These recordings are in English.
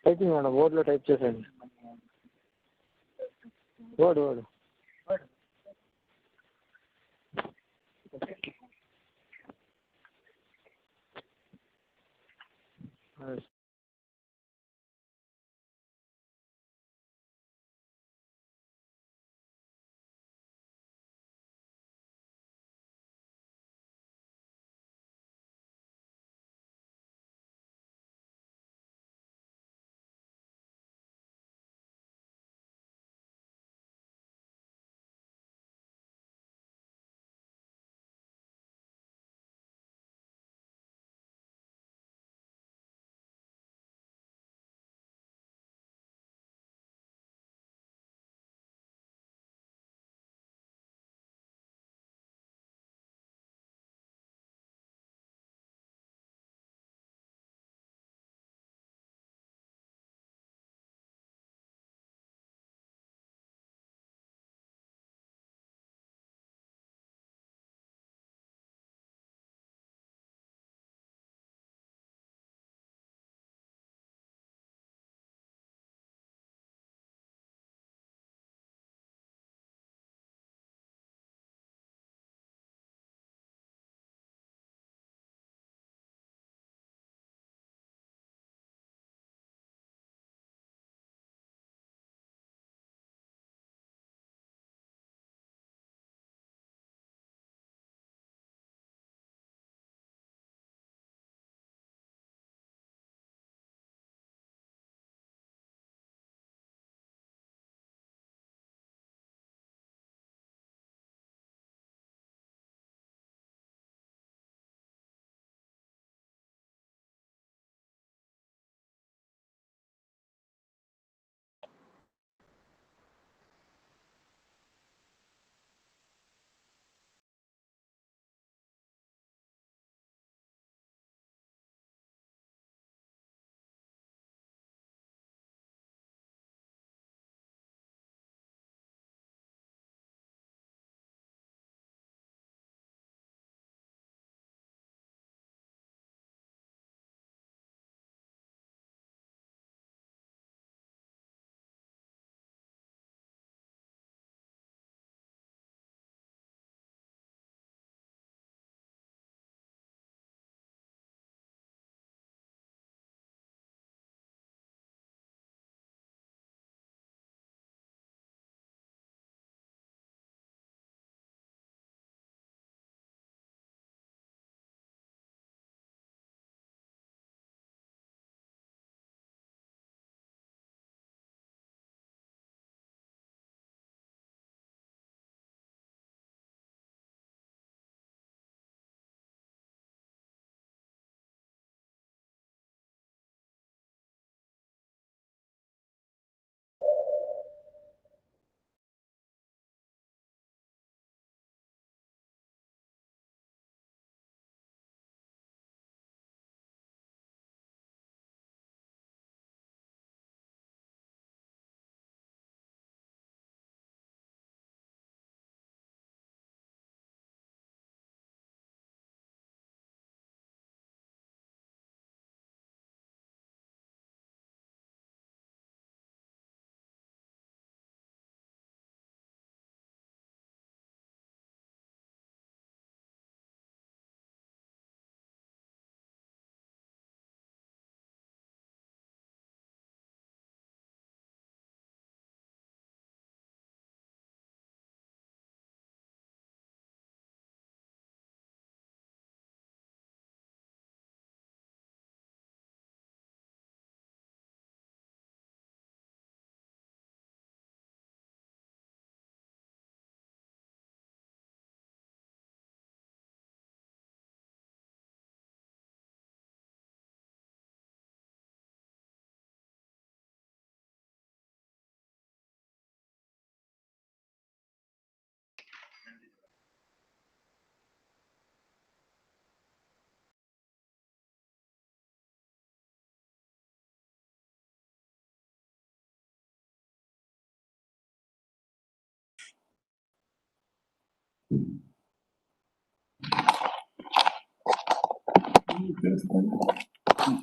Typing madam వర్డ్లో type చేసేయండి word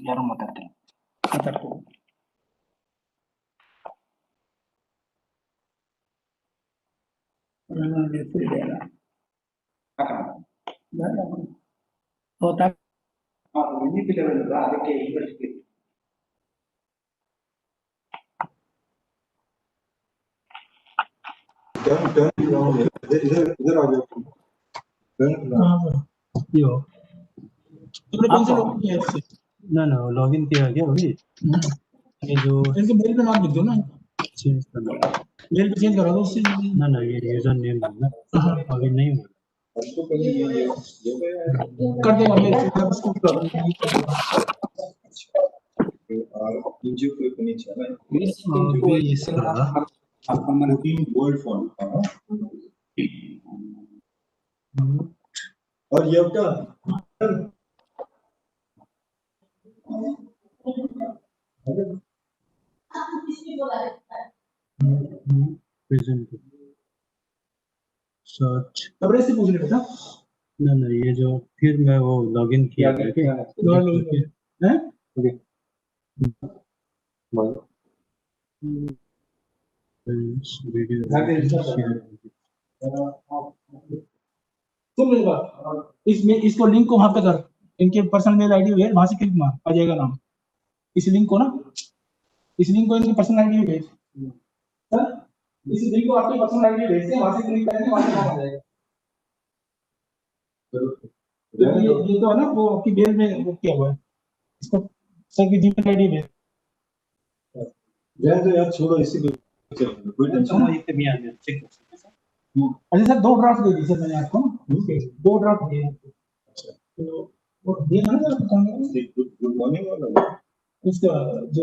ಯಾರು ಮಾತಾಡ್ತಾರೆ ಅದಕ್ಕೆ इधर आ जाओ। तुमने कौन सा लॉगिन किया इससे? ना लॉगिन किया गया अभी ये जो इनके मेल पे नाम लिख दो ना, चेंज करना मेल पे चेंज करा दो उससे। ना ये यूजर नेम है ना अभी नहीं हुआ कर देगा मेल पे उसको कर अभी इसका वर्ड फॉन्ट और ये क्या प्रेजेंट सर्च खबरें से पूछ रहे थे ना ये जो फिर मैं वो लॉगिन किया हैं वीडियो सुन मेरी बात, इसको लिंक को वहां पे कर, इनके पर्सनल मेल आईडी भेज, वहां से क्लिक मार आ जाएगा नाम। इस लिंक को इनकी पर्सनल आईडी में भेज सर, इस लिंक को आपकी पर्सनल आईडी भेज दें, वहां से क्लिक करेंगे, वहां से नाम आ जाएगा। ये तो है ना वो आपकी मेल में वो किया हुआ है, इसको सर की जीमेल आईडी भेज। यार छोड़ो इसी को कोई टेंशन नहीं पे भी आ गया चेक कर सकते हैं अच्छा सर 2 ड्राफ्ट दे दी सर मैंने आपको ना, 2 ड्राफ्ट दिए आपको। तो वो दिए ना सर गुड मॉर्निंग वाला उसका जो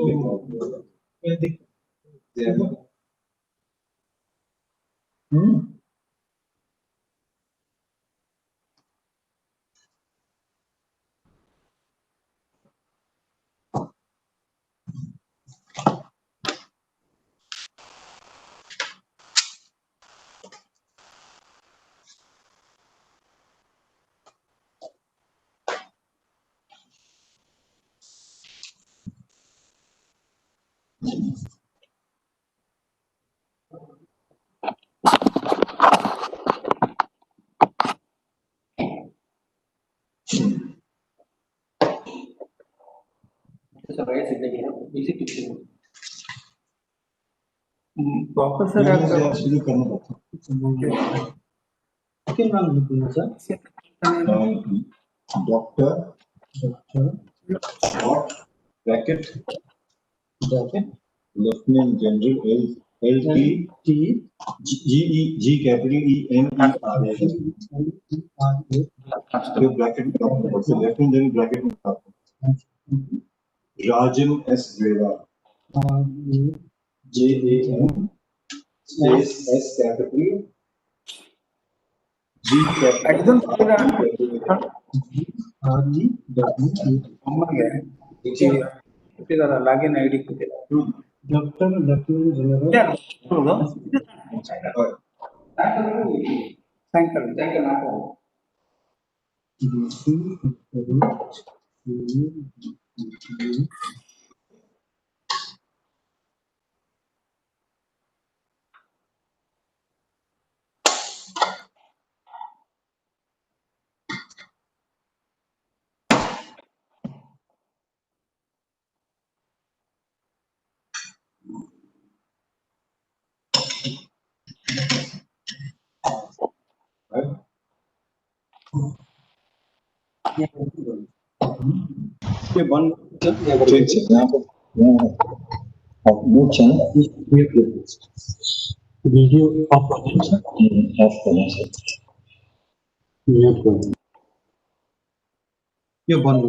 प्रॉपर सर शुरू करना पड़ता क्या नाम लिखूंगा sir doctor bracket lieutenant general L T G capital E N E R A bracket में लेफ्टिनेंट जनरल ब्रैकेट में Rajan S Vera JAN space S capital G capital login ID doctor lieutenant general ये one change यहाँ पर mute channel video off कर दें sir off करना sir mute कर दें ये बंद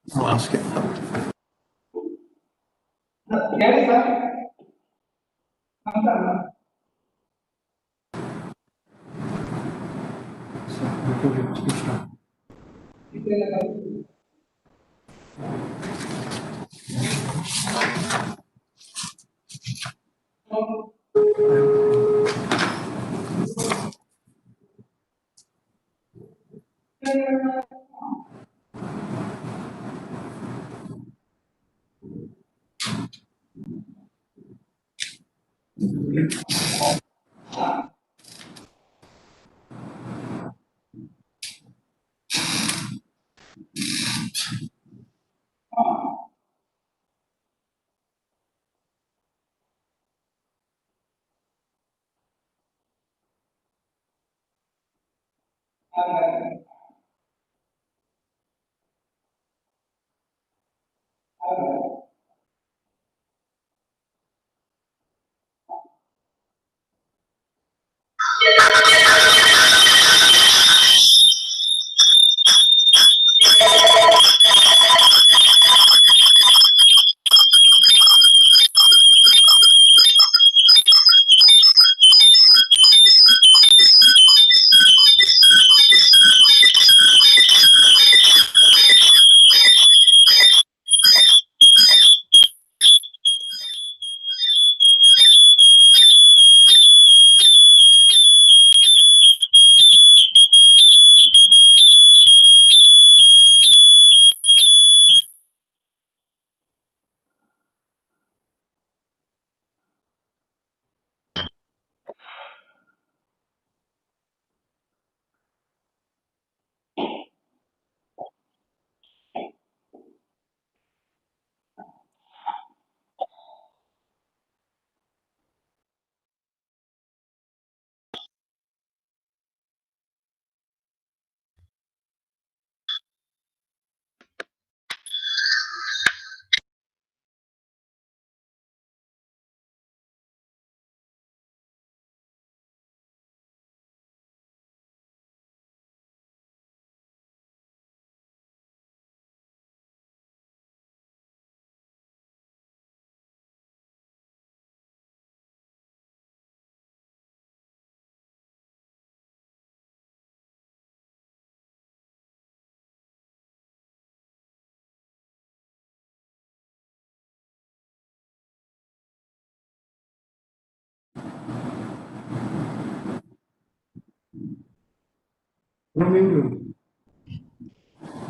क्या है सर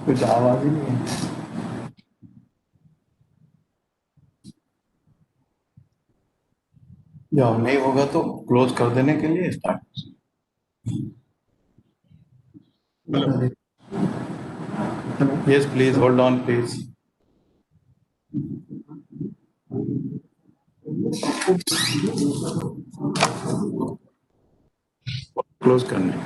कुछ आवाज ही नहीं है। जब नहीं होगा तो क्लोज कर देने के लिए start. Yes, please hold on, please. Close करने।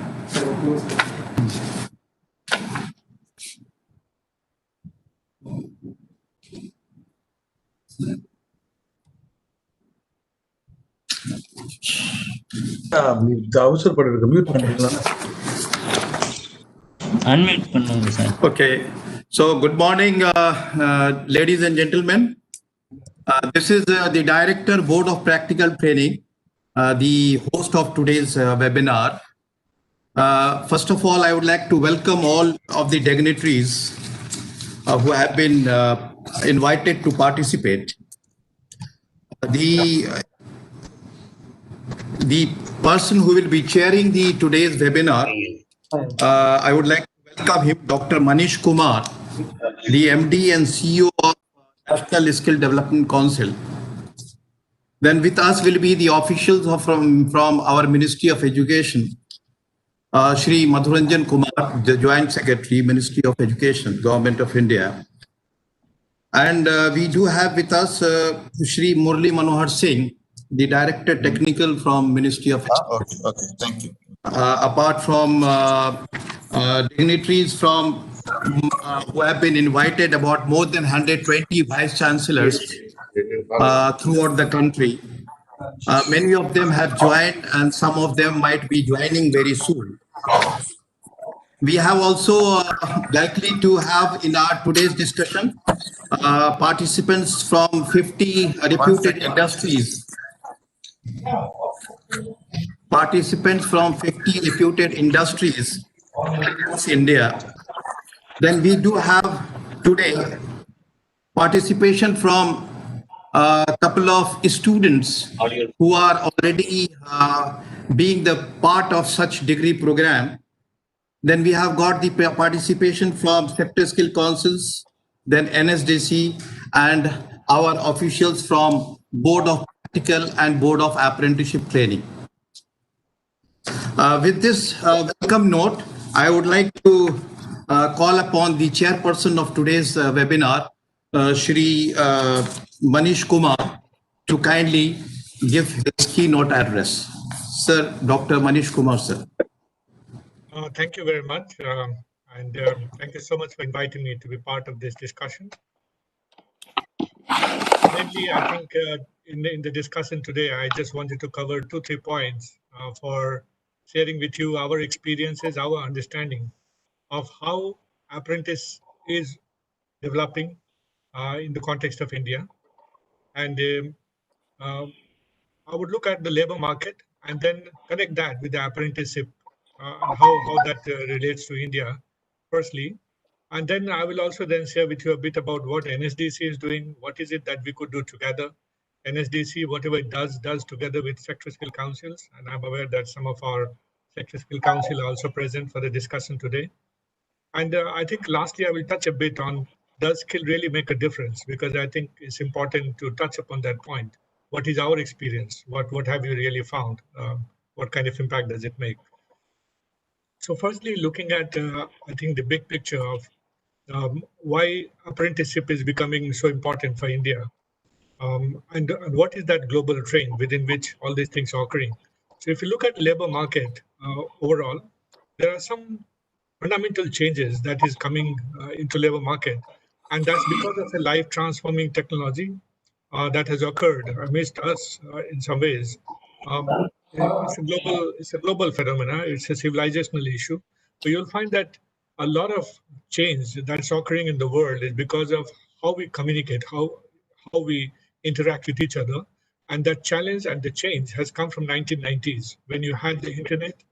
అవసరం పడరు మ్యూట్ பண்ணலாம் unmute பண்ணுங்க sir. Okay, so good morning, ladies and gentlemen. This is the Director, Board of Practical Training, the host of today's webinar. First of all, I would like to welcome all of the dignitaries who have been invited to participate. The person who will be chairing today's webinar, I would like to welcome him, Dr. Manish Kumar, the MD and CEO of National Skill Development Council. Then with us will be the officials from our Ministry of Education, Shri Madhuranjan Kumar, the Joint Secretary, Ministry of Education, Government of India. And we do have with us Shri Murli Manohar Singh, the Director Technical from Ministry of Education. Okay, thank you. Apart from dignitaries from who have been invited, about more than 120 vice chancellors throughout the country. Many of them have joined and some of them might be joining very soon. We have also likely to have in our today's discussion participants from 50 reputed industries. Participants from 50 reputed industries across India. Then we do have today participation from a couple of students who are already being the part of such degree program. Then we have got the participation from sector skill councils, then NSDC, and our officials from Board of Practical and Board of Apprenticeship Training. With this welcome note, I would like to call upon the chairperson of today's webinar, Shri Manish Kumar, to kindly give his keynote address. Sir, Dr. Manish Kumar, sir. Thank you very much. And thank you so much for inviting me to be part of this discussion. Mainly, I think in the discussion today, I just wanted to cover 2-3 points for sharing with you our experiences, our understanding of how apprentice is developing in the context of India. And I would look at the labor market and then connect that with the apprenticeship and how that relates to India, firstly. And then I will also then share with you a bit about what NSDC is doing, what is it that we could do together. NSDC, whatever it does together with sector skill councils. And I'm aware that some of our sector skill council are also present for the discussion today. And I think lastly, I will touch a bit on, does skill really make a difference? Because I think it's important to touch upon that point. What is our experience? What have you really found? What kind of impact does it make? So firstly, looking at, I think, the big picture of why apprenticeship is becoming so important for India. And what is that global trend within which all these things are occurring? So if you look at labor market overall, there are some fundamental changes that is coming into labor market, and that's because of a life transforming technology that has occurred amidst us in some ways. It's a global phenomena. It's a civilizational issue. So you'll find that a lot of change that's occurring in the world is because of how we communicate, how we interact with each other. And that challenge and the change has come from 1990s when you had the internet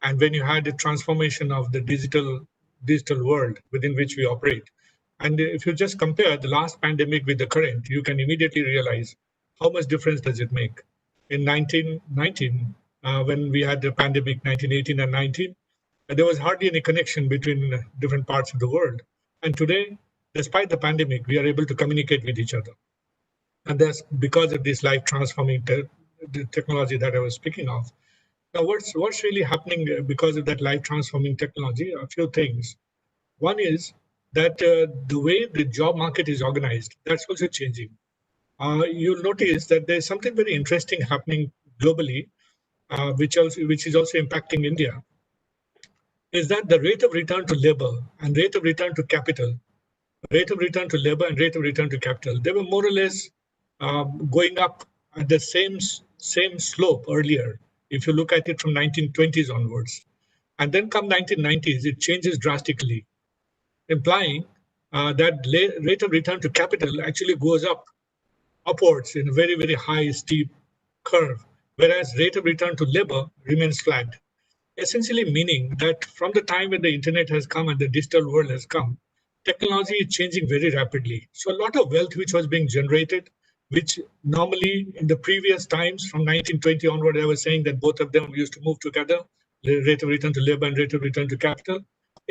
and when you had the transformation of the digital world within which we operate. And if you just compare the last pandemic with the current, you can immediately realize how much difference does it make. In 1919, when we had the pandemic, 1918 and 19, there was hardly any connection between different parts of the world. And today, despite the pandemic, we are able to communicate with each other. And that's because of this life transforming the technology that I was speaking of. Now, what's really happening because of that life transforming technology? A few things. One is that the way the job market is organized, that's also changing. You'll notice that there's something very interesting happening globally, which is also impacting India, is that the rate of return to labor and rate of return to capital, rate of return to labor and rate of return to capital, they were more or less going up at the same slope earlier, if you look at it from 1920s onwards. And then come 1990s, it changes drastically, implying that rate of return to capital actually goes upwards in a very, very high, steep curve, whereas rate of return to labor remains flat. Essentially meaning that from the time when the internet has come and the digital world has come, technology is changing very rapidly. So a lot of wealth which was being generated, which normally in the previous times from 1920 onward, I was saying that both of them used to move together, the rate of return to labor and rate of return to capital.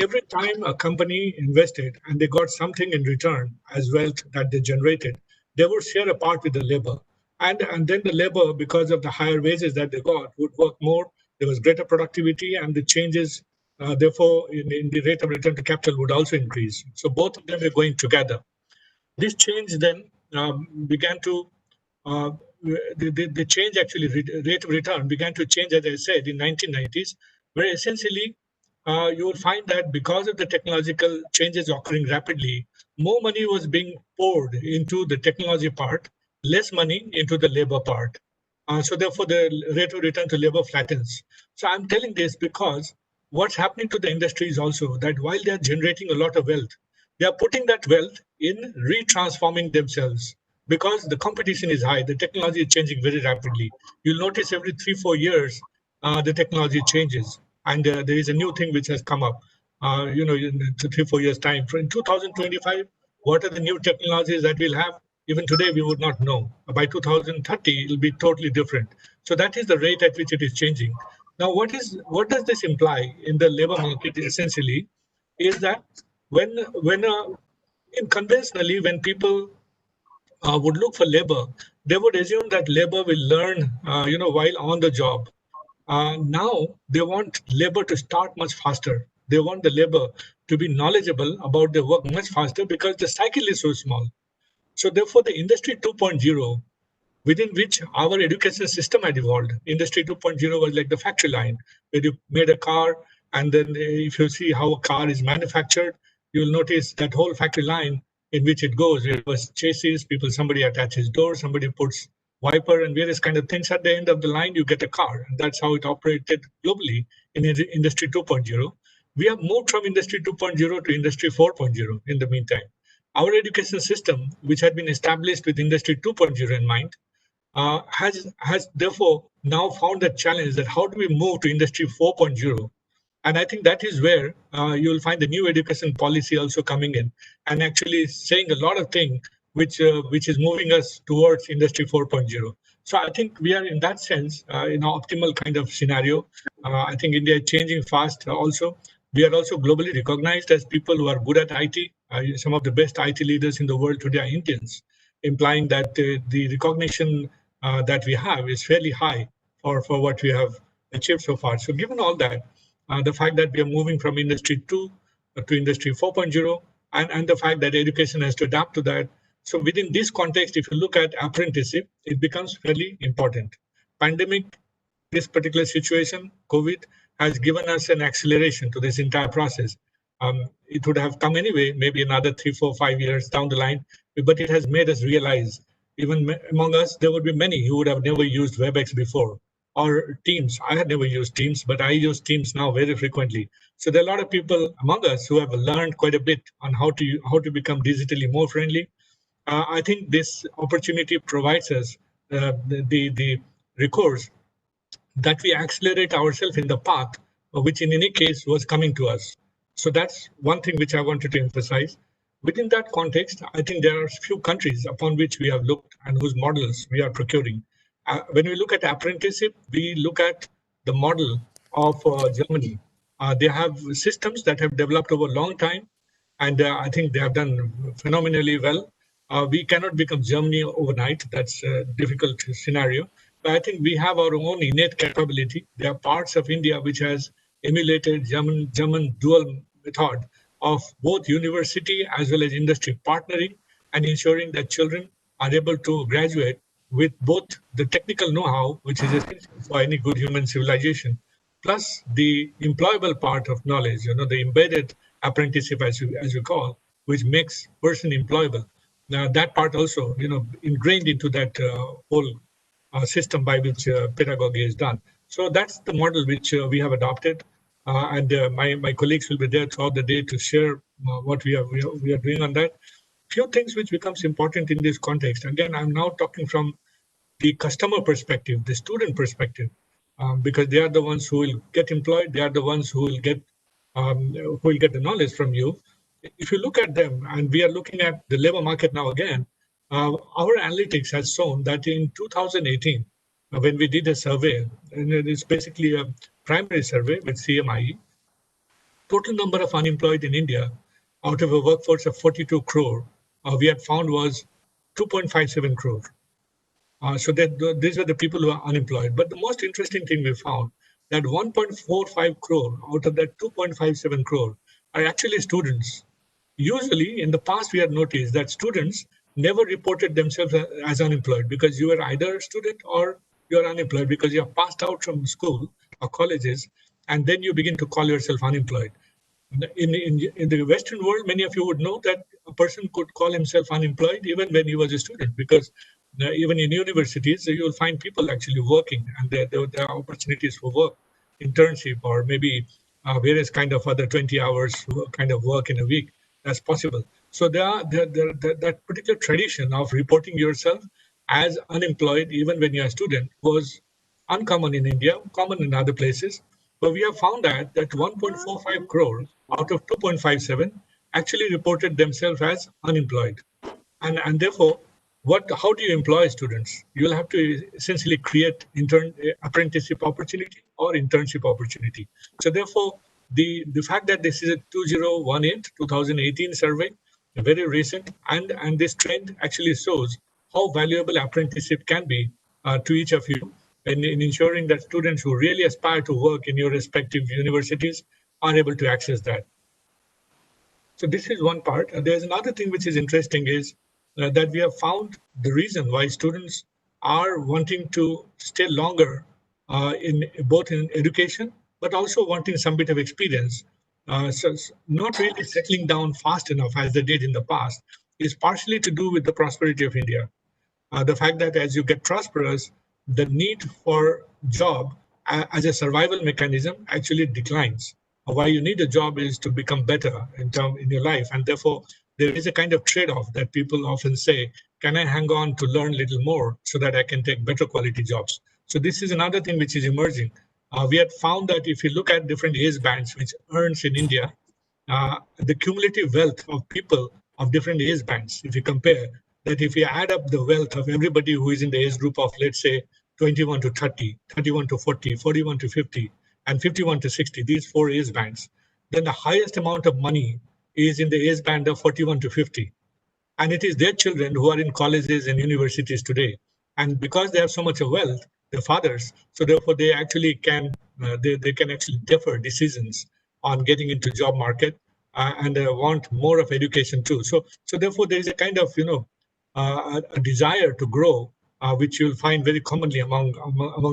Every time a company invested and they got something in return as wealth that they generated, they would share a part with the labor. And then the labor, because of the higher wages that they got, would work more. There was greater productivity, and the changes, therefore, in the rate of return to capital would also increase. So both of them were going together. This change then began to, the change actually, rate of return began to change, as I said, in 1990s, where essentially you will find that because of the technological changes occurring rapidly, more money was being poured into the technology part, less money into the labor part. So therefore, the rate of return to labor flattens. So I'm telling this because what's happening to the industry is also that while they're generating a lot of wealth, they are putting that wealth in retransforming themselves because the competition is high. The technology is changing very rapidly. You'll notice every 3-4 years, the technology changes. And there is a new thing which has come up. in 3-4 years time. In 2025, what are the new technologies that we'll have? Even today, we would not know. By 2030, it'll be totally different. So that is the rate at which it is changing. Now, what does this imply in the labor market? Essentially, is that when conventionally when people would look for labor, they would assume that labor will learn, while on the job. Now they want labor to start much faster. They want the labor to be knowledgeable about their work much faster because the cycle is so small. So therefore, the Industry 2.0, within which our education system had evolved. Industry 2.0 was like the factory line, where you made a car, and then if you see how a car is manufactured, you'll notice that whole factory line in which it goes. It was chassis, somebody attaches door, somebody puts wiper and various kind of things. At the end of the line, you get a car. And that's how it operated globally in Industry 2.0. We have moved from Industry 2.0 to Industry 4.0 in the meantime. Our education system, which had been established with Industry 2.0 in mind, has therefore now found a challenge that how do we move to Industry 4.0? And I think that is where you'll find the new education policy also coming in and actually saying a lot of things which is moving us towards Industry 4.0. So I think we are in that sense in an optimal kind of scenario. I think India is changing fast also. We are also globally recognized as people who are good at IT. Some of the best IT leaders in the world today are Indians, implying that the recognition that we have is fairly high for what we have achieved so far. So given all that, the fact that we are moving from Industry 2 to Industry 4.0, and the fact that education has to adapt to that. So within this context, if you look at apprenticeship, it becomes fairly important. Pandemic, this particular situation, COVID, has given us an acceleration to this entire process. It would have come anyway, maybe another 3, 4, 5 years down the line, but it has made us realize, even among us, there would be many who would have never used WebEx before, or Teams. I had never used Teams, but I use Teams now very frequently. So there are a lot of people among us who have learned quite a bit on how to become digitally more friendly. I think this opportunity provides us the recourse that we accelerate ourselves in the path, which in any case was coming to us. So that's one thing which I wanted to emphasize. Within that context, I think there are a few countries upon which we have looked and whose models we are procuring. When we look at apprenticeship, we look at the model of Germany. They have systems that have developed over a long time, and I think they have done phenomenally well. We cannot become Germany overnight. That's a difficult scenario. But I think we have our own innate capability. There are parts of India which has emulated German dual method of both university as well as industry partnering and ensuring that children are able to graduate with both the technical know-how, which is essential for any good human civilization, plus the employable part of knowledge, the embedded apprenticeship, as you call, which makes person employable. Now that part also, ingrained into that whole system by which pedagogy is done. So that's the model which we have adopted, and my colleagues will be there throughout the day to share what we are doing on that. Few things which becomes important in this context. Again, I'm now talking from the customer perspective, the student perspective, because they are the ones who will get employed. They are the ones who will get the knowledge from you. If you look at them, and we are looking at the labor market now again, our analytics has shown that in 2018, when we did a survey, and it is basically a primary survey with CMIE, total number of unemployed in India out of a workforce of 42 crore, we had found was 2.57 crore. So that these are the people who are unemployed. But the most interesting thing we found that 1.45 crore out of that 2.57 crore are actually students. Usually, in the past, we had noticed that students never reported themselves as unemployed because you were either a student or you are unemployed because you have passed out from school or colleges, and then you begin to call yourself unemployed. In the Western world, many of you would know that a person could call himself unemployed even when he was a student, because even in universities, you will find people actually working, and there are opportunities for work, internship, or maybe various kind of other 20 hours kind of work in a week. That's possible. So that particular tradition of reporting yourself as unemployed even when you're a student was uncommon in India, common in other places. But we have found that 1.45 crore out of 2.57 actually reported themselves as unemployed. And therefore, how do you employ students? You'll have to essentially create apprenticeship opportunity or internship opportunity. So therefore, the fact that this is a 2018 survey, very recent, and this trend actually shows how valuable apprenticeship can be to each of you in ensuring that students who really aspire to work in your respective universities are able to access that. So this is one part. There's another thing which is interesting is that we have found the reason why students are wanting to stay longer in both in education, but also wanting some bit of experience. So not really settling down fast enough as they did in the past is partially to do with the prosperity of India. The fact that as you get prosperous, the need for job as a survival mechanism actually declines. Why you need a job is to become better in your life, and therefore there is a kind of trade-off that people often say, can I hang on to learn a little more so that I can take better quality jobs? So this is another thing which is emerging. We had found that if you look at different age bands which earns in India, the cumulative wealth of people of different age bands, if you compare that, if you add up the wealth of everybody who is in the age group of, let's say, 21 to 30, 31 to 40, 41 to 50, and 51 to 60, these four age bands, then the highest amount of money is in the age band of 41 to 50. And it is their children who are in colleges and universities today. And because they have so much of wealth, their fathers, so therefore they actually can they can actually defer decisions on getting into job market and want more of education too. So therefore there is a kind of a desire to grow, which you'll find very commonly among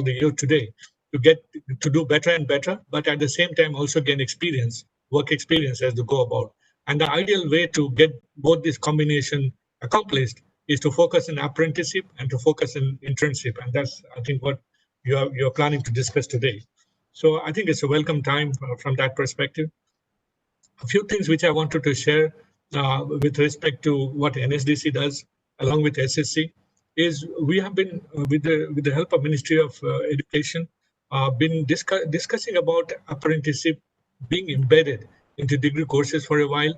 the youth today, to get to do better and better, but at the same time also gain experience, work experience as they go about. And the ideal way to get both this combination accomplished is to focus on apprenticeship and to focus on internship. And that's, I think, what you're planning to discuss today. So I think it's a welcome time from that perspective. A few things which I wanted to share with respect to what NSDC does along with SSC is we have been, with the help of Ministry of Education, been discussing about apprenticeship being embedded into degree courses for a while.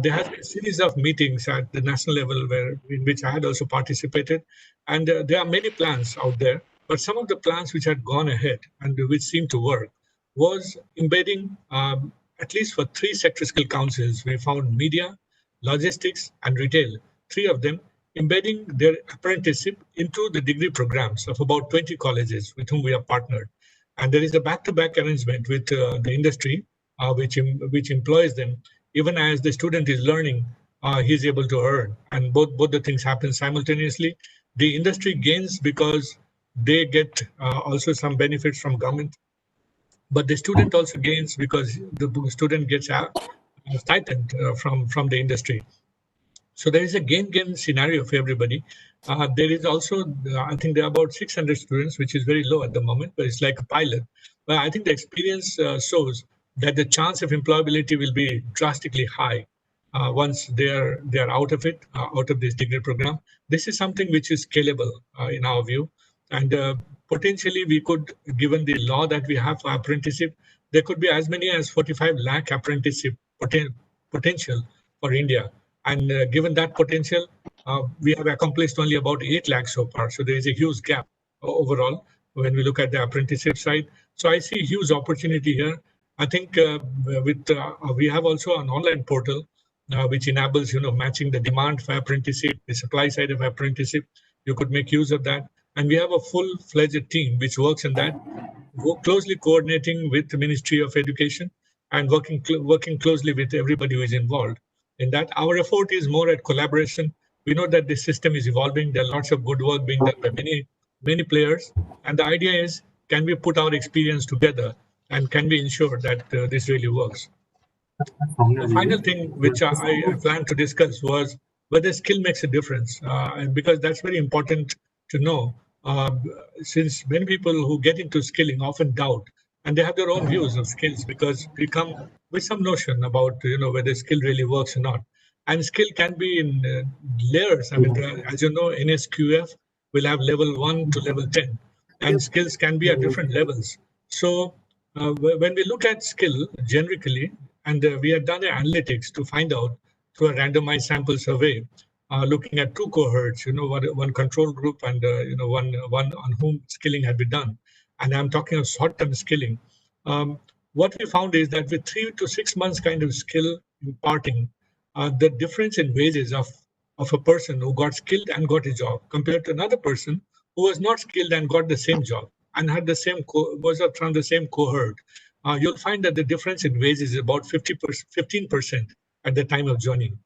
There has been a series of meetings at the national level in which I had also participated, and there are many plans out there. But some of the plans which had gone ahead and which seemed to work was embedding, at least for 3 sector skill councils. We found media, logistics, and retail, 3 of them embedding their apprenticeship into the degree programs of about 20 colleges with whom we are partnered. And there is a back-to-back arrangement with the industry, which employs them. Even as the student is learning, he's able to earn. And both the things happen simultaneously. The industry gains because they get also some benefits from government. But the student also gains because the student gets a stipend from the industry. So there is a gain-gain scenario for everybody. There is also, I think there are about 600 students, which is very low at the moment, but it's like a pilot. But I think the experience shows that the chance of employability will be drastically high once they are out of it, out of this degree program. This is something which is scalable in our view. And potentially we could, given the law that we have for apprenticeship, there could be as many as 45 lakh apprenticeship potential for India. And given that potential, we have accomplished only about 8 lakhs so far. So there is a huge gap overall when we look at the apprenticeship side. So I see huge opportunity here. I think we have also an online portal which enables matching the demand for apprenticeship, the supply side of apprenticeship. You could make use of that. And we have a full-fledged team which works in that, closely coordinating with the Ministry of Education and working closely with everybody who is involved. In that, our effort is more at collaboration. We know that this system is evolving. There are lots of good work being done by many players. And the idea is, can we put our experience together and can we ensure that this really works? The final thing which I planned to discuss was whether skill makes a difference, and because that's very important to know, since many people who get into skilling often doubt, and they have their own views of skills because they come with some notion about whether skill really works or not. And skill can be in layers. I mean, as you know, NSQF will have level 1 to level 10, and skills can be at different levels. So when we look at skill generically, and we have done analytics to find out through a randomized sample survey, looking at two cohorts, one control group and one on whom skilling had been done, and I'm talking of short-term skilling. What we found is that with 3 to 6 months kind of skill imparting, the difference in wages of a person who got skilled and got a job compared to another person who was not skilled and got the same job and had the same was from the same cohort, you'll find that the difference in wages is about 15% at the time of joining.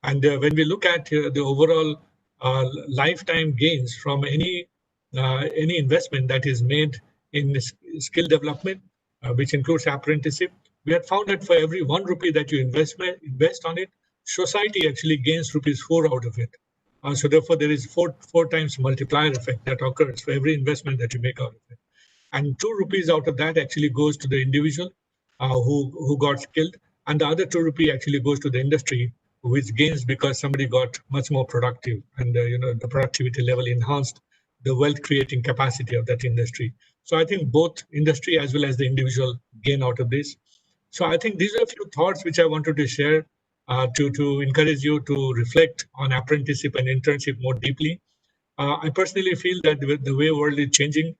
And when we look at the overall lifetime gains from any investment that is made in skill development, which includes apprenticeship, we had found that for every 1 rupee that you invest on it, society actually gains rupees 4 out of it. So therefore, there is four times multiplier effect that occurs for every investment that you make out of it. And 2 rupees out of that actually goes to the individual who got skilled, and the other 2 rupee actually goes to the industry, which gains because somebody got much more productive, and the productivity level enhanced the wealth creating capacity of that industry. So I think both industry as well as the individual gain out of this. So I think these are a few thoughts which I wanted to share to encourage you to reflect on apprenticeship and internship more deeply. I personally feel that with the way world is changing,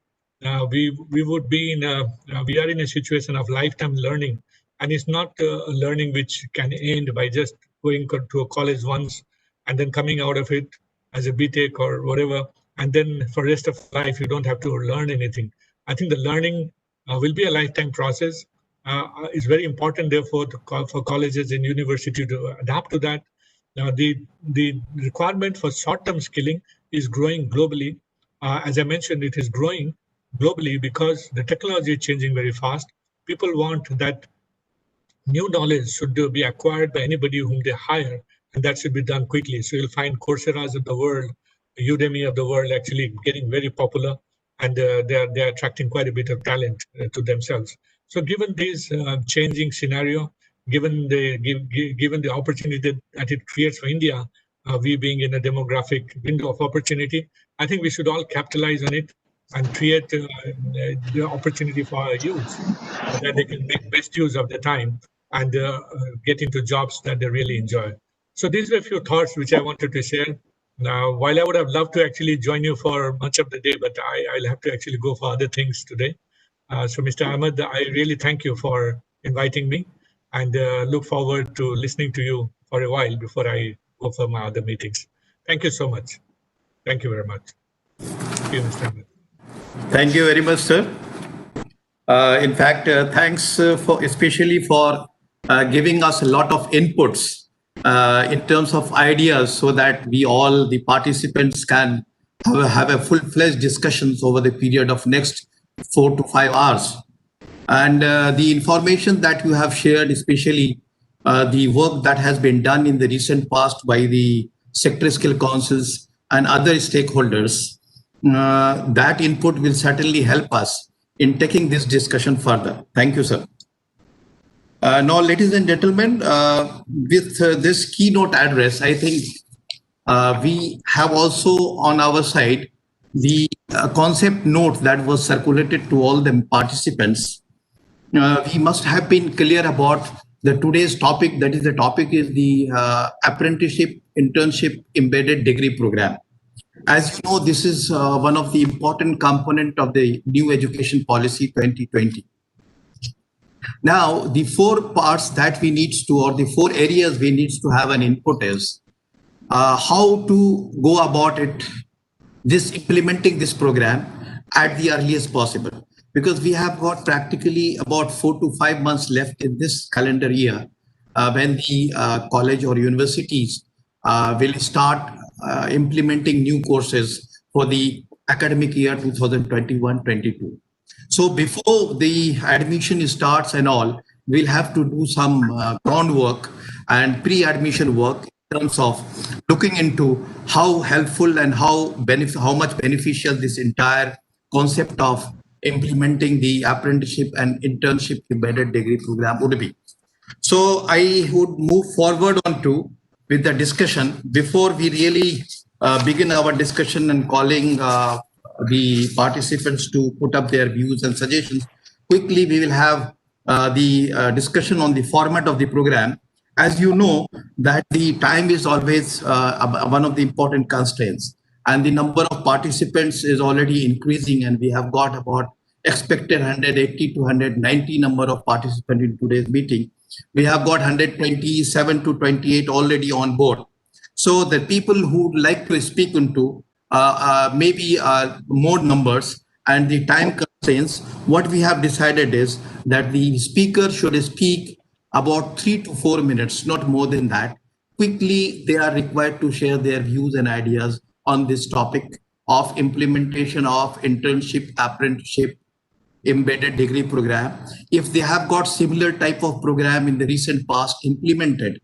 we would be we are in a situation of lifetime learning, and it's not a learning which can end by just going to a college once and then coming out of it as a BTech or whatever, and then for the rest of life you don't have to learn anything. I think the learning will be a lifetime process. It's very important, therefore, for colleges and university to adapt to that. The requirement for short-term skilling is growing globally. As I mentioned, it is growing globally because the technology is changing very fast. People want that new knowledge should be acquired by anybody whom they hire, and that should be done quickly. So you'll find Coursera's of the world, Udemy of the world actually getting very popular, and they're attracting quite a bit of talent to themselves. So given this changing scenario, given the opportunity that it creates for India, we being in a demographic window of opportunity, I think we should all capitalize on it and create the opportunity for our youth that they can make best use of the time and get into jobs that they really enjoy. So these are a few thoughts which I wanted to share. Now, while I would have loved to actually join you for much of the day, but I'll have to actually go for other things today. So Mr. Ahmed, I really thank you for inviting me, and look forward to listening to you for a while before I go for my other meetings. Thank you so much. Thank you very much. Thank you, Mr. Ahmed. Thank you very much, sir. In fact, thanks for especially for giving us a lot of inputs in terms of ideas, so that we all, the participants, can have a full-fledged discussions over the period of next 4 to 5 hours. And the information that you have shared, especially the work that has been done in the recent past by the sector skill councils and other stakeholders, that input will certainly help us in taking this discussion further. Thank you, sir. Now, ladies and gentlemen, with this keynote address, I think we have also on our side the concept note that was circulated to all the participants. We must have been clear about the today's topic. That is, the topic is the apprenticeship, internship, embedded degree program. As you know, this is one of the important component of the new education policy 2020. Now, the 4 parts that we need to, or the 4 areas we need to have an input is how to go about it, implementing this program at the earliest possible, because we have got practically about 4 to 5 months left in this calendar year when the college or universities will start implementing new courses for the academic year 2021-22. So before the admission starts and all, we'll have to do some groundwork and pre-admission work in terms of looking into how helpful and how much beneficial this entire concept of implementing the apprenticeship and internship embedded degree program would be. So I would move forward with the discussion. Before we really begin our discussion and calling the participants to put up their views and suggestions, quickly we will have the discussion on the format of the program. As you know, that the time is always one of the important constraints, and the number of participants is already increasing, and we have got about expected 180 to 190 number of participants in today's meeting. We have got 127 to 28 already on board. So the people who would like to speak into maybe more numbers and the time constraints, what we have decided is that the speaker should speak about 3 to 4 minutes, not more than that. Quickly, they are required to share their views and ideas on this topic of implementation of internship, apprenticeship, embedded degree program. If they have got similar type of program in the recent past implemented,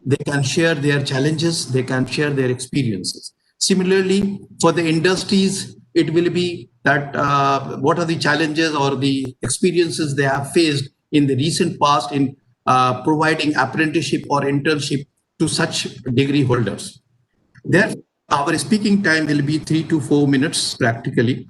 they can share their challenges, they can share their experiences. Similarly, for the industries, it will be that what are the challenges or the experiences they have faced in the recent past in providing apprenticeship or internship to such degree holders. Therefore, our speaking time will be 3 to 4 minutes practically.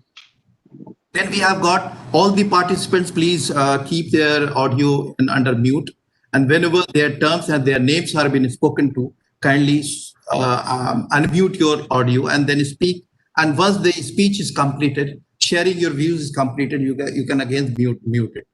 Then we have got all the participants, please keep their audio under mute. And whenever their terms and their names are being spoken to, kindly unmute your audio and then speak. And once the speech is completed, sharing your views is completed, you can again mute it.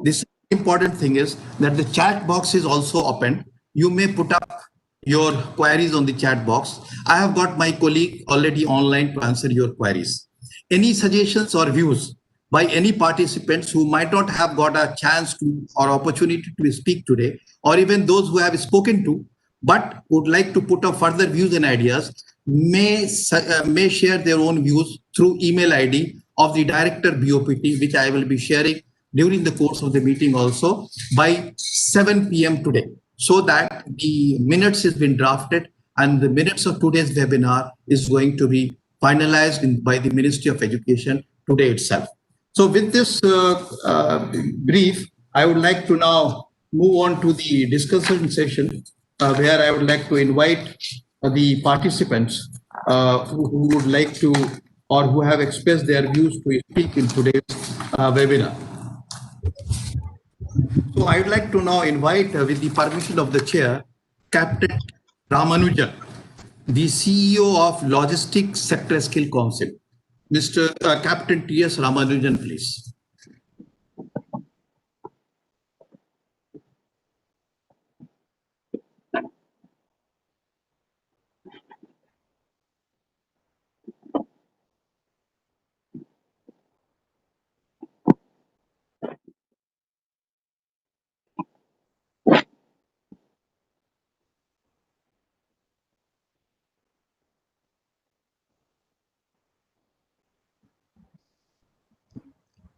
This important thing is that the chat box is also open. You may put up your queries on the chat box. I have got my colleague already online to answer your queries. Any suggestions or views by any participants who might not have got a chance to or opportunity to speak today, or even those who have spoken to, but would like to put up further views and ideas, may share their own views through email ID of the Director BOPT, which I will be sharing during the course of the meeting also by 7 p.m. today, so that the minutes has been drafted and the minutes of today's webinar is going to be finalized by the Ministry of Education today itself. So with this brief, I would like to now move on to the discussion session where I would like to invite the participants who would like to or who have expressed their views to speak in today's webinar. So I would like to now invite, with the permission of the chair, Captain Ramanujan, the CEO of Logistics Sector Skill Council. Mr. Captain T.S. Ramanujan, please.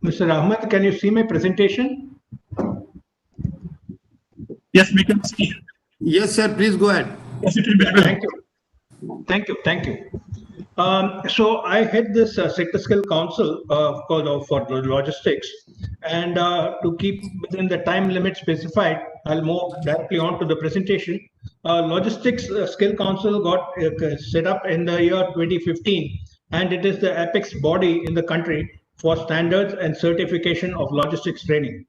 Mr. Ahmed, can you see my presentation? Yes, we can see. Yes, sir. Please go ahead. Yes, it will be able. Thank you. Thank you. Thank you. So I head this Sector Skill Council for logistics, and to keep within the time limit specified, I'll move directly on to the presentation. Logistics Skill Council got set up in the year 2015, and it is the apex body in the country for standards and certification of logistics training.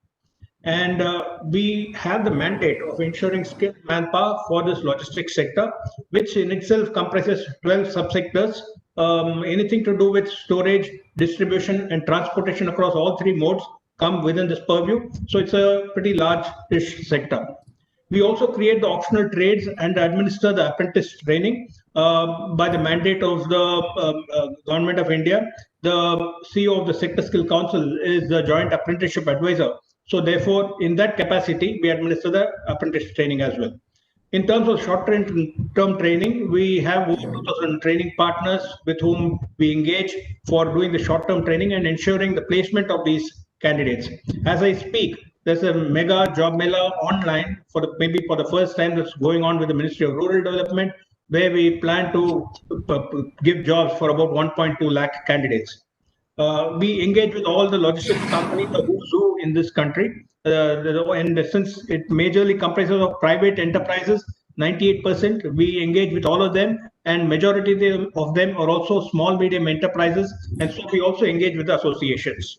And we have the mandate of ensuring skilled manpower for this logistics sector, which in itself comprises 12 subsectors, anything to do with storage, distribution, and transportation across all three modes come within this purview. So it's a pretty large-ish sector. We also create the optional trades and administer the apprentice training by the mandate of the Government of India. The CEO of the Sector Skill Council is the Joint Apprenticeship Advisor. So therefore, in that capacity, we administer the apprentice training as well. In terms of short-term training, we have over 2,000 training partners with whom we engage for doing the short-term training and ensuring the placement of these candidates. As I speak, there's a mega job mela online maybe for the first time that's going on with the Ministry of Rural Development, where we plan to give jobs for about 1.2 lakh candidates. We engage with all the logistics companies, the who's who in this country, and since it majorly comprises of private enterprises, 98%, we engage with all of them, and majority of them are also small medium enterprises, and so we also engage with the associations.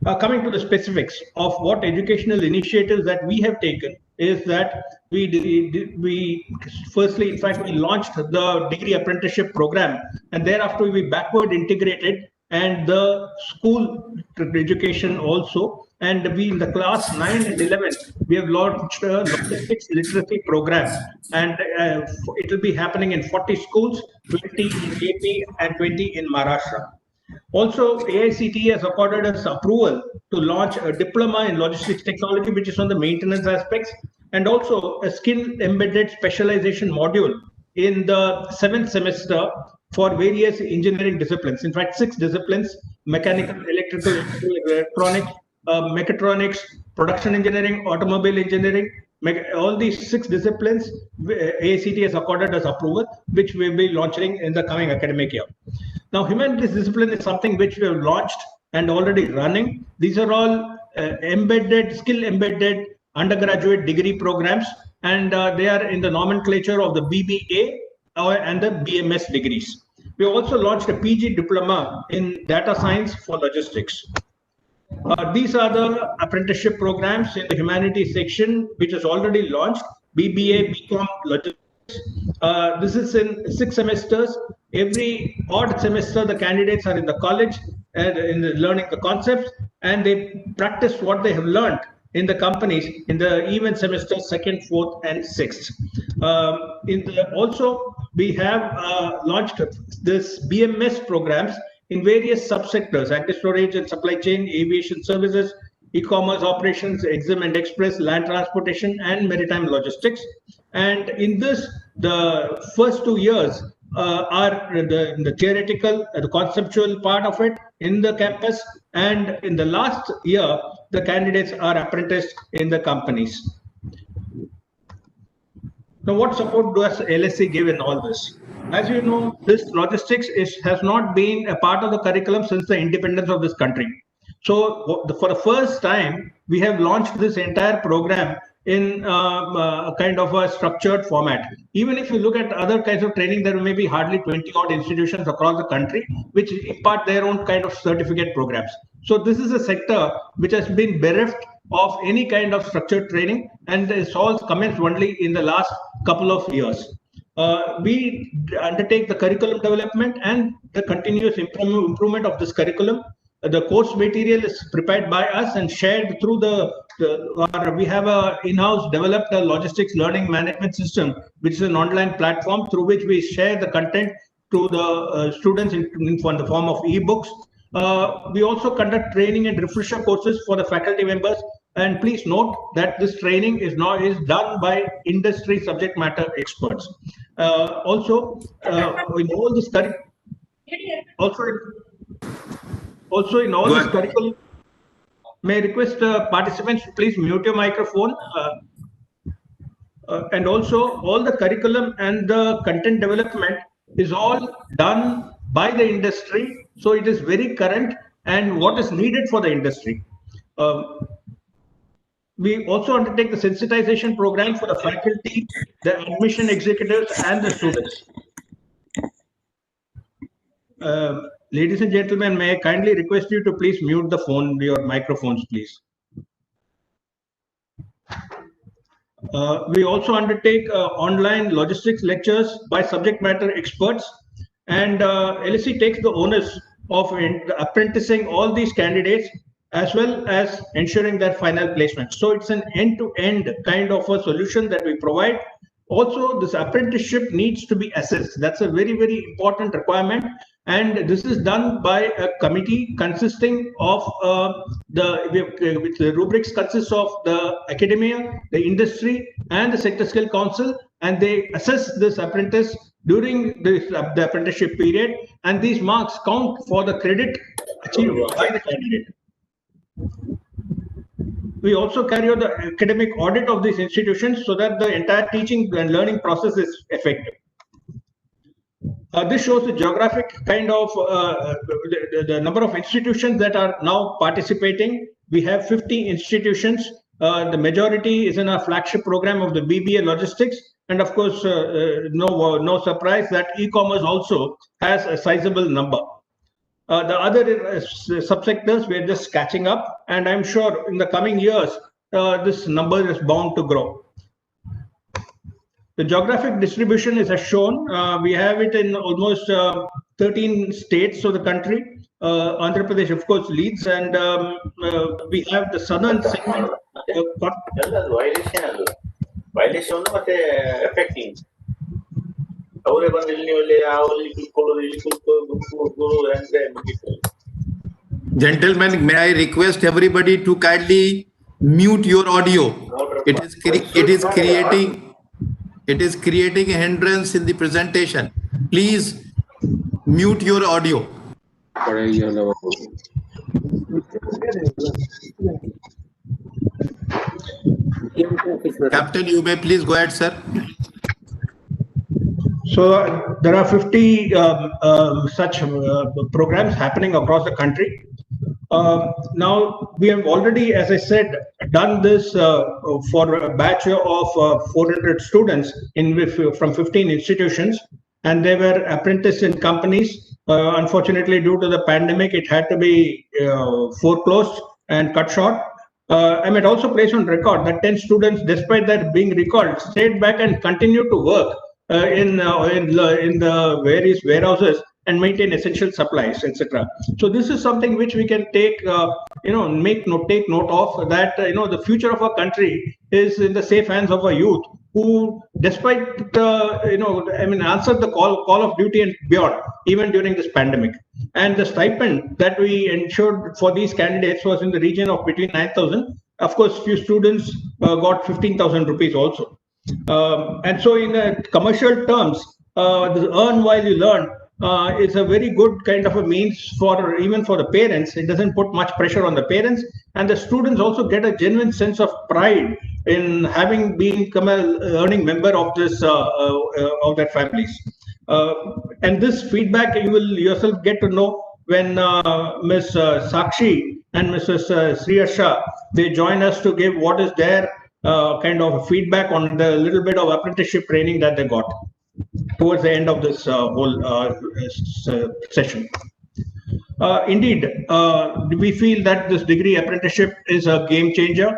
Coming to the specifics of what educational initiatives that we have taken is that we firstly, in fact, we launched the degree apprenticeship program, and thereafter we backward integrated and the school education also. And we, in the class 9 and 11, we have launched a logistics literacy program, and it will be happening in 40 schools, 20 in AP and 20 in Maharashtra. Also, AICTE has accorded us approval to launch a diploma in logistics technology, which is on the maintenance aspects, and also a skill embedded specialization module in the 7th semester for various engineering disciplines. In fact, 6 disciplines: mechanical, electrical, electronics, mechatronics, production engineering, automobile engineering. All these 6 disciplines, AICTE has accorded us approval, which we will be launching in the coming academic year. Now, humanities discipline is something which we have launched and already running. These are all skill embedded undergraduate degree programs, and they are in the nomenclature of the BBA and the BMS degrees. We also launched a PG diploma in data science for logistics. These are the apprenticeship programs in the humanities section, which is already launched: BBA, BCom, logistics. This is in 6 semesters. Every odd semester, the candidates are in the college and learning the concepts, and they practice what they have learned in the companies in the even semester 2nd, 4th, and 6th. Also, we have launched this BMS programs in various subsectors: agri-storage and supply chain, aviation services, e-commerce operations, exim and express, land transportation, and maritime logistics. And in this, the first 2 years are the theoretical, the conceptual part of it in the campus, and in the last year, the candidates are apprenticed in the companies. Now, what support does LSC give in all this? As you know, this logistics has not been a part of the curriculum since the independence of this country. So, for the first time, we have launched this entire program in a kind of a structured format. Even if you look at other kinds of training, there may be hardly 20 odd institutions across the country which impart their own kind of certificate programs. So this is a sector which has been bereft of any kind of structured training, and it's all commenced only in the last couple of years. We undertake the curriculum development and the continuous improvement of this curriculum. The course material is prepared by us and shared through we have a in-house developed a logistics learning management system, which is an online platform through which we share the content to the students in the form of e-books. We also conduct training and refresher courses for the faculty members. And please note that this training is done by industry subject matter experts. Also, in all this curriculum, may I request participants to please mute your microphone. And also, all the curriculum and the content development is all done by the industry, so it is very current and what is needed for the industry. We also undertake the sensitization program for the faculty, the admission executives, and the students. Ladies and gentlemen, may I kindly request you to please mute your microphones, please. We also undertake online logistics lectures by subject matter experts, and LSC takes the onus of apprenticing all these candidates as well as ensuring their final placement. So it's an end-to-end kind of a solution that we provide. Also, this apprenticeship needs to be assessed. That's a very, very important requirement. And this is done by a committee consisting of the rubrics consists of the academia, the industry, and the sector skill council, and they assess this apprentice during the apprenticeship period, and these marks count for the credit achieved by the candidate. We also carry out the academic audit of these institutions so that the entire teaching and learning process is effective. This shows the geographic kind of the number of institutions that are now participating. We have 50 institutions. The majority is in our flagship program of the BBA Logistics. And of course, no surprise that e-commerce also has a sizable number. The other subsectors, we're just catching up, and I'm sure in the coming years, this number is bound to grow. The geographic distribution is as shown. We have it in almost 13 states of the country. Andhra Pradesh, of course, leads, and we have the southern segment. Violation ಮತ್ತೆ affecting. ಅವರೇ ಬಂದು ಇಲ್ಲಿ ಅವರಲ್ಲಿ ಕುತ್ಕೊಳ್ಳೋದು ಅಂದ್ರೆ ಮುಗಿತು. Gentlemen, may I request everybody to kindly mute your audio. It is creating a hindrance in the presentation. Please mute your audio. Captain, you may please go ahead, sir. So there are 50 such programs happening across the country. Now we have already, as I said, done this for a batch of 400 students from 15 institutions, and they were apprenticed in companies. Unfortunately, due to the pandemic, it had to be foreclosed and cut short. I might also place on record that 10 students, despite that being recalled, stayed back and continued to work in the various warehouses and maintain essential supplies, etc. So this is something which we can take, take note of, that the future of our country is in the safe hands of our youth, who, despite answered the call of duty and beyond, even during this pandemic. And the stipend that we ensured for these candidates was in the region of between 9,000. Of course, few students got 15,000 rupees also. And so, in commercial terms, the earn while you learn is a very good kind of a means for even for the parents. It doesn't put much pressure on the parents, and the students also get a genuine sense of pride in having become an earning member of this of their families. And this feedback you will yourself get to know when Ms. Sakshi and Mrs. Sriyarsha, they join us to give what is their kind of feedback on the little bit of apprenticeship training that they got towards the end of this whole session. Indeed, we feel that this degree apprenticeship is a game changer.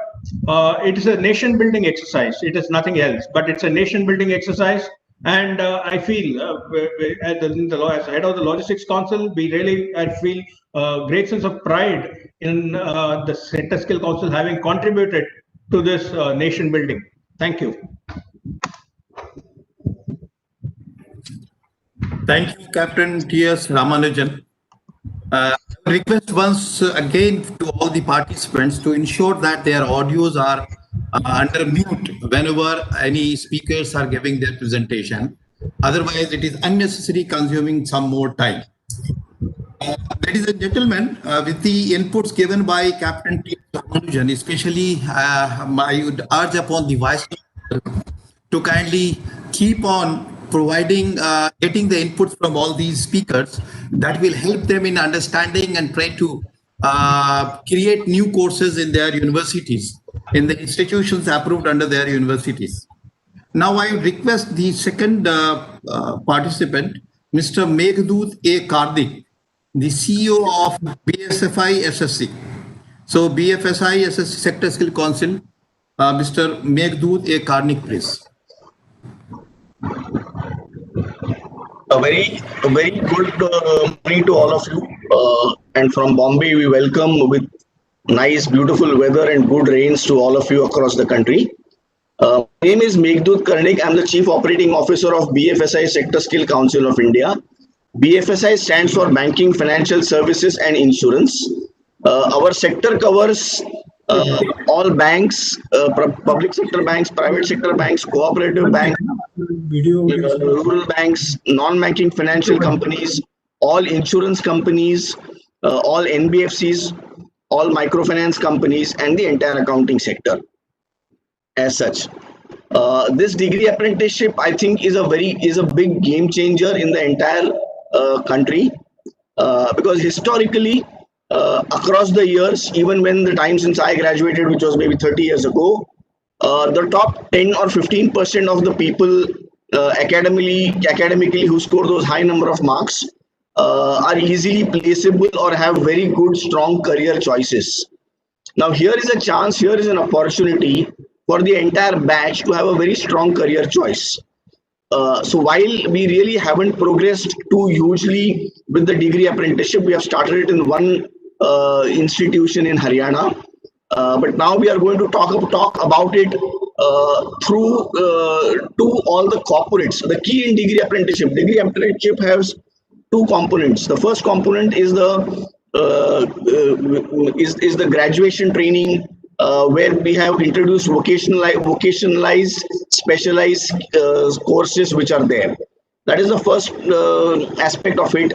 It is a nation building exercise. It is nothing else, but it's a nation building exercise. And I feel, as head of the Logistics Council, I feel a great sense of pride in the Sector Skill Council having contributed to this nation building. Thank you. Thank you, Captain T.S. Ramanujan. Request once again to all the participants to ensure that their audios are under mute whenever any speakers are giving their presentation. Otherwise, it is unnecessary consuming some more time. Ladies and gentlemen, with the inputs given by Captain T.S. Ramanujan, especially I would urge upon the Vice to kindly keep on providing, getting the inputs from all these speakers that will help them in understanding and try to create new courses in their universities, in the institutions approved under their universities. Now I request the second participant, Mr. Meghdut A. Kardik, the CEO of BFSI SSC. So BFSI SSC Sector Skill Council, Mr. Meghdut A. Kardik, please. A very good morning to all of you. And from Bombay, we welcome with nice, beautiful weather and good rains to all of you across the country. My name is Meghdut Karnik. I'm the Chief Operating Officer of BFSI Sector Skill Council of India. BFSI stands for Banking, Financial Services and Insurance. Our sector covers all banks, public sector banks, private sector banks, cooperative banks, rural banks, non-banking financial companies, all insurance companies, all NBFCs, all microfinance companies, and the entire accounting sector. As such, this degree apprenticeship, I think, is a big game changer in the entire country, because historically, across the years, even when the time since I graduated, which was maybe 30 years ago, the top 10 or 15% of the people academically who score those high number of marks are easily placeable or have very good, strong career choices. Now, here is a chance, here is an opportunity for the entire batch to have a very strong career choice. So while we really haven't progressed too hugely with the degree apprenticeship, we have started it in one institution in Haryana. But now we are going to talk about it through to all the corporates. The key in degree apprenticeship has two components. The first component is the graduation training, where we have introduced vocationalized specialized courses which are there. That is the first aspect of it,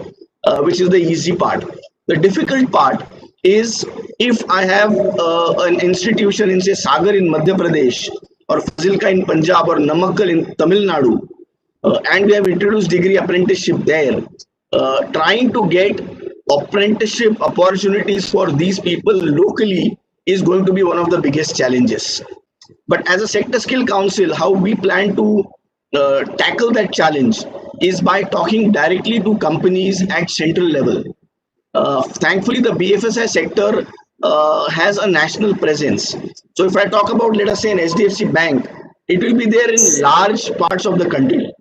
which is the easy part. The difficult part is if I have an institution in say Sagar in Madhya Pradesh, or Fazilka in Punjab, or Namakkal in Tamil Nadu, and we have introduced degree apprenticeship there. Trying to get apprenticeship opportunities for these people locally is going to be one of the biggest challenges. But as a sector skill council, how we plan to tackle that challenge is by talking directly to companies at central level. Thankfully, the BFSI sector has a national presence. So if I talk about, let us say, an HDFC Bank, it will be there in large parts of the country.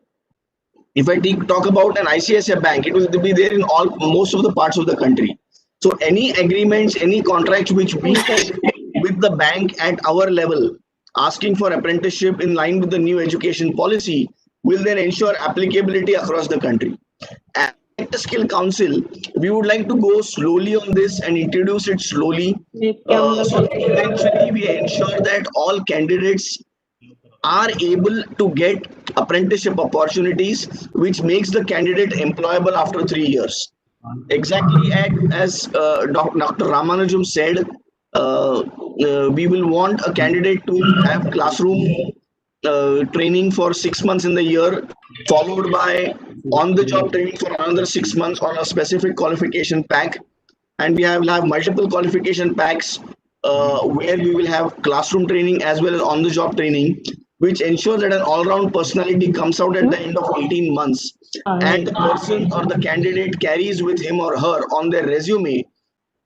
If I talk about an ICICI Bank, it will be there in most of the parts of the country. So any agreements, any contracts which we take with the bank at our level, asking for apprenticeship in line with the new education policy, will then ensure applicability across the country. As Sector Skill Council, we would like to go slowly on this and introduce it slowly. So eventually we ensure that all candidates are able to get apprenticeship opportunities, which makes the candidate employable after 3 years. Exactly as Dr. Ramanujam said, we will want a candidate to have classroom training for 6 months in the year, followed by on-the-job training for another 6 months on a specific qualification pack. And we will have multiple qualification packs where we will have classroom training as well as on-the-job training, which ensures that an all-round personality comes out at the end of 18 months. And the person or the candidate carries with him or her on their resume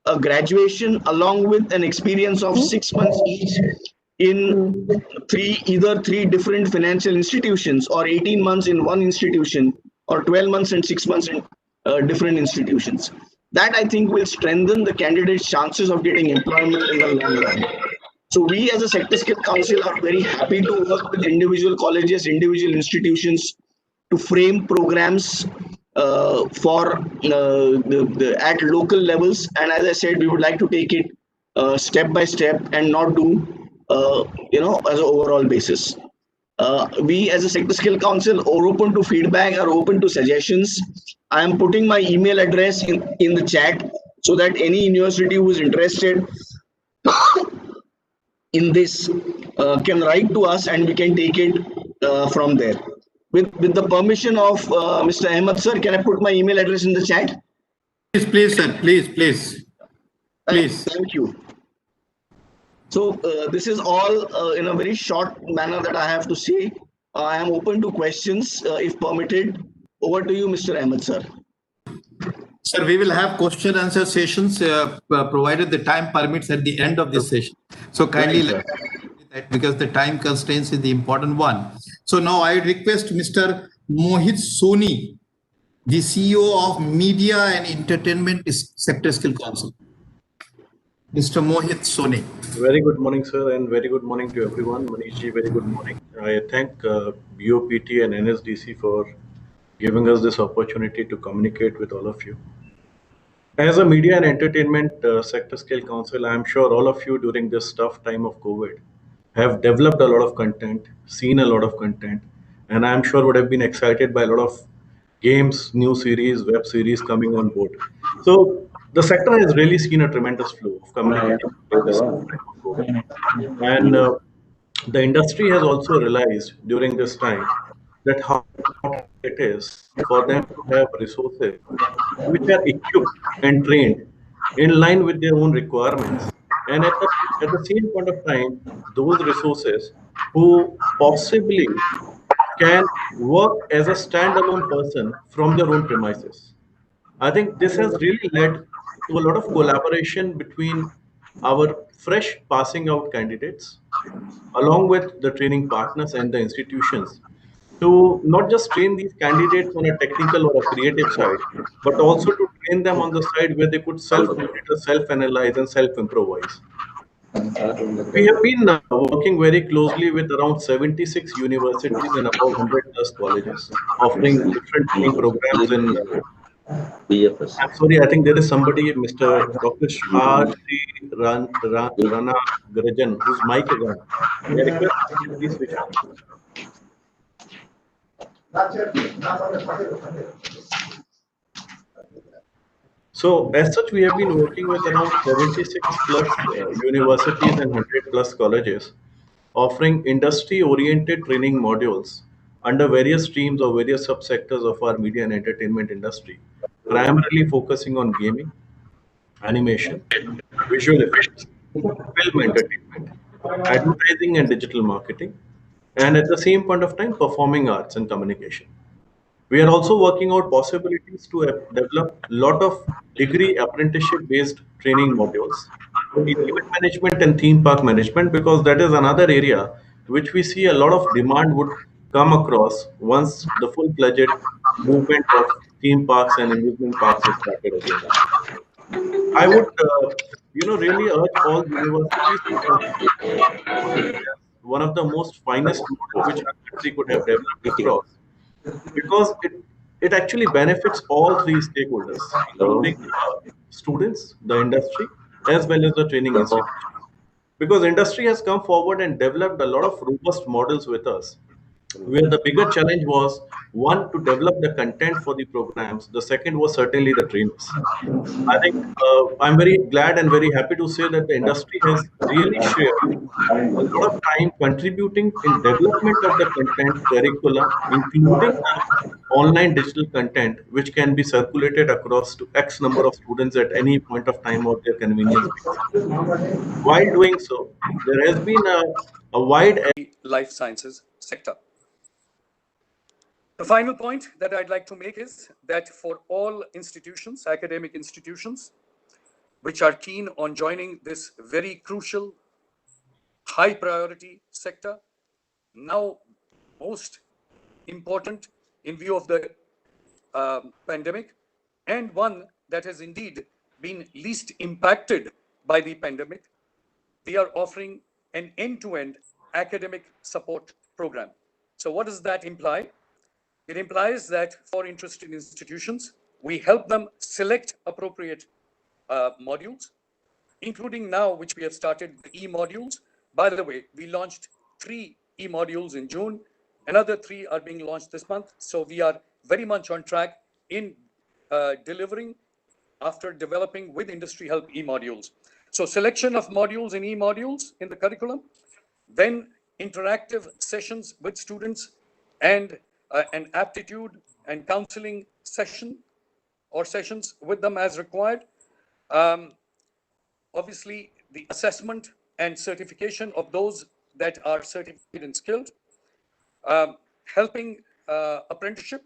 a graduation along with an experience of 6 months each in either three different financial institutions, or 18 months in one institution, or 12 months and 6 months in different institutions. That, I think, will strengthen the candidate's chances of getting employment in the long run. So we as a Sector Skill Council are very happy to work with individual colleges, individual institutions to frame programs for at local levels. And as I said, we would like to take it step by step and not do as an overall basis. We as a Sector Skill Council are open to feedback, are open to suggestions. I am putting my email address in the chat so that any university who is interested in this can write to us and we can take it from there. With the permission of Mr. Ahmed sir, can I put my email address in the chat? Please, sir. Please. Thank you. So this is all in a very short manner that I have to say. I am open to questions if permitted. Over to you, Mr. Ahmed sir. Sir, we will have question answer sessions provided the time permits at the end of this session. So kindly let me that, because the time constraints is the important one. So now I request Mr. Mohit Soni, the CEO of Media and Entertainment Sector Skill Council. Mr. Mohit Soni. Very good morning, sir, and very good morning to everyone. Manishji, very good morning. I thank BOPT and NSDC for giving us this opportunity to communicate with all of you. As a Media and Entertainment Sector Skill Council, I am sure all of you during this tough time of COVID have developed a lot of content, seen a lot of content, and I am sure would have been excited by a lot of games, new series, web series coming on board. So the sector has really seen a tremendous flow of communication during this time of COVID. And the industry has also realized during this time that how it is for them to have resources which are equipped and trained in line with their own requirements. And at the same point of time, those resources who possibly can work as a standalone person from their own premises. I think this has really led to a lot of collaboration between our fresh passing out candidates, along with the training partners and the institutions, to not just train these candidates on a technical or a creative side, but also to train them on the side where they could self-monitor, self-analyze, and self-improvise. We have been working very closely with around 76 universities and above 100 plus colleges, offering different training programs in. I'm sorry, I think there is somebody, Mr. Dr. R. Shri Rana Garajan, whose mic is on. May I request you to please switch off. So, as such, we have been working with around 76 plus universities and 100 plus colleges, offering industry-oriented training modules under various streams or various subsectors of our media and entertainment industry, primarily focusing on gaming, animation, visual effects, film entertainment, advertising and digital marketing, and at the same point of time, performing arts and communication. We are also working out possibilities to develop a lot of degree apprenticeship-based training modules in event management and theme park management, because that is another area which we see a lot of demand would come across once the full-fledged movement of theme parks and amusement parks is started again. I would, really urge all universities to consider as one of the most finest model which our country could have developed across, because it actually benefits all three stakeholders, including students, the industry, as well as the training institutions. Because industry has come forward and developed a lot of robust models with us, where the bigger challenge was one to develop the content for the programs. The second was certainly the trainers. I think I'm very glad and very happy to say that the industry has really shared a lot of time contributing in development of the content curricula, including the online digital content, which can be circulated across to X number of students at any point of time of their convenience basis. While doing so, there has been a wide life sciences sector. The final point that I'd like to make is that for all institutions, academic institutions, which are keen on joining this very crucial, high priority sector, now most important in view of the pandemic, and one that has indeed been least impacted by the pandemic, we are offering an end-to-end academic support program. So what does that imply? It implies that for interested institutions, we help them select appropriate modules, including now, which we have started, the e-modules. By the way, we launched 3 e-modules in June. Another 3 are being launched this month. So we are very much on track in delivering after developing with industry help e-modules. So selection of modules and e-modules in the curriculum, then interactive sessions with students and an aptitude and counseling session or sessions with them as required. Obviously, the assessment and certification of those that are certified and skilled, helping apprenticeship,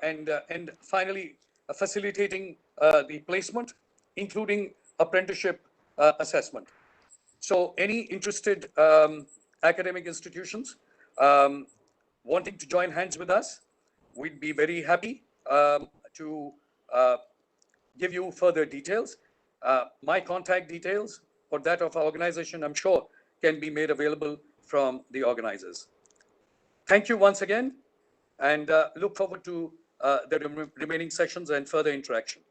and finally facilitating the placement, including apprenticeship assessment. So any interested academic institutions wanting to join hands with us, we'd be very happy to give you further details. My contact details or that of our organization, I'm sure, can be made available from the organizers. Thank you once again, and look forward to the remaining sessions and further interaction.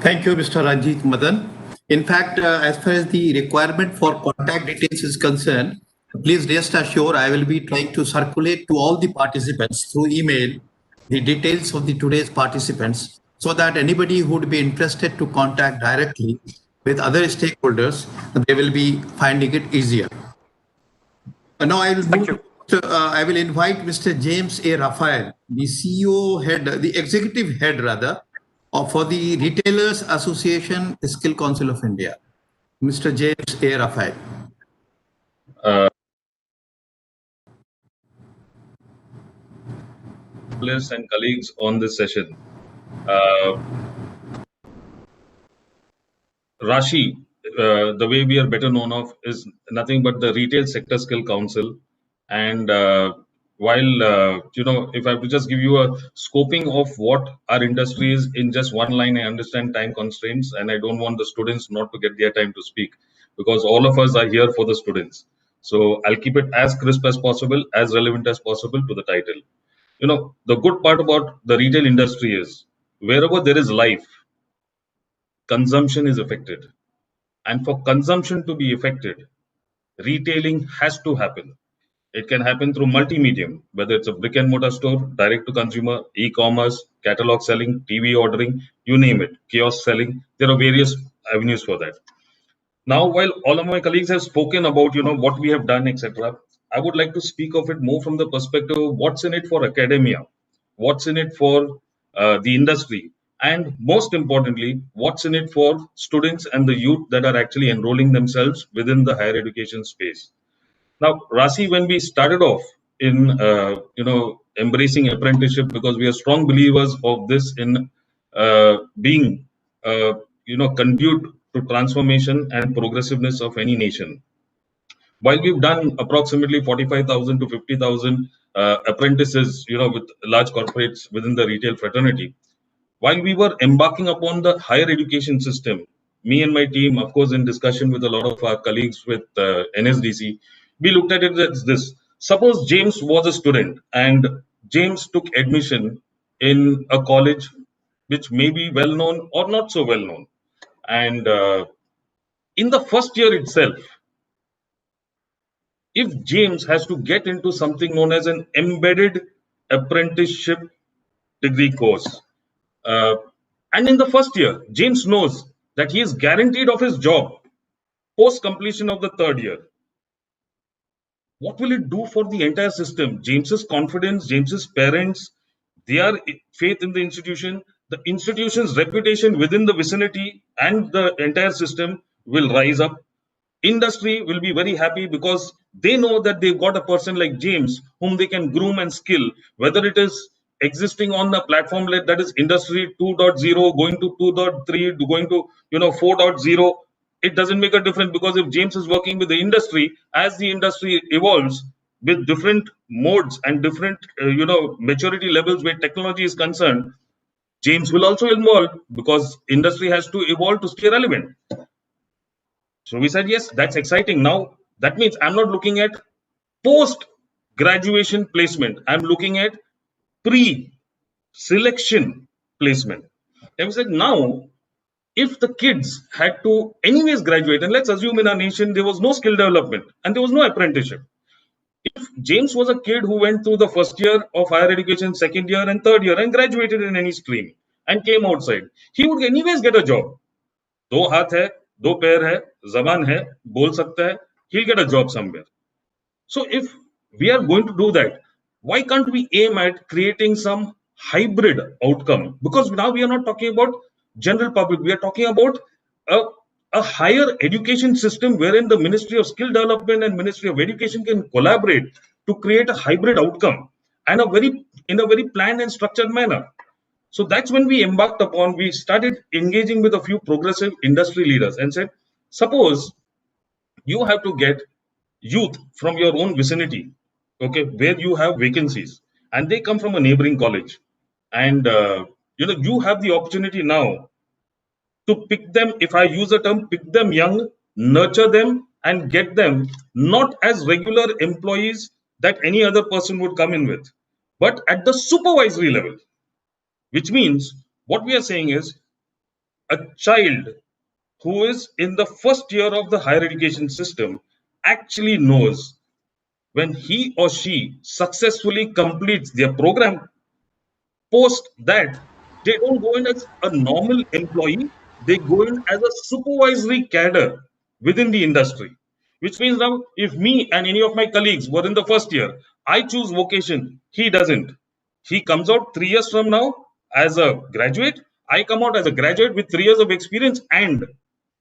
Thank you, Mr. Ranjit Madan. In fact, as far as the requirement for contact details is concerned, please rest assured I will be trying to circulate to all the participants through email the details of the today's participants, so that anybody who would be interested to contact directly with other stakeholders, they will be finding it easier. Now I will move. I will invite Mr. James A. Raphael, the CEO head, the executive head rather, for the Retailers Association Skill Council of India. Mr. James A. Raphael. panelists and colleagues on this session. Uh, Rashi, the way we are better known of, is nothing but the Retail Sector Skill Council. And while, if I have to just give you a scoping of what our industry is in just one line, I understand time constraints, and I don't want the students not to get their time to speak, because all of us are here for the students. So I'll keep it as crisp as possible, as relevant as possible to the title. The good part about the retail industry is wherever there is life, consumption is affected. And for consumption to be affected, retailing has to happen. It can happen through multi-medium, whether it's a brick and mortar store, direct to consumer, e-commerce, catalog selling, TV ordering, you name it, kiosk selling. There are various avenues for that. Now, while all of my colleagues have spoken about, what we have done, etc., I would like to speak of it more from the perspective of what's in it for academia, what's in it for the industry, and most importantly, what's in it for students and the youth that are actually enrolling themselves within the higher education space. Now, Rasi, when we started off in, embracing apprenticeship, because we are strong believers of this in being, conduit to transformation and progressiveness of any nation. While we've done approximately 45,000 to 50,000 apprentices, with large corporates within the retail fraternity, while we were embarking upon the higher education system, me and my team, of course, in discussion with a lot of our colleagues with NSDC, we looked at it as this. Suppose James was a student and James took admission in a college which may be well known or not so well known. And in the first year itself, if James has to get into something known as an embedded apprenticeship degree course, and in the first year, James knows that he is guaranteed of his job post completion of the third year. What will it do for the entire system? James's confidence, James's parents, their faith in the institution's reputation within the vicinity and the entire system will rise up. Industry will be very happy because they know that they've got a person like James whom they can groom and skill, whether it is existing on the platform that is industry 2.0 going to 2.3 going to 4.0. It doesn't make a difference, because if James is working with the industry, as the industry evolves with different modes and different maturity levels where technology is concerned, James will also evolve, because industry has to evolve to stay relevant. So we said, yes, that's exciting. Now, that means I'm not looking at post-graduation placement. I'm looking at pre-selection placement. And we said, now, if the kids had to anyways graduate, and let's assume in our nation, there was no skill development and there was no apprenticeship. If James was a kid who went through the first year of higher education, second year and third year and graduated in any stream and came outside, he would anyways get a job. दो हाथ है, दो पैर है, जबान है, बोल सकता है, he'll get a job somewhere. So if we are going to do that, why can't we aim at creating some hybrid outcome? Because now we are not talking about general public, we are talking about a higher education system wherein the Ministry of Skill Development and Ministry of Education can collaborate to create a hybrid outcome and in a very planned and structured manner. So that's when we embarked upon, we started engaging with a few progressive industry leaders and said, suppose you have to get youth from your own vicinity, okay, where you have vacancies, and they come from a neighboring college. And, you have the opportunity now to pick them, if I use the term, pick them young, nurture them, and get them not as regular employees that any other person would come in with, but at the supervisory level. Which means what we are saying is a child who is in the first year of the higher education system actually knows when he or she successfully completes their program, post that, they don't go in as a normal employee, they go in as a supervisory cadre within the industry. Which means now, if me and any of my colleagues were in the first year, I choose vocation, he doesn't. He comes out 3 years from now as a graduate, I come out as a graduate with 3 years of experience and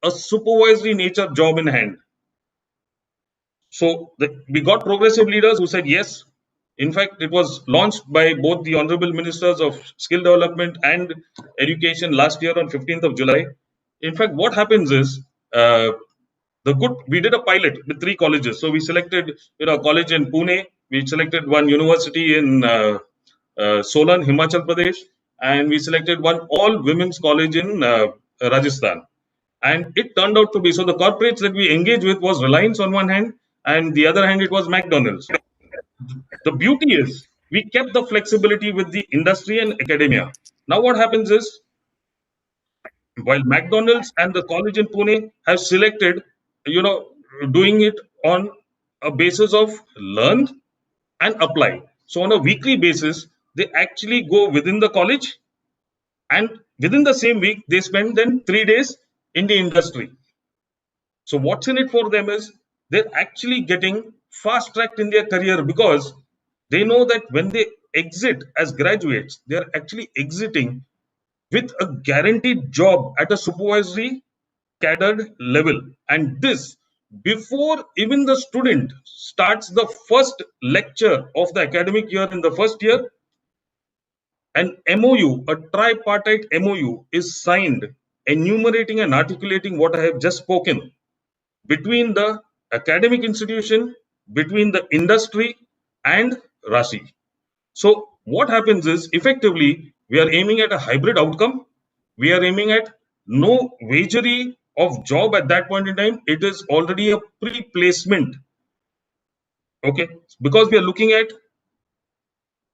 a supervisory nature job in hand. So we got progressive leaders who said, yes, In fact, it was launched by both the Honorable Ministers of Skill Development and Education last year on 15th of July. In fact, what happens is, we did a pilot with 3 colleges. So we selected, a college in Pune, we selected one university in Solan, Himachal Pradesh, and we selected one all women's college in Rajasthan. And it turned out to be, so the corporates that we engaged with was Reliance on one hand, and the other hand it was McDonald's. The beauty is we kept the flexibility with the industry and academia. Now what happens is, while McDonald's and the college in Pune have selected, doing it on a basis of learn and apply. So on a weekly basis, they actually go within the college, and within the same week, they spend then 3 days in the industry. So what's in it for them is they're actually getting fast tracked in their career, because they know that when they exit as graduates, they're actually exiting with a guaranteed job at a supervisory cadred level. And this before even the student starts the first lecture of the academic year in the first year. An MOU, a tripartite MOU, is signed enumerating and articulating what I have just spoken between the academic institution, between the industry, and Rashi. So what happens is, effectively, we are aiming at a hybrid outcome. We are aiming at no wagering of job at that point in time. It is already a pre-placement. Okay, because we are looking at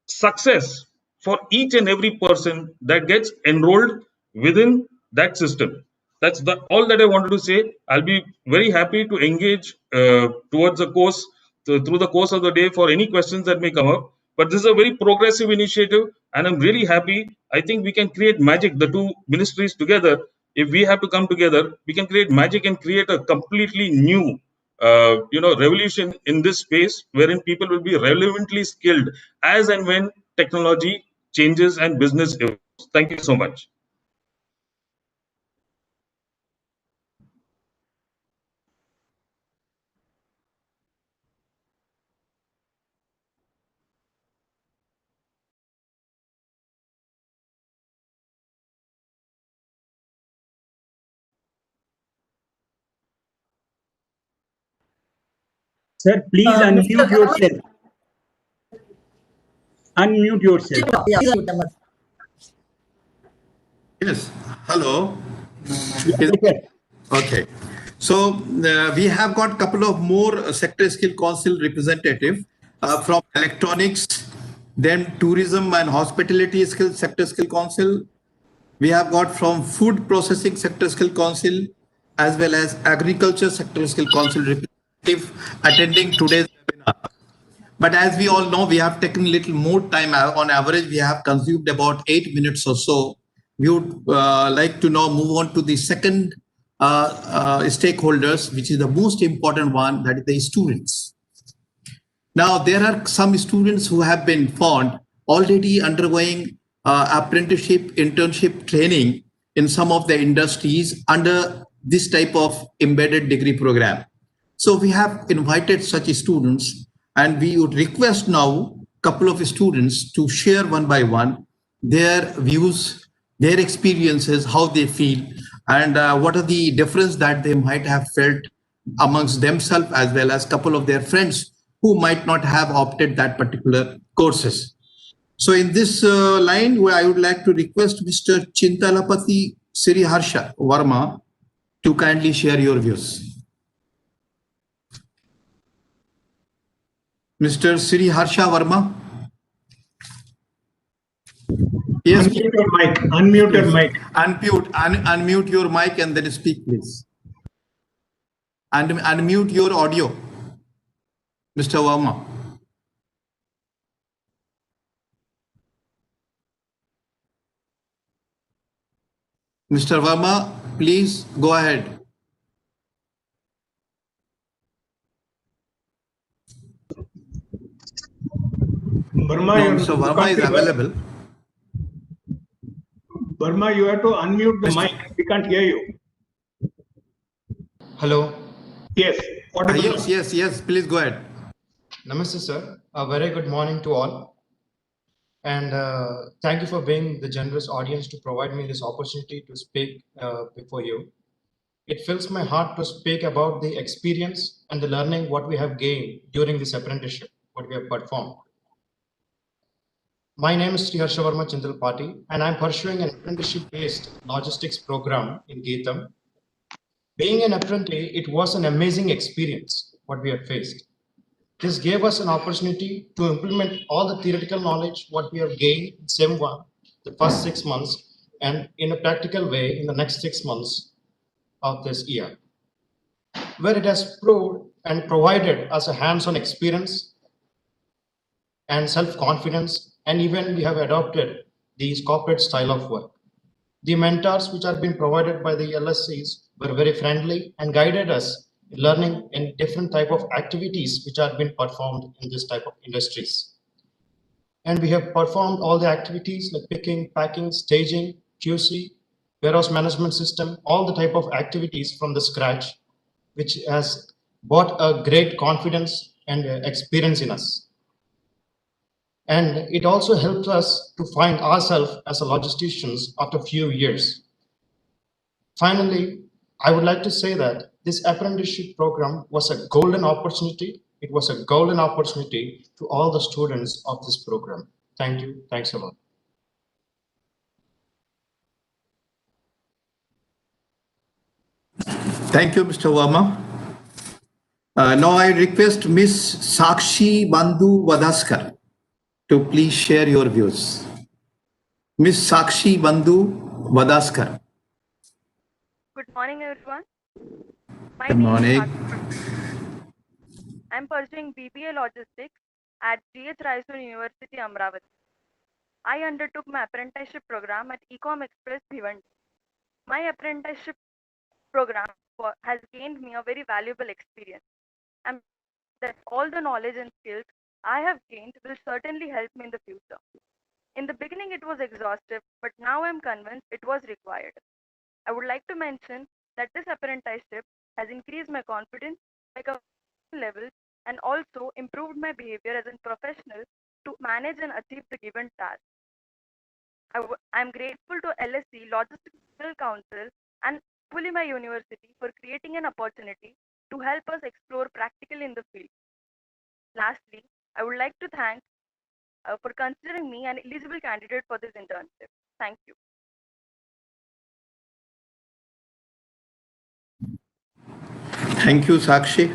success for each and every person that gets enrolled within that system. That's all that I wanted to say. I'll be very happy to engage towards the course, through the course of the day, for any questions that may come up. But this is a very progressive initiative, and I'm really happy. I think we can create magic, the 2 ministries together. If we have to come together, we can create magic and create a completely new revolution in this space, wherein people will be relevantly skilled as and when technology changes and business evolves. Thank you so much. Sir, please Mr. unmute yourself. Unmute yourself. Yes. Hello. Okay. So we have got a couple of more sector skill council representative from electronics, then tourism and hospitality sector skill council. We have got from food processing sector skill council, as well as agriculture sector skill council representative attending today's webinar. But as we all know, we have taken a little more time. On average, we have consumed about 8 minutes or so. We would like to now move on to the second stakeholders, which is the most important one, that is the students. Now, there are some students who have been found already undergoing apprenticeship, internship training in some of the industries under this type of embedded degree program. So we have invited such students, and we would request now a couple of students to share one by one their views, their experiences, how they feel, and what are the difference that they might have felt amongst themselves, as well as a couple of their friends who might not have opted that particular courses. So in this line, where I would like to request Mr. Chintalapati Sri Harsha Verma to kindly share your views. Mr. Sri Harsha Verma. Yes. Unmute your mic. Unmute your mic. Unmute your mic and then speak, please. And unmute your audio, Mr. Verma. Mr. Verma, please go ahead. Burma, no, Mr. Verma is available. Burma, you have to unmute the mic. We can't hear you. Hello. Yes. Yes. Please go ahead. Namaste, sir. A very good morning to all. And thank you for being the generous audience to provide me this opportunity to speak before you. It fills my heart to speak about the experience and the learning what we have gained during this apprenticeship, what we have performed. My name is Sri Harshavarma Chandalpati, and I'm pursuing an apprenticeship-based logistics program in Geetham. Being an apprentice, it was an amazing experience, what we have faced. This gave us an opportunity to implement all the theoretical knowledge, what we have gained in SEM 1, the first 6 months, and in a practical way in the next 6 months of this year, where it has proved and provided us a hands-on experience and self-confidence, and even we have adopted the corporate style of work. The mentors which are being provided by the LSCs were very friendly and guided us in learning in different type of activities which are being performed in this type of industries. And we have performed all the activities like picking, packing, staging, QC, warehouse management system, all the type of activities from the scratch, which has brought a great confidence and experience in us. And it also helped us to find ourselves as a logisticians after a few years. Finally, I would like to say that this apprenticeship program was a golden opportunity. It was a golden opportunity to all the students of this program. Thank you. Thanks a lot. Thank you, Mr. Verma. Now I request Ms. Sakshi Bandhu Vadaskar to please share your views. Ms. Sakshi Bandhu Vadaskar. Good morning, everyone. My Good name morning. is Sakshi. I'm pursuing BBA Logistics at GH Raisur University, Amravati. I undertook my apprenticeship program at Ecom Express Bhiwandi. My apprenticeship program has gained me a very valuable experience, and that all the knowledge and skills I have gained will certainly help me in the future. In the beginning, it was exhaustive, but now I'm convinced it was required. I would like to mention that this apprenticeship has increased my confidence by levels and also improved my behavior as a professional to manage and achieve the given task. I'm grateful to LSC Logistical Council and fully my university for creating an opportunity to help us explore practically in the field. Lastly, I would like to thank for considering me an eligible candidate for this internship. Thank you. Thank you, Sakshi.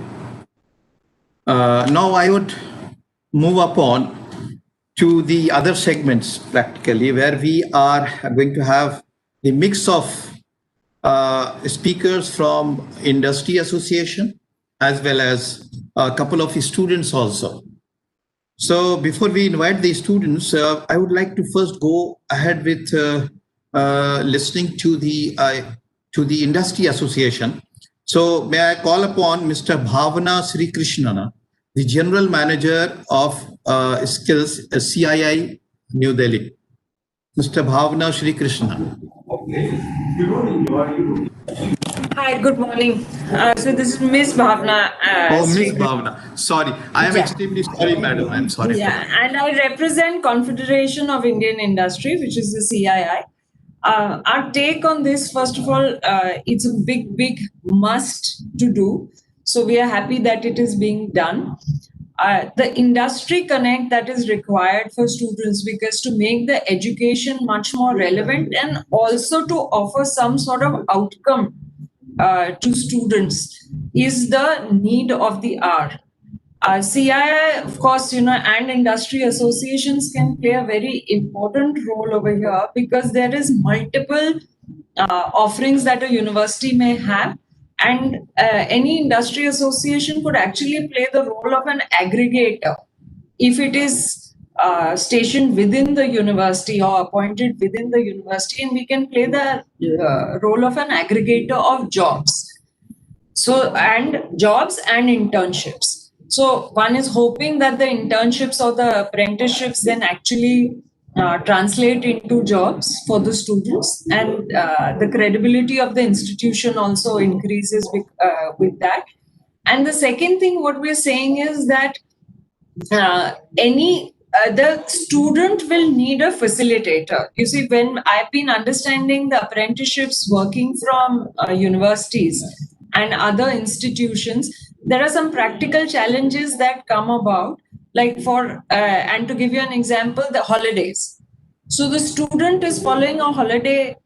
Now I would move upon to the other segments practically, where we are going to have the mix of speakers from industry association as well as a couple of students also. So before we invite the students, I would like to first go ahead with listening to the industry association. So may I call upon Mr. Bhavana Sri Krishnana, the General Manager of Skills, CII, New Delhi. Mr. Bhavana Sri Krishnana. Hi, good morning. So this is Miss Bhavna. Miss Bhavna. Sorry, I am extremely sorry, madam. I'm sorry. Yeah, and I represent Confederation of Indian Industry, which is the CII. Our take on this, first of all, it's a big must to do. So we are happy that it is being done. The industry connect that is required for students, because to make the education much more relevant and also to offer some sort of outcome to students is the need of the hour. CII, of course, and industry associations can play a very important role over here, because there is multiple offerings that a university may have, and any industry association could actually play the role of an aggregator if it is stationed within the university or appointed within the university, and we can play the role of an aggregator of jobs. So, and jobs and internships. So one is hoping that the internships or the apprenticeships then actually translate into jobs for the students, and the credibility of the institution also increases with that. And the second thing, what we're saying is that the student will need a facilitator. You see, when I've been understanding the apprenticeships working from universities and other institutions, there are some practical challenges that come about. Like and to give you an example, the holidays. So the student is following a holiday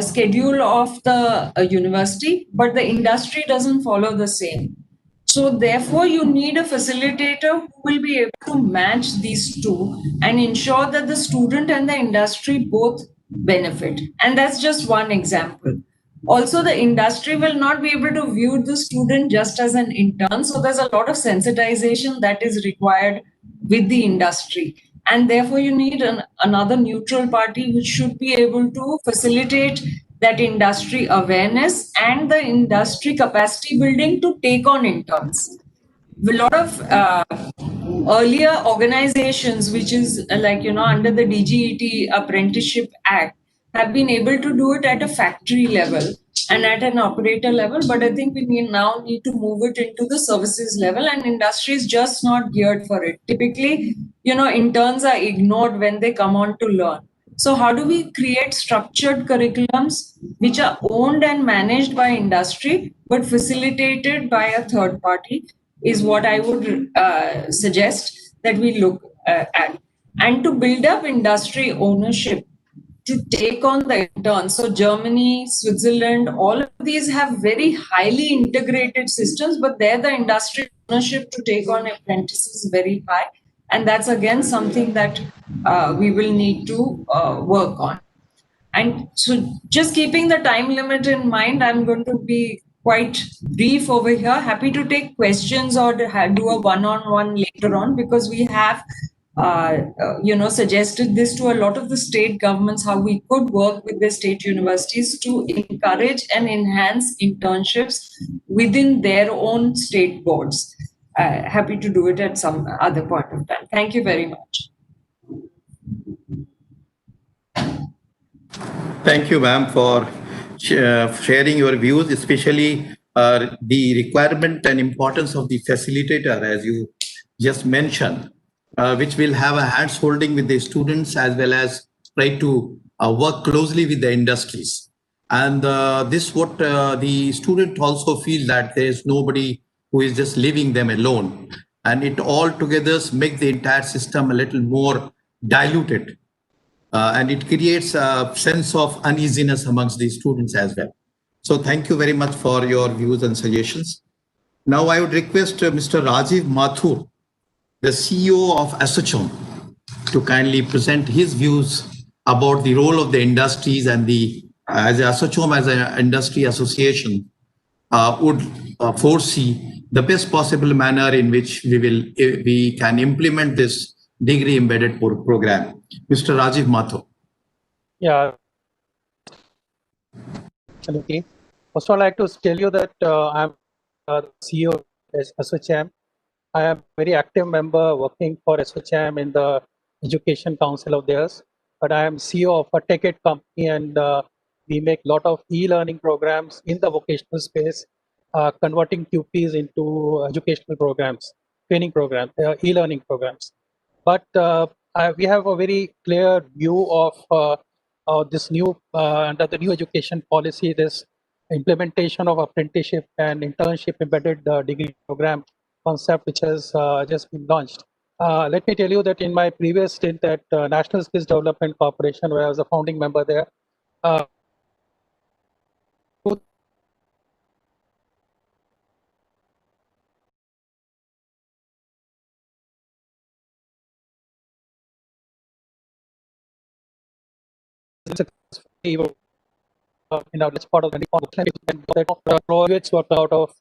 schedule of the university, but the industry doesn't follow the same. So therefore, you need a facilitator who will be able to match these two and ensure that the student and the industry both benefit. And that's just one example. Also, the industry will not be able to view the student just as an intern. So there's a lot of sensitization that is required with the industry. And therefore, you need another neutral party which should be able to facilitate that industry awareness and the industry capacity building to take on interns. A lot of earlier organizations, which is under the DGET Apprenticeship Act, have been able to do it at a factory level and at an operator level, but I think we now need to move it into the services level, and industry is just not geared for it. Typically, interns are ignored when they come on to learn. So how do we create structured curriculums which are owned and managed by industry but facilitated by a third party is what I would suggest that we look at. And to build up industry ownership, to take on the interns. So Germany, Switzerland, all of these have very highly integrated systems, but there the industry ownership to take on apprentices is very high. And that's again something that we will need to work on. And so just keeping the time limit in mind, I'm going to be quite brief over here. Happy to take questions or do a one-on-one later on, because we have suggested this to a lot of the state governments, how we could work with the state universities to encourage and enhance internships within their own state boards. Happy to do it at some other point of time. Thank you very much. Thank you, ma'am, for sharing your views, especially the requirement and importance of the facilitator, as you just mentioned, which will have a hands holding with the students as well as try to work closely with the industries. And this what the student also feels, that there is nobody who is just leaving them alone. And it all together makes the entire system a little more diluted. And it creates a sense of uneasiness amongst the students as well. So thank you very much for your views and suggestions. Now I would request Mr. Rajiv Mathur, the CEO of ASSOCHAM, to kindly present his views about the role of the industries and the as ASSOCHAM as an industry association would foresee the best possible manner in which we can implement this degree embedded program. Mr. Rajiv Mathur. Yeah. Okay. First of all, I'd like to tell you that I'm CEO of ASSOCHAM. I am a very active member working for ASSOCHAM in the Education Council of theirs. But I am CEO of a ticket company, and we make a lot of e-learning programs in the vocational space, converting QPs into educational programs, training programs, e-learning programs. But we have a very clear view of this new, under the new education policy, this implementation of apprenticeship and internship embedded degree program concept, which has just been launched. Let me tell you that in my previous stint at National Skills Development Corporation, where I was a founding member there, in our part of the projects worked out of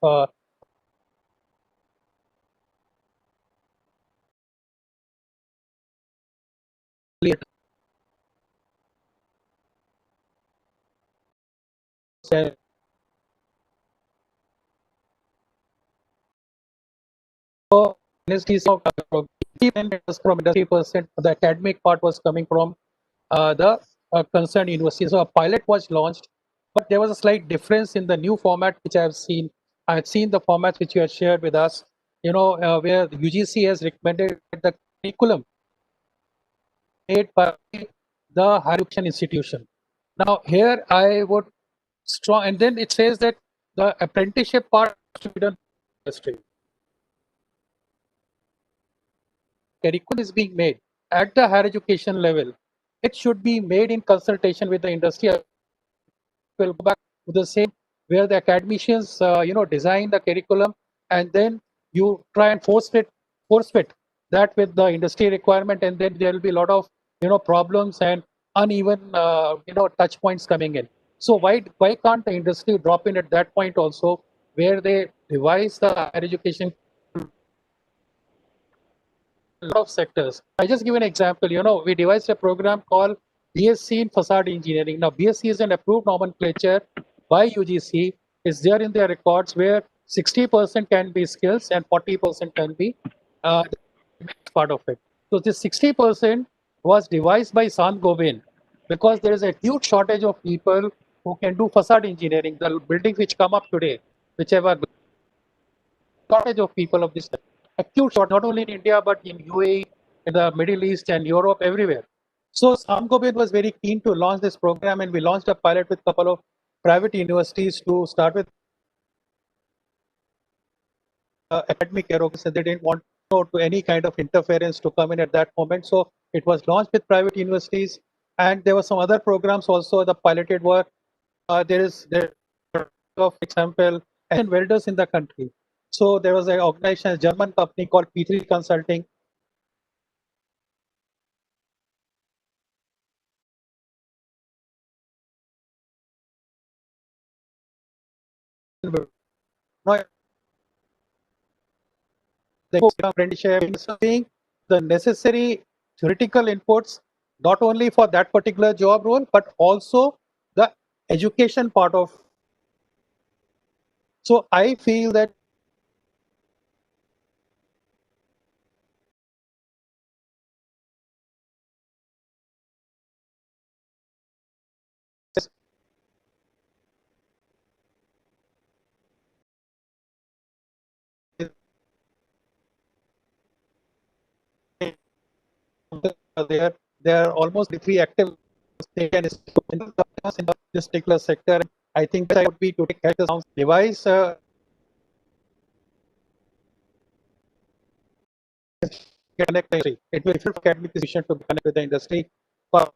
from industry percent, the academic part was coming from the concerned university. So a pilot was launched, but there was a slight difference in the new format which I have seen. I had seen the formats which you had shared with us where the UGC has recommended the curriculum made by the higher education institution. Now, here I would strong, and then it says that the apprenticeship part should be done in the industry. Curriculum is being made at the higher education level. It should be made in consultation with the industry. Will go back to the same where the academicians, design the curriculum, and then you try and force fit that with the industry requirement, and then there will be a lot of problems and uneven touch points coming in. So why can't the industry drop in at that point also, where they revise the higher education? A lot of sectors. I just give an example. We devised a program called BSc in Facade Engineering. Now, BSc is an approved nomenclature by UGC. It's there in their records where 60% can be skills and 40% can be part of it. So this 60% was devised by Sant Gobind because there is a huge shortage of people who can do facade engineering. The buildings which come up today, whichever shortage of people of this acute shortage, not only in India but in UAE, in the Middle East and Europe, everywhere. So Sant Gobind was very keen to launch this program, and we launched a pilot with a couple of private universities to start with academic arrogance, and they didn't want to any kind of interference to come in at that moment. So it was launched with private universities, and there were some other programs also. The piloted work. There of example, and welders in the country. So there was an organization, a German company called P3 Consulting. The apprenticeship being the necessary theoretical inputs, not only for that particular job role, but also the education part of. So I feel that they are almost three active in this particular sector. I think that would be to take the device connect the industry. It will be academic decision to connect with the industry for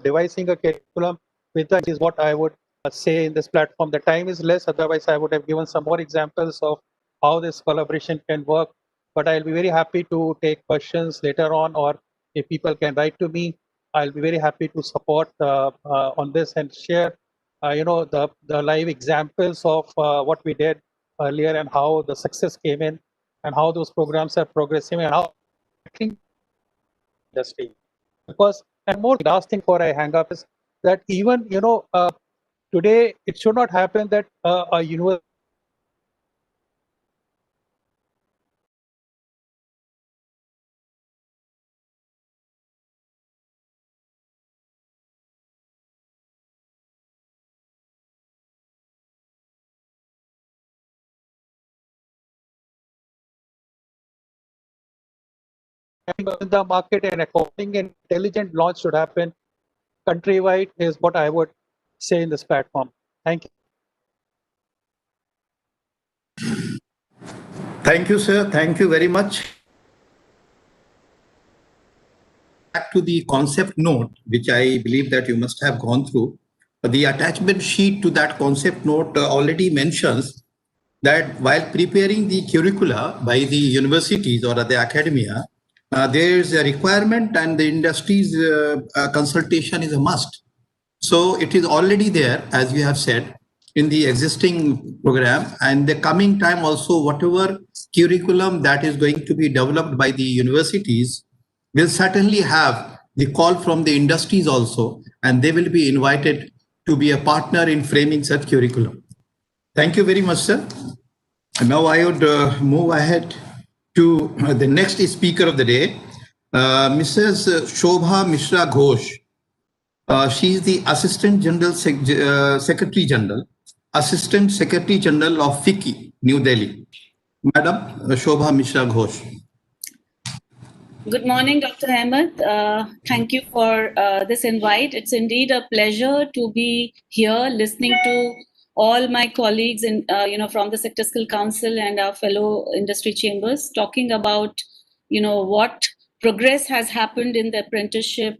devising a curriculum with that is what I would say in this platform. The time is less, otherwise I would have given some more examples of how this collaboration can work. But I'll be very happy to take questions later on, or if people can write to me, I'll be very happy to support on this and share, the live examples of what we did earlier and how the success came in and how those programs are progressing and how industry. Because and more last thing before I hang up is that even today it should not happen that a university in the market and according intelligent launch should happen countrywide is what I would say in this platform. Thank you. Thank you, sir. Thank you very much. Back to the concept note, which I believe that you must have gone through. The attachment sheet to that concept note already mentions that while preparing the curricula by the universities or the academia, there is a requirement and the industry's consultation is a must. So it is already there, as you have said, in the existing program, and the coming time also, whatever curriculum that is going to be developed by the universities will certainly have the call from the industries also, and they will be invited to be a partner in framing such curriculum. Thank you very much, sir. And now I would move ahead to the next speaker of the day, Mrs. Shobha Mishra Ghosh. She is the Assistant General Secretary General Assistant Secretary General of FICCI, New Delhi. Madam Shobha Mishra Ghosh. Good morning, Dr. Ahmed. Thank you for this invite. It's indeed a pleasure to be here listening to all my colleagues in, from the Sector Skill Council and our fellow industry chambers talking about, what progress has happened in the apprenticeship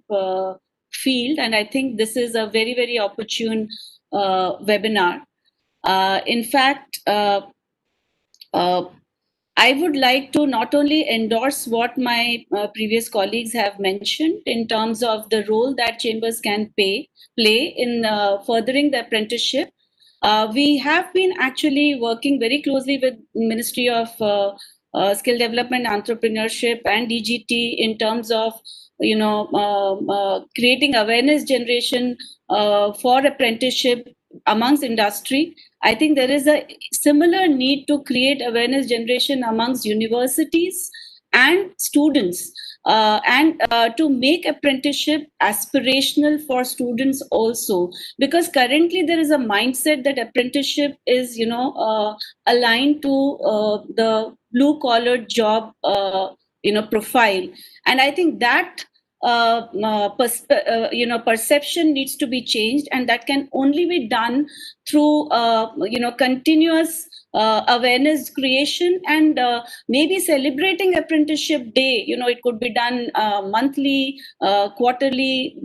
field. And I think this is a very, very opportune webinar. In fact, I would like to not only endorse what my previous colleagues have mentioned in terms of the role that chambers can play in furthering the apprenticeship. We have been actually working very closely with Ministry of Skill Development, Entrepreneurship and DGT in terms of creating awareness generation for apprenticeship amongst industry. I think there is a similar need to create awareness generation amongst universities and students and to make apprenticeship aspirational for students also, because currently there is a mindset that apprenticeship is aligned to the blue collar job profile, and I think that perception needs to be changed, and that can only be done through continuous awareness creation and maybe celebrating apprenticeship day. It could be done monthly, quarterly,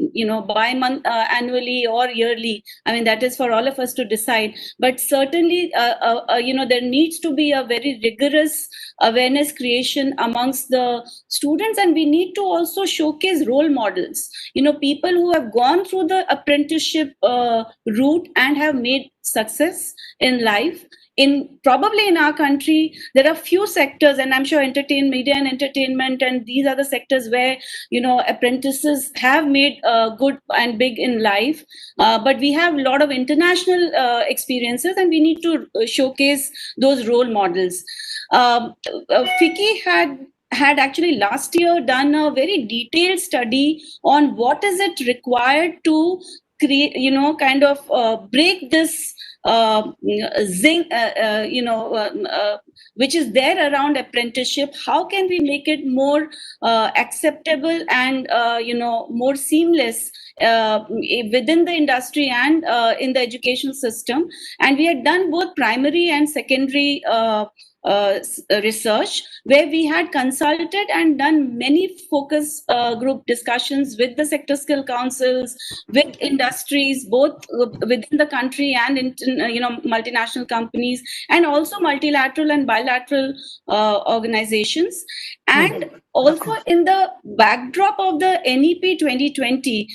bi-month, annually or yearly. I mean, that is for all of us to decide, but certainly there needs to be a very rigorous awareness creation amongst the students, and we need to also showcase role models, people who have gone through the apprenticeship route and have made success in life. Probably in our country, there are few sectors, and I'm sure media and entertainment, and these are the sectors where apprentices have made good and big in life. But we have a lot of international experiences, and we need to showcase those role models. FICCI had actually last year done a very detailed study on what is it required to create, break this zing, which is there around apprenticeship. How can we make it more acceptable and more seamless within the industry and in the education system? And we had done both primary and secondary research, where we had consulted and done many focus group discussions with the sector skill councils, with industries, both within the country and in multinational companies, and also multilateral and bilateral organizations. And also in the backdrop of the NEP 2020,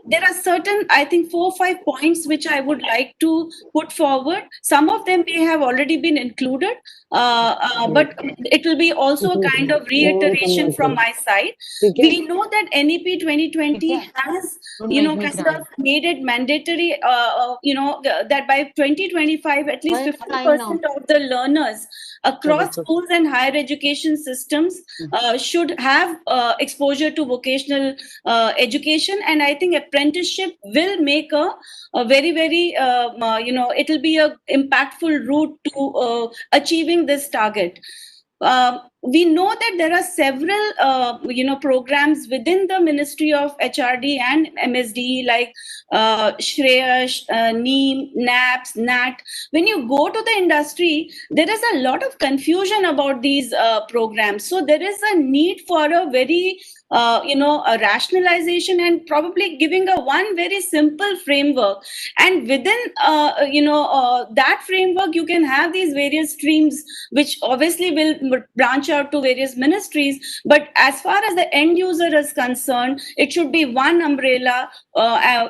there are certain, I think, 4 or 5 points which I would like to put forward. Some of them may have already been included, but it will be also a kind of reiteration from my side. We know that NEP 2020 has, kind of made it mandatory, that by 2025, at least 50% of the learners across schools and higher education systems should have exposure to vocational education. And I think apprenticeship will make a very, very, it will be a impactful route to achieving this target. We know that there are several, programs within the Ministry of HRD and MSD, like Shreya, NEEM, NAPS, NAT. When you go to the industry, there is a lot of confusion about these programs. So there is a need for a very a rationalization and probably giving a one very simple framework. And within, that framework, you can have these various streams, which obviously will branch out to various ministries. But as far as the end user is concerned, it should be one umbrella,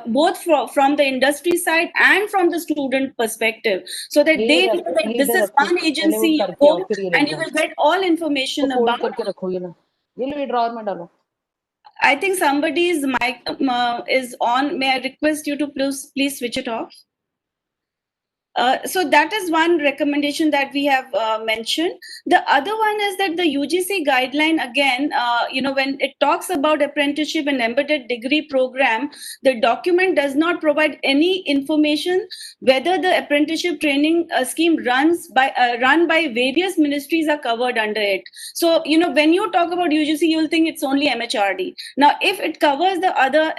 both from the industry side and from the student perspective, so that they know that this is one agency you go and you will get all information about. I think somebody's mic is on. May I request you to please switch it off? So that is one recommendation that we have mentioned. The other one is that the UGC guideline, again, when it talks about apprenticeship and embedded degree program, the document does not provide any information whether the apprenticeship training scheme run by various ministries are covered under it. So, when you talk about UGC, you'll think it's only MHRD. Now, if it covers the other,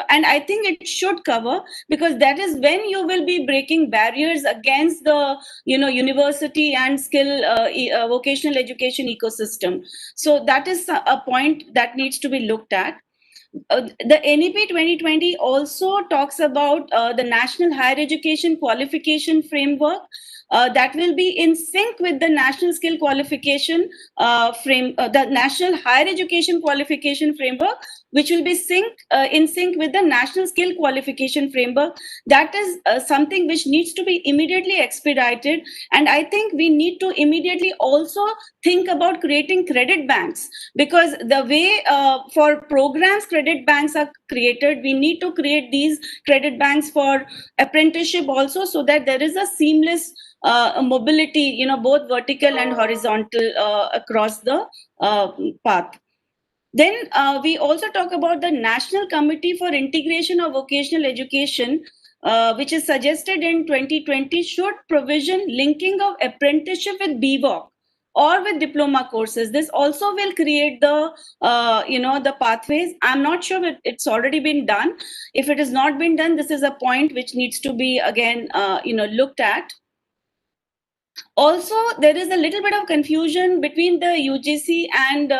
and I think it should cover, because that is when you will be breaking barriers against the university and skill vocational education ecosystem. So that is a point that needs to be looked at. The NEP 2020 also talks about the National Higher Education Qualification Framework. That will be in sync with the National Skill Qualification the National Higher Education Qualification Framework, which will be in sync with the National Skill Qualification Framework. That is something which needs to be immediately expedited. And I think we need to immediately also think about creating credit banks, because the way for programs credit banks are created, we need to create these credit banks for apprenticeship also, so that there is a seamless mobility, both vertical and horizontal across the path. Then we also talk about the National Committee for Integration of Vocational Education, which is suggested in 2020, should provision linking of apprenticeship with BVOC or with diploma courses. This also will create the the pathways. I'm not sure if it's already been done. If it has not been done, this is a point which needs to be again looked at. Also, there is a little bit of confusion between the UGC and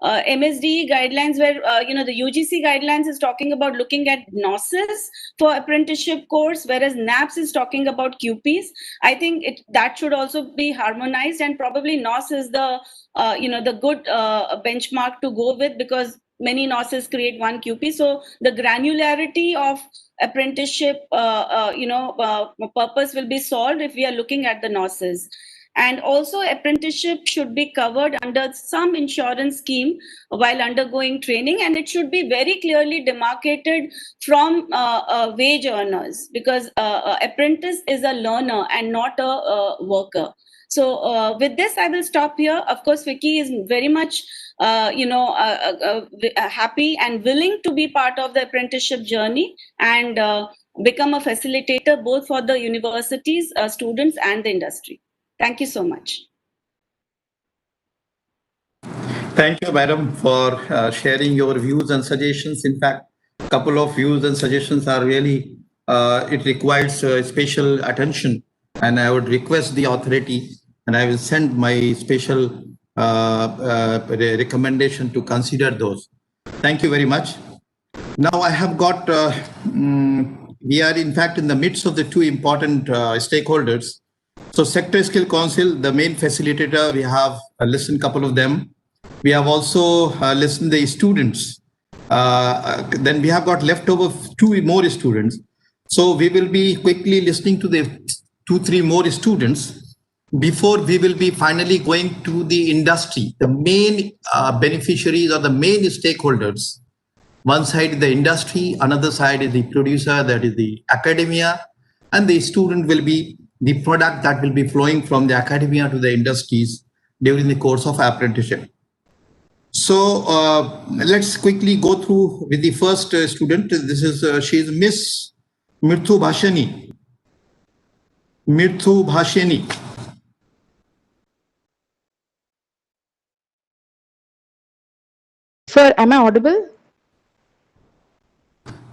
MSDE guidelines, where the UGC guidelines is talking about looking at NOSes for apprenticeship course, whereas NAPS is talking about QPs. I think that should also be harmonized, and probably NOS is the the good benchmark to go with, because many NOSes create one QP. So the granularity of apprenticeship purpose will be solved if we are looking at the NOSes. And also, apprenticeship should be covered under some insurance scheme while undergoing training, and it should be very clearly demarcated from wage earners, because apprentice is a learner and not a worker. So with this, I will stop here. Of course, Vicky is very much happy and willing to be part of the apprenticeship journey and become a facilitator both for the universities, students, and the industry. Thank you so much. Thank you, madam, for sharing your views and suggestions. In fact, a couple of views and suggestions are really, it requires special attention, and I would request the authority, and I will send my special recommendation to consider those. Thank you very much. Now I have got, we are in fact in the midst of the two important stakeholders. So Sector Skill Council, the main facilitator, we have listened a couple of them. We have also listened the students. Then we have got leftover 2 more students. So we will be quickly listening to the 2-3 more students before we will be finally going to the industry, the main beneficiaries or the main stakeholders. One side is the industry, another side is the producer, that is the academia, and the student will be the product that will be flowing from the academia to the industries during the course of apprenticeship. So let's quickly go through with the first student. This is she is Miss Mirthu Bhashani. Mirthu Bhashani. Sir, am I audible?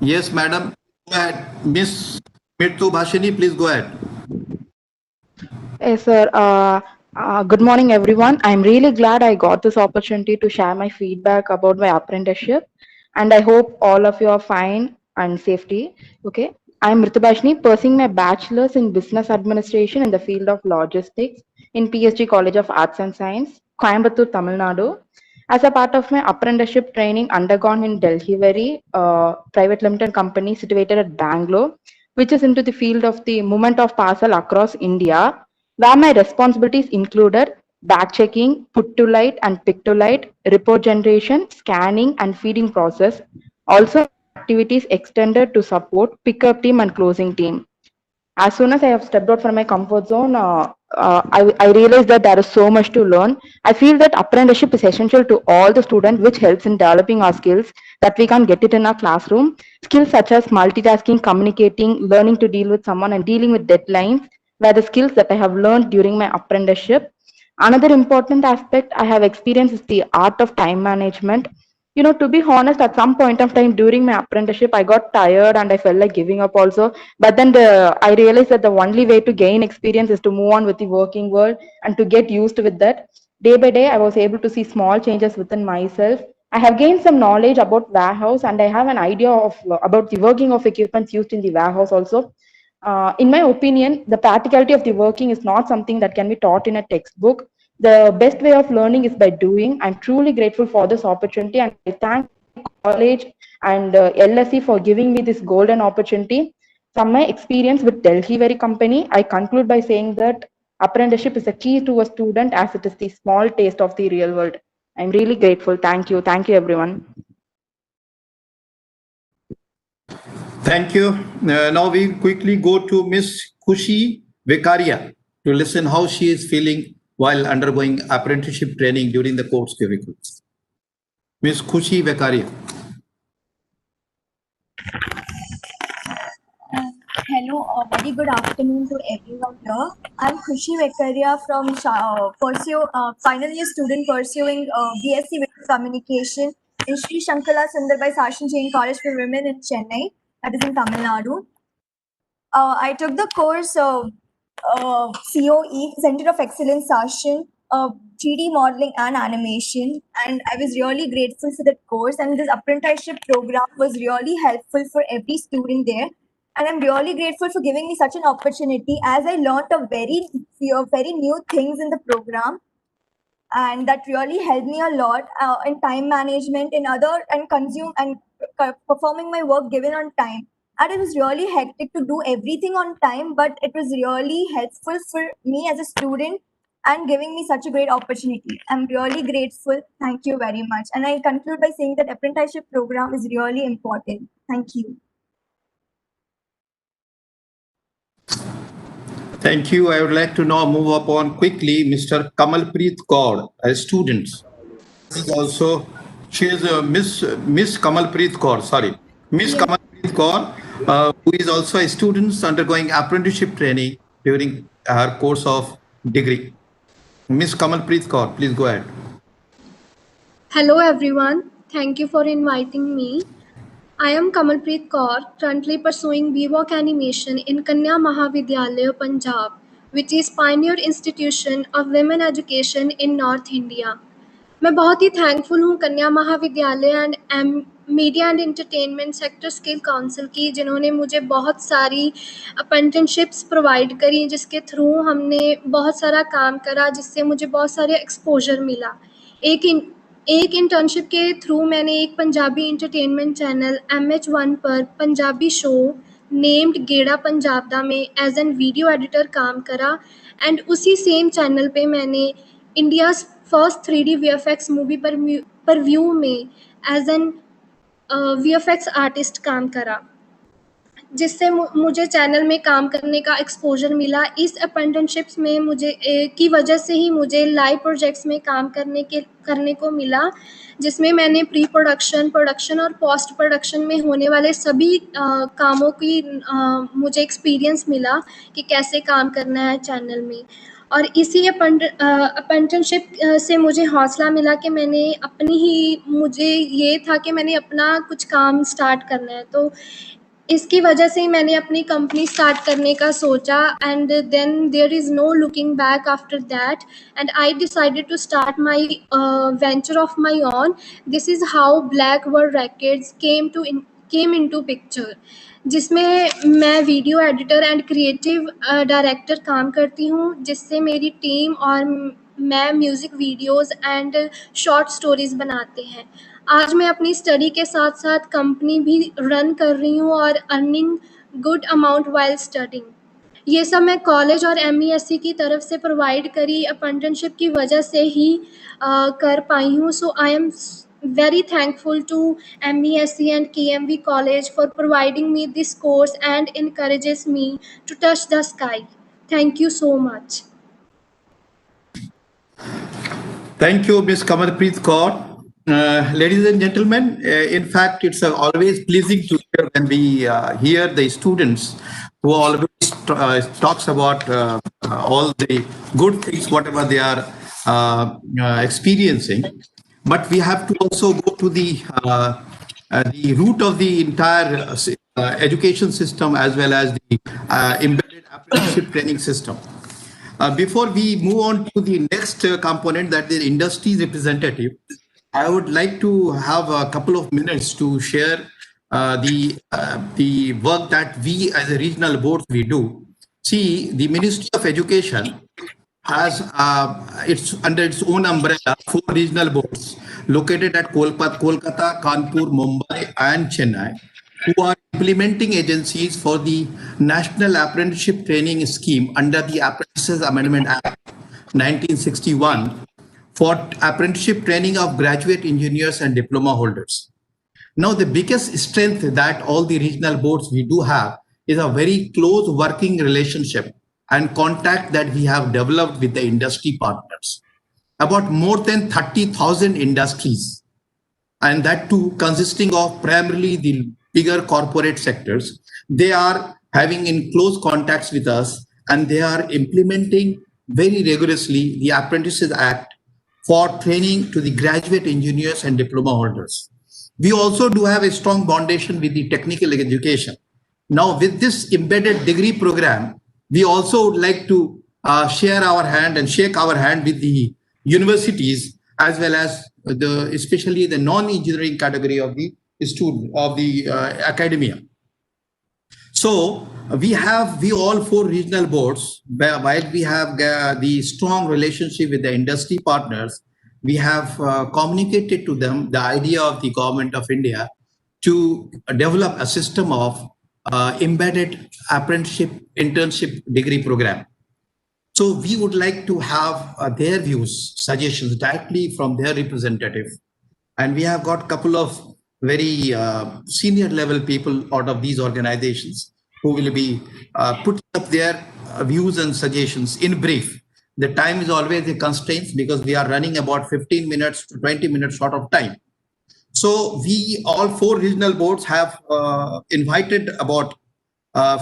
Yes, madam. Go ahead. Miss Mirthu Bhashani, please go ahead. Yes, sir. Good morning, everyone. I'm really glad I got this opportunity to share my feedback about my apprenticeship, and I hope all of you are fine and safety. Okay. I'm Mirthu Bhashani, pursuing my bachelor's in business administration in the field of logistics in PSG College of Arts and Science, Coimbatore, Tamil Nadu. As a part of my apprenticeship training undergone in Delhi, private limited company situated at Bangalore, which is into the field of the movement of parcel across India, where my responsibilities included bag checking, put to light and pick to light, report generation, scanning and feeding process. Also activities extended to support pickup team and closing team. As soon as I have stepped out from my comfort zone, I realized that there is so much to learn. I feel that apprenticeship is essential to all the students, which helps in developing our skills that we can't get it in our classroom. Skills such as multitasking, communicating, learning to deal with someone, and dealing with deadlines were the skills that I have learned during my apprenticeship. Another important aspect I have experienced is the art of time management. To be honest, at some point of time during my apprenticeship, I got tired and I felt like giving up also. But then I realized that the only way to gain experience is to move on with the working world and to get used with that. Day by day, I was able to see small changes within myself. I have gained some knowledge about warehouse and I have an idea of about the working of equipments used in the warehouse also. In my opinion, the practicality of the working is not something that can be taught in a textbook. The best way of learning is by doing. I'm truly grateful for this opportunity and I thank college and LSE for giving me this golden opportunity. From my experience with Delhi Very Company, I conclude by saying that apprenticeship is a key to a student as it is the small taste of the real world. I'm really grateful. Thank you. Thank you, everyone. Thank you. Now we quickly go to Miss Kushi Vekaria to listen how she is feeling while undergoing apprenticeship training during the course curriculum. Miss Kushi Vekaria. Hello, very good afternoon to everyone here. I'm Khushi Vekaria from final year student pursuing BSc with Communication in Sri Shankala Sundarbai Sashin Jain College for Women in Chennai, that is in Tamil Nadu. I took the course COE, Center of Excellence Sashin, 3D modeling and animation, and I was really grateful for that course. And this apprenticeship program was really helpful for every student there. And I'm really grateful for giving me such an opportunity as I learned a very new things in the program. And that really helped me a lot in time management and performing my work given on time. And it was really hectic to do everything on time, but it was really helpful for me as a student and giving me such a great opportunity. I'm really grateful. Thank you very much. And I conclude by saying that apprenticeship program is really important. Thank you. Thank you. I would like to now move upon quickly Mr. Kamalpreet Kaur, a student. She is Miss Kamalpreet Kaur, sorry. Miss Kamalpreet Kaur, who is also a student undergoing apprenticeship training during her course of degree. Miss Kamalpreet Kaur, please go ahead. Hello everyone, thank you for inviting me. I am Kamalpreet Kaur, currently pursuing BWOC animation in Kanya Mahavidyalaya, Punjab, which is pioneer institution of women education in North India. मैं बहुत ही thankful हूँ कन्या महाविद्यालय and media and entertainment sector skill council की, जिन्होंने मुझे बहुत सारी अप्रेंटिसशिप्स प्रोवाइड करी, जिसके थ्रू हमने बहुत सारा काम करा, जिससे मुझे बहुत सारे एक्सपोजर मिला. एक इंटर्नशिप के थ्रू मैंने एक पंजाबी इंटरटेनमेंट चैनल MH1 पर पंजाबी शो नेम्ड गेड़ा पंजाबदा में एज एन वीडियो एडिटर काम करा. एंड उसी सेम चैनल पे मैंने India's first 3D VFX movie पर व्यू में एज एन VFX आर्टिस्ट काम करा, जिससे मुझे चैनल में काम करने का एक्सपोजर मिला. इस अप्रेंटिसशिप्स में की वजह से ही मुझे लाइव प्रोजेक्ट्स में काम करने को मिला, जिसमें मैंने प्री प्रोडक्शन, प्रोडक्शन और पोस्ट प्रोडक्शन में होने वाले सभी कामों की मुझे एक्सपीरियंस मिला कि कैसे काम करना है चैनल में. और इसी अप्रेंटिसशिप से मुझे हौसला मिला कि मुझे ये था कि मैंने अपना कुछ काम स्टार्ट करना है. तो इसकी वजह से मैंने अपनी कंपनी स्टार्ट करने का सोचा. And then there is no looking back after that, and I decided to start my venture of my own. This is how Black World Rackets came into picture, जिसमें मैं video editor and creative director काम करती हूँ, जिससे मेरी team और मैं music videos and short stories बनाते हैं. आज मैं अपनी स्टडी के साथ साथ कंपनी भी रन कर रही हूँ और earning good amount while studying. ये सब मैं कॉलेज और MESC की तरफ से प्रोवाइड करी अप्रेंटिसशिप की वजह से ही कर पाई हूँ. सो very thankful to MESC and KMV College for providing me this course and encourages me to touch the sky. Thank you so much. Thank you, Ms. Kamalpreet Kaur. Ladies and gentlemen, in fact, it's always pleasing to hear when we hear the students who always talks about all the good things, whatever they are experiencing. But we have to also go to the root of the entire education system as well as the embedded apprenticeship training system. Before we move on to the next component, that is industry representative, I would like to have a couple of minutes to share the work that we as a regional board we do. See, the Ministry of Education has it's under its own umbrella 4 regional boards located at Kolkata, Kanpur, Mumbai, and Chennai, who are implementing agencies for the National Apprenticeship Training Scheme under the Apprentices Amendment Act 1961 for apprenticeship training of graduate engineers and diploma holders. Now, the biggest strength that all the regional boards we do have is a very close working relationship and contact that we have developed with the industry partners. About more than 30,000 industries, and that too consisting of primarily the bigger corporate sectors, they are having in close contacts with us, and they are implementing very rigorously the Apprentices Act for training to the graduate engineers and diploma holders. We also do have a strong foundation with the technical education. Now, with this embedded degree program, we also would like to share our hand and shake our hand with the universities as well as especially the non-engineering category of the student of the academia. So we all 4 regional boards, while we have the strong relationship with the industry partners, we have communicated to them the idea of the government of India to develop a system of embedded apprenticeship internship degree program. So we would like to have their views, suggestions directly from their representative. And we have got a couple of very senior level people out of these organizations who will be putting up their views and suggestions in brief. The time is always a constraint because we are running about 15 minutes to 20 minutes short of time. So we all 4 regional boards have invited about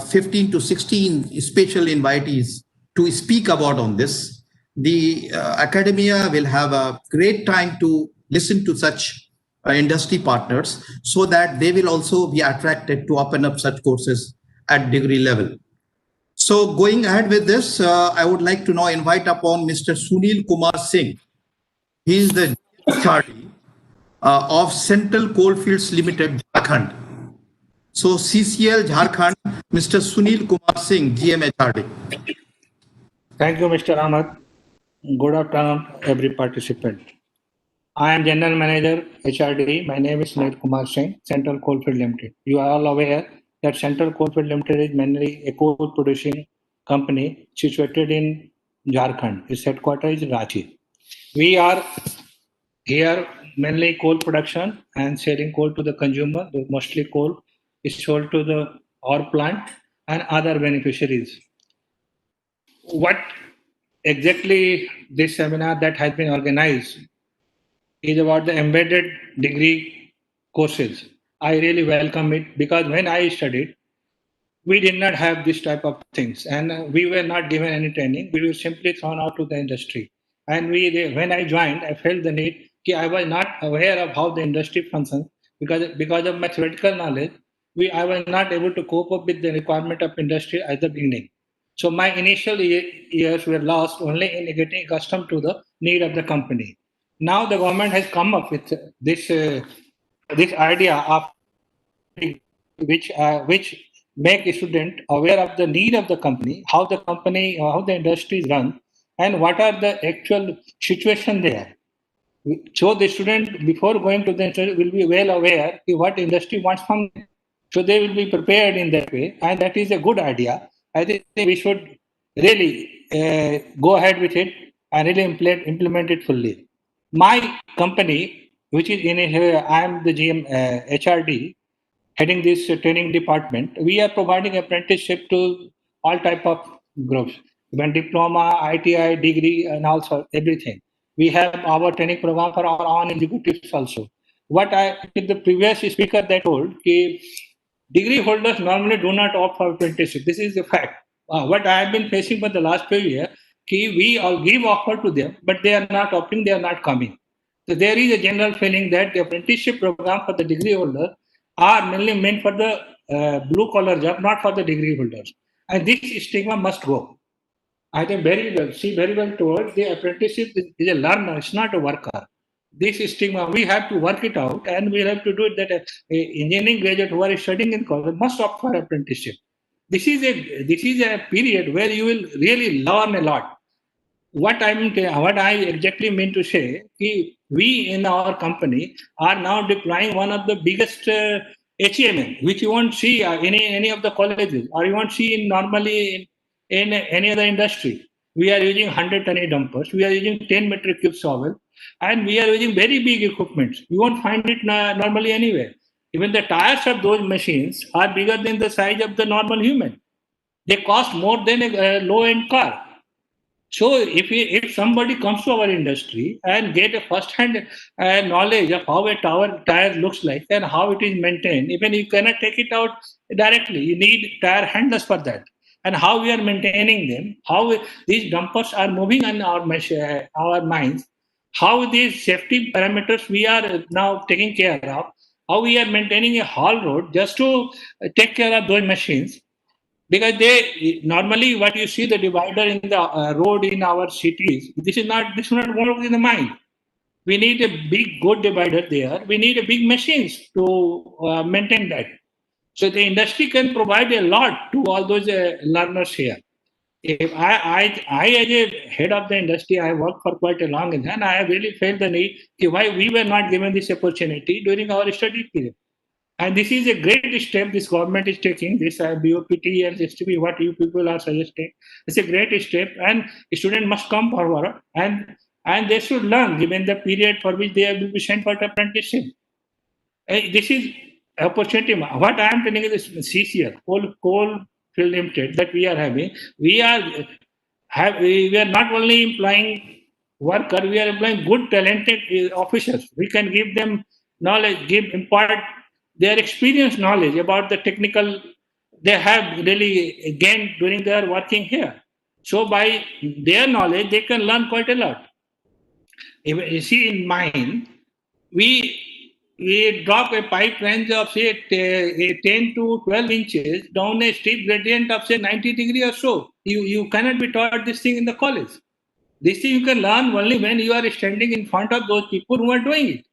15 to 16 special invitees to speak about on this. The academia will have a great time to listen to such industry partners so that they will also be attracted to open up such courses at degree level. So going ahead with this, I would like to now invite upon Mr. Sunil Kumar Singh. He is the HRD of Central Coalfields Limited, Jharkhand. So CCL Jharkhand, Mr. Sunil Kumar Singh, GMHRD. Thank you, Mr. Ahmed. Good afternoon, every participant. I am General Manager, HRD. My name is Sunil Kumar Singh, Central Coalfield Limited. You are all aware that Central Coalfield Limited is mainly a coal producing company situated in Jharkhand. Its headquarters is Ranchi. We are here mainly coal production and selling coal to the consumer. Mostly coal is sold to the power plant and other beneficiaries. What exactly this seminar that has been organized is about the embedded degree courses. I really welcome it because when I studied, we did not have this type of things and we were not given any training. We were simply thrown out to the industry. And when I joined, I felt the need. I was not aware of how the industry functions because of my theoretical knowledge. I was not able to cope up with the requirement of industry at the beginning. So my initial years were lost only in getting accustomed to the need of the company. Now the government has come up with this idea of which make a student aware of the need of the company, how the industry is run, and what are the actual situation there. So the student, before going to the industry, will be well aware of what industry wants from them. So they will be prepared in that way, and that is a good idea. I think we should really go ahead with it and really implement it fully. My company, which is in I am the GM HRD, heading this training department. We are providing apprenticeship to all type of groups, even diploma, ITI, degree, and also everything. We have our training program for our own executives also. The previous speaker that told, degree holders normally do not opt for apprenticeship. This is the fact. What I have been facing for the last few years, we all give offer to them, but they are not opting, they are not coming. So there is a general feeling that the apprenticeship program for the degree holders are mainly meant for the blue collar job, not for the degree holders. And this stigma must go. I think very well told, the apprenticeship is a learner, it's not a worker. This stigma, we have to work it out, and we have to do it that engineering graduate who are studying in college must opt for apprenticeship. This is a period where you will really learn a lot. What I exactly mean to say, we in our company are now deploying one of the biggest HEMN, which you won't see in any of the colleges, or you won't see normally in any other industry. We are using 100-ton dumpers, we are using 10 metric cube soil, and we are using very big equipment. You won't find it normally anywhere. Even the tires of those machines are bigger than the size of the normal human. They cost more than a low-end car. So if somebody comes to our industry and get a first-hand knowledge of how a tire looks like and how it is maintained, even you cannot take it out directly. You need tire handlers for that. And how we are maintaining them, how these dumpers are moving on our mines, how these safety parameters we are now taking care of, how we are maintaining a haul road just to take care of those machines, because they normally what you see the divider in the road in our cities, this is not work in the mind. We need a big good divider there, we need a big machines to maintain that. So the industry can provide a lot to all those learners here. If I as a head of the industry, I worked for quite a long time, and I have really felt the need why we were not given this opportunity during our study period. And this is a great step this government is taking, this BOPT and STP, what you people are suggesting. It's a great step, and students must come forward and they should learn given the period for which they will be sent for apprenticeship. This is opportunity. What I am telling you is CCL, Coal Field Limited, that we are having. We are not only employing worker, we are employing good talented officers. We can give them knowledge, impart their experience knowledge about the technical they have really gained during their working here. So by their knowledge, they can learn quite a lot. You see, in mine, we drop a pipe range of say 10 to 12 inches down a steep gradient of say 90 degrees or so. You cannot be taught this thing in the college. This thing you can learn only when you are standing in front of those people who are doing it.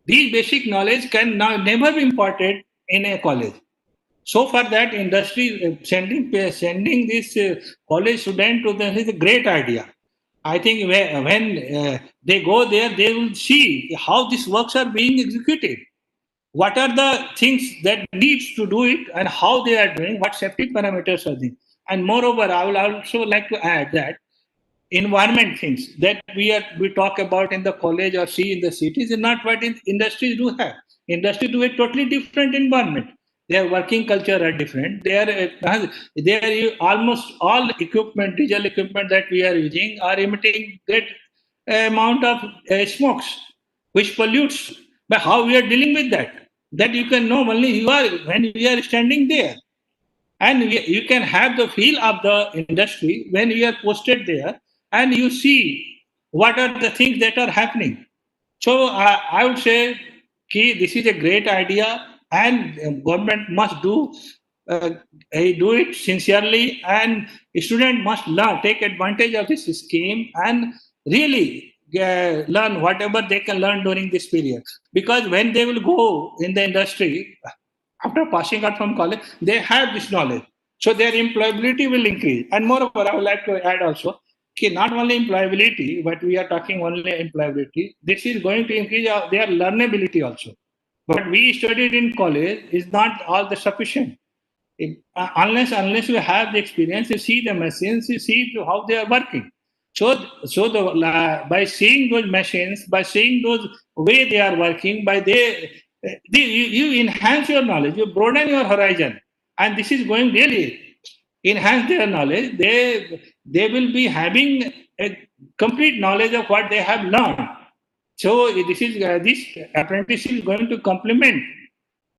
These basic knowledge can now never be imparted in a college. So for that, industry sending this college student to them is a great idea. I think when they go there, they will see how these works are being executed. What are the things that needs to do it, and how they are doing, what safety parameters are there. And moreover, I will also like to add that environment things that we talk about in the college or see in the cities is not what industries do have. Industry do a totally different environment. Their working culture are different. Almost all equipment, diesel equipment that we are using are emitting great amount of smokes, which pollutes. But how we are dealing with that? That you can know only when you are standing there. And you can have the feel of the industry when you are posted there and you see what are the things that are happening. So I would say this is a great idea, and government must do it sincerely, and student must take advantage of this scheme and really learn whatever they can learn during this period. Because when they will go in the industry, after passing out from college, they have this knowledge. So their employability will increase. And moreover, I would like to add also, not only employability, but we are talking only employability, this is going to increase their learnability also. What we studied in college is not all the sufficient. Unless you have the experience, you see the machines, you see how they are working. By seeing those machines, by seeing those way they are working, you enhance your knowledge, you broaden your horizon, and this is going really enhance their knowledge. They will be having a complete knowledge of what they have learned. So this apprenticeship is going to complement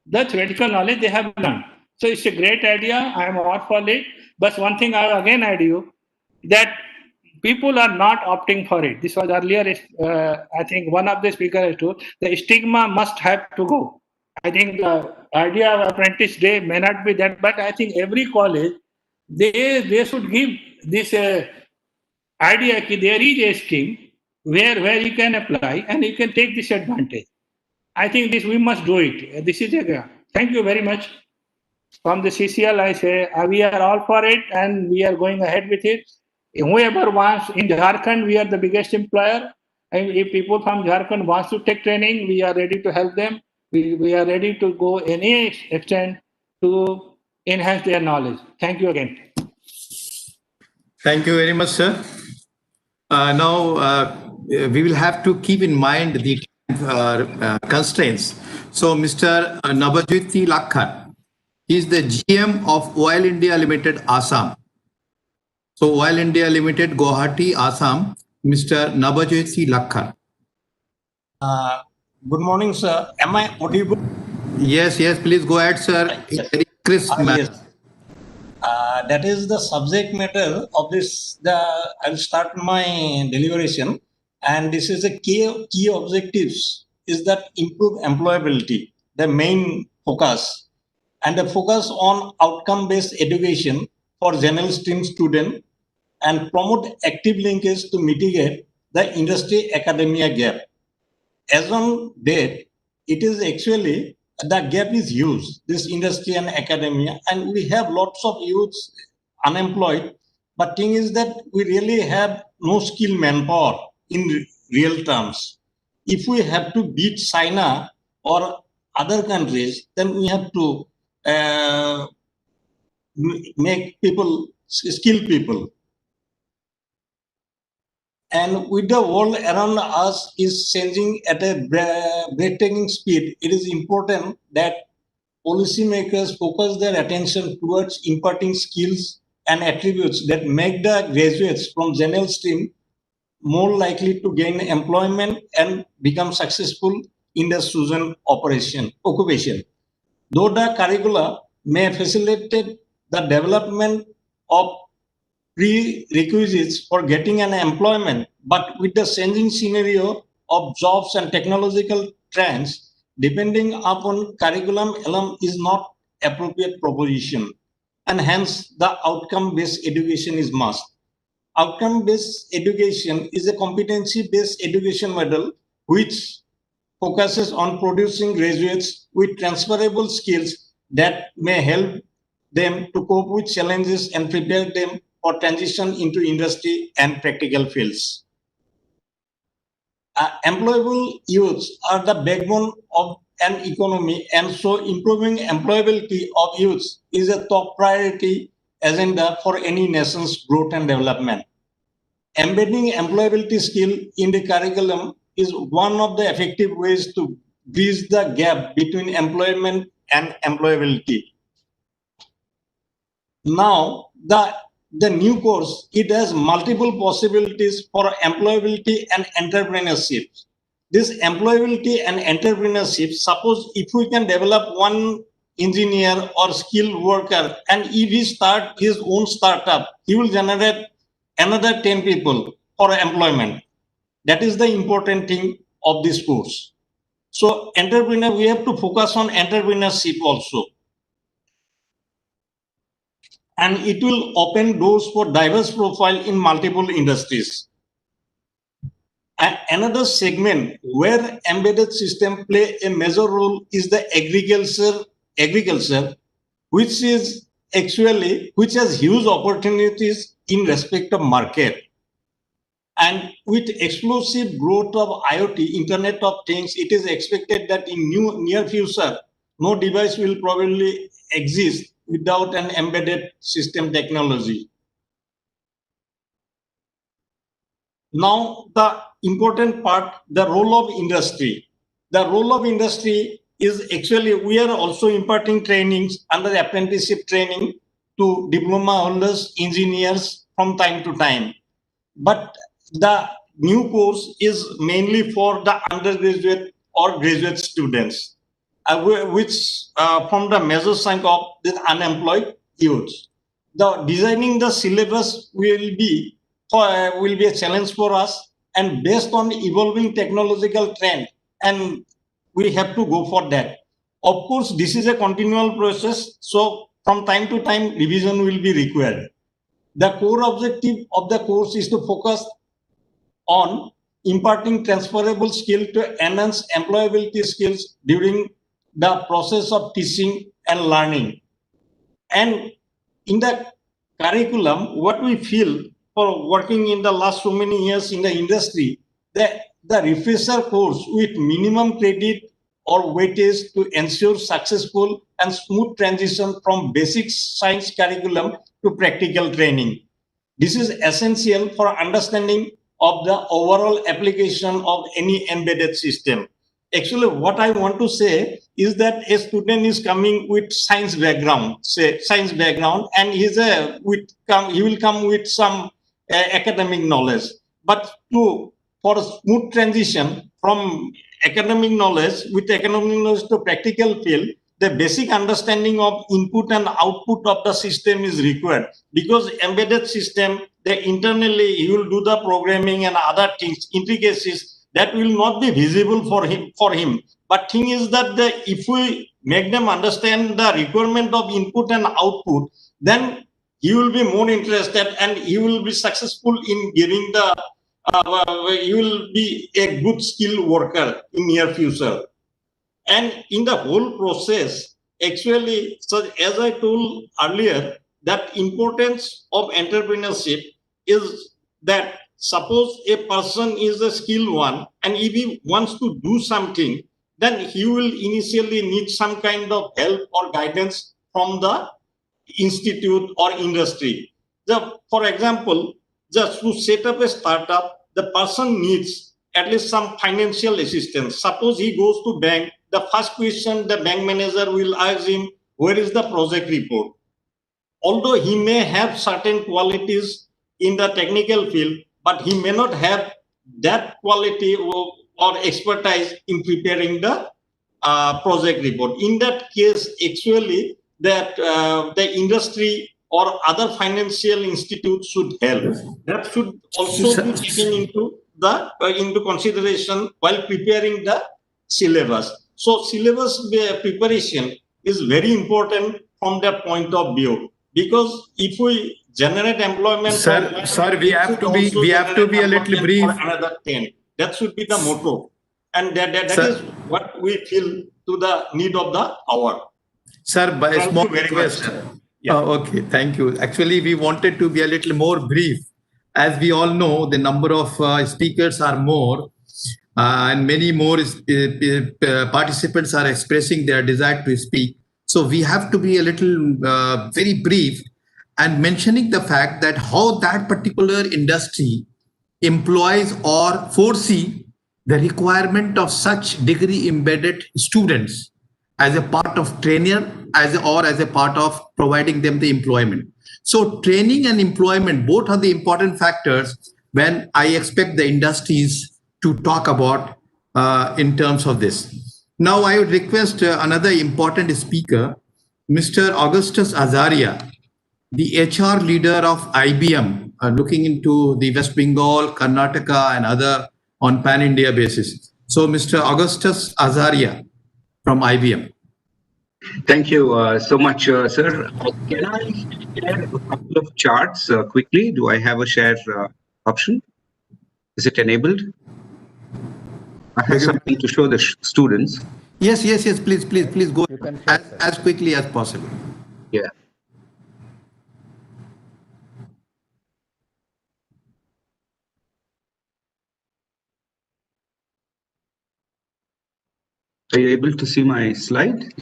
the theoretical knowledge they have learned. So it's a great idea. I am all for it. But one thing I will again add you that people are not opting for it. This was earlier, I think one of the speakers told, the stigma must have to go. I think the idea of apprentice day may not be that, but I think every college, they should give this idea that there is a scheme where you can apply and you can take this advantage. I think we must do it. This is thank you very much. From the CCL, I say we are all for it and we are going ahead with it. Whoever wants, in Jharkhand, we are the biggest employer. And if people from Jharkhand wants to take training, we are ready to help them. We are ready to go any extent to enhance their knowledge. Thank you again. Thank you very much, sir. Now, we will have to keep in mind the constraints. So, Mr. Nabajyoti Lakhar, he is the GM of Oil India Limited, Assam. So, Oil India Limited, Guwahati, Assam, Mr. Nabajyoti Lakhar. Good morning, sir. Am I audible? Yes, please go ahead, sir. Very crisp manner. Yes. That is the subject matter of this. I'll start my deliberation, and this is the key objectives is that improve employability, the main focus, and the focus on outcome-based education for general stream student, and promote active linkage to mitigate the industry-academia gap. As on date, it is actually the gap is huge, this industry and academia, and we have lots of youths unemployed. But thing is that we really have no skilled manpower in real terms. If we have to beat China or other countries, then we have to make people skilled people. And with the world around us is changing at a breathtaking speed, it is important that policymakers focus their attention towards imparting skills and attributes that make the graduates from general stream more likely to gain employment and become successful in the chosen occupation. Though the curricula may facilitate the development of prerequisites for getting an employment, but with the changing scenario of jobs and technological trends, depending upon curriculum alone is not appropriate proposition, and hence the outcome-based education is must. Outcome-based education is a competency-based education model which focuses on producing graduates with transferable skills that may help them to cope with challenges and prepare them for transition into industry and practical fields. Employable youths are the backbone of an economy, and so improving employability of youths is a top priority agenda for any nation's growth and development. Embedding employability skill in the curriculum is one of the effective ways to bridge the gap between employment and employability. Now, the new course, it has multiple possibilities for employability and entrepreneurship. This employability and entrepreneurship, suppose if we can develop one engineer or skilled worker, and if he start his own startup, he will generate another 10 people for employment. That is the important thing of this course. So we have to focus on entrepreneurship also. And it will open doors for diverse profile in multiple industries. And another segment where embedded system play a major role is the agriculture, which has huge opportunities in respect of market. And with explosive growth of IoT, Internet of Things, it is expected that in near future, no device will probably exist without an embedded system technology. Now, the important part, the role of industry. The role of industry is actually, we are also imparting trainings under the apprenticeship training to diploma holders, engineers from time to time. But the new course is mainly for the undergraduate or graduate students, which from the major chunk of the unemployed youth. The designing the syllabus will be a challenge for us, and based on evolving technological trend, and we have to go for that. Of course, this is a continual process, so from time to time revision will be required. The core objective of the course is to focus on imparting transferable skill to enhance employability skills during the process of teaching and learning. And in the curriculum, what we feel for working in the last so many years in the industry, the refresher course with minimum credit or weightage to ensure successful and smooth transition from basic science curriculum to practical training. This is essential for understanding of the overall application of any embedded system. Actually, what I want to say is that a student is coming with science background, and he will come with some academic knowledge. But for a smooth transition from academic knowledge to practical field, the basic understanding of input and output of the system is required, because embedded system, internally he will do the programming and other things, intricacies that will not be visible for him. But thing is that if we make them understand the requirement of input and output, then he will be more interested and he will be successful in giving he will be a good skilled worker in near future. And in the whole process, actually, so as I told earlier, that importance of entrepreneurship is that suppose a person is a skilled one, and if he wants to do something, then he will initially need some kind of help or guidance from the institute or industry. For example, just to set up a startup, the person needs at least some financial assistance. Suppose he goes to bank, the first question the bank manager will ask him, where is the project report? Although he may have certain qualities in the technical field, but he may not have that quality or expertise in preparing the project report. In that case, actually, that the industry or other financial institutes should help. That should also be taken into consideration while preparing the syllabus. So syllabus preparation is very important from that point of view, because if we generate employment, sir, we have to be a little brief. For another 10. That should be the motto, and that is what we feel to the need of the hour. Sir, by a small request. Okay, thank you. Actually, we wanted to be a little more brief. As we all know, the number of speakers are more, and many more participants are expressing their desire to speak. So we have to be a little very brief, and mentioning the fact that how that particular industry employs or foresee the requirement of such degree embedded students as a part of trainer or as a part of providing them the employment. So training and employment, both are the important factors when I expect the industries to talk about in terms of this. Now I would request another important speaker, Mr. Augustus Azaria, the HR leader of IBM, looking into the West Bengal, Karnataka and other on pan-India basis. So Mr. Augustus Azaria from IBM. Thank you so much, sir. Can I share a couple of charts quickly? Do I have a share option? Is it enabled? I have something to show the students. Yes, please go as quickly as possible. Yeah. Are you able to see my slide?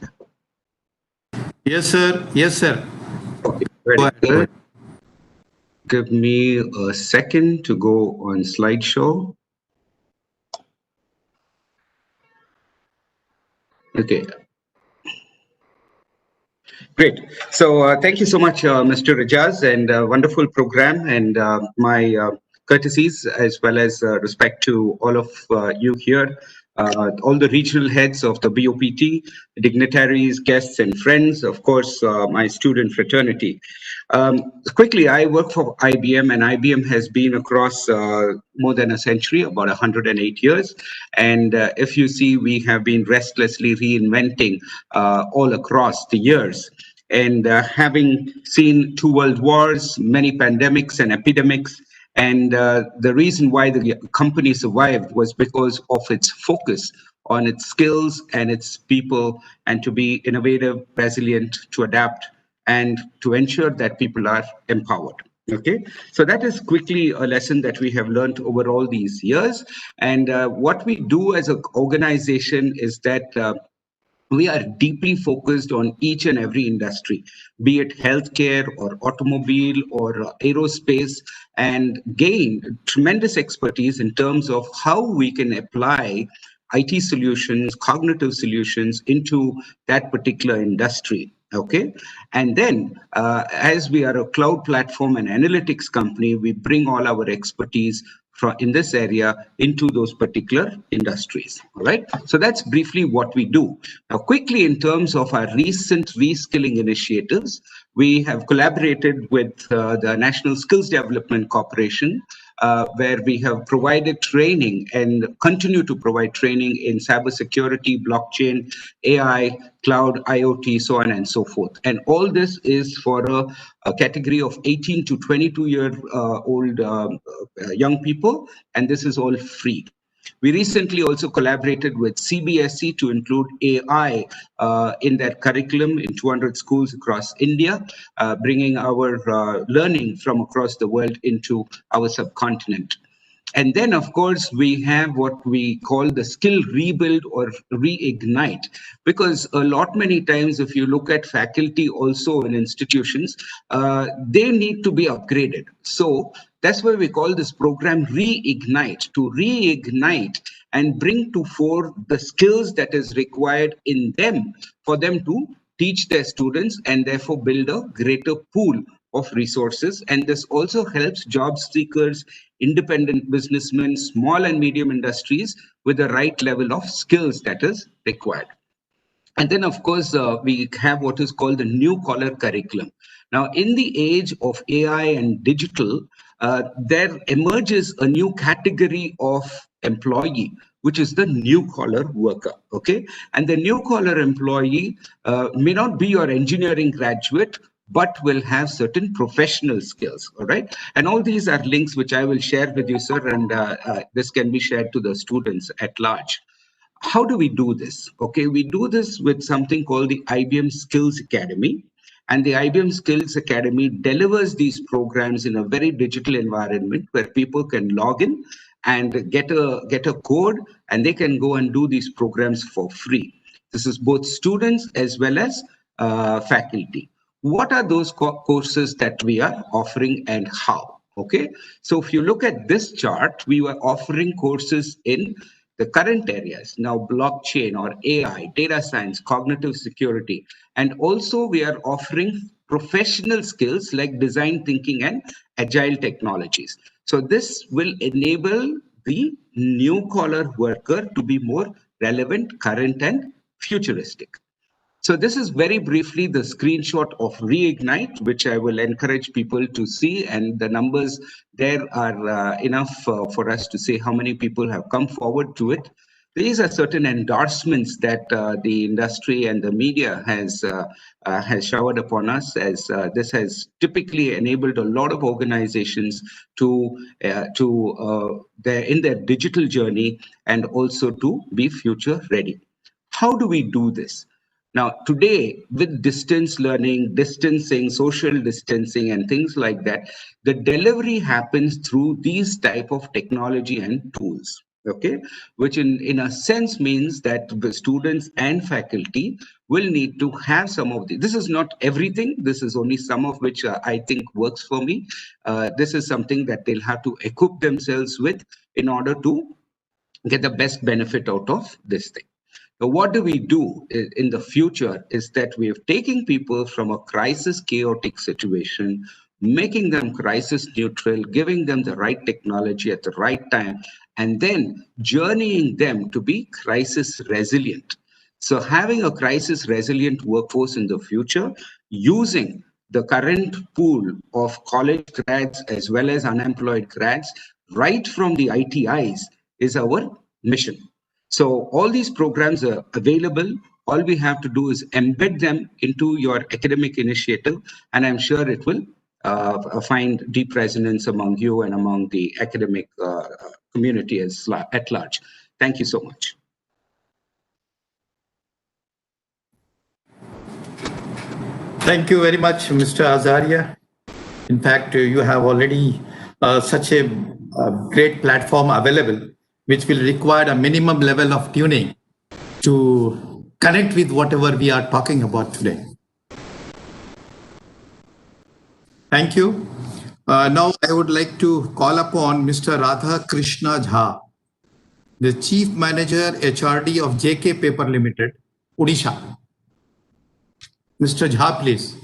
Yes, sir. Okay, very good. Give me a second to go on slideshow. Okay. Great. So thank you so much, Mr. Rajaz, and wonderful program, and my courtesies as well as respect to all of you here, all the regional heads of the BOPT, dignitaries, guests, and friends, of course, my student fraternity. Quickly, I work for IBM, and IBM has been across more than a century, about 108 years. And if you see, we have been restlessly reinventing all across the years. And having seen 2 world wars, many pandemics and epidemics, and the reason why the company survived was because of its focus on its skills and its people, and to be innovative, resilient, to adapt, and to ensure that people are empowered. Okay, so that is quickly a lesson that we have learned over all these years. And what we do as an organization is that we are deeply focused on each and every industry, be it healthcare or automobile or aerospace, and gain tremendous expertise in terms of how we can apply IT solutions, cognitive solutions into that particular industry. Okay, and then as we are a cloud platform and analytics company, we bring all our expertise from in this area into those particular industries. All right, so that's briefly what we do. Now, quickly, in terms of our recent reskilling initiatives, we have collaborated with the National Skills Development Corporation, where we have provided training and continue to provide training in cybersecurity, blockchain, AI, cloud, IoT, so on and so forth. And all this is for a category of 18 to 22-year-old young people, and this is all free. We recently also collaborated with CBSE to include AI in their curriculum in 200 schools across India, bringing our learning from across the world into our subcontinent. And then, of course, we have what we call the skill rebuild or reignite, because a lot many times, if you look at faculty also in institutions, they need to be upgraded. So that's why we call this program Reignite, to reignite and bring to fore the skills that is required in them for them to teach their students, and therefore build a greater pool of resources. And this also helps job seekers, independent businessmen, small and medium industries with the right level of skills that is required. And then, of course, we have what is called the new collar curriculum. Now, in the age of AI and digital, there emerges a new category of employee, which is the new collar worker. Okay, and the new collar employee may not be your engineering graduate, but will have certain professional skills. All right, and all these are links which I will share with you, sir, and this can be shared to the students at large. How do we do this? Okay, we do this with something called the IBM Skills Academy. And the IBM Skills Academy delivers these programs in a very digital environment where people can log in and get a code, and they can go and do these programs for free. This is both students as well as faculty. What are those courses that we are offering and how? Okay, so if you look at this chart, we were offering courses in the current areas, now blockchain or AI, data science, cognitive security, and also we are offering professional skills like design thinking and agile technologies. So this will enable the new collar worker to be more relevant, current, and futuristic. So this is very briefly the screenshot of Reignite, which I will encourage people to see, and the numbers there are enough for us to say how many people have come forward to it. These are certain endorsements that the industry and the media has showered upon us, as this has typically enabled a lot of organizations to in their digital journey and also to be future ready. How do we do this? Now, today, with distance learning, distancing, social distancing, and things like that, the delivery happens through these type of technology and tools. Okay, which in a sense means that the students and faculty will need to have some of the, this is not everything, this is only some of which I think works for me. This is something that they'll have to equip themselves with in order to get the best benefit out of this thing. Now, what do we do in the future is that we are taking people from a crisis chaotic situation, making them crisis neutral, giving them the right technology at the right time, and then journeying them to be crisis resilient. So having a crisis resilient workforce in the future, using the current pool of college grads as well as unemployed grads, right from the ITIs, is our mission. So all these programs are available. All we have to do is embed them into your academic initiative, and I'm sure it will find deep resonance among you and among the academic community at large. Thank you so much. Thank you very much, Mr. Azaria. In fact, you have already such a great platform available, which will require a minimum level of tuning to connect with whatever we are talking about today. Thank you. Now I would like to call upon Mr. Radha Krishna Jha, the Chief Manager HRD of JK Paper Limited, Odisha. Mr. Jha, please.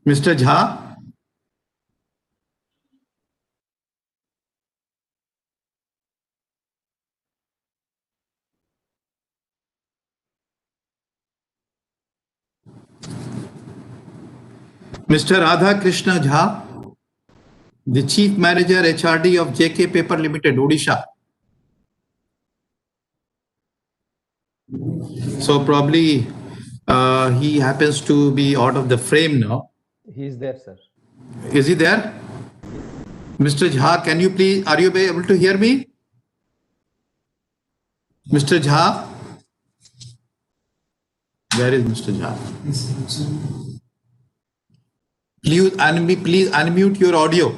Mr. Jha? Mr. Radha Krishna Jha, the Chief Manager HRD of JK Paper Limited, Odisha. So probably he happens to be out of the frame now. He is there, sir. Is he there? Mr. Jha, can you please, are you able to hear me? Mr. Jha? Where is Mr. Jha? Please unmute your audio.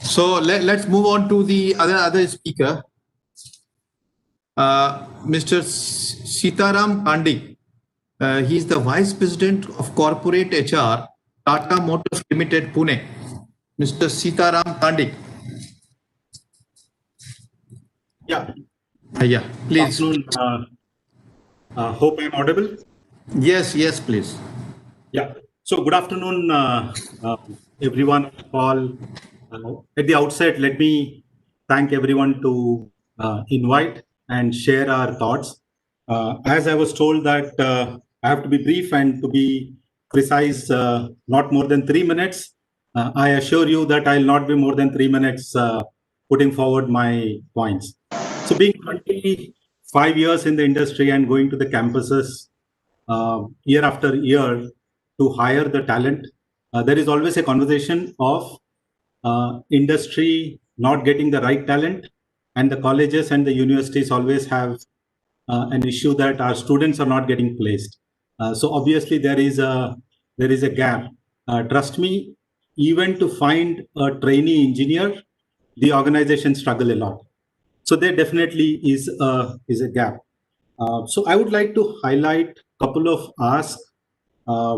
So let's move on to the other speaker, Mr. Sitaram Pandey. He is the Vice President of Corporate HR, Tata Motors Limited, Pune. Mr. Sitaram Pandey. Yeah. Yeah, please. Good afternoon. Hope I'm audible. Yes, please. Yeah. So good afternoon, everyone on the call. At the outset, let me thank everyone to invite and share our thoughts. As I was told that I have to be brief and to be precise, not more than 3 minutes. I assure you that I'll not be more than 3 minutes putting forward my points. So being 25 years in the industry and going to the campuses year after year to hire the talent, there is always a conversation of industry not getting the right talent, and the colleges and the universities always have an issue that our students are not getting placed. So obviously there is a gap. Trust me, even to find a trainee engineer, the organization struggle a lot. So there definitely is a gap. So I would like to highlight a couple of asks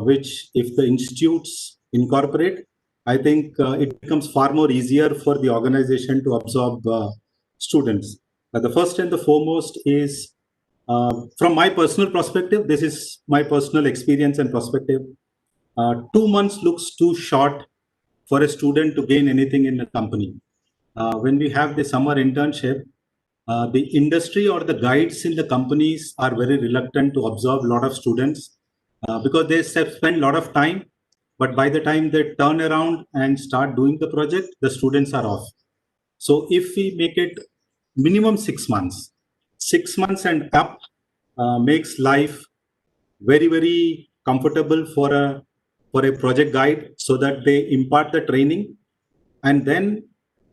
which, if the institutes incorporate, I think it becomes far more easier for the organization to absorb students. The first and the foremost is, from my personal perspective, this is my personal experience and perspective. 2 months looks too short for a student to gain anything in a company. When we have the summer internship, the industry or the guides in the companies are very reluctant to absorb a lot of students because they spend a lot of time but by the time they turn around and start doing the project, the students are off. So if we make it minimum 6 months, 6 months and up makes life very, very comfortable for a project guide, so that they impart the training and then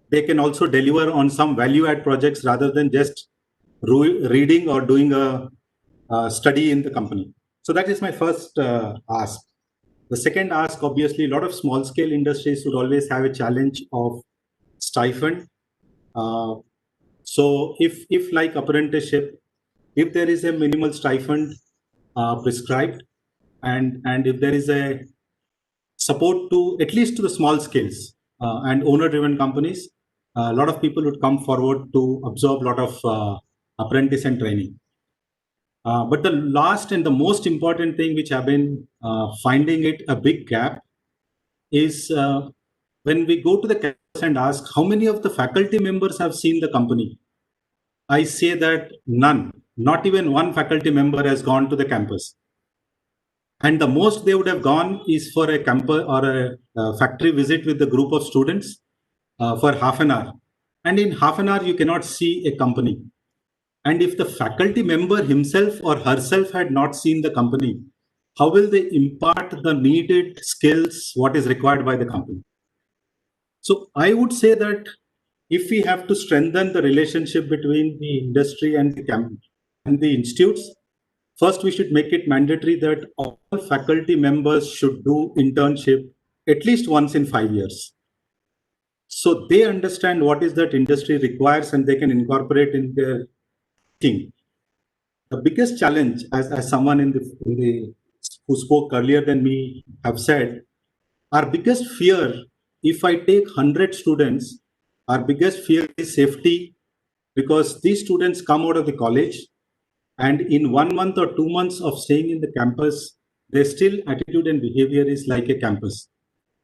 they can also deliver on some value add projects rather than just reading or doing a study in the company. So that is my first ask. The second ask, obviously, a lot of small scale industries would always have a challenge of stipend. So if like apprenticeship, if there is a minimal stipend prescribed, and if there is a support to at least to the small scales and owner driven companies, a lot of people would come forward to absorb a lot of apprentice and training. But the last and the most important thing which I've been finding it a big gap is when we go to the campus and ask how many of the faculty members have seen the company. I say that none, not even one faculty member has gone to the campus. And the most they would have gone is for a campus or a factory visit with the group of students for half an hour. And in half an hour, you cannot see a company. And if the faculty member himself or herself had not seen the company, how will they impart the needed skills, what is required by the company? So I would say that if we have to strengthen the relationship between the industry and the institutes, first we should make it mandatory that all faculty members should do internship at least once in 5 years. So they understand what is that industry requires and they can incorporate in their thinking. The biggest challenge, as someone who spoke earlier than me have said, our biggest fear, if I take 100 students, our biggest fear is safety, because these students come out of the college and in 1 month or 2 months of staying in the campus, their still attitude and behavior is like a campus.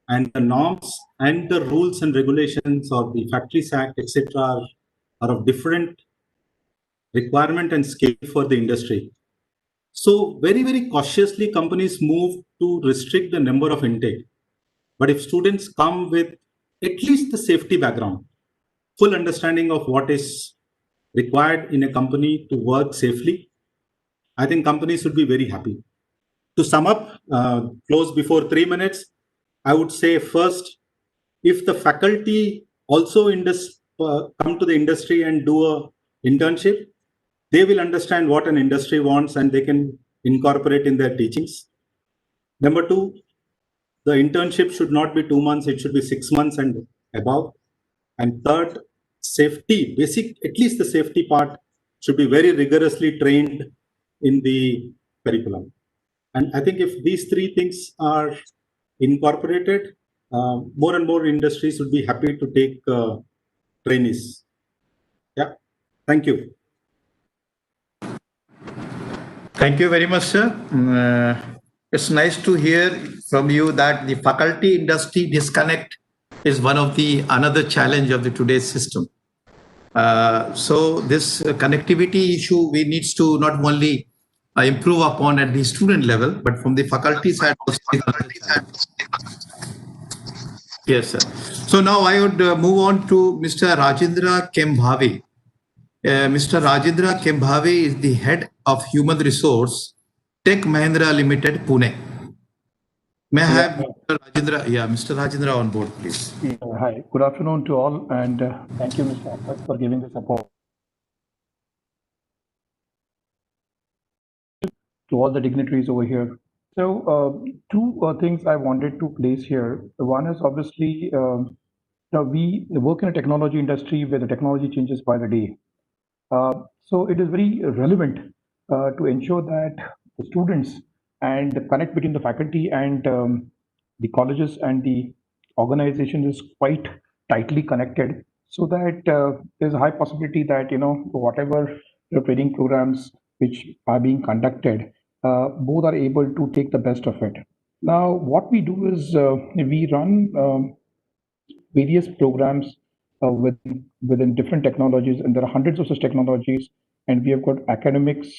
And the norms and the rules and regulations of the Factories Act, etc., are of different requirement and scale for the industry. So very, very cautiously, companies move to restrict the number of intake. But if students come with at least the safety background, full understanding of what is required in a company to work safely, I think companies would be very happy. To sum up, close before 3 minutes, I would say first, if the faculty also come to the industry and do a internship, they will understand what an industry wants and they can incorporate in their teachings. Number two, the internship should not be 2 months, it should be 6 months and above. And third, safety, basic, at least the safety part should be very rigorously trained in the curriculum. And I think if these three things are incorporated, more and more industries would be happy to take trainees. Yeah, thank you. Thank you very much, sir. It's nice to hear from you that the faculty industry disconnect is one of the another challenge of the today's system. So this connectivity issue we needs to not only improve upon at the student level, but from the faculty side also. Yes, sir. So now I would move on to Mr. Rajendra Kembhave. Mr. Rajendra Kembhave is the head of Human Resource, Tech Mahindra Limited, Pune. May I have Mr. Rajendra on board, please. Hi, good afternoon to all, and thank you, Mr. Ahmed, for giving the support to all the dignitaries over here. So, two things I wanted to place here. One is obviously, we work in a technology industry where the technology changes by the day. So it is very relevant to ensure that the students and the connect between the faculty and the colleges and the organization is quite tightly connected, so that there's a high possibility that whatever the training programs which are being conducted, both are able to take the best of it. Now, what we do is we run various programs within different technologies, and there are hundreds of such technologies, and we have got academics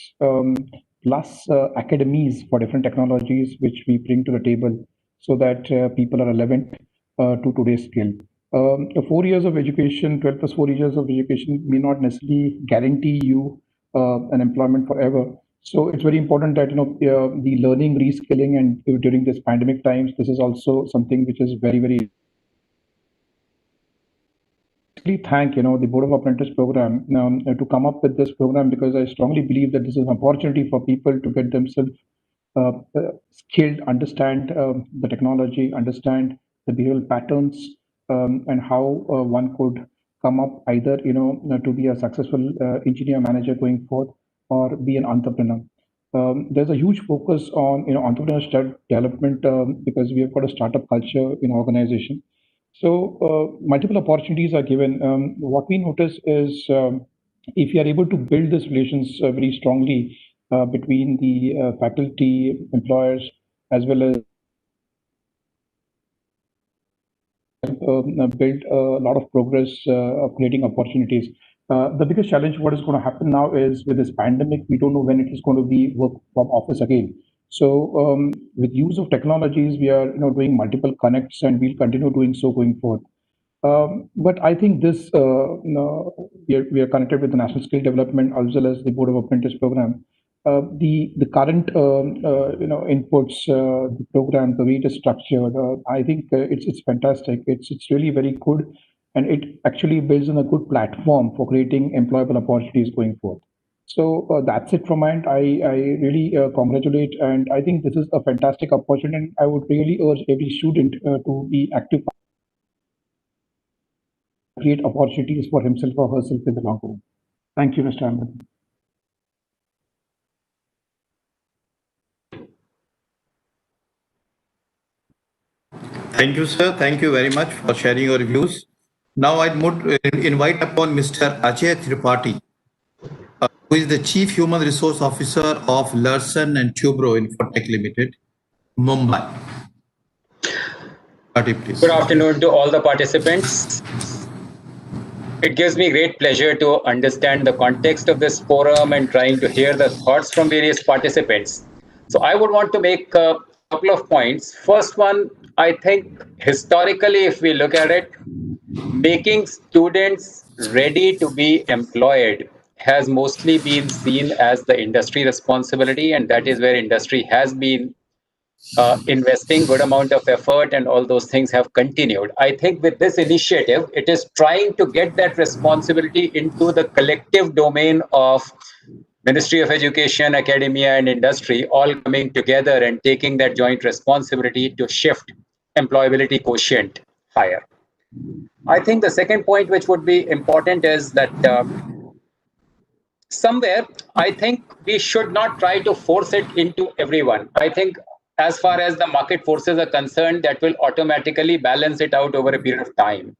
plus academies for different technologies which we bring to the table. so that people are relevant to today's skill. 4 years of education, 12 plus 4 years of education may not necessarily guarantee you an employment forever. So it's very important that the learning, reskilling, and during this pandemic times, this is also something which is very, very. Thank the Board of Apprentice program to come up with this program, because I strongly believe that this is an opportunity for people to get themselves skilled, understand the technology, understand the behavioral patterns, and how one could come up either to be a successful engineer manager going forth, or be an entrepreneur. There's a huge focus on entrepreneurship development, because we have got a startup culture in organization. So multiple opportunities are given. What we notice is, if you are able to build these relations very strongly between the faculty, employers, as well as build a lot of progress of creating opportunities. The biggest challenge, what is going to happen now is, with this pandemic, we don't know when it is going to be work from office again. So with use of technologies, we are doing multiple connects, and we'll continue doing so going forward. But I think this, we are connected with the National Skill Development as well as the Board of Apprentice program. The current inputs, the program, the way it is structured, I think it's fantastic. It's really very good, and it actually builds on a good platform for creating employable opportunities going forward. So that's it from my end. I really congratulate, and I think this is a fantastic opportunity, and I would really urge every student to be active, create opportunities for himself or herself in the long run. Thank you, Mr. Ahmed. Thank you, sir. Thank you very much for sharing your views. Now I would invite upon Mr. Ajay Tripathi, who is the Chief Human Resource Officer of Larsen and Toubro Infotech Limited, Mumbai. Good afternoon to all the participants. It gives me great pleasure to understand the context of this forum and trying to hear the thoughts from various participants. So I would want to make a couple of points. First one, I think historically, if we look at it, making students ready to be employed has mostly been seen as the industry responsibility, and that is where industry has been investing good amount of effort, and all those things have continued. I think with this initiative, it is trying to get that responsibility into the collective domain of Ministry of Education, academia, and industry, all coming together and taking that joint responsibility to shift employability quotient higher. I think the second point which would be important is that somewhere, I think we should not try to force it into everyone. I think as far as the market forces are concerned, that will automatically balance it out over a period of time.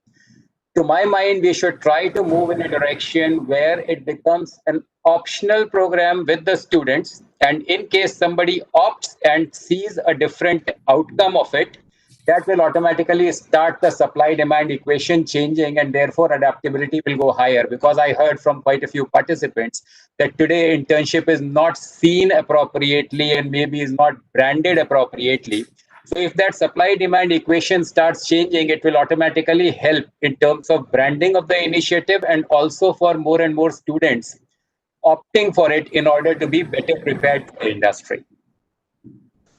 To my mind, we should try to move in a direction where it becomes an optional program with the students. And in case somebody opts and sees a different outcome of it, that will automatically start the supply-demand equation changing, and therefore adaptability will go higher. Because I heard from quite a few participants that today internship is not seen appropriately and maybe is not branded appropriately. So if that supply-demand equation starts changing, it will automatically help in terms of branding of the initiative, and also for more and more students opting for it in order to be better prepared for the industry.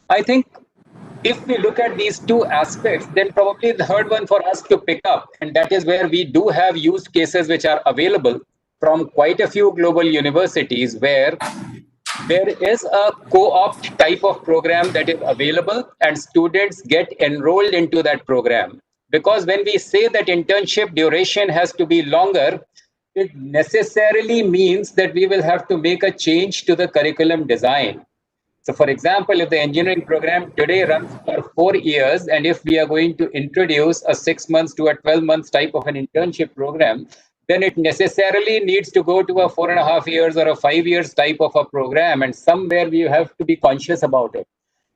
I think if we look at these two aspects, then probably the third one for us to pick up, and that is where we do have use cases which are available from quite a few global universities, where there is a co-opt type of program that is available, and students get enrolled into that program. Because when we say that internship duration has to be longer, it necessarily means that we will have to make a change to the curriculum design. So for example, if the engineering program today runs for 4 years, and if we are going to introduce a 6 months to a 12 months type of an internship program, then it necessarily needs to go to a 4.5 years or a 5 years type of a program. And somewhere we have to be conscious about it.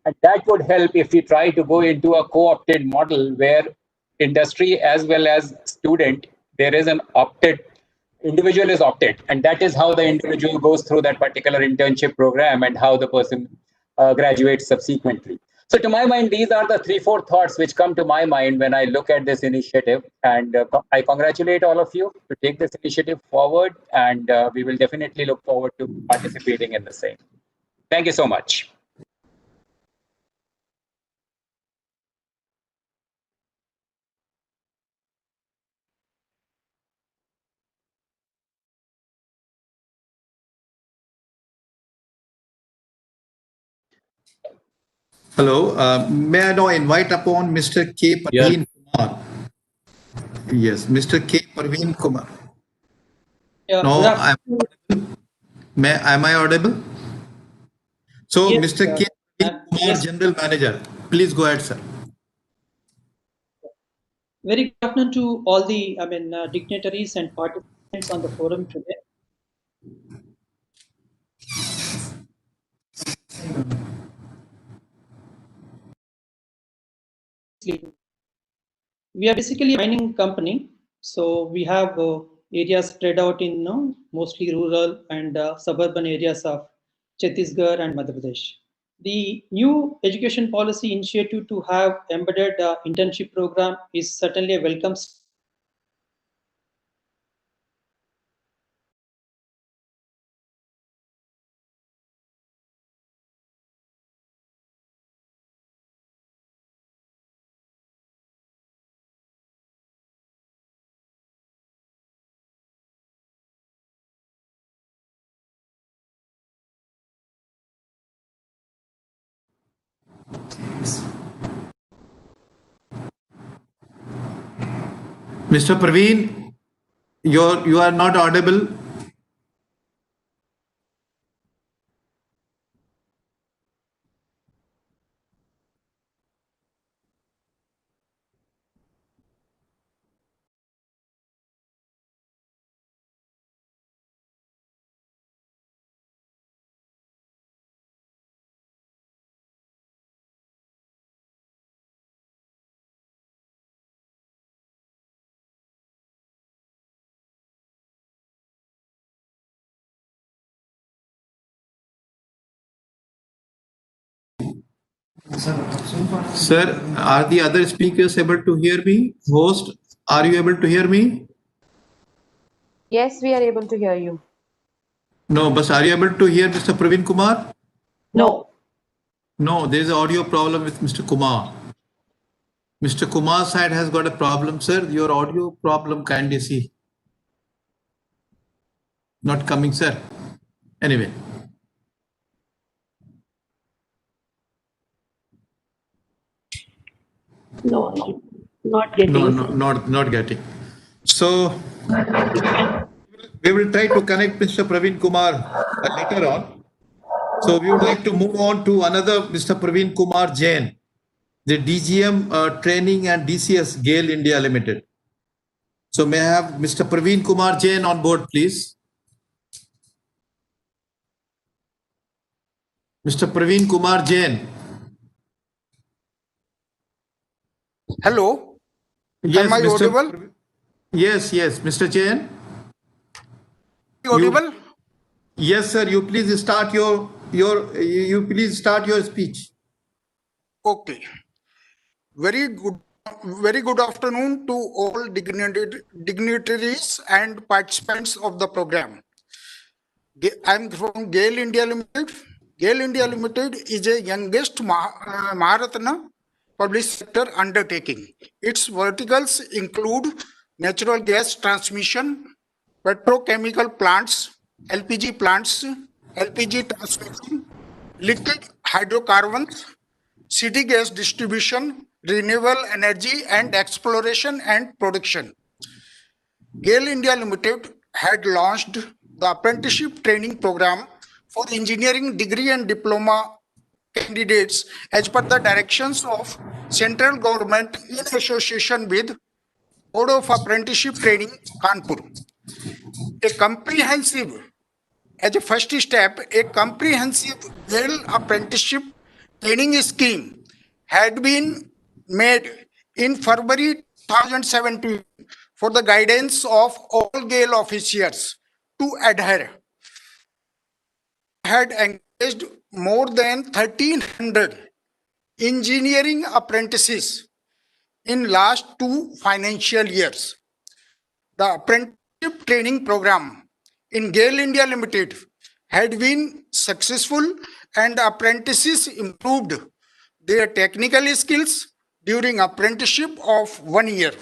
And that would help if we try to go into a co-opted model where industry as well as student, there is an opted individual is opted, and that is how the individual goes through that particular internship program and how the person graduates subsequently. So to my mind, these are the 3-4 thoughts which come to my mind when I look at this initiative. And I congratulate all of you to take this initiative forward. And we will definitely look forward to participating in the same. Thank you so much. Hello, may I now invite upon Mr. K. Parveen Kumar? Yes, Mr. K. Parveen Kumar. Yeah, No, good afternoon. am I audible? So, Yes, Mr. K. Parveen Kumar, yes. General Manager, please go ahead, sir. Very good afternoon to all the dignitaries and participants on the forum today. We are basically a mining company, so we have areas spread out in mostly rural and suburban areas of Chhattisgarh and Madhya Pradesh. The new education policy initiative to have embedded internship program is certainly a welcome. Mr. Parveen, you are not audible. Sir, are the other speakers able to hear me? Host, are you able to hear me? Yes, we are able to hear you. No, but are you able to hear Mr. Praveen Kumar? No. No, there is an audio problem with Mr. Kumar. Mr. Kumar's side has got a problem, sir. Your audio problem, kindly see. Not coming, sir. Anyway. No, not getting. Not getting. So we will try to connect Mr. Praveen Kumar later on. So we would like to move on to another Mr. Praveen Kumar Jain, the DGM Training and DCS GAIL India Limited. So may I have Mr. Praveen Kumar Jain on board, please? Mr. Praveen Kumar Jain. Hello. Yes, Am I Mr. audible? Yes, Mr. Jain. Audible? Yes, sir. You please start your speech. Okay. Very good afternoon to all dignitaries and participants of the program. I'm from GAIL India Limited. GAIL India Limited is a youngest Maharatna public sector undertaking. Its verticals include natural gas transmission, petrochemical plants, LPG plants, LPG transmission, liquid hydrocarbons, city gas distribution, renewable energy, and exploration and production. GAIL India Limited had launched the apprenticeship training program for engineering degree and diploma candidates as per the directions of central government in association with Board of Apprenticeship Training, Kanpur. As a first step, a comprehensive GAIL apprenticeship training scheme had been made in February 2017 for the guidance of all GAIL officers to adhere. Had engaged more than 1,300 engineering apprentices in last 2 financial years. The apprenticeship training program in GAIL India Limited had been successful and apprentices improved their technical skills during apprenticeship of 1 year.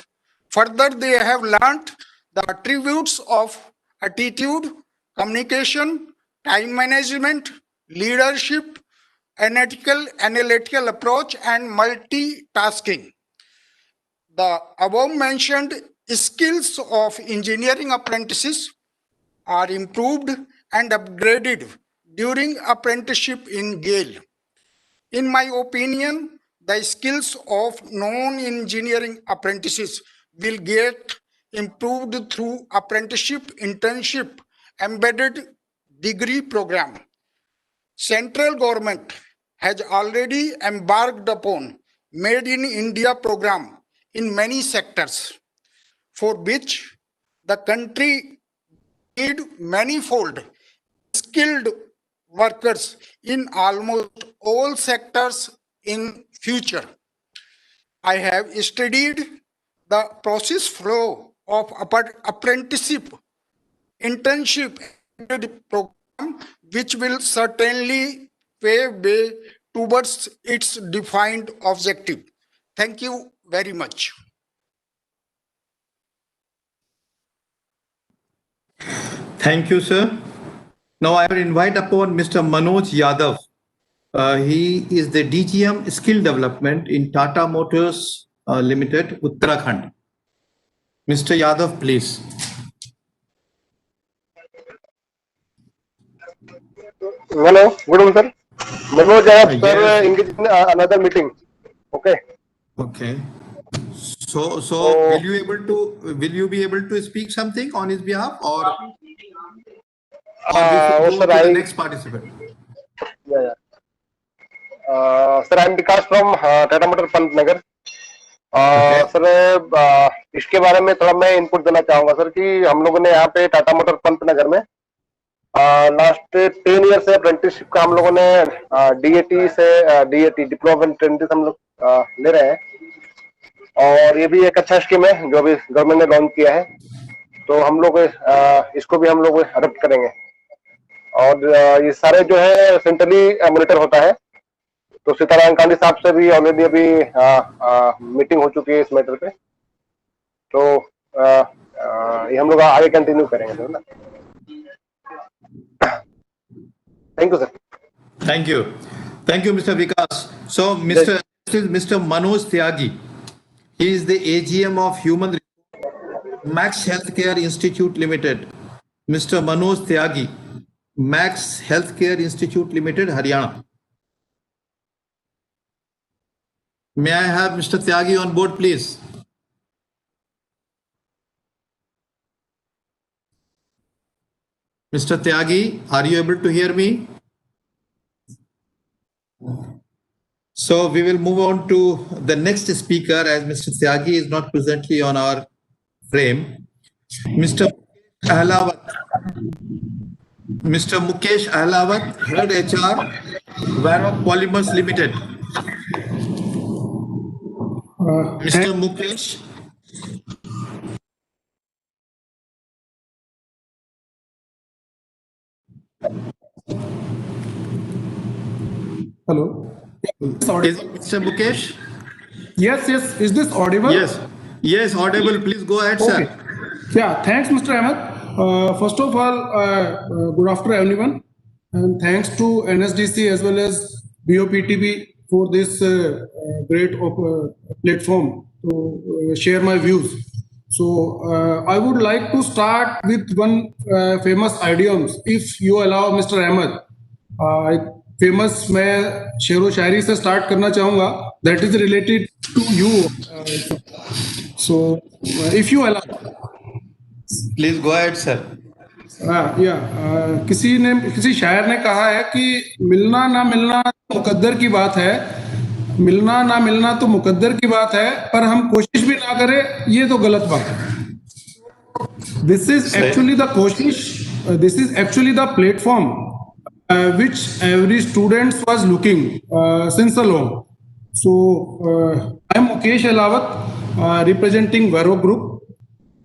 Further, they have learnt the attributes of attitude, communication, time management, leadership, analytical approach, and multitasking. The above mentioned skills of engineering apprentices are improved and upgraded during apprenticeship in GAIL. In my opinion, the skills of non-engineering apprentices will get improved through apprenticeship, internship, embedded degree program. Central government has already embarked upon Made in India program in many sectors, for which the country need manifold skilled workers in almost all sectors in future. I have studied the process flow of apprenticeship, internship program, which will certainly pave way towards its defined objective. Thank you very much. Thank you, sir. Now I will invite upon Mr. Manoj Yadav. He is the DGM Skill Development in Tata Motors Limited, Uttarakhand. Mr. Yadav, please. Hello, good evening, sir. Manoj Yadav, sir, engaged in another meeting. Okay. Okay. So will you be able to speak something on his behalf, or we should go to the next participant? Yeah. Sir, I am Vikas from Tata Motor Pantnagar. Sir इसके बारे में थोड़ा मैं input देना चाहूंगा sir कि हम लोगों ने यहाँ पे टाटा मोटर पंतनगर में लास्ट 10 ईयर से अप्रेंटिसशिप का हम लोगों ने डीएटी डिप्लोमा इन अप्रेंटिस हम लोग ले रहे हैं, और ये भी एक अच्छा स्कीम है जो अभी गवर्नमेंट ने लॉन्च किया है, तो हम लोग इसको भी हम लोग अडॉप्ट करेंगे। और ये सारे जो है सेंट्रली मॉनिटर होता है, तो सीताराम गांधी साहब से भी ऑलरेडी अभी मीटिंग हो चुकी है इस मैटर पे, तो ये हम लोग आगे कंटिन्यू करेंगे सर ना। Thank you sir. Thank you, Mr. Vikas. So, Mr. Manoj Tyagi, he is the AGM of Human Max Healthcare Institute Limited. Mr. Manoj Tyagi, Max Healthcare Institute Limited, Haryana. May I have Mr. Tyagi on board, please? Mr. Tyagi, are you able to hear me? So we will move on to the next speaker, as Mr. Tyagi is not presently on our frame. Mr. Mukesh Ahlawat, Head HR, Varroc Polymers Limited. Mr. Mukesh. Hello. Is it Mr. Mukesh? Yes. Is this audible? Yes, audible. Please go ahead, sir. Yeah, thanks, Mr. Ahmed. First of all, good afternoon, everyone. And thanks to NSDC as well as BOPTB for this great platform to share my views. So I would like to start with one famous idiom, if you allow, Mr. Ahmed. Famous मैं शेरो शायरी से start करना चाहूंगा, that is related to you, so if you allow, please go ahead sir. किसी शायर ने कहा है कि मिलना ना मिलना मुकद्दर की बात है, मिलना ना मिलना तो मुकद्दर की बात है, पर हम कोशिश भी ना करें ये तो गलत बात है। दिस इज एक्चुअली द कोशिश, this is actually the platform which every student was looking since a long. So I'm Mukesh Elawat, representing Vero Group.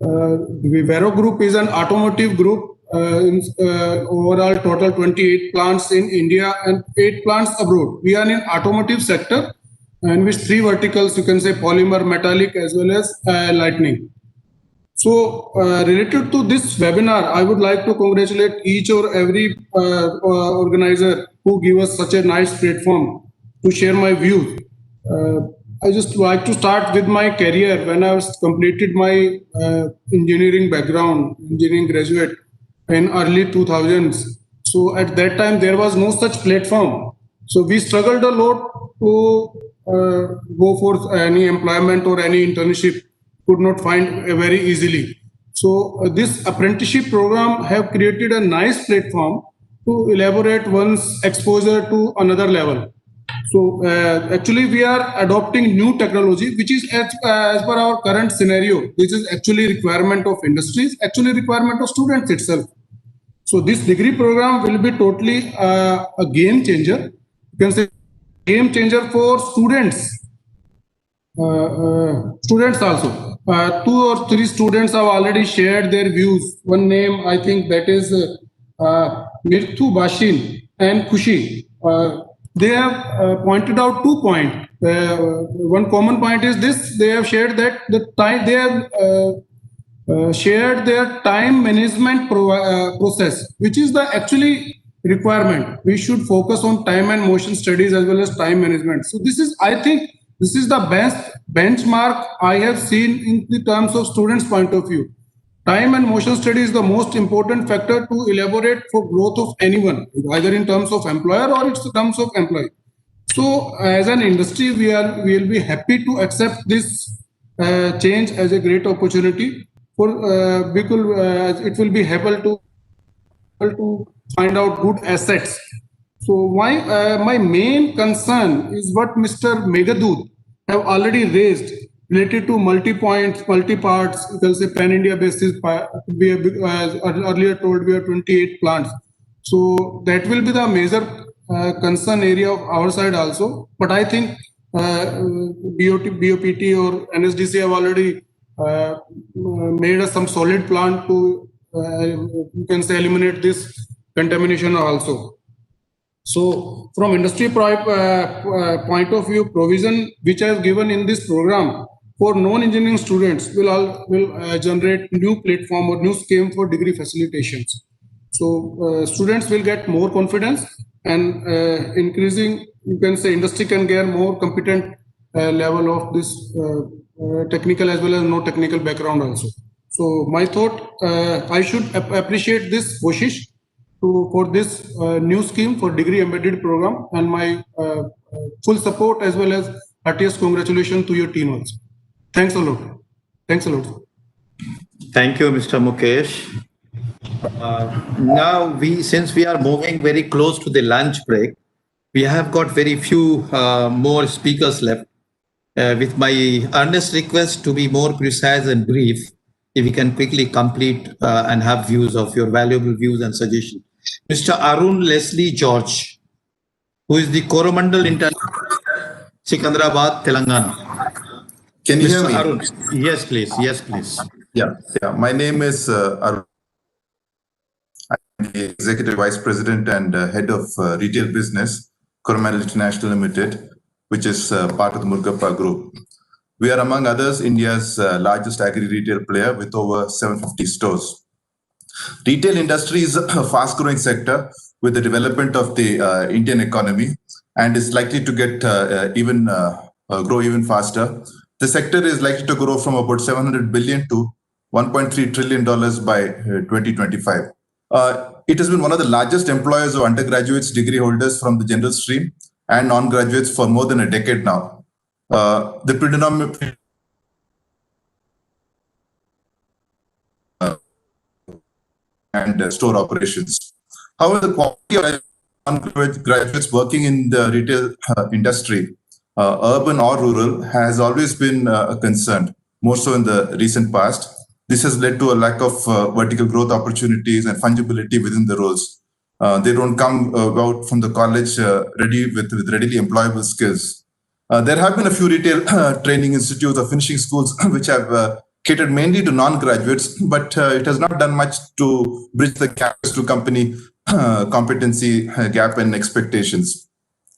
The Vero Group is an automotive group. Overall total 28 plants in India and 8 plants abroad. We are in automotive sector and with 3 verticals, you can say polymer, metallic as well as lightning. So related to this webinar, I would like to congratulate each or every organizer who give us such a nice platform to share my views. I just like to start with my career. When I was completed my engineering background, engineering graduate in early 2000s. So at that time, there was no such platform. So we struggled a lot to go for any employment or any internship, could not find very easily. So this apprenticeship program have created a nice platform to elaborate one's exposure to another level. So actually we are adopting new technology, which is as per our current scenario. This is actually requirement of industries, actually requirement of students itself. So this degree program will be totally a game changer. You can say game changer for students. Students also. 2 or 3 students have already shared their views. One name, I think that is Mirthu Bashin and Kushi. They have pointed out 2 points. One common point is this: they have shared that the time they have shared their time management process, which is the actually requirement. We should focus on time and motion studies as well as time management. So this is, I think, this is the best benchmark I have seen in the terms of students' point of view. Time and motion study is the most important factor to elaborate for growth of anyone, either in terms of employer or in terms of employee. So as an industry, we will be happy to accept this change as a great opportunity for because it will be able to find out good assets. So my main concern is what Mr. Meghadut have already raised related to multi-points, multi-parts, you can say pan-India basis. We have, as earlier told, we have 28 plants. So that will be the major concern area of our side also. But I think BOPT or NSDC have already made us some solid plan to, you can say, eliminate this contamination also. So from industry point of view, provision which is given in this program for non-engineering students will generate new platform or new scheme for degree facilitations. So students will get more confidence and increasing, you can say, industry can get more competent level of this technical as well as no technical background also. So my thought, I should appreciate this Koshish for this new scheme for degree embedded program, and my full support as well as heartiest congratulations to your team also. Thanks a lot. Thanks a lot. Thank you, Mr. Mukesh. Now since we are moving very close to the lunch break, we have got very few more speakers left. With my earnest request to be more precise and brief, if we can quickly complete and have views of your valuable views and suggestions. Mr. Arun Leslie George, who is the Coromandel International, Secunderabad, Telangana. Can you hear me? Arun. Yes, please. Yes, please. Yeah. My name is Arun. I'm the Executive Vice President and Head of Retail Business, Coromandel International Limited, which is part of the Murugappa Group. We are, among others, India's largest agri-retail player with over 750 stores. Retail industry is a fast-growing sector with the development of the Indian economy, and is likely to get grow even faster. The sector is likely to grow from about $700 billion to $1.3 trillion by 2025. It has been one of the largest employers of undergraduates, degree holders from the general stream and non-graduates for more than a decade now. The predominant and store operations. However, the quality of graduates working in the retail industry, urban or rural, has always been a concern, more so in the recent past. This has led to a lack of vertical growth opportunities and fungibility within the roles. They don't come out from the college ready with readily employable skills. There have been a few retail training institutes or finishing schools which have catered mainly to non-graduates, but it has not done much to bridge the gaps to company competency gap and expectations.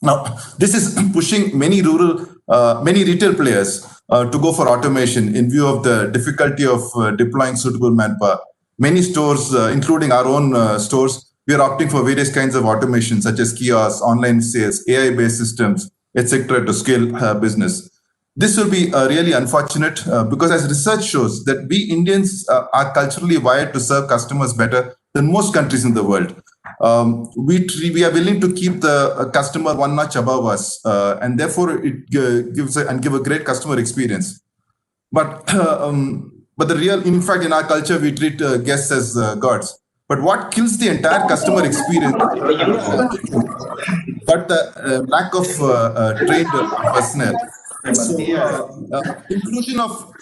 Now, this is pushing many retail players to go for automation in view of the difficulty of deploying suitable manpower. Many stores, including our own stores, we are opting for various kinds of automation, such as kiosks, online sales, AI-based systems, etc., to scale business. This will be really unfortunate because as research shows that we Indians are culturally wired to serve customers better than most countries in the world. We are willing to keep the customer one notch above us, and therefore it give a great customer experience. But the real, in fact, in our culture, we treat guests as gods. But what kills the entire customer experience? But the lack of trained personnel. So, inclusion of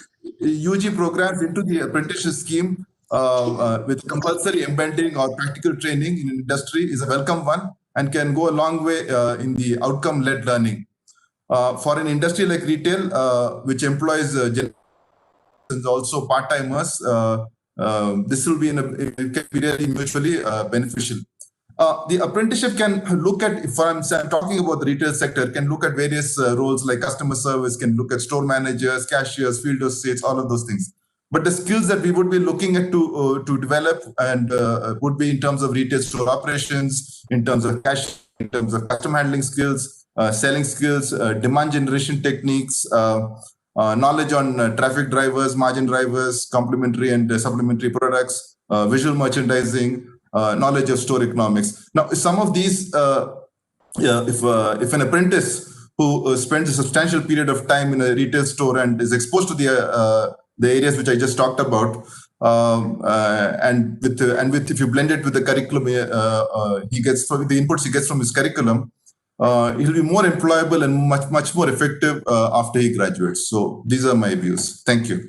UG programs into the apprenticeship scheme with compulsory embedding or practical training in industry is a welcome one and can go a long way in the outcome-led learning. For an industry like retail, which employs also part-timers, this will be it can be really mutually beneficial. The apprenticeship can look at, if I'm talking about the retail sector, can look at various roles like customer service, can look at store managers, cashiers, field associates, all of those things. But the skills that we would be looking at to develop and would be in terms of retail store operations, in terms of cash, in terms of custom handling skills, selling skills, demand generation techniques, knowledge on traffic drivers, margin drivers, complementary and supplementary products, visual merchandising, knowledge of store economics. Now, some of these, if an apprentice who spends a substantial period of time in a retail store and is exposed to the areas which I just talked about, and with if you blend it with the curriculum he gets from the inputs he gets from his curriculum, he'll be more employable and much more effective after he graduates. So these are my views. Thank you.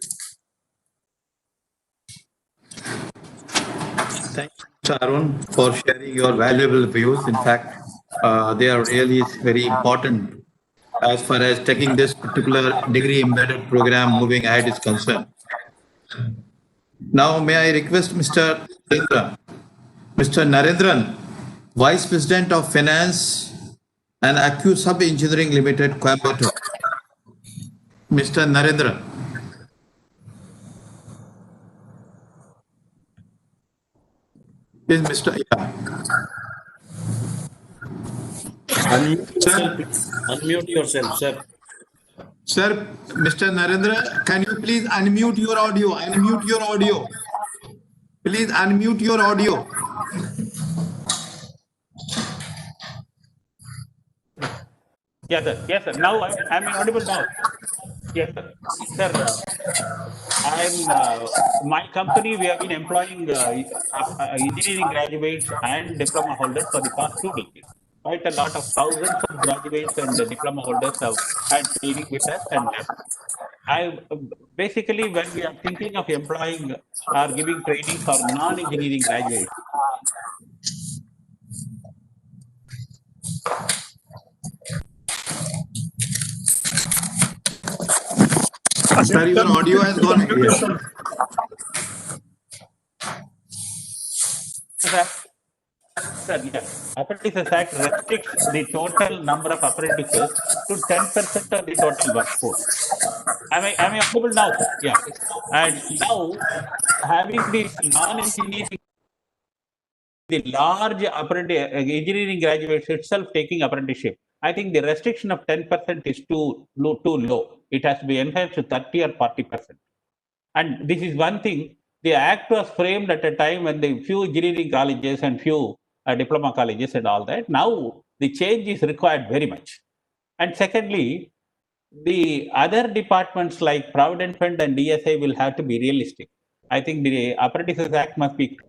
Thank you, Mr. Arun, for sharing your valuable views. In fact, they are really very important as far as taking this particular degree embedded program moving ahead is concerned. Now, may I request Mr. Narendran? Mr. Narendran, Vice President of Finance and Accu Sub Engineering Limited, Coimbatore. Mr. Narendran. Is Mr. Unmute yourself, sir. Sir, Mr. Narendra, can you please unmute your audio? Unmute your audio. Please unmute your audio. Yes, sir. Yes, sir. Now I'm audible now. Yes, sir. Sir, my company, we have been employing engineering graduates and diploma holders for the past 2 decades. Quite a lot of thousands of graduates and diploma holders have had training with us and left. Basically, when we are thinking of employing or giving training for non-engineering graduates, Sir, your audio has gone here. Sir, yeah. Apprentices Act restricts the total number of apprentices to 10% of the total workforce. Am I audible now, sir? Yeah. And now, having this non-engineering, the large engineering graduates itself taking apprenticeship, I think the restriction of 10% is too low. It has to be enhanced to 30 or 40%. And this is one thing. The act was framed at a time when the few engineering colleges and few diploma colleges and all that. Now the change is required very much. And secondly, the other departments like Provident Fund and DSA will have to be realistic. I think the Apprentices Act must be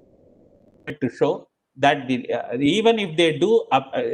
to show that even if they do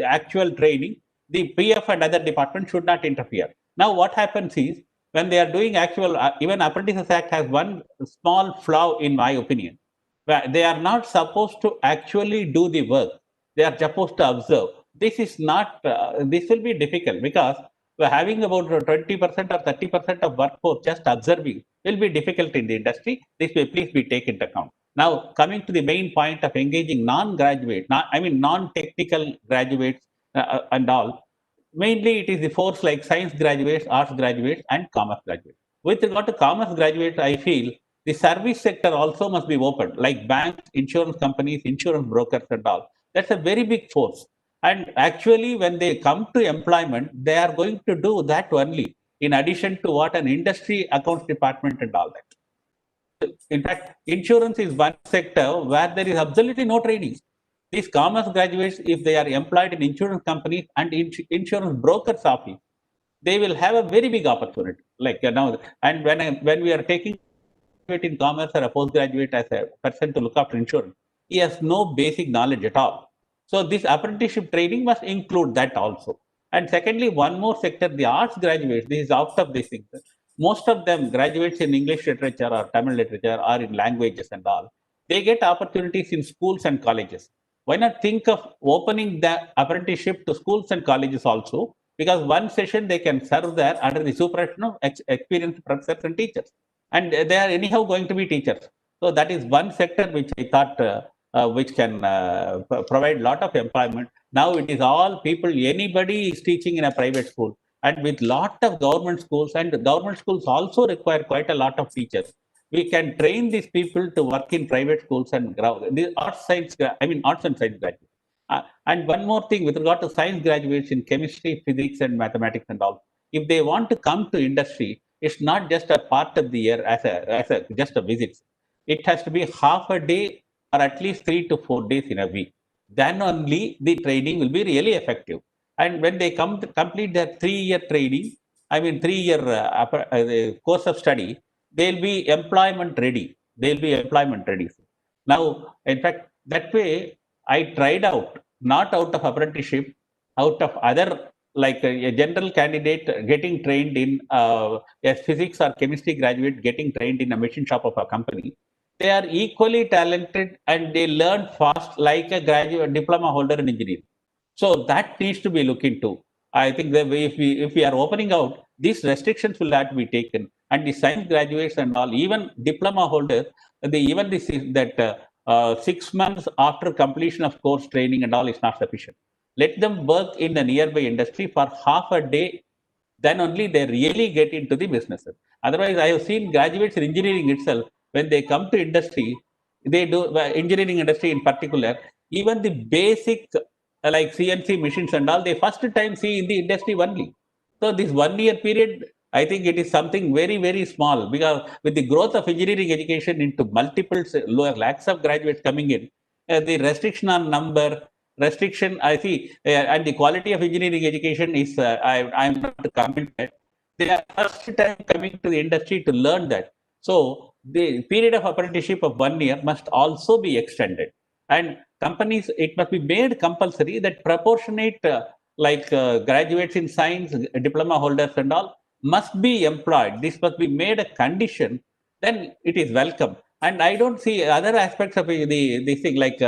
actual training, the PF and other departments should not interfere. Now what happens is, when they are doing actual, even Apprentices Act has one small flaw in my opinion, where they are not supposed to actually do the work. They are supposed to observe. This is not, this will be difficult because having about 20% or 30% of workforce just observing will be difficult in the industry. This will please be taken into account. Now, coming to the main point of engaging non-graduate, non-technical graduates and all, mainly it is the force like science graduates, arts graduates, and commerce graduates. With regard to commerce graduates, I feel the service sector also must be opened, like banks, insurance companies, insurance brokers, and all. That's a very big force. And actually, when they come to employment, they are going to do that only, in addition to what an industry accounts department and all that. In fact, insurance is one sector where there is absolutely no training. These commerce graduates, if they are employed in insurance companies and insurance brokers office, they will have a very big opportunity. Like now, and when we are taking in commerce or a postgraduate as a person to look after insurance, he has no basic knowledge at all. So this apprenticeship training must include that also. And secondly, one more sector, the arts graduates, this is out of this thing. Most of them graduates in English literature or Tamil literature or in languages and all. They get opportunities in schools and colleges. Why not think of opening the apprenticeship to schools and colleges also? Because one session they can serve there under the supervision of experienced professors and teachers. And they are anyhow going to be teachers. So that is one sector which I thought which can provide a lot of employment. Now it is all people, anybody is teaching in a private school. And with lot of government schools, and government schools also require quite a lot of teachers. We can train these people to work in private schools and the arts and science graduates. And one more thing with regard to science graduates in chemistry, physics, and mathematics and all. If they want to come to industry, it's not just a part of the year as a just a visit. It has to be half a day or at least 3 to 4 days in a week. Then only the training will be really effective. And when they come to complete their 3-year training, 3-year course of study, they'll be employment ready. They'll be employment ready. Now, in fact, that way I tried out, not out of apprenticeship, out of other, like a general candidate getting trained in a physics or chemistry graduate getting trained in a machine shop of a company. They are equally talented and they learn fast like a graduate diploma holder in engineering. So that needs to be looked into. I think that if we are opening out, these restrictions will have to be taken. And the science graduates and all, even diploma holders, that 6 months after completion of course training and all is not sufficient. Let them work in the nearby industry for half a day, then only they really get into the businesses. Otherwise, I have seen graduates in engineering itself, when they come to industry, they do engineering industry in particular, even the basic like CNC machines and all, they first time see in the industry only. So this 1 year period, I think it is something very, very small, because with the growth of engineering education into multiple lakhs of graduates coming in, the restriction on number, restriction, I see, and the quality of engineering education is, I'm not commented. They are first time coming to the industry to learn that. So the period of apprenticeship of 1 year must also be extended. And companies, it must be made compulsory that proportionate, graduates in science, diploma holders and all, must be employed. This must be made a condition, then it is welcome. And I don't see other aspects of this thing like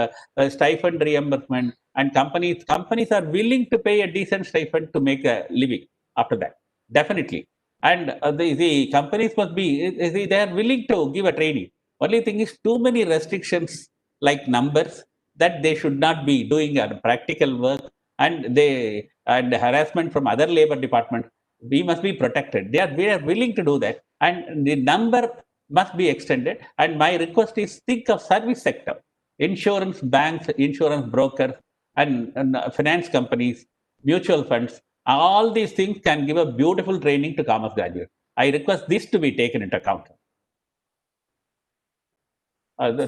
stipend reimbursement, and companies are willing to pay a decent stipend to make a living after that, definitely. And the companies must be, they are willing to give a training. Only thing is too many restrictions like numbers, that they should not be doing a practical work, and harassment from other labor departments. We must be protected. We are willing to do that, and the number must be extended. And my request is, think of service sector, insurance, banks, insurance brokers, and finance companies, mutual funds. All these things can give a beautiful training to commerce graduates. I request this to be taken into account.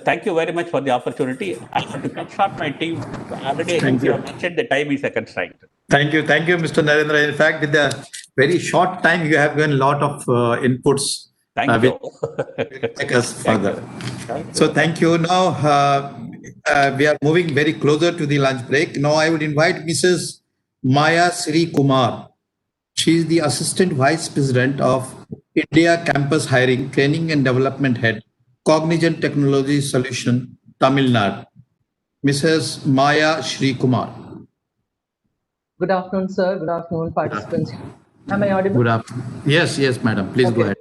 Thank you very much for the opportunity. I have to cut short my team. Already, you have mentioned the time is a constraint. Thank you, Mr. Narendra. In fact, with the very short time, you have given a lot of inputs. Thank you. Take us further. So thank you. Now we are moving very closer to the lunch break. Now I would invite Mrs. Maya Sri Kumar. She is the Assistant Vice President of India Campus Hiring, Training and Development Head, Cognizant Technology Solution, Tamil Nadu. Mrs. Maya Sri Kumar. Good afternoon, sir. Good afternoon, participants. Am I audible? Good afternoon. Yes, yes, madam. Please go ahead.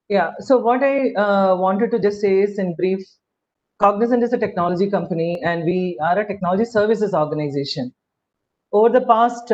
Yeah. So what I wanted to just say is, in brief, Cognizant is a technology company, and we are a technology services organization. Over the past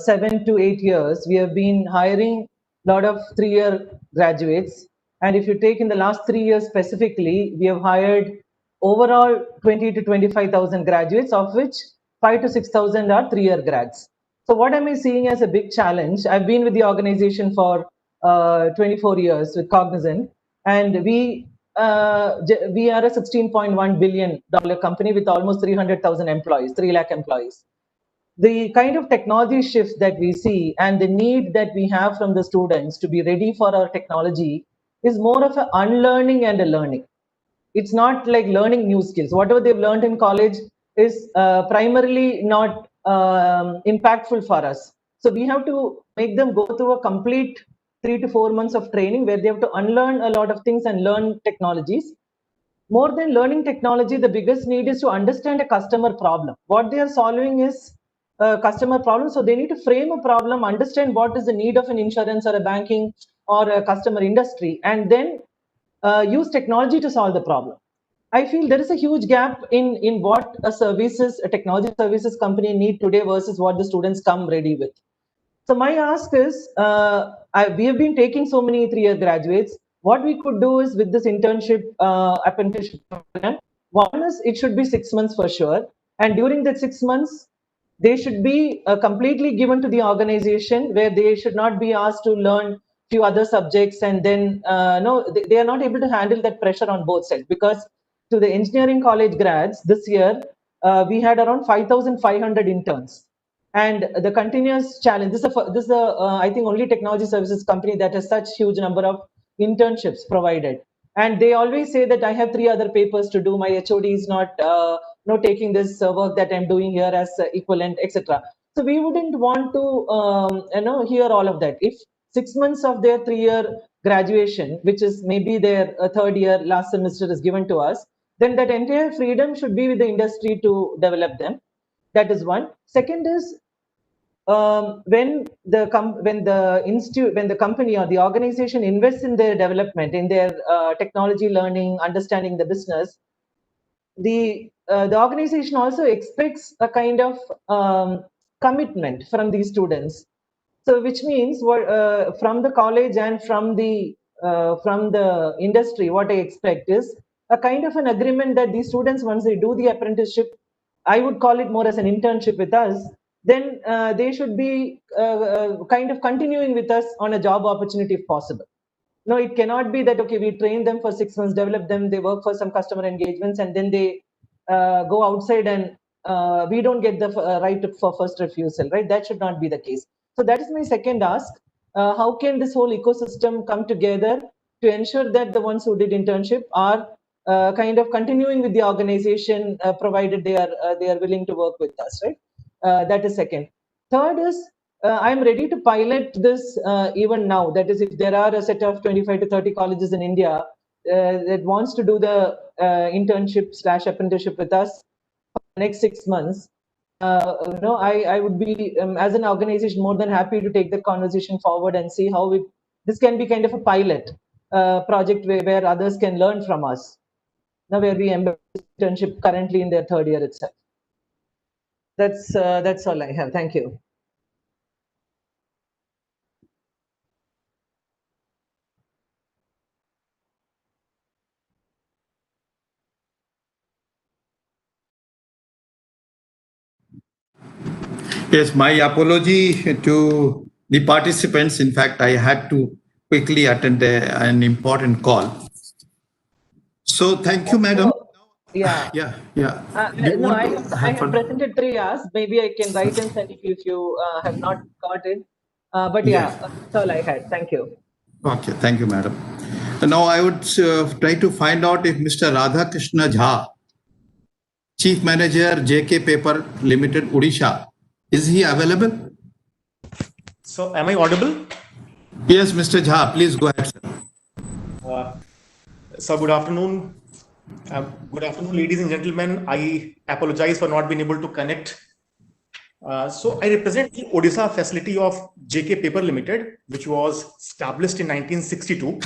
7 to 8 years, we have been hiring a lot of 3-year graduates. And if you take in the last 3 years specifically, we have hired overall 20 to 25,000 graduates, of which 5 to 6,000 are 3-year grads. So what am I seeing as a big challenge? I've been with the organization for 24 years with Cognizant, and we are a $16.1 billion company with almost 300,000 employees, 3 lakh employees. The kind of technology shifts that we see and the need that we have from the students to be ready for our technology is more of an unlearning and a learning. It's not like learning new skills. Whatever they've learned in college is primarily not impactful for us. So we have to make them go through a complete 3 to 4 months of training where they have to unlearn a lot of things and learn technologies. More than learning technology, the biggest need is to understand a customer problem. What they are solving is a customer problem. So they need to frame a problem, understand what is the need of an insurance or a banking or a customer industry, and then use technology to solve the problem. I feel there is a huge gap in what a technology services company need today versus what the students come ready with. So my ask is, we have been taking so many 3-year graduates. What we could do is with this internship, apprenticeship program, one is it should be 6 months for sure. And during that 6 months, they should be completely given to the organization where they should not be asked to learn few other subjects. And then, no, they are not able to handle that pressure on both sides, because to the engineering college grads this year, we had around 5,500 interns. And the continuous challenge, this is I think only technology services company that has such huge number of internships provided. And they always say that I have 3 other papers to do. My HOD is not taking this work that I'm doing here as equivalent, etc. So we wouldn't want to hear all of that. If 6 months of their 3-year graduation, which is maybe their 3rd year last semester, is given to us, then that entire freedom should be with the industry to develop them. That is one. Second is, when the company or the organization invests in their development, in their technology learning, understanding the business, the organization also expects a kind of commitment from these students. So which means from the college and from the industry, what I expect is a kind of an agreement that these students, once they do the apprenticeship, I would call it more as an internship with us, then they should be kind of continuing with us on a job opportunity if possible. No, it cannot be that, okay, we train them for 6 months, develop them, they work for some customer engagements, and then they go outside and we don't get the right for first refusal, right? That should not be the case. So that is my second ask. How can this whole ecosystem come together to ensure that the ones who did internship are kind of continuing with the organization, provided they are willing to work with us, right? That is second. Third is, I'm ready to pilot this even now. That is, if there are a set of 25 to 30 colleges in India that wants to do the internship/apprenticeship with us for the next 6 months, I would be, as an organization, more than happy to take the conversation forward and see how this can be kind of a pilot project where others can learn from us. Now, where we embed internship currently in their 3rd year itself. That's all I have. Thank you. Yes, my apology to the participants. In fact, I had to quickly attend an important call. So thank you, madam. Yeah. Yeah. No, I have presented 3 hours. Maybe I can write and send it if you have not got it. But yeah, that's all I had. Thank you. Okay, thank you, madam. Now I would try to find out if Mr. Radhakrishna Jha, Chief Manager, JK Paper Limited, Odisha, is he available? So, am I audible? Yes, Mr. Jha, please go ahead, sir. So, good afternoon. Good afternoon, ladies and gentlemen. I apologize for not being able to connect So I represent the Odisha facility of JK Paper Limited, which was established in 1962.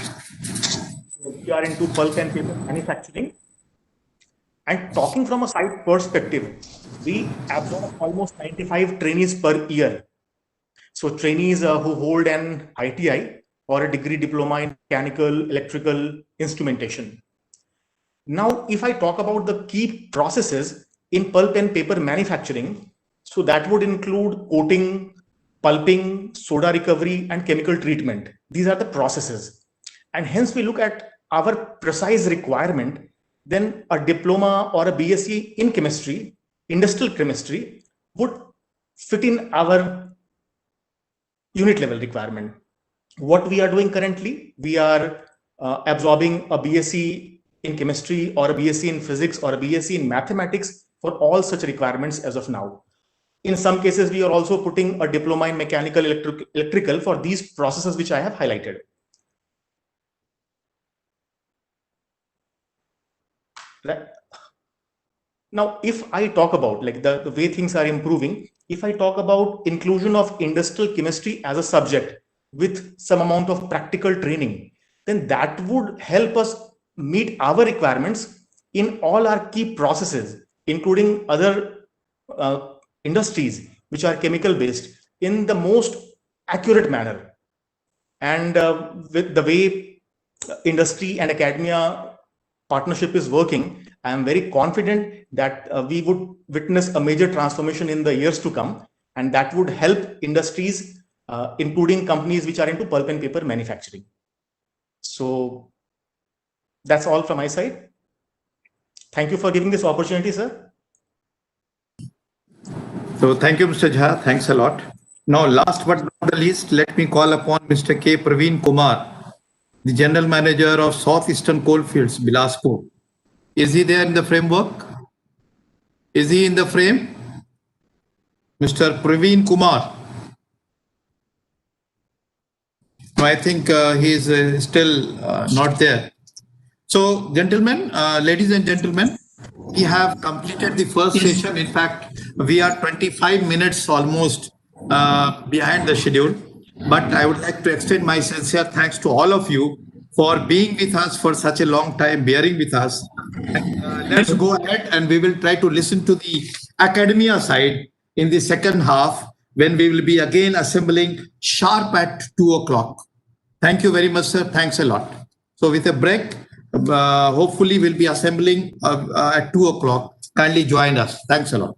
So we are into pulp and paper manufacturing. And talking from a site perspective, we absorb almost 95 trainees per year. So trainees who hold an ITI or a degree diploma in mechanical, electrical, instrumentation. Now, if I talk about the key processes in pulp and paper manufacturing, so that would include coating, pulping, soda recovery, and chemical treatment. These are the processes. And hence we look at our precise requirement, then a diploma or a BSc in chemistry, industrial chemistry, would fit in our unit level requirement. What we are doing currently, we are absorbing a BSc in chemistry or a BSc in physics or a BSc in mathematics for all such requirements as of now. In some cases, we are also putting a diploma in mechanical electrical for these processes which I have highlighted. Now, if I talk about like the way things are improving, if I talk about inclusion of industrial chemistry as a subject with some amount of practical training, then that would help us meet our requirements in all our key processes, including other industries which are chemical based, in the most accurate manner. And with the way industry and academia partnership is working, I am very confident that we would witness a major transformation in the years to come, and that would help industries, including companies which are into pulp and paper manufacturing. So that's all from my side. Thank you for giving this opportunity, sir. So thank you, Mr. Jha. Thanks a lot. Now, last but not the least, let me call upon Mr. K. Praveen Kumar, the General Manager of Southeastern Coalfields, Bilaspur. Is he there in the framework? Is he in the frame? Mr. Praveen Kumar. No, I think he is still not there. So, gentlemen, ladies and gentlemen, we have completed the first session. In fact, we are 25 minutes almost behind the schedule. But I would like to extend my sincere thanks to all of you for being with us for such a long time, bearing with us. And, let's go ahead and we will try to listen to the academia side in the second half when we will be again assembling sharp at 2 o'clock. Thank you very much, sir. Thanks a lot. So with a break, hopefully we'll be assembling at 2 o'clock. Kindly join us. Thanks a lot.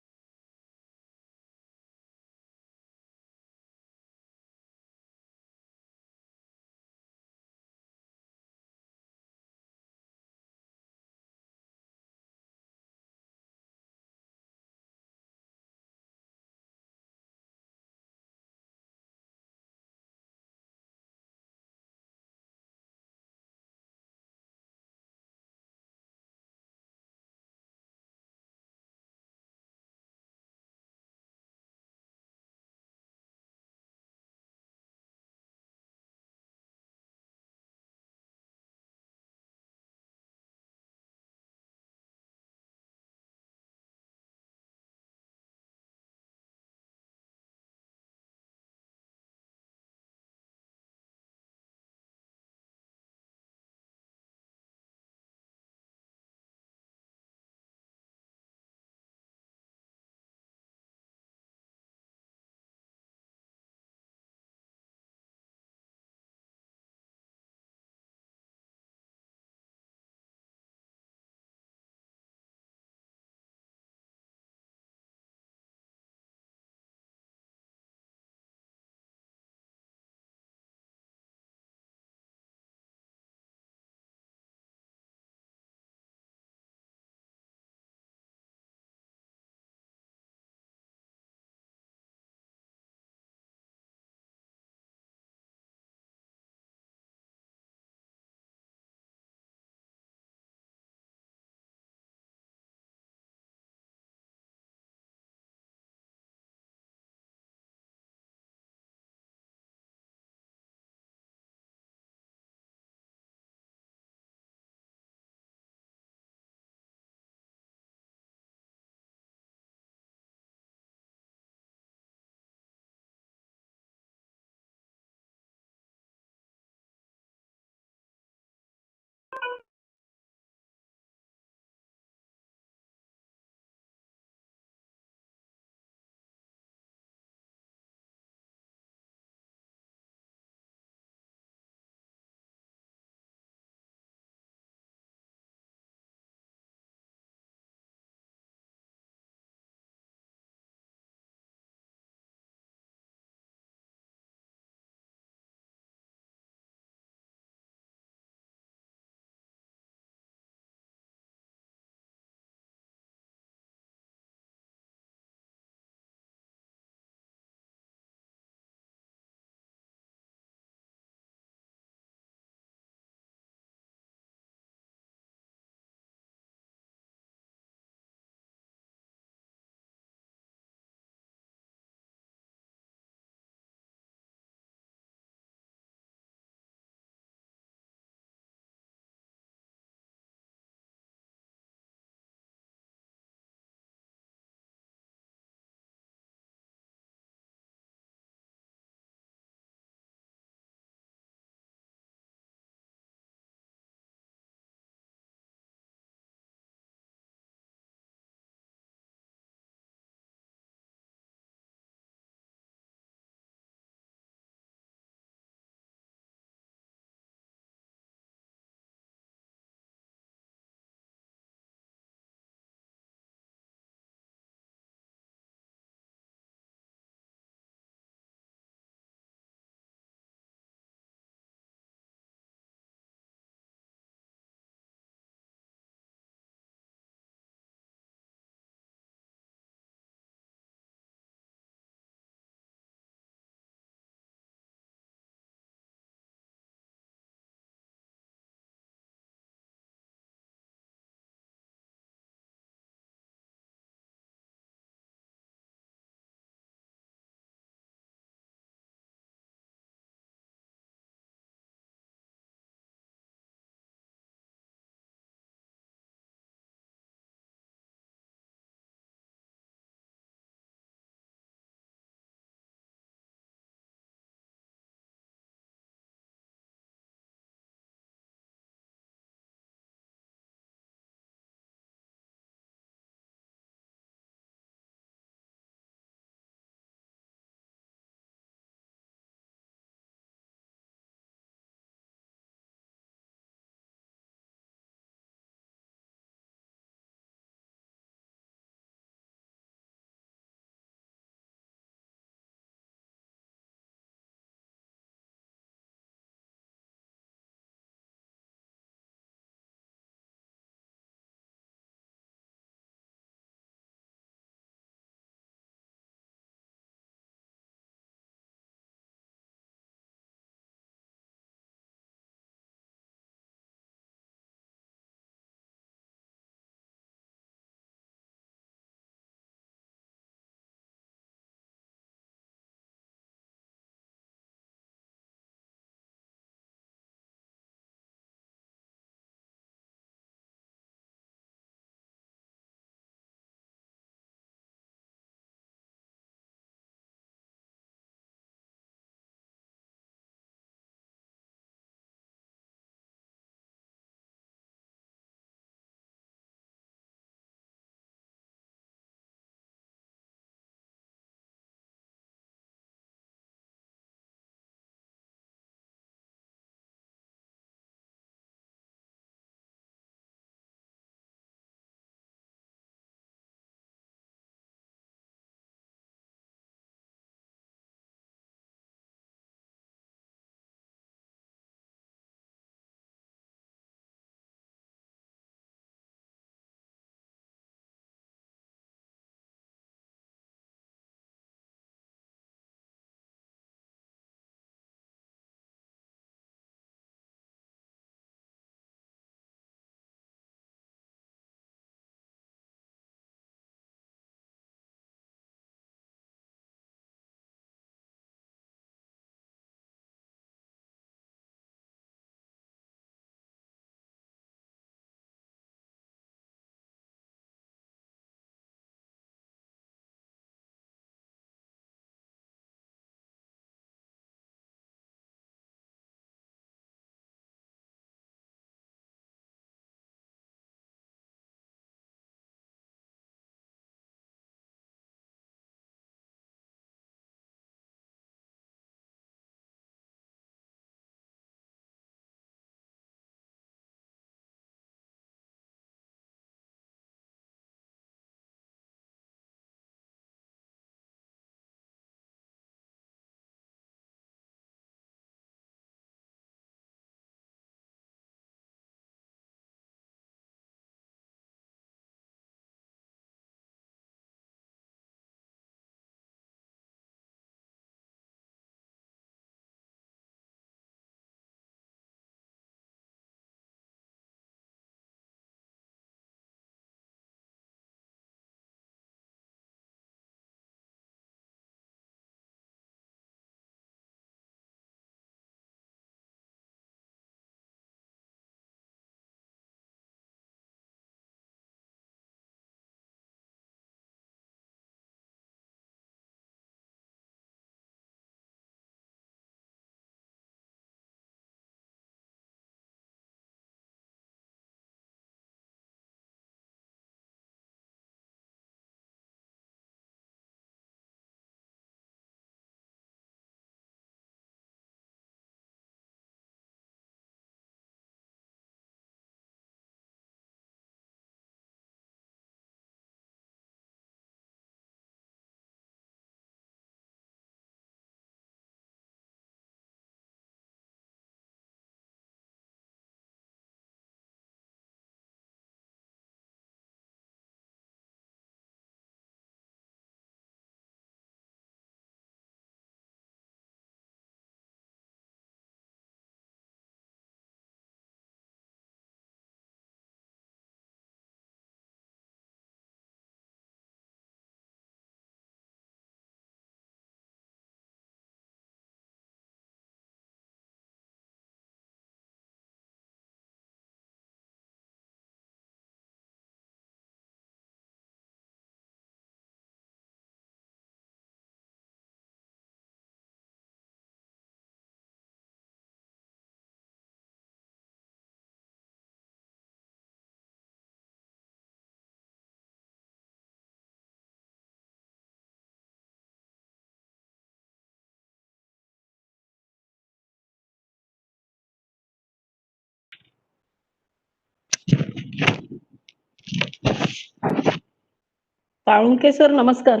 Salunke sir नमस्कार.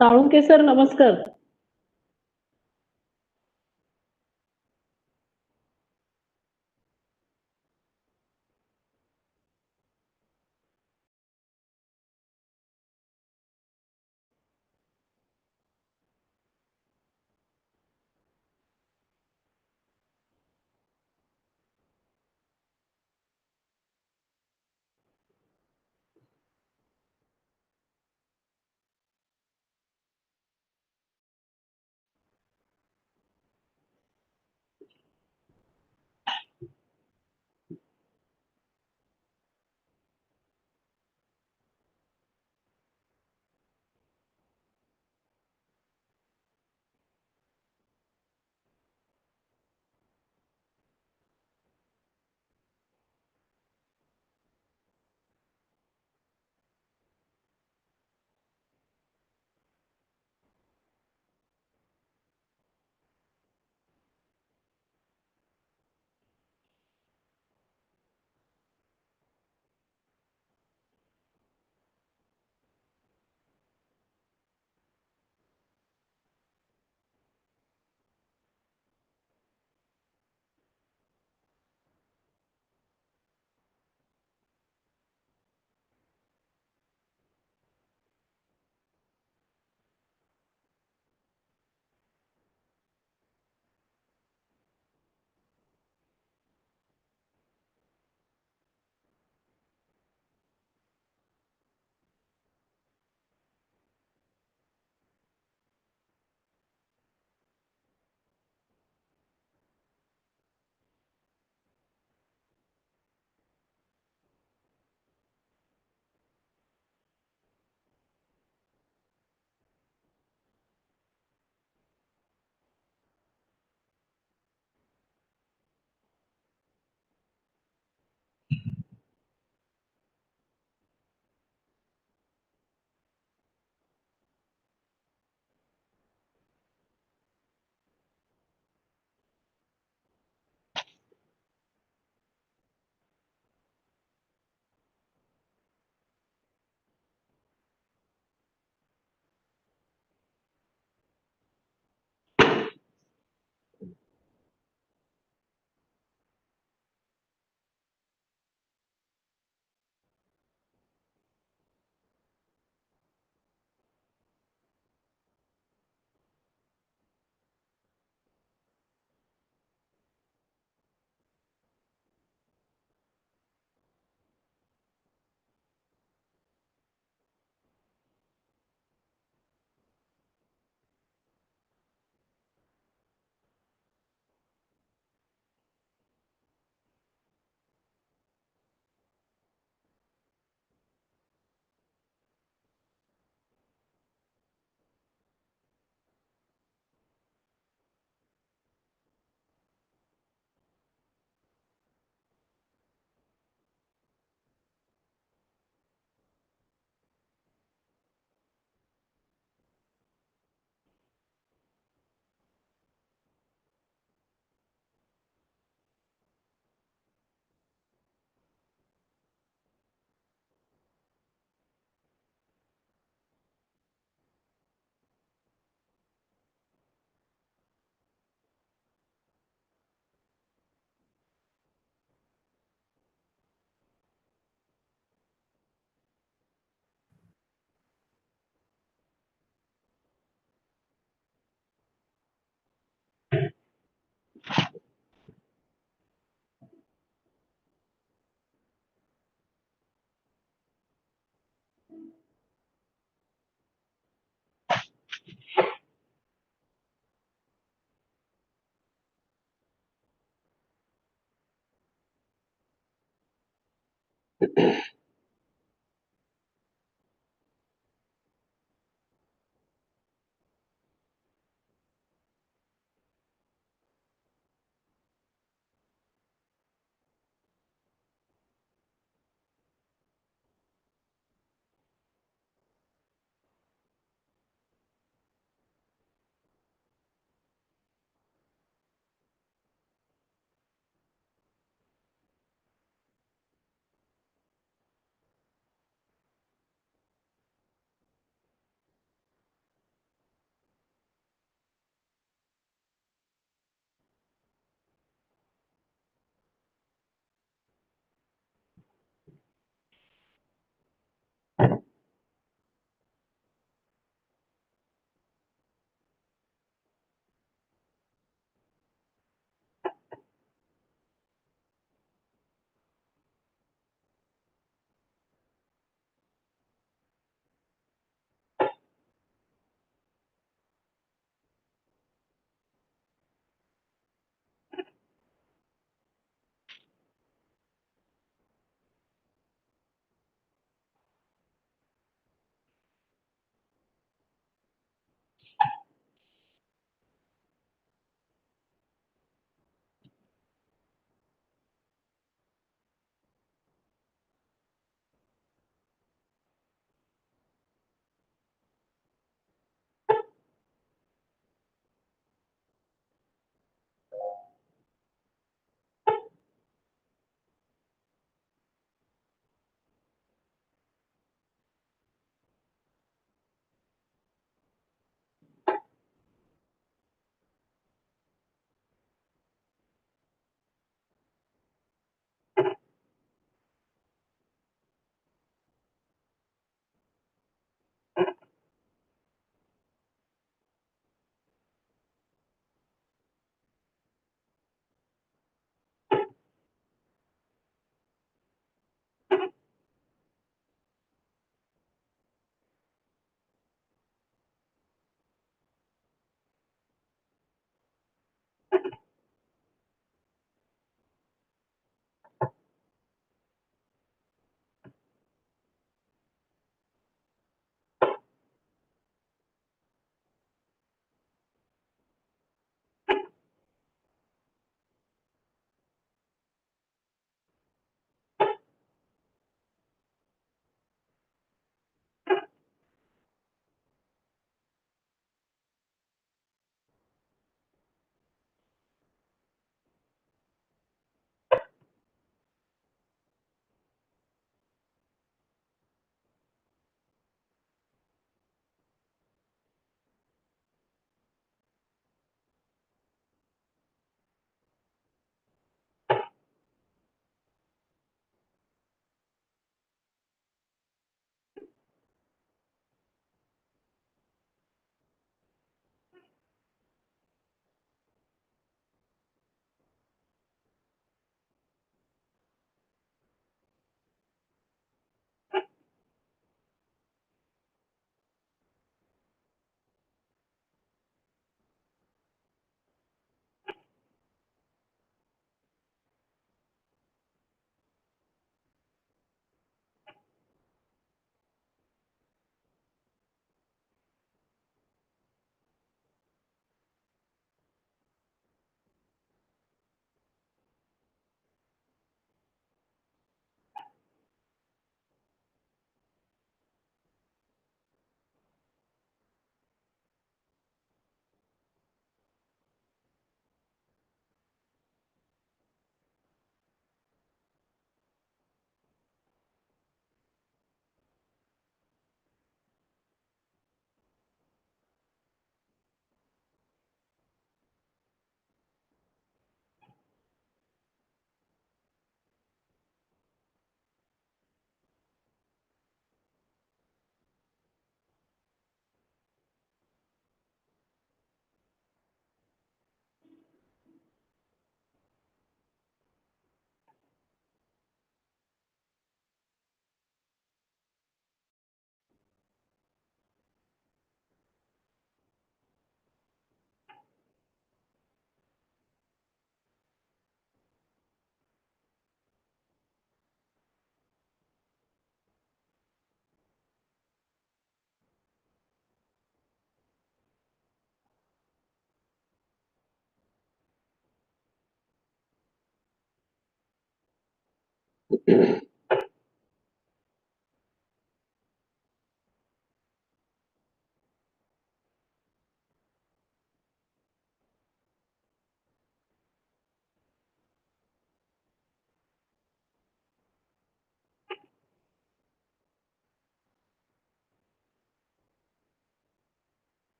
Salunke sir नमस्कार.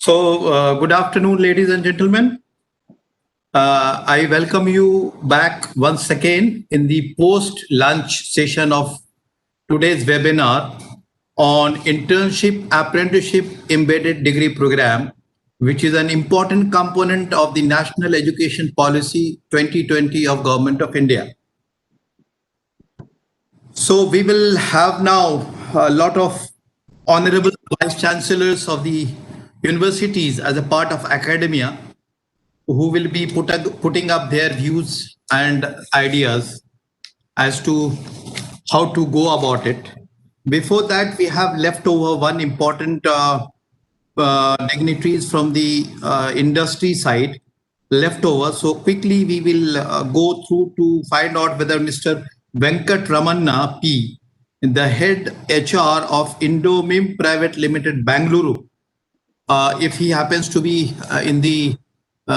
So, good afternoon, ladies and gentlemen. I welcome you back once again in the post-lunch session of today's webinar on Internship Apprenticeship Embedded Degree Program, which is an important component of the National Education Policy 2020 of Government of India. So we will have now a lot of honorable vice chancellors of the universities as a part of academia who will be putting up their views and ideas as to how to go about it. Before that, we have left over one important dignitaries from the industry side left over. So quickly we will go through to find out whether Mr. Venkat Ramanna P, the head HR of Indomim Private Limited, Bangalore, if he happens to be in the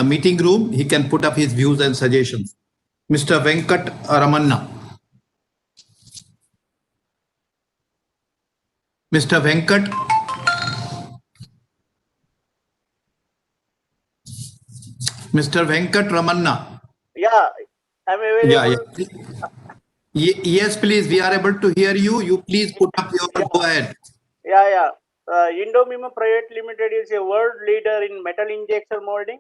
meeting room, he can put up his views and suggestions. Mr. Venkat Ramanna. Mr. Venkat. Mr. Venkat Ramanna. Yeah, I'm available. Yes, please. We are able to hear you. You please put up your go ahead. Yeah. Indomim Private Limited is a world leader in metal injection molding.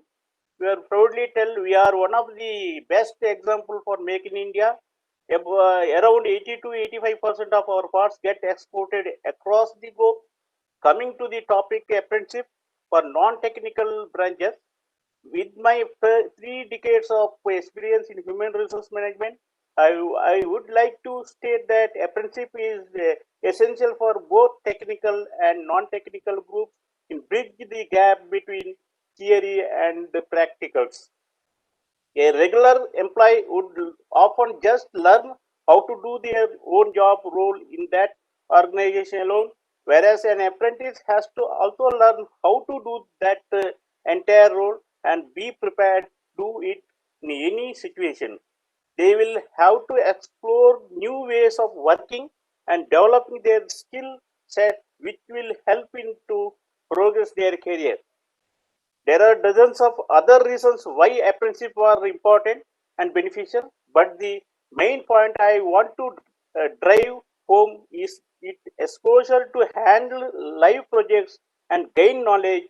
We are proudly tell we are one of the best example for Make in India. Around 80 to 85% of our parts get exported across the globe. Coming to the topic apprenticeship for non-technical branches, with my 3 decades of experience in human resource management, I would like to state that apprenticeship is essential for both technical and non-technical groups in bridge the gap between theory and the practicals. A regular employee would often just learn how to do their own job role in that organization alone. whereas an apprentice has to also learn how to do that entire role and be prepared to do it in any situation. They will have to explore new ways of working and developing their skill set, which will help in to progress their career. There are dozens of other reasons why apprenticeship are important and beneficial, but the main point I want to drive home is its exposure to handle live projects and gain knowledge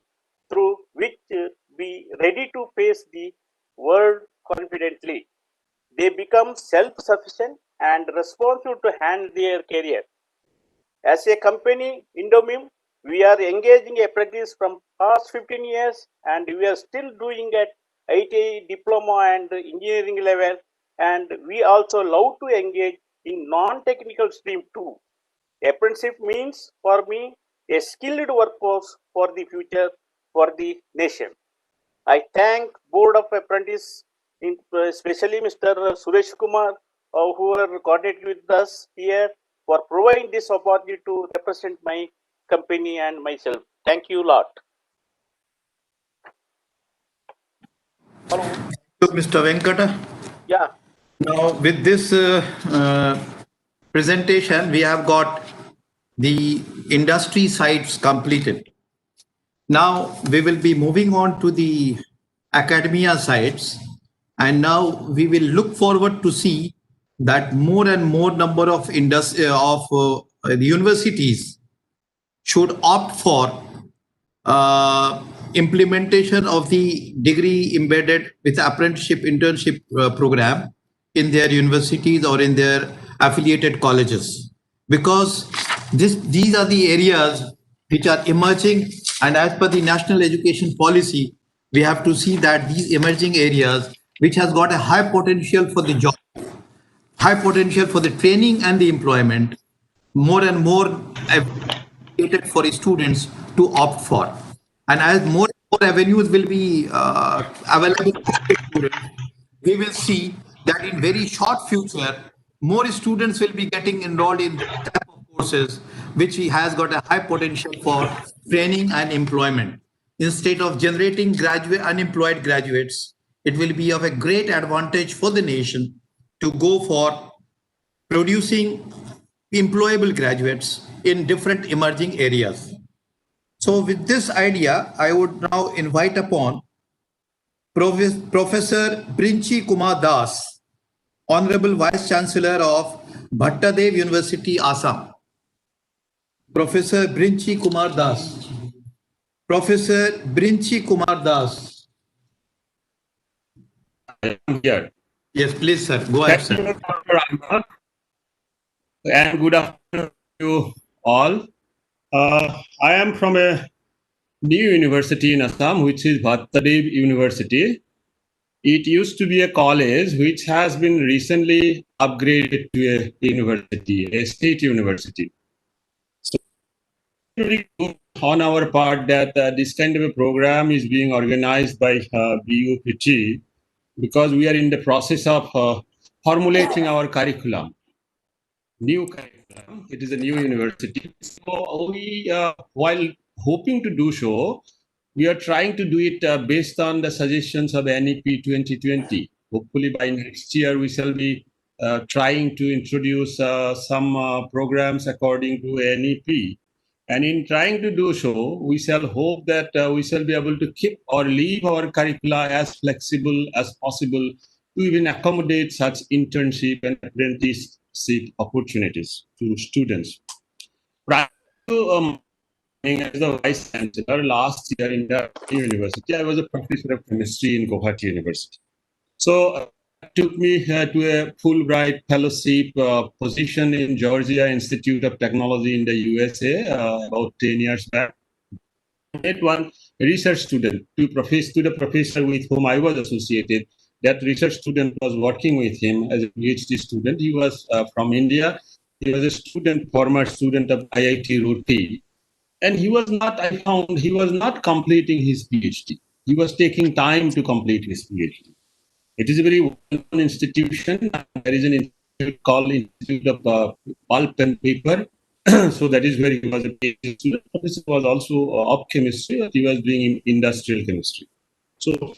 through which be ready to face the world confidently. They become self-sufficient and responsible to handle their career. As a company, Indomim, we are engaging apprentices from past 15 years and we are still doing at ITI diploma and engineering level, and we also love to engage in non-technical stream too. Apprenticeship means for me a skilled workforce for the future for the nation. I thank Board of Apprentices, especially Mr. Suresh Kumar, who are coordinating with us here for providing this opportunity to represent my company and myself. Thank you a lot. Mr. Venkata. Yeah. Now, with this presentation, we have got the industry sites completed. Now, we will be moving on to the academia sites, and now we will look forward to see that more and more number of the universities should opt for implementation of the degree embedded with apprenticeship internship program in their universities or in their affiliated colleges, because these are the areas which are emerging, and as per the national education policy, we have to see that these emerging areas which has got a high potential for the job, high potential for the training and the employment, more and more for students to opt for. And as more and more avenues will be available for students, we will see that in very short future, more students will be getting enrolled in type of courses which has got a high potential for training and employment. Instead of generating unemployed graduates, it will be of a great advantage for the nation to go for producing employable graduates in different emerging areas. So with this idea, I would now invite upon Professor Brinchi Kumar Das, Honorable Vice Chancellor of Bhattadev University, Assam. Professor Brinchi Kumar Das. Professor Brinchi Kumar Das. I am here. Yes, please, sir. Go ahead, sir. And good afternoon to you all. I am from a new university in Assam, which is Bhattadev University. It used to be a college which has been recently upgraded to a university, a state university. So, really good on our part that this kind of a program is being organized by BUPT, because we are in the process of formulating our curriculum. New curriculum. It is a new university. So we, while hoping to do so, we are trying to do it based on the suggestions of NEP 2020. Hopefully by next year, we shall be trying to introduce some programs according to NEP. And in trying to do so, we shall hope that we shall be able to keep or leave our curricula as flexible as possible to even accommodate such internship and apprenticeship opportunities to students. Prior to as the Vice Chancellor last year in the university, I was a professor of chemistry in Guwahati University. So it took me to a Fulbright fellowship position in Georgia Institute of Technology in the USA about 10 years back. I met one research student to the professor with whom I was associated. That research student was working with him as a PhD student. He was from India. He was a former student of IIT Roorkee. And he was not, I found, he was not completing his PhD. He was taking time to complete his PhD. It is a very well-known institution. There is an institute called Institute of Pulp and Paper, So that is where he was a PhD student. This was also of chemistry. He was doing industrial chemistry. So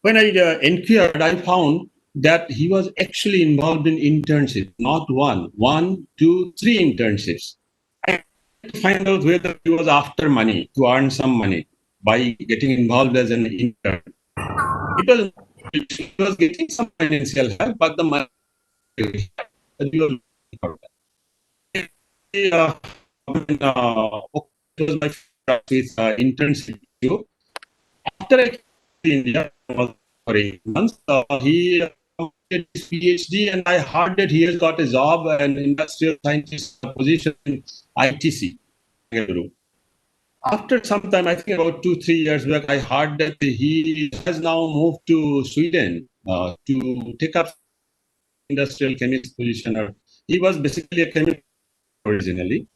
when I inquired, I found that he was actually involved in internship, not one, two, three internships. I had to find out whether he was after money, to earn some money by getting involved as an intern. It was, he was getting some financial help, but the money we were looking for that. It was my first with internship. After I came to India, for 8 months, he completed his PhD, and I heard that he has got a job, an industrial scientist position in ITC. After some time, I think about 2-3 years back, I heard that he has now moved to Sweden to take up industrial chemist position. Or he was basically a chemist originally.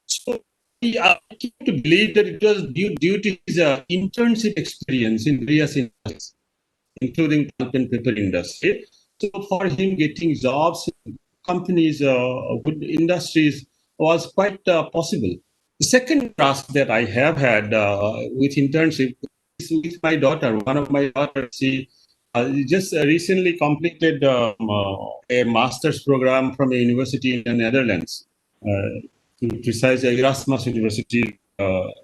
So I came to believe that it was due to his internship experience in various industries, including pulp and paper industry. So for him, getting jobs in companies, good industries was quite possible. The second task that I have had with internship is with my daughter. One of my daughters, she just recently completed a master's program from a university in the Netherlands. To be precise, Erasmus University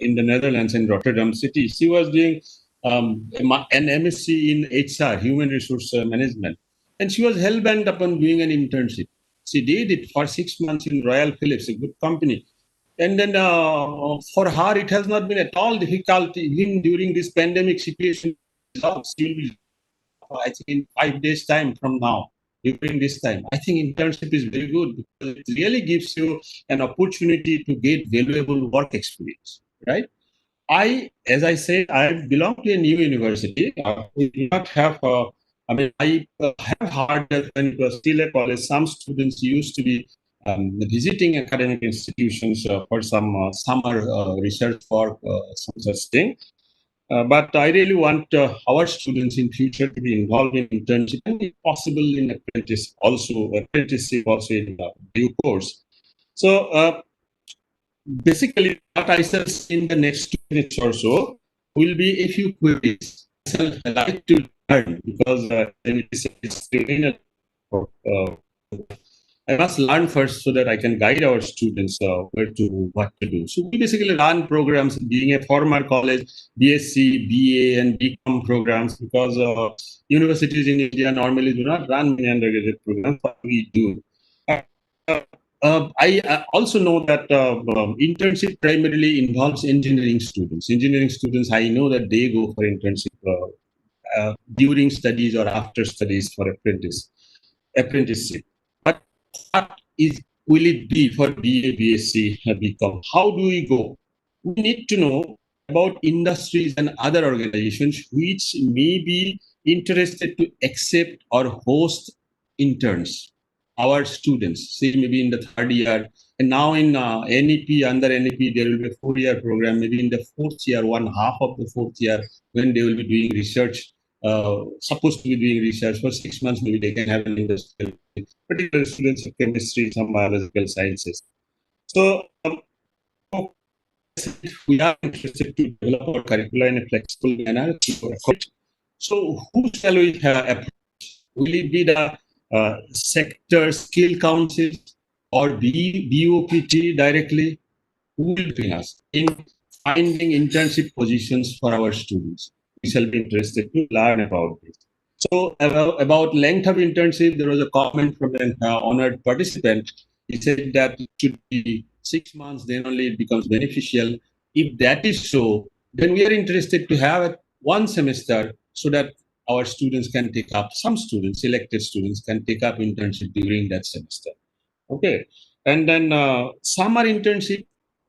in the Netherlands in Rotterdam City. She was doing an MSc in HR, Human Resource Management, and she was hell-bent upon doing an internship. She did it for 6 months in Royal Philips, a good company. And then for her, it has not been at all difficult, even during this pandemic situation. She will be, I think, in 5 days' time from now. During this time, I think internship is very good because it really gives you an opportunity to get valuable work experience, right? As I said, I belong to a new university. We do not have, I have heard that when it was still a college, some students used to be visiting academic institutions for some summer research work, some such thing. But I really want our students in future to be involved in internship and, if possible, in apprenticeship also in due course. So basically, what I shall say in the next 2 minutes or so will be a few queries. I like to learn because I must learn first so that I can guide our students what to do. So we basically run programs, being a former college, BSc, BA, and BCom programs, because universities in India normally do not run many undergraduate programs, but we do. I also know that internship primarily involves engineering students. Engineering students, I know that they go for internship during studies or after studies for apprenticeship. But what will it be for BA, BSc, BCom? How do we go? We need to know about industries and other organizations which may be interested to accept or host interns, our students, say maybe in the 3rd year. And now in NEP, under NEP, there will be a 4-year program, maybe in the 4th year, one half of the 4th year, when they will be doing research, supposed to be doing research for 6 months, maybe they can have an industrial, particular students of chemistry, some biological sciences. So we are interested to develop our curricula in a flexible manner. So who shall we approach? Will it be the sector skill councils or BOPT directly? Who will bring us in finding internship positions for our students? We shall be interested to learn about this. So about length of internship, there was a comment from an honored participant. He said that it should be 6 months, then only it becomes beneficial. If that is so, then we are interested to have one semester so that our students can take up, some students, selected students can take up internship during that semester. Okay. And then summer internship.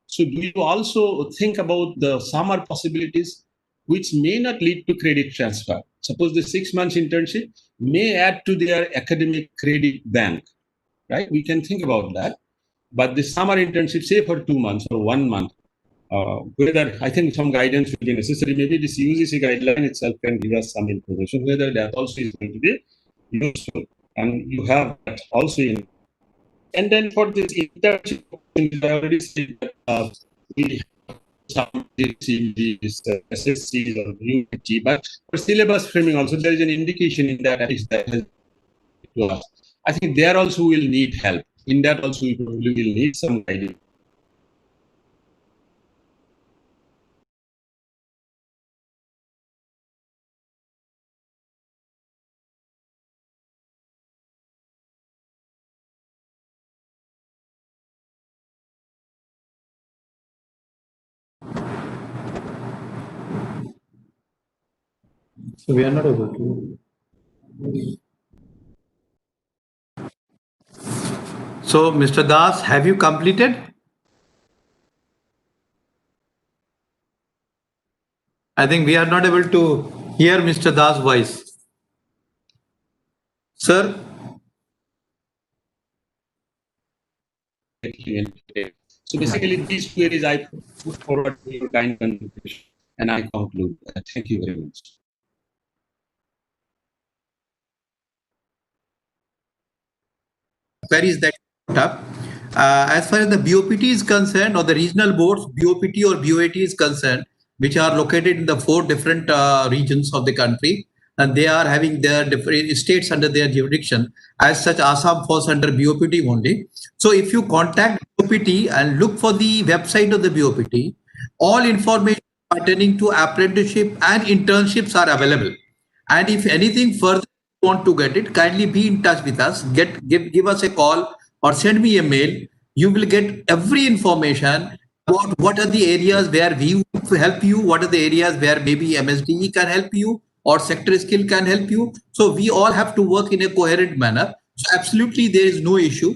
So do you also think about the summer possibilities, which may not lead to credit transfer? Suppose the 6 months internship may add to their academic credit bank, right? We can think about that. But the summer internship, say for 2 months or 1 month, whether I think some guidance will be necessary. Maybe this UGC guideline itself can give us some information, whether that also is going to be useful. And you have that also in And then for this internship, I already said that we some in these SSCs or UT, but for syllabus framing also there is an indication in that that has to us. I think there also will need help. In that also we probably will need some guidance. So we are not able to. So, Mr. Das, have you completed? I think we are not able to hear Mr. Das' voice. Sir? So basically these queries I put forward to your kind contribution and I conclude. Thank you very much. Queries that put up. As far as the BOPT is concerned, or the regional boards, BOPT or BOAT is concerned, which are located in the 4 different regions of the country, and they are having their different states under their jurisdiction. As such, Assam falls under BOPT only. So if you contact BOPT and look for the website of the BOPT, all information pertaining to apprenticeship and internships are available. And if anything further you want to get it, kindly be in touch with us. Give us a call or send me a mail. You will get every information about what are the areas where we want to help you, what are the areas where maybe MSDE can help you or sector skill can help you. So we all have to work in a coherent manner. So absolutely there is no issue.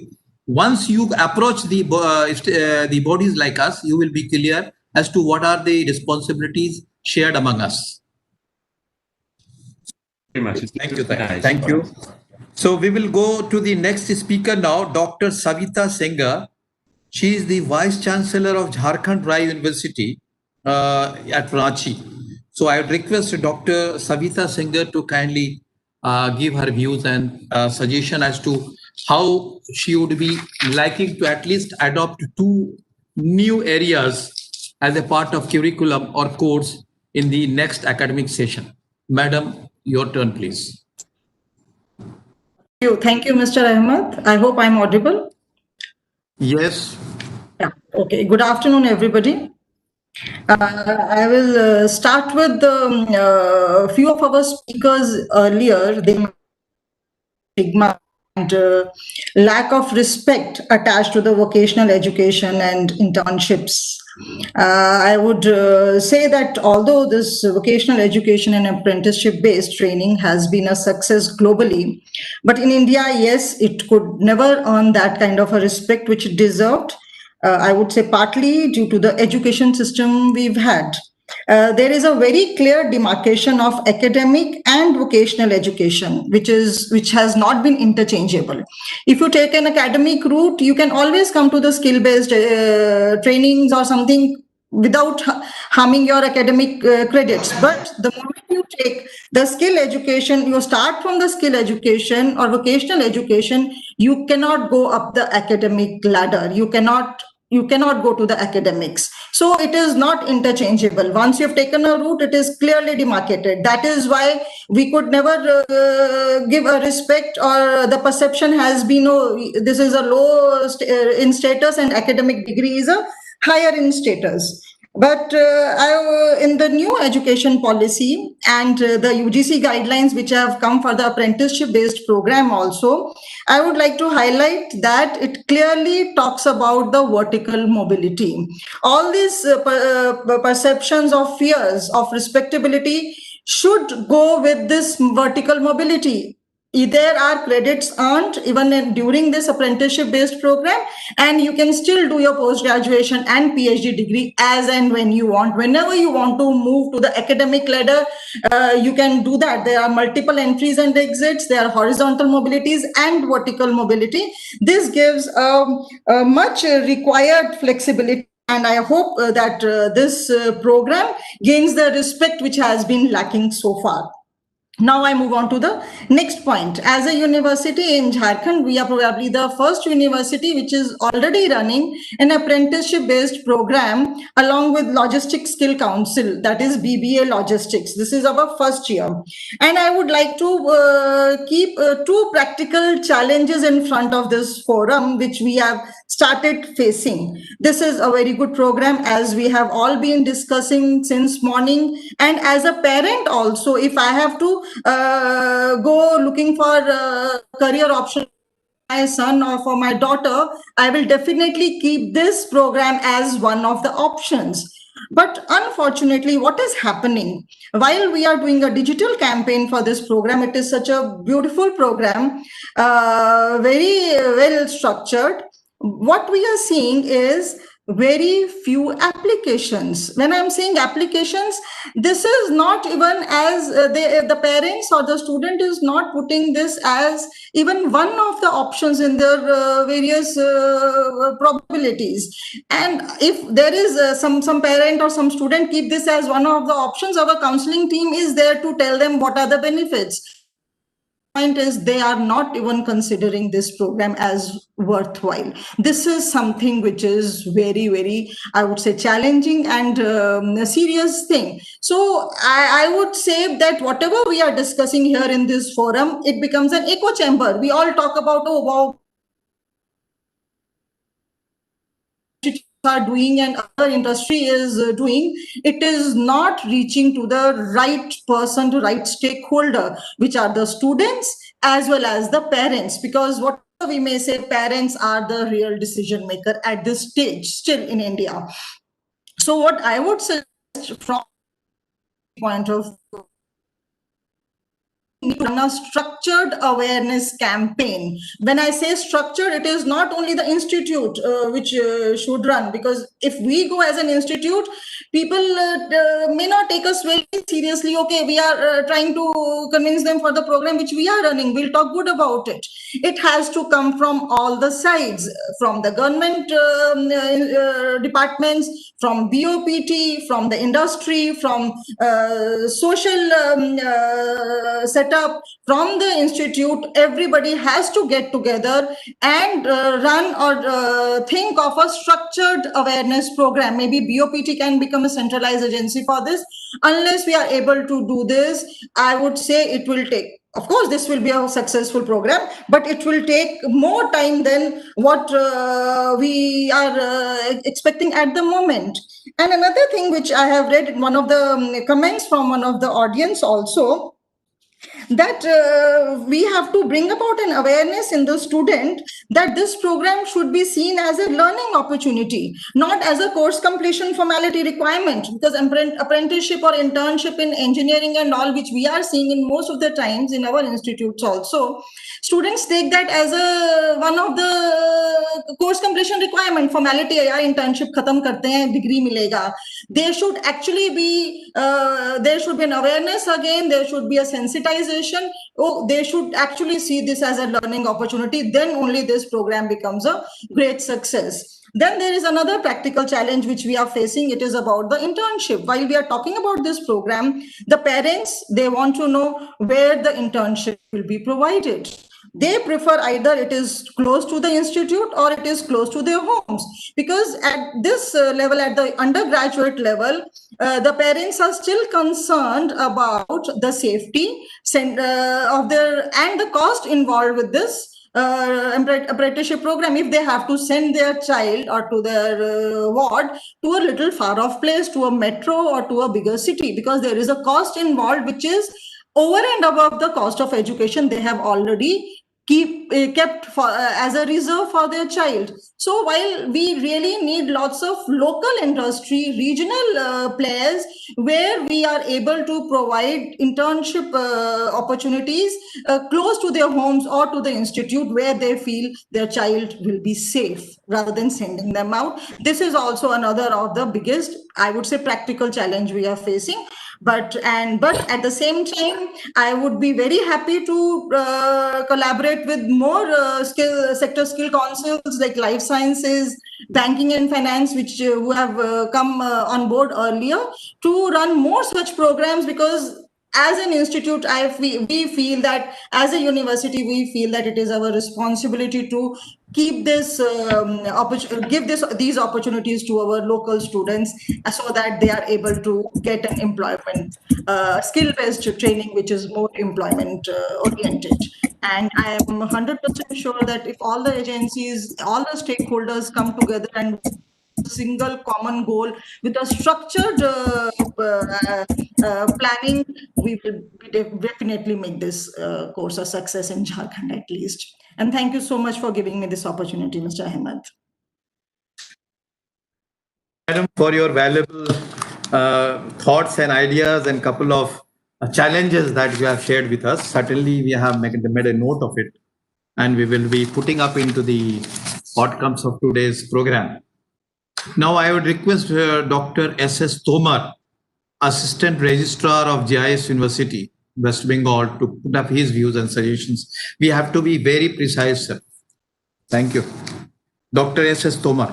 Once you approach the bodies like us, you will be clear as to what are the responsibilities shared among us. Thank you. Thank you. So we will go to the next speaker now, Dr. Savita Sengar. She is the Vice Chancellor of Jharkhand Rai University at Ranchi. So I would request Dr. Savita Sengar to kindly give her views and suggestion as to how she would be liking to at least adopt 2 new areas as a part of curriculum or course in the next academic session. Madam, your turn, please. Thank you, Mr. Ahmed. I hope I'm audible. Yes. Yeah. Okay. Good afternoon, everybody. I will start with a few of our speakers earlier. They stigma and lack of respect attached to the vocational education and internships. I would say that although this vocational education and apprenticeship based training has been a success globally, but in India, yes, it could never earn that kind of a respect which it deserved. I would say partly due to the education system we've had. There is a very clear demarcation of academic and vocational education, which has not been interchangeable. If you take an academic route, you can always come to the skill-based trainings or something without harming your academic credits. But the moment you take the skill education, you start from the skill education or vocational education, you cannot go up the academic ladder. You cannot go to the academics. So it is not interchangeable. Once you've taken a route, it is clearly demarcated. That is why we could never give a respect, or the perception has been, oh, this is a low in status and academic degree is a higher in status. But in the new education policy and the UGC guidelines which have come for the apprenticeship-based program also, I would like to highlight that it clearly talks about the vertical mobility. All these perceptions of fears of respectability should go with this vertical mobility. There are credits earned even during this apprenticeship based program, and you can still do your post graduation and PhD degree as and when you want. Whenever you want to move to the academic ladder, you can do that. There are multiple entries and exits. There are horizontal mobilities and vertical mobility. This gives a much required flexibility, and I hope that this program gains the respect which has been lacking so far. Now I move on to the next point. As a university in Jharkhand, we are probably the first university which is already running an apprenticeship-based program along with Logistics Skill Council, that is BBA Logistics. This is our first year. And I would like to keep two practical challenges in front of this forum, which we have started facing. This is a very good program, as we have all been discussing since morning. And as a parent also, if I have to go looking for career option my son or for my daughter, I will definitely keep this program as one of the options. But unfortunately, what is happening? While we are doing a digital campaign for this program, it is such a beautiful program, very well structured. What we are seeing is very few applications. When I'm saying applications, this is not even as the parents or the student is not putting this as even one of the options in their various probabilities. And if there is some parent or some student keep this as one of the options, our counseling team is there to tell them what are the benefits. Point is, they are not even considering this program as worthwhile. This is something which is very, very, I would say, challenging and a serious thing. So I would say that whatever we are discussing here in this forum, it becomes an echo chamber. We all talk about, oh wow, are doing and other industry is doing, it is not reaching to the right person, to right stakeholder, which are the students as well as the parents, because what we may say, parents are the real decision maker at this stage still in India. So what I would suggest from point of on a structured awareness campaign. When I say structured, it is not only the institute which should run, because if we go as an institute, people may not take us very seriously. Okay, we are trying to convince them for the program which we are running. We'll talk good about it. It has to come from all the sides, from the government departments, from BOPT, from the industry, from social setup, from the institute. Everybody has to get together and run or think of a structured awareness program. Maybe BOPT can become a centralized agency for this. Unless we are able to do this, I would say it will take, of course, this will be a successful program, but it will take more time than what we are expecting at the moment. And another thing which I have read in one of the comments from one of the audience also, that we have to bring about an awareness in the student that this program should be seen as a learning opportunity, not as a course completion formality requirement. Because apprenticeship or internship in engineering and all, which we are seeing in most of the times in our institutes also, students take that as a one of the course completion requirement, formality, internship khatam karte hain, degree milega. There should actually be there should be an awareness again, there should be a sensitization. Oh, they should actually see this as a learning opportunity. Then only this program becomes a great success. Then there is another practical challenge which we are facing. It is about the internship. While we are talking about this program, the parents, they want to know where the internship will be provided. They prefer either it is close to the institute or it is close to their homes, because at this level, at the undergraduate level, the parents are still concerned about the safety of their and the cost involved with this apprenticeship program. If they have to send their child or to their ward to a little far off place, to a metro or to a bigger city, because there is a cost involved which is over and above the cost of education they have already kept for, as a reserve for their child. So while we really need lots of local industry, regional players, where we are able to provide internship opportunities close to their homes or to the institute where they feel their child will be safe, rather than sending them out. This is also another of the biggest, I would say, practical challenge we are facing. But at the same time, I would be very happy to collaborate with more sector skill councils like life sciences, banking and finance, which who have come on board earlier, to run more such programs, because as an institute, we feel that as a university, we feel that it is our responsibility to keep this these opportunities to our local students so that they are able to get an employment skill-based training which is more employment oriented. And I am 100% sure that if all the agencies, all the stakeholders come together and single common goal with a structured planning, we will definitely make this course a success in Jharkhand at least. And thank you so much for giving me this opportunity, Mr. Ahmed. Madam, for your valuable thoughts and ideas and couple of challenges that you have shared with us. Certainly, we have made a note of it, and we will be putting up into the outcomes of today's program. Now, I would request Dr. S.S. Tomar, Assistant Registrar of GIS University, West Bengal, to put up his views and suggestions. We have to be very precise, sir. Thank you. Dr. S.S. Tomar.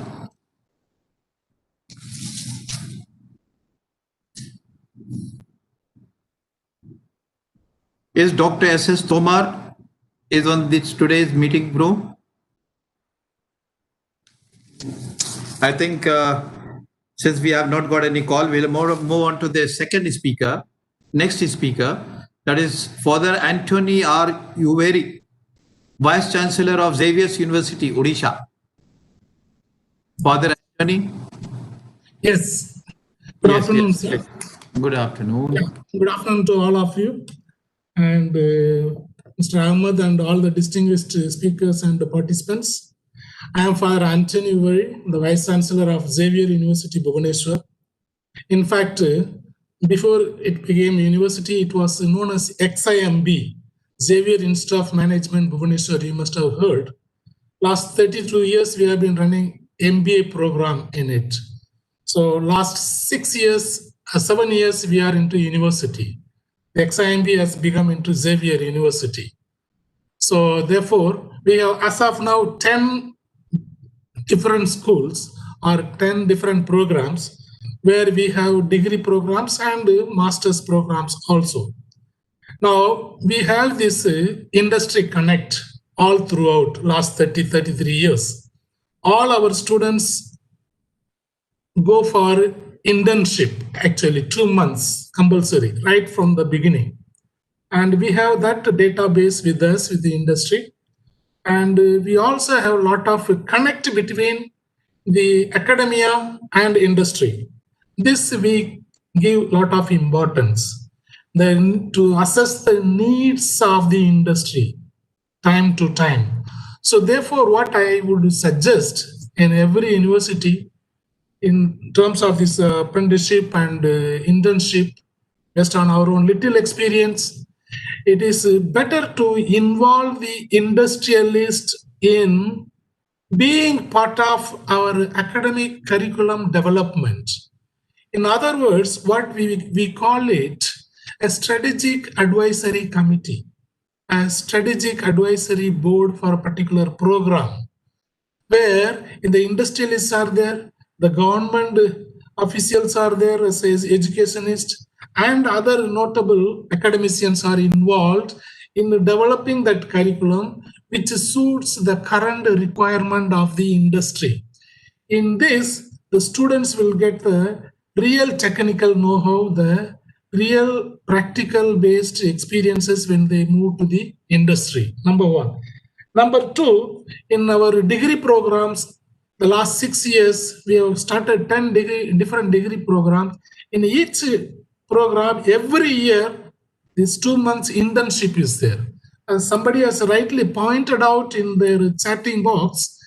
Is Dr. S.S. Tomar is on this today's meeting, bro? I think since we have not got any call, we'll move on to the second speaker, next speaker, that is Father Anthony R. Uveri, Vice Chancellor of Xavier University, Odisha. Father Anthony? Yes. Good afternoon, sir. Good afternoon. Good afternoon to all of you. And Mr. Ahmed and all the distinguished speakers and the participants. I am Father Anthony Uveri, the Vice Chancellor of Xavier University, Bhubaneswar. In fact, before it became a university, it was known as XIMB, Xavier Institute of Management, Bhubaneswar, you must have heard. Last 32 years, we have been running MBA program in it. So last 7 years, we are into university. The XIMB has become into Xavier University. So therefore, we have, as of now, 10 different schools or 10 different programs where we have degree programs and master's programs also. Now, we have this industry connect all throughout last 33 years. All our students go for internship, actually 2 months compulsory, right from the beginning. And we have that database with us, with the industry. And we also have a lot of connect between the academia and industry. This we give a lot of importance. Then to assess the needs of the industry time to time. So therefore, what I would suggest in every university in terms of this apprenticeship and internship, based on our own little experience, it is better to involve the industrialist in being part of our academic curriculum development. In other words, what we call it a strategic advisory committee, a strategic advisory board for a particular program, where the industrialists are there, the government officials are there as educationists, and other notable academicians are involved in developing that curriculum which suits the current requirement of the industry. In this, the students will get the real technical know-how, the real practical based experiences when they move to the industry, number one. Number two, in our degree programs, the last 6 years, we have started 10 different degree programs. In each program, every year, this 2 months internship is there. As somebody has rightly pointed out in their chatting box,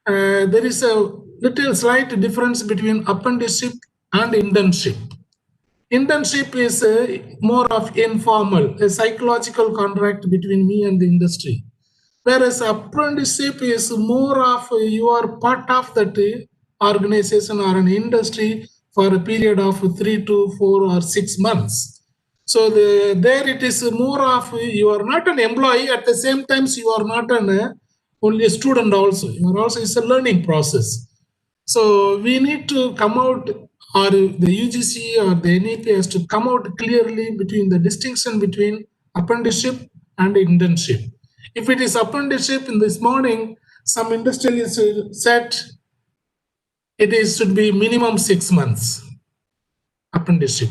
there is a little slight difference between apprenticeship and internship. Internship is more of informal, a psychological contract between me and the industry. Whereas apprenticeship is more of you are part of that organization or an industry for a period of 3 to 4 or 6 months. So there it is more of you are not an employee, at the same time you are not only a student also. You are also, it's a learning process. So we need to come out or the UGC or the NEP has to come out clearly between the distinction between apprenticeship and internship. If it is apprenticeship, in this morning, some industrialists said should be minimum 6 months apprenticeship.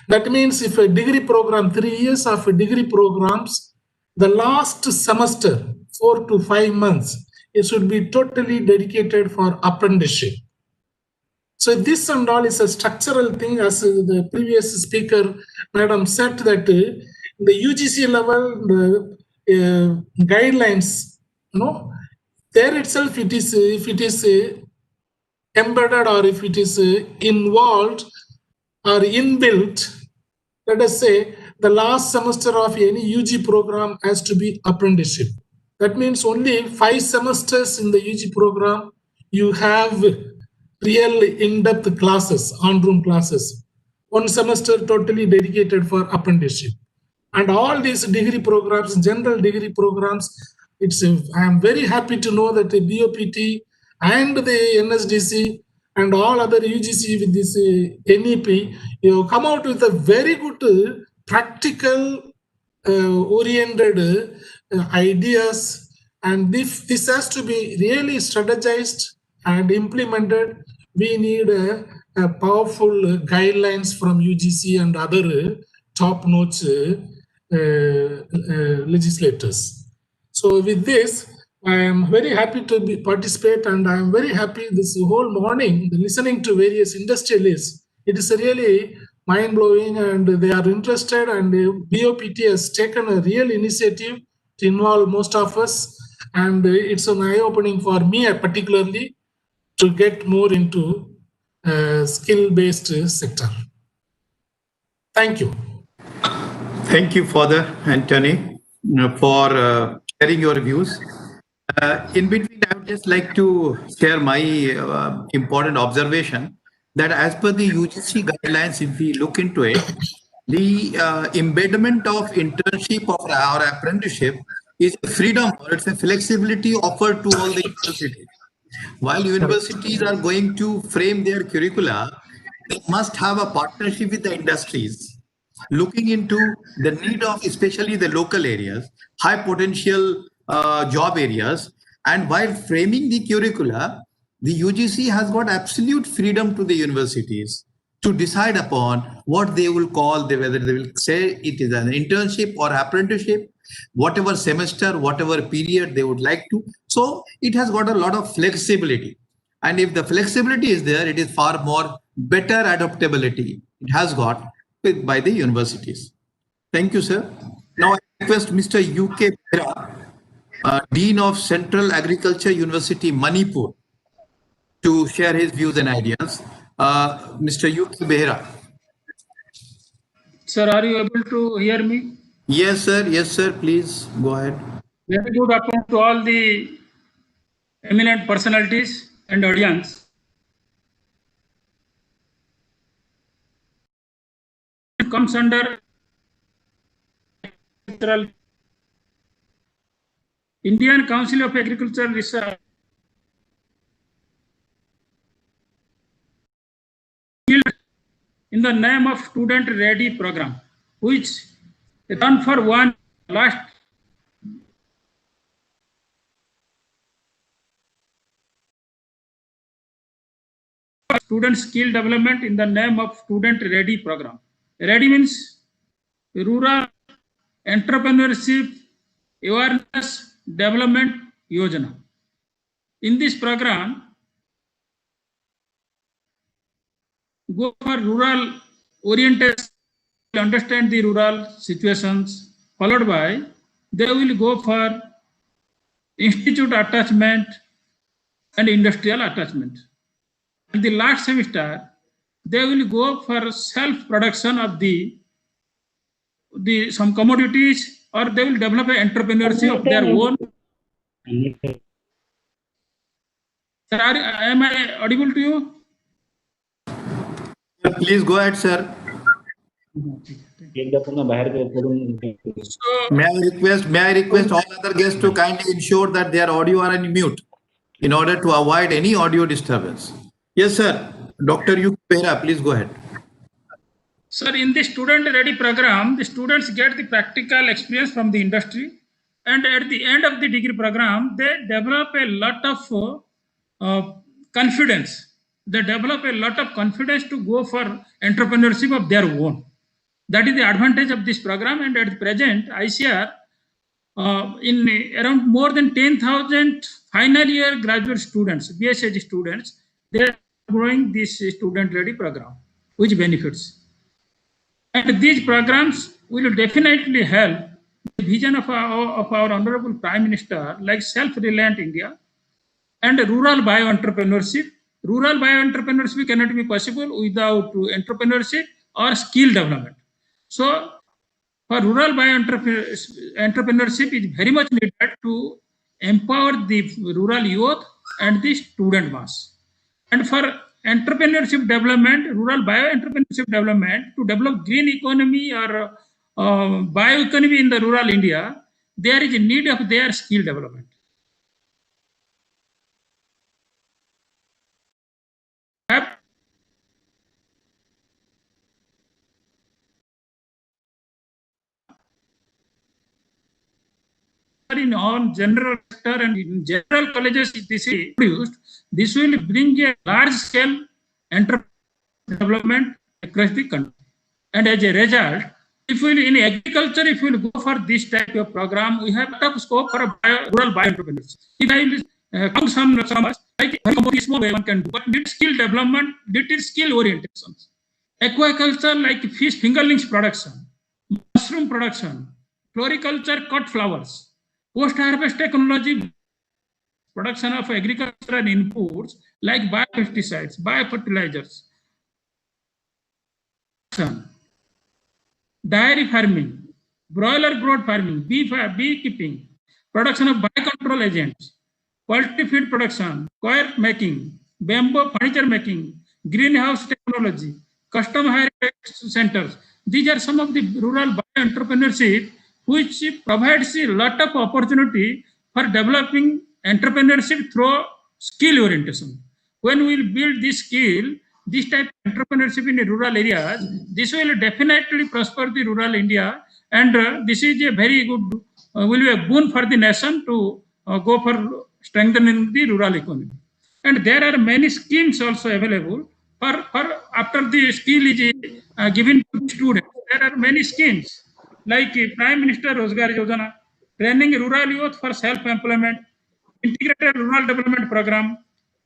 That means if a degree program, 3 years of a degree programs, the last semester, 4 to 5 months, it should be totally dedicated for apprenticeship. So this and all is a structural thing, as the previous speaker, madam, said that the UGC level, the guidelines, there itself it is, if it is embedded or if it is involved or inbuilt, let us say the last semester of any UG program has to be apprenticeship. That means only 5 semesters in the UG program, you have real in-depth classes, on-room classes. 1 semester totally dedicated for apprenticeship. And all these degree programs, general degree programs, I am very happy to know that the BOPT and the NSDC and all other UGC with this NEP, you come out with a very good practical oriented ideas, and if this has to be really strategized and implemented, we need a powerful guidelines from UGC and other top-notch legislators. So with this, I am very happy to participate, and I am very happy this whole morning listening to various industrialists. It is really mind-blowing, and they are interested, and BOPT has taken a real initiative to involve most of us, and it's an eye-opening for me particularly to get more into skill-based sector. Thank you. Thank you, Father Anthony, for sharing your views. In between, I would just like to share my important observation that as per the UGC guidelines, if we look into it, the embedment of internship or apprenticeship is a freedom, or it's a flexibility offered to all the universities. While universities are going to frame their curricula, they must have a partnership with the industries, looking into the need of especially the local areas, high potential job areas. And while framing the curricula, the UGC has got absolute freedom to the universities to decide upon what they will call, whether they will say it is an internship or apprenticeship, whatever semester, whatever period they would like to. So it has got a lot of flexibility. And if the flexibility is there, it is far more better adaptability it has got by the universities. Thank you, sir. Now I request Mr. UK Behra, Dean of Central Agriculture University, Manipur, to share his views and ideas. Mr. UK Behra. Sir, are you able to hear me? Yes, sir. Yes, sir. Please go ahead. Very good afternoon to all the eminent personalities and audience. It comes under Indian Council of Agricultural Research. In the name of Student Ready program, which run for one last student skill development in the name of Student Ready program. Ready means Rural Entrepreneurship Awareness Development Yojana. In this program, go for rural orientation, understand the rural situations, followed by they will go for institute attachment and industrial attachment. In the last semester, they will go for self-production of the some commodities, or they will develop an entrepreneurship of their own. Sir, am I audible to you? Please go ahead, sir. May I request all other guests to kindly ensure that their audio are on mute in order to avoid any audio disturbance. Yes, sir. Dr. Yuk Pera, please go ahead. Sir, in the student ready program, the students get the practical experience from the industry, and at the end of the degree program, they develop a lot of confidence. They develop a lot of confidence to go for entrepreneurship of their own. That is the advantage of this program. And at present, ICR in around more than 10,000 final year graduate students, BSc students, they are growing this student ready program, which benefits. And these programs will definitely help the vision of our Honorable Prime Minister, like self-reliant India and rural bio-entrepreneurship. Rural bio-entrepreneurship cannot be possible without entrepreneurship or skill development. So, for rural bio-entrepreneurship is very much needed to empower the rural youth and the student mass. And for entrepreneurship development, rural bio-entrepreneurship development, to develop green economy or bioeconomy in the rural India, there is a need of their skill development. In all general sector and in general colleges, this is produced, this will bring a large scale entrepreneurship development across the country. And as a result, if we in agriculture, if we go for this type of program, we have top scope for rural bio-entrepreneurs. If I will count some like very small way one can do, but need skill development, need skill orientation. Aquaculture like fish fingerlings production, mushroom production, floriculture cut flowers, post-harvest technology, production of agricultural inputs like biopesticides, biofertilizers, dairy farming, broiler growth farming, beekeeping, production of biocontrol agents, poultry feed production, coir making, bamboo furniture making, greenhouse technology, custom hire centers. These are some of the rural bio-entrepreneurship which provides a lot of opportunity for developing entrepreneurship through skill orientation. When we will build this skill, this type of entrepreneurship in the rural areas, this will definitely prosper the rural India, and this is a very good, will be a boon for the nation to go for strengthening the rural economy. And there are many schemes also available for after the skill is given to the students. There are many schemes like Prime Minister Rozgar Yojana, training rural youth for self-employment, integrated rural development program,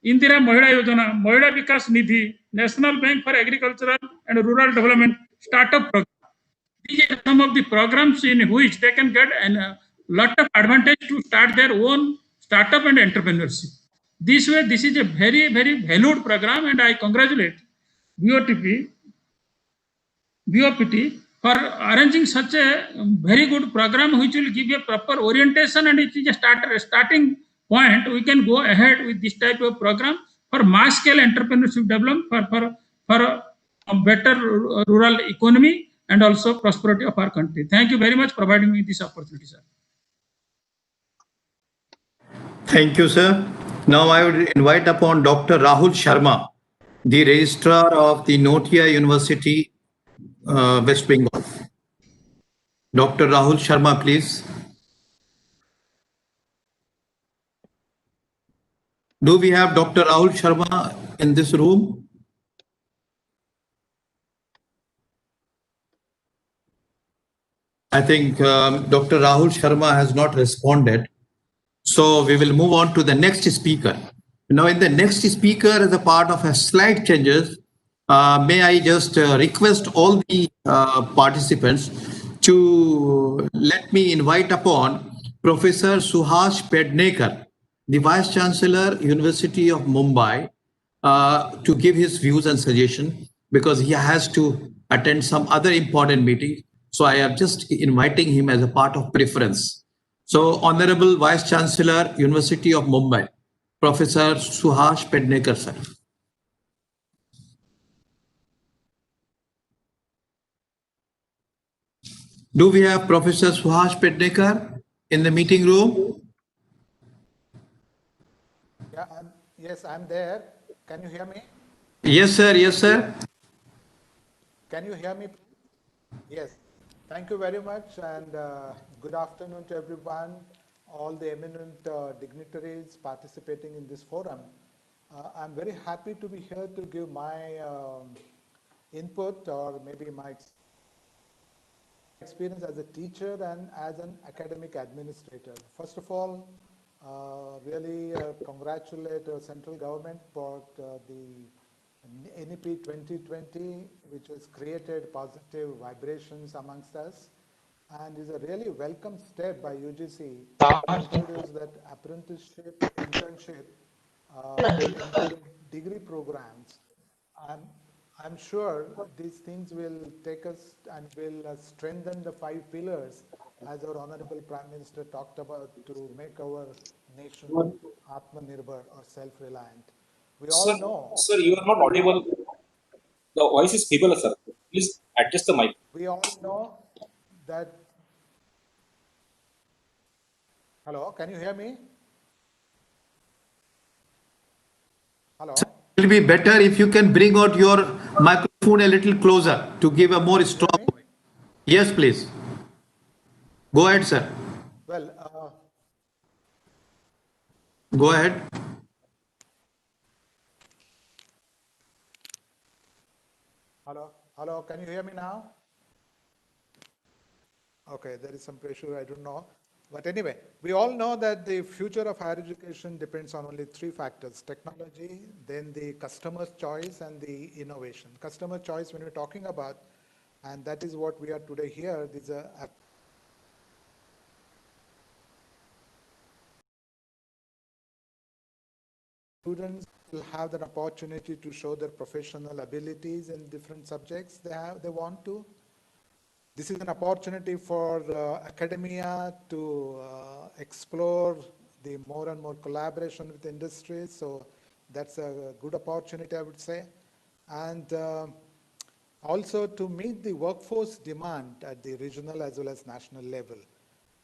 Indira Mahila Yojana, Mahila Vikas Nidhi, National Bank for Agricultural and Rural Development Startup Program. These are some of the programs in which they can get a lot of advantage to start their own startup and entrepreneurship. This way, this is a very, very valued program, and I congratulate BOPT for arranging such a very good program which will give a proper orientation, and it is a starting point. We can go ahead with this type of program for mass scale entrepreneurship development for a better rural economy and also prosperity of our country. Thank you very much for providing me this opportunity, sir. Thank you, sir. Now I would invite upon Dr. Rahul Sharma, the Registrar of the Notia University, West Bengal. Dr. Rahul Sharma, please. Do we have Dr. Rahul Sharma in this room? I think Dr. Rahul Sharma has not responded. So we will move on to the next speaker. Now, in the next speaker, as a part of a slide changes, may I just request all the participants to let me invite upon Professor Suhash Pednekar, the Vice Chancellor, University of Mumbai, to give his views and suggestions, because he has to attend some other important meeting. So I am just inviting him as a part of preference. So Honorable Vice Chancellor, University of Mumbai, Professor Suhash Pednekar, sir. Do we have Professor Suhash Pednekar in the meeting room? Yeah, yes, I'm there. Can you hear me? Yes, sir. Yes, sir. Can you hear me? Yes. Thank you very much, and good afternoon to everyone, all the eminent dignitaries participating in this forum. I'm very happy to be here to give my input, or maybe my experience as a teacher and as an academic administrator. First of all, really congratulate the central government for the NEP 2020, which has created positive vibrations amongst us, and is a really welcome step by UGC to introduce that apprenticeship, internship, into degree programs. I'm sure these things will take us and will strengthen the 5 pillars, as our Honorable Prime Minister talked about, to make our nation Atmanirbhar or self-reliant. We all know. Sir, you are not audible. The voice is feeble, sir. Please adjust the mic. We all know that. Hello, can you hear me? Hello. It will be better if you can bring out your microphone a little closer to give a more strong voice. Yes, please. Go ahead, sir. Well, Go ahead. hello, can you hear me now? Okay, there is some pressure, I don't know. But anyway, we all know that the future of higher education depends on only 3 factors: technology, then the customer's choice, and the innovation. Customer choice, when we're talking about, and that is what we are today here, these are students will have an opportunity to show their professional abilities in different subjects they want to. This is an opportunity for academia to explore the more and more collaboration with industry. So that's a good opportunity, I would say. And also to meet the workforce demand at the regional as well as national level.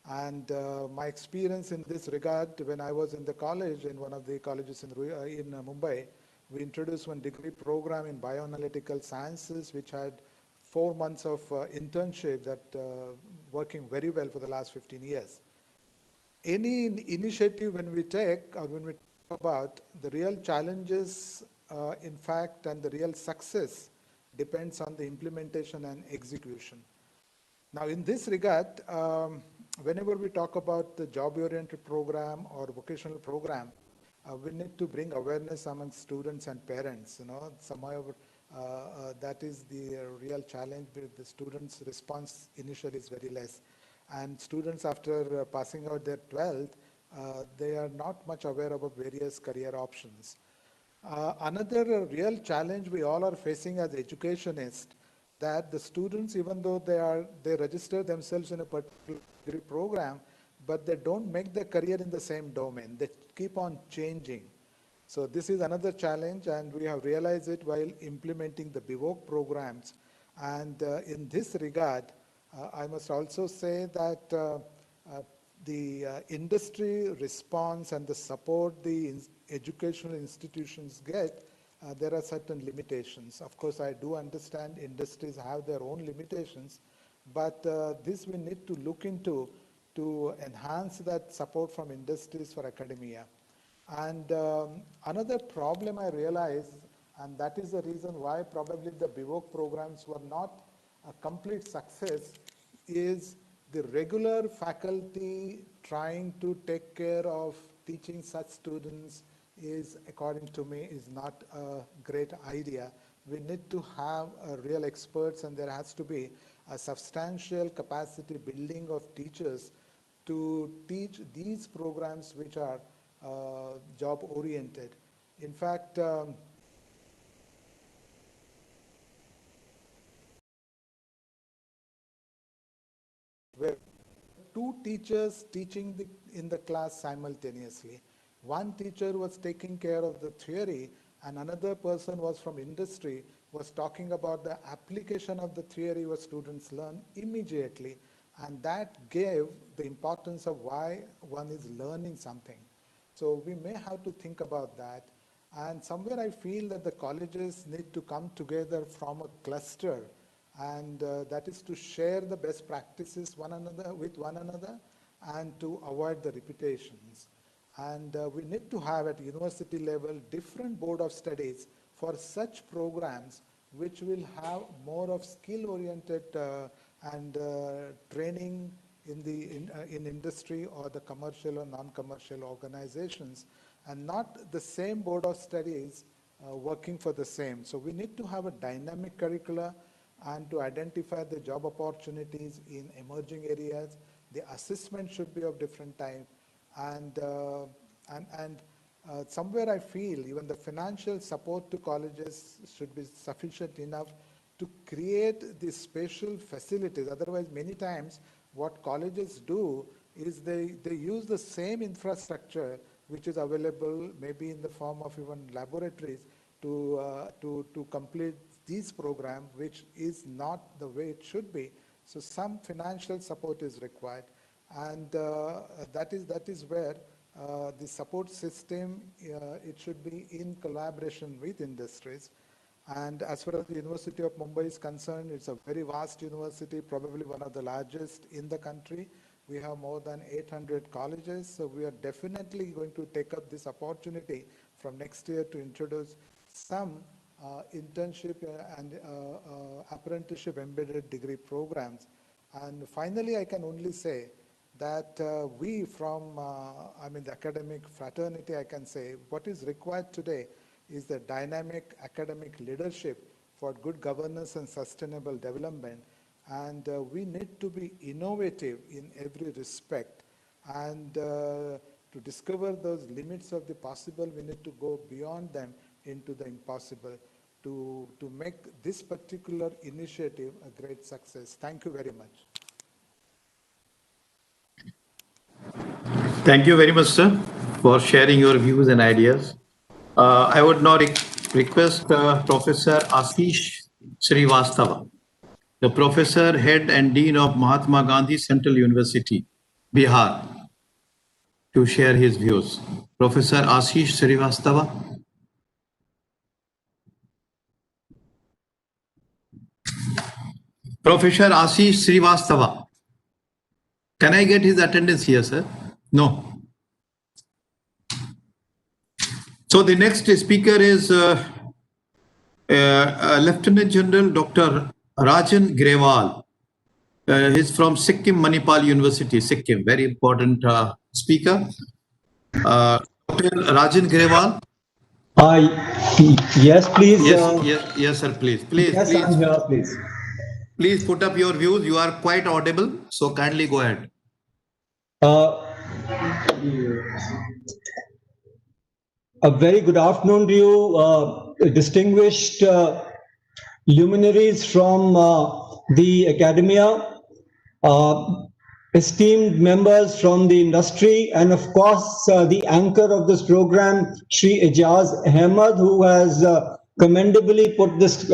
And my experience in this regard, when I was in the college, in one of the colleges in Mumbai, we introduced one degree program in bioanalytical sciences, which had 4 months of internship that working very well for the last 15 years. Any initiative when we take, or when we talk about the real challenges, in fact, and the real success depends on the implementation and execution. Now, in this regard, whenever we talk about the job-oriented program or vocational program, we need to bring awareness among students and parents. Somehow that is the real challenge. The students' response initially is very less, and students, after passing out their 12th, they are not much aware about various career options. Another real challenge we all are facing as educationists, that the students, even though they register themselves in a particular program, but they don't make their career in the same domain. They keep on changing. So this is another challenge, and we have realized it while implementing the BIVOC programs. And in this regard, I must also say that the industry response and the support the educational institutions get, there are certain limitations. Of course, I do understand industries have their own limitations, but this we need to look into to enhance that support from industries for academia. And another problem I realize, and that is the reason why probably the BIVOC programs were not a complete success, is the regular faculty trying to take care of teaching such students is, according to me, is not a great idea. We need to have real experts, and there has to be a substantial capacity building of teachers to teach these programs which are job oriented. In fact, where 2 teachers teaching in the class simultaneously. One teacher was taking care of the theory, and another person was from industry, was talking about the application of the theory what students learn immediately. And that gave the importance of why one is learning something. So we may have to think about that. And somewhere I feel that the colleges need to come together from a cluster, and that is to share the best practices with one another and to avoid the repetitions. And we need to have at university level different board of studies for such programs which will have more of skill-oriented and training in industry or the commercial or non-commercial organizations, and not the same board of studies working for the same. So we need to have a dynamic curricula and to identify the job opportunities in emerging areas. The assessment should be of different type, and somewhere I feel even the financial support to colleges should be sufficient enough to create these special facilities. Otherwise, many times what colleges do is they use the same infrastructure which is available maybe in the form of even laboratories to complete these programs, which is not the way it should be. So some financial support is required, and that is where the support system, it should be in collaboration with industries. And as far as the University of Mumbai is concerned, it's a very vast university, probably one of the largest in the country. We have more than 800 colleges, so we are definitely going to take up this opportunity from next year to introduce some internship and apprenticeship embedded degree programs. And finally, I can only say that we from, the academic fraternity, I can say, what is required today is the dynamic academic leadership for good governance and sustainable development. And we need to be innovative in every respect. And to discover those limits of the possible, we need to go beyond them into the impossible to make this particular initiative a great success. Thank you very much. Thank you very much, sir, for sharing your views and ideas. I would now request Professor Ashish Srivastava, the Professor, Head and Dean of Mahatma Gandhi Central University, Bihar, to share his views. Professor Ashish Srivastava. Professor Ashish Srivastava. Can I get his attendance here, sir? No. So the next speaker is Lieutenant General Dr. Rajan Grewal. He's from Sikkim Manipal University, Sikkim. Very important speaker. Dr. Rajan Grewal. Yes, please. Yes, sir. Please. Yes, please. I'm here, please. Please put up your views. You are quite audible, so kindly go ahead. A very good afternoon to you, distinguished luminaries from the academia, esteemed members from the industry, and of course the anchor of this program, Shri Ijaz Ahmed, who has commendably put this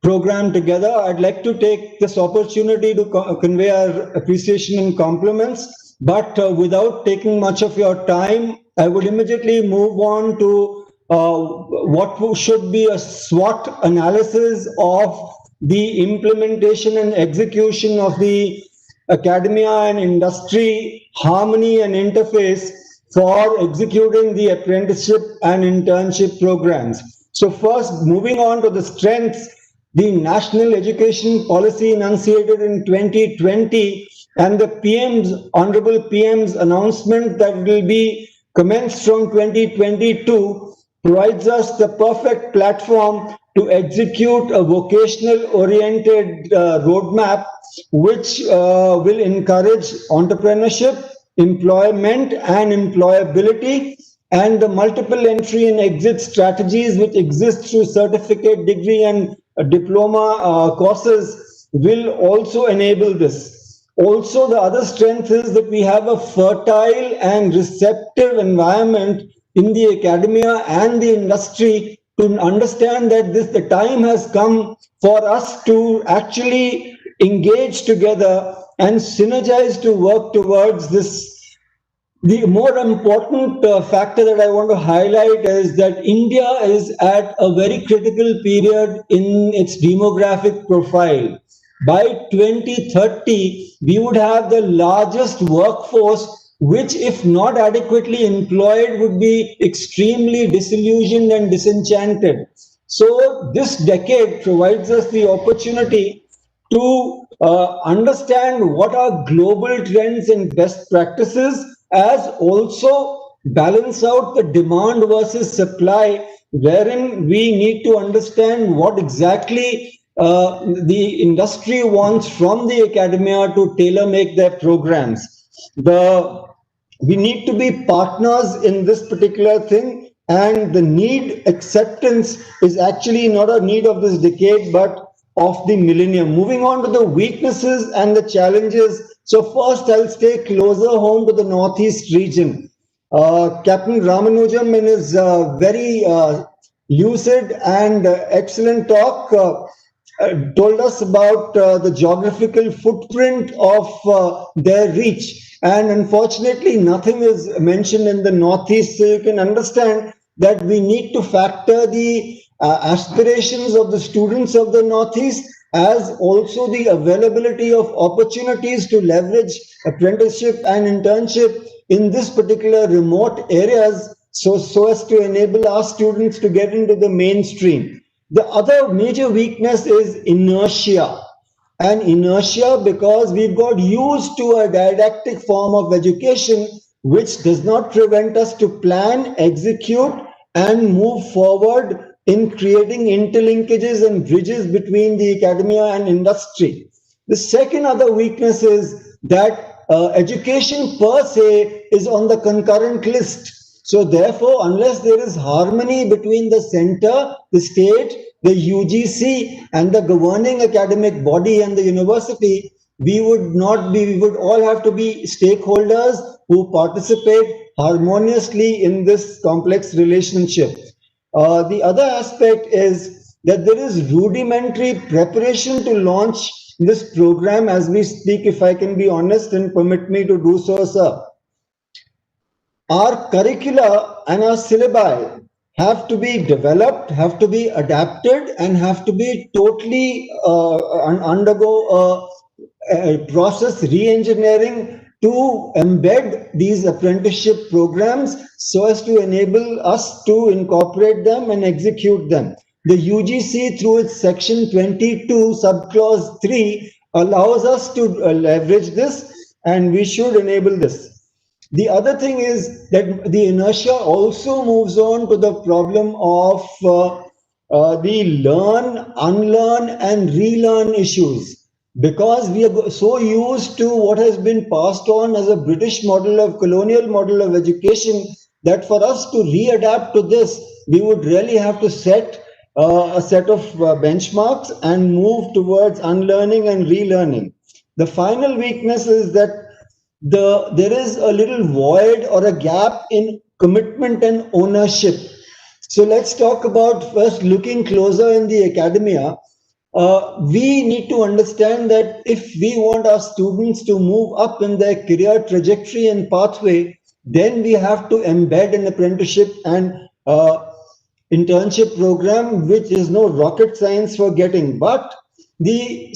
program together. I'd like to take this opportunity to convey our appreciation and compliments, but without taking much of your time, I would immediately move on to what should be a SWOT analysis of the implementation and execution of the academia and industry harmony and interface for executing the apprenticeship and internship programs. So first, moving on to the strengths, the national education policy enunciated in 2020 and the Honorable PM's announcement that will be commenced from 2022 provides us the perfect platform to execute a vocational oriented roadmap which will encourage entrepreneurship, employment and employability, and the multiple entry and exit strategies which exist through certificate, degree and diploma courses will also enable this. Also, the other strength is that we have a fertile and receptive environment in the academia and the industry to understand that the time has come for us to actually engage together and synergize to work towards this The more important factor that I want to highlight is that India is at a very critical period in its demographic profile. By 2030, we would have the largest workforce, which, if not adequately employed, would be extremely disillusioned and disenchanted. So, this decade provides us the opportunity to understand what are global trends and best practices, as also balance out the demand versus supply, wherein we need to understand what exactly the industry wants from the academia to tailor make their programs. We need to be partners in this particular thing, and the need acceptance is actually not a need of this decade but of the millennium. Moving on to the weaknesses and the challenges. So first, I'll stay closer home to the Northeast region. Captain Ramanujam, in his very lucid and excellent talk, told us about the geographical footprint of their reach. And unfortunately, nothing is mentioned in the Northeast. So you can understand that we need to factor the aspirations of the students of the Northeast, as also the availability of opportunities to leverage apprenticeship and internship in this particular remote areas, so as to enable our students to get into the mainstream. The other major weakness is inertia. And inertia because we've got used to a didactic form of education which does not prevent us to plan, execute, and move forward in creating interlinkages and bridges between the academia and industry. The second other weakness is that education per se is on the concurrent list. So therefore, unless there is harmony between the center, the state, the UGC, and the governing academic body and the university, we would all have to be stakeholders who participate harmoniously in this complex relationship. The other aspect is that there is rudimentary preparation to launch this program as we speak, if I can be honest and permit me to do so, sir. Our curricula and our syllabi have to be developed, have to be adapted, and have to be totally undergo a process re-engineering to embed these apprenticeship programs so as to enable us to incorporate them and execute them. The UGC, through its section 22 subclause 3, allows us to leverage this, and we should enable this. The other thing is that the inertia also moves on to the problem of the learn, unlearn, and relearn issues. Because we are so used to what has been passed on as a British model of colonial model of education that for us to readapt to this, we would really have to set a set of benchmarks and move towards unlearning and relearning. The final weakness is that there is a little void or a gap in commitment and ownership. So let's talk about first looking closer in the academia. We need to understand that if we want our students to move up in their career trajectory and pathway, then we have to embed an apprenticeship and internship program, which is no rocket science for getting. But the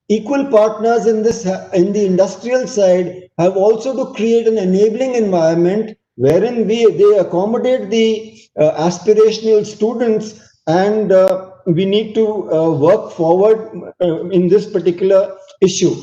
equal partners in the industrial side have also to create an enabling environment wherein they accommodate the aspirational students, and we need to work forward in this particular issue.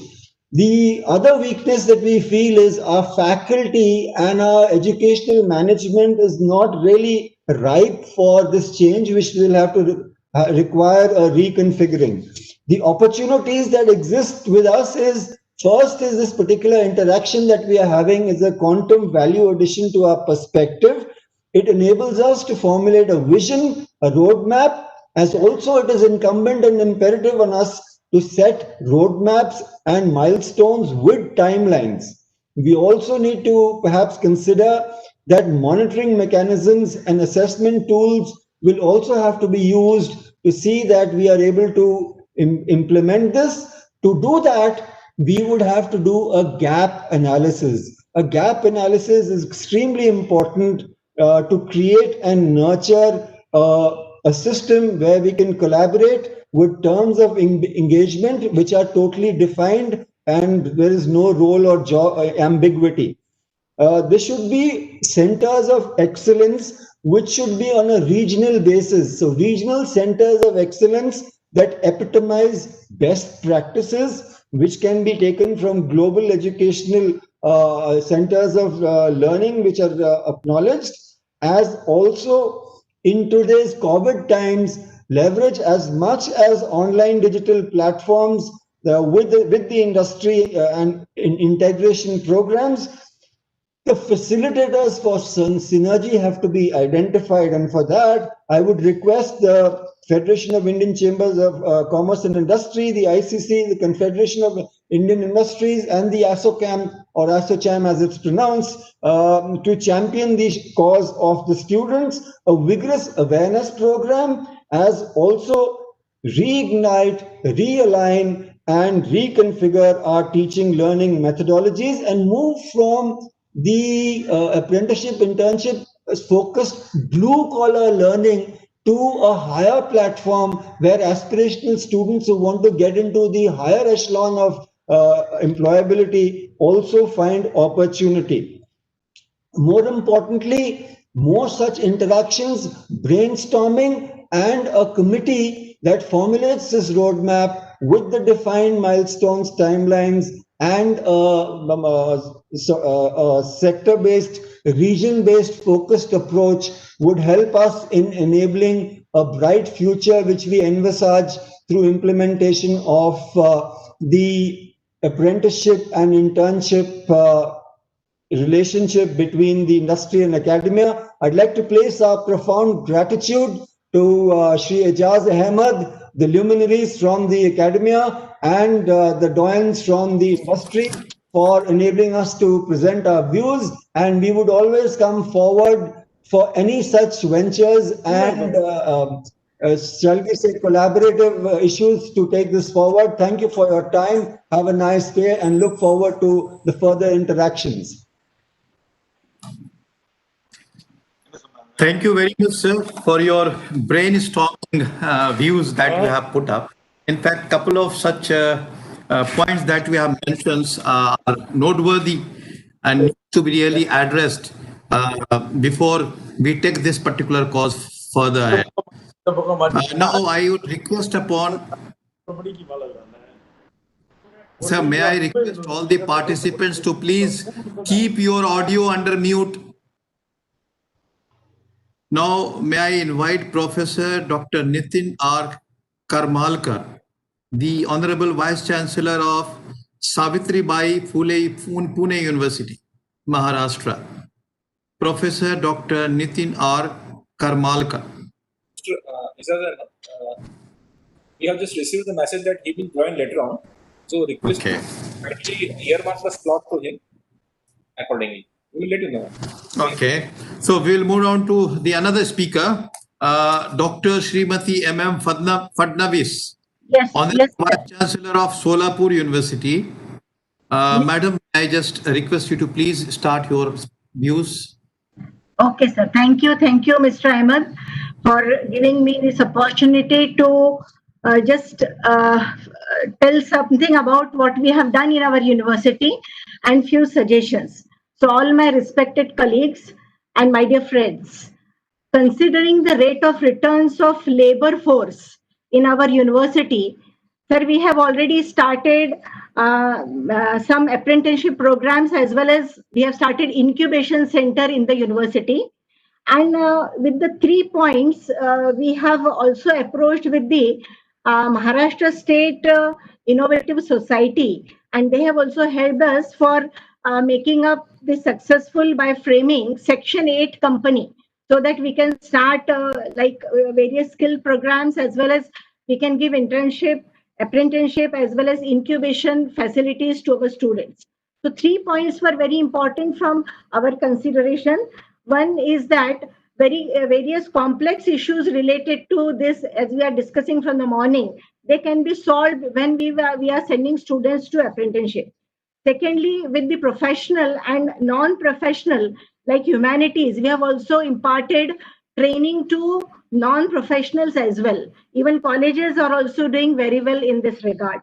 The other weakness that we feel is our faculty and our educational management is not really ripe for this change, which will have to require a reconfiguring. The opportunities that exist with us is, first is this particular interaction that we are having is a quantum value addition to our perspective. It enables us to formulate a vision, a roadmap, as also it is incumbent and imperative on us to set roadmaps and milestones with timelines. We also need to perhaps consider that monitoring mechanisms and assessment tools will also have to be used to see that we are able to implement this. To do that, we would have to do a gap analysis. a gap analysis is extremely important to create and nurture a system where we can collaborate with terms of engagement which are totally defined and there is no role or job ambiguity. There should be centers of excellence which should be on a regional basis. So regional centers of excellence that epitomize best practices which can be taken from global educational centers of learning which are acknowledged, as also in today's COVID times leverage as much as online digital platforms with the industry and in integration programs. The facilitators for synergy have to be identified, and for that, I would request the Federation of Indian Chambers of Commerce and Industry, the ICC, the Confederation of Indian Industries, and the ASSOCHAM or ASSOCHAM as it's pronounced, to champion the cause of the students, a vigorous awareness program, as also reignite, realign, and reconfigure our teaching learning methodologies and move from the apprenticeship internship focused blue collar learning to a higher platform where aspirational students who want to get into the higher echelon of employability also find opportunity. More importantly, more such interactions, brainstorming, and a committee that formulates this roadmap with the defined milestones, timelines, and a sector-based, region-based focused approach would help us in enabling a bright future which we envisage through implementation of the apprenticeship and internship relationship between the industry and academia. I'd like to place our profound gratitude to Shri Ijaz Ahmed, the luminaries from the academia, and the doyens from the industry for enabling us to present our views. And we would always come forward for any such ventures and shall we say collaborative issues to take this forward. Thank you for your time. Have a nice day and look forward to the further interactions. Thank you very much, sir, for your brainstorming views that you have put up. In fact, couple of such points that we have mentioned are noteworthy and need to be really addressed before we take this particular cause further ahead. Now, I would request upon, sir, may I request all the participants to please keep your audio under mute. Now, may I invite Professor Dr. Nitin R. Karmalkar, the Honorable Vice Chancellor of Savitribai Phule Pune University, Maharashtra. Professor Dr. Nitin R. Karmalkar. We have just received the message that he will join later on. So request to kindly earmark the slot to him accordingly. We will let you know. Okay. So we will move on to the another speaker, Dr. Srimati M.M. Fadnavis, Honorable Vice Chancellor of Solapur University. Madam, I just request you to please start your views. Okay, sir. Thank you, Mr. Ahmed, for giving me this opportunity to just tell something about what we have done in our university and few suggestions. So all my respected colleagues and my dear friends, considering the rate of returns of labor force in our university, sir, we have already started some apprenticeship programs, as well as we have started incubation center in the university. And with the 3 points, we have also approached with the Maharashtra State Innovative Society, and they have also helped us for making up the successful by framing Section 8 company, so that we can start various skill programs, as well as we can give internship, apprenticeship, as well as incubation facilities to our students. So 3 points were very important from our consideration. One is that various complex issues related to this, as we are discussing from the morning, they can be solved when we are sending students to apprenticeship. Secondly, with the professional and non-professional, like humanities, we have also imparted training to non-professionals as well. Even colleges are also doing very well in this regard.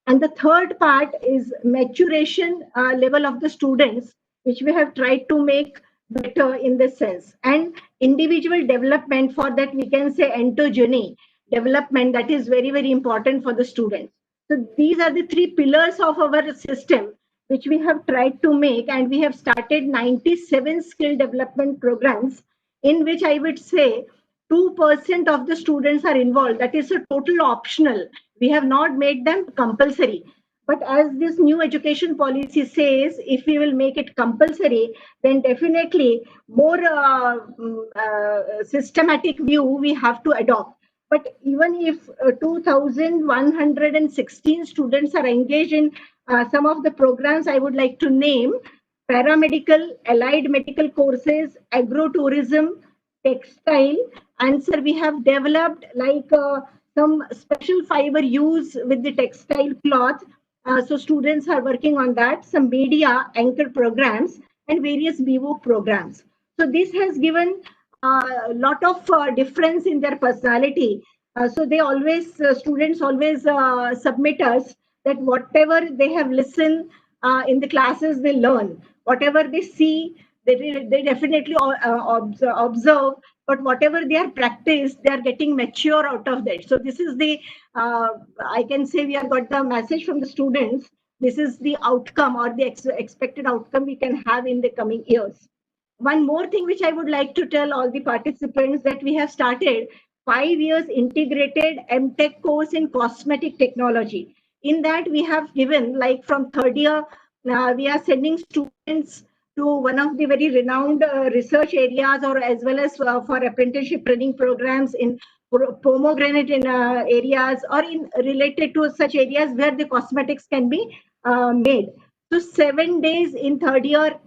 And the third part is maturation level of the students, which we have tried to make better in this sense. And individual development, for that we can say enter-journey development, that is very, very important for the students. So these are the three pillars of our system, which we have tried to make, and we have started 97 skill development programs, in which I would say 2% of the students are involved. That is a total optional. We have not made them compulsory. But as this new education policy says, if we will make it compulsory, then definitely more systematic view we have to adopt. But even if 2,116 students are engaged in some of the programs, I would like to name paramedical, allied medical courses, agro-tourism, textile, and sir, we have developed like some special fiber use with the textile cloth. So students are working on that, some media anchor programs and various BVOC programs. So this has given a lot of difference in their personality. So they always, students always submit us that whatever they have listened in the classes, they learn. Whatever they see, they definitely observe, but whatever they are practiced, they are getting mature out of that. So this is the, I can say we have got the message from the students. This is the outcome or the expected outcome we can have in the coming years. One more thing which I would like to tell all the participants, that we have started 5 years integrated MTech course in cosmetic technology. In that we have given, like from third year, we are sending students to one of the very renowned research areas, or as well as for apprenticeship training programs in pomegranate in areas, or in related to such areas where the cosmetics can be made. So 7 days in third year,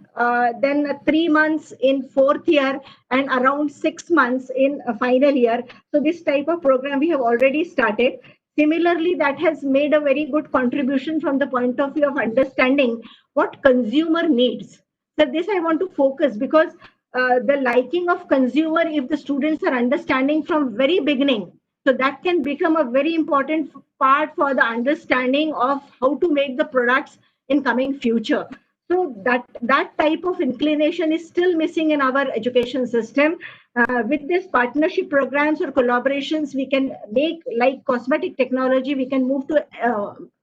then 3 months in fourth year, and around 6 months in final year. So this type of program we have already started. Similarly, that has made a very good contribution from the point of view of understanding what consumer needs. So this I want to focus, because the liking of consumer, if the students are understanding from very beginning, so that can become a very important part for the understanding of how to make the products in coming future. So that type of inclination is still missing in our education system. With this partnership programs or collaborations, we can make, like cosmetic technology, we can move to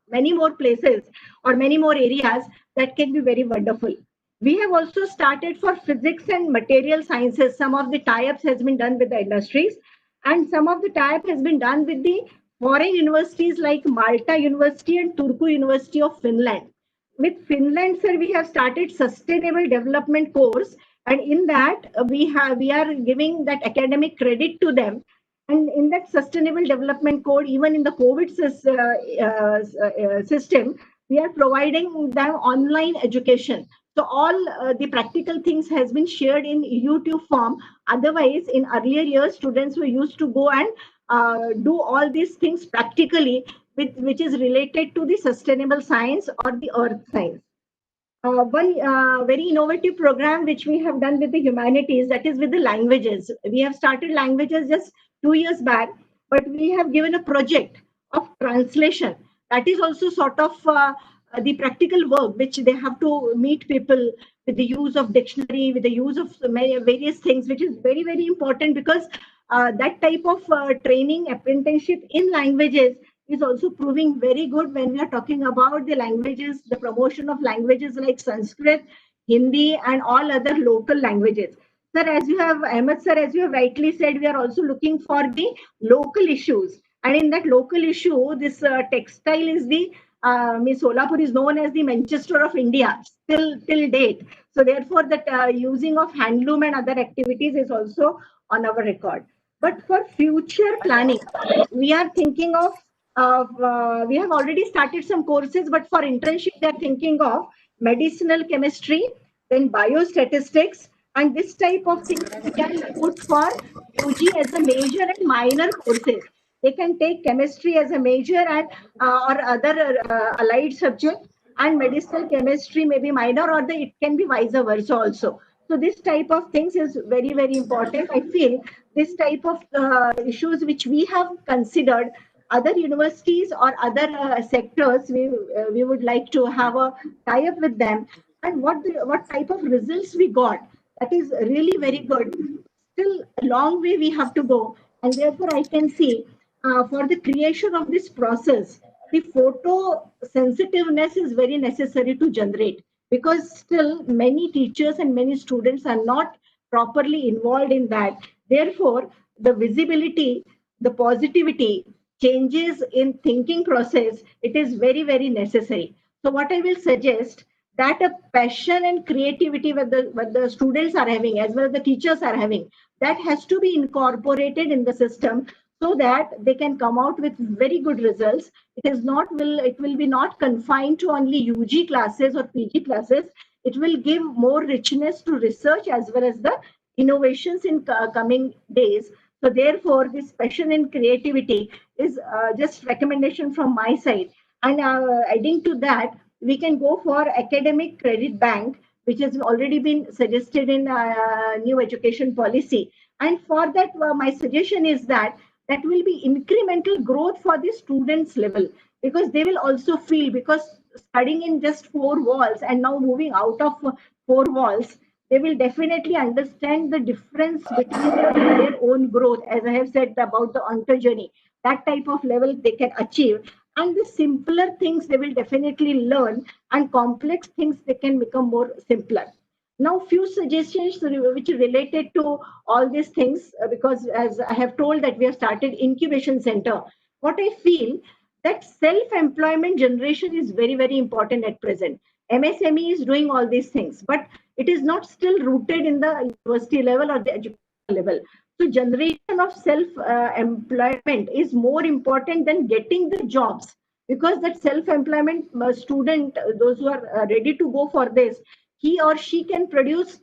many more places or many more areas that can be very wonderful. We have also started for physics and material sciences. Some of the tie-ups has been done with the industries, and some of the tie-up has been done with the foreign universities like Malta University and Turku University of Finland. With Finland, sir, we have started sustainable development course, and in that we are giving that academic credit to them. And in that sustainable development code, even in the COVID system, we are providing them online education. So all the practical things has been shared in YouTube form. Otherwise, in earlier years, students were used to go and do all these things practically, which is related to the sustainable science or the earth science. One very innovative program which we have done with the humanities, that is with the languages. We have started languages just 2 years back, but we have given a project of translation. That is also sort of the practical work which they have to meet people with the use of dictionary, with the use of various things, which is very, very important, because that type of training apprenticeship in languages is also proving very good when we are talking about the languages, the promotion of languages like Sanskrit, Hindi, and all other local languages. Sir, as you have, Ahmed sir, as you have rightly said, we are also looking for the local issues. And in that local issue, this textile is the, Miss Solapur is known as the Manchester of India till date. So therefore, that using of handloom and other activities is also on our record. But for future planning, we are thinking of, we have already started some courses, but for internship, they are thinking of medicinal chemistry, then biostatistics, and this type of things we can put for UG as a major and minor courses. They can take chemistry as a major and or other allied subject, and medicinal chemistry may be minor, or it can be vice versa also. So this type of things is very, very important. I feel this type of issues which we have considered, other universities or other sectors, we would like to have a tie-up with them, and what type of results we got. That is really very good. Still a long way we have to go, and therefore I can see for the creation of this process, the photo sensitiveness is very necessary to generate, because still many teachers and many students are not properly involved in that. Therefore, the visibility, the positivity, changes in thinking process, it is very, very necessary. So what I will suggest, that a passion and creativity what the students are having as well as the teachers are having, that has to be incorporated in the system, so that they can come out with very good results. It will be not confined to only UG classes or PG classes. It will give more richness to research as well as the innovations in coming days. So therefore, this passion and creativity is just recommendation from my side. And adding to that, we can go for academic credit bank, which has already been suggested in new education policy. And for that, my suggestion is that that will be incremental growth for the students level, because they will also feel, because studying in just four walls and now moving out of four walls, they will definitely understand the difference between their own growth, as I have said about the Anchor journey, that type of level they can achieve. And the simpler things they will definitely learn, and complex things they can become more simpler. Now, few suggestions which are related to all these things, because as I have told that we have started incubation center. What I feel, that self-employment generation is very, very important at present. MSME is doing all these things, but it is not still rooted in the university level or the education level. So generation of self-employment is more important than getting the jobs, because that self-employment student, those who are ready to go for this, he or she can produce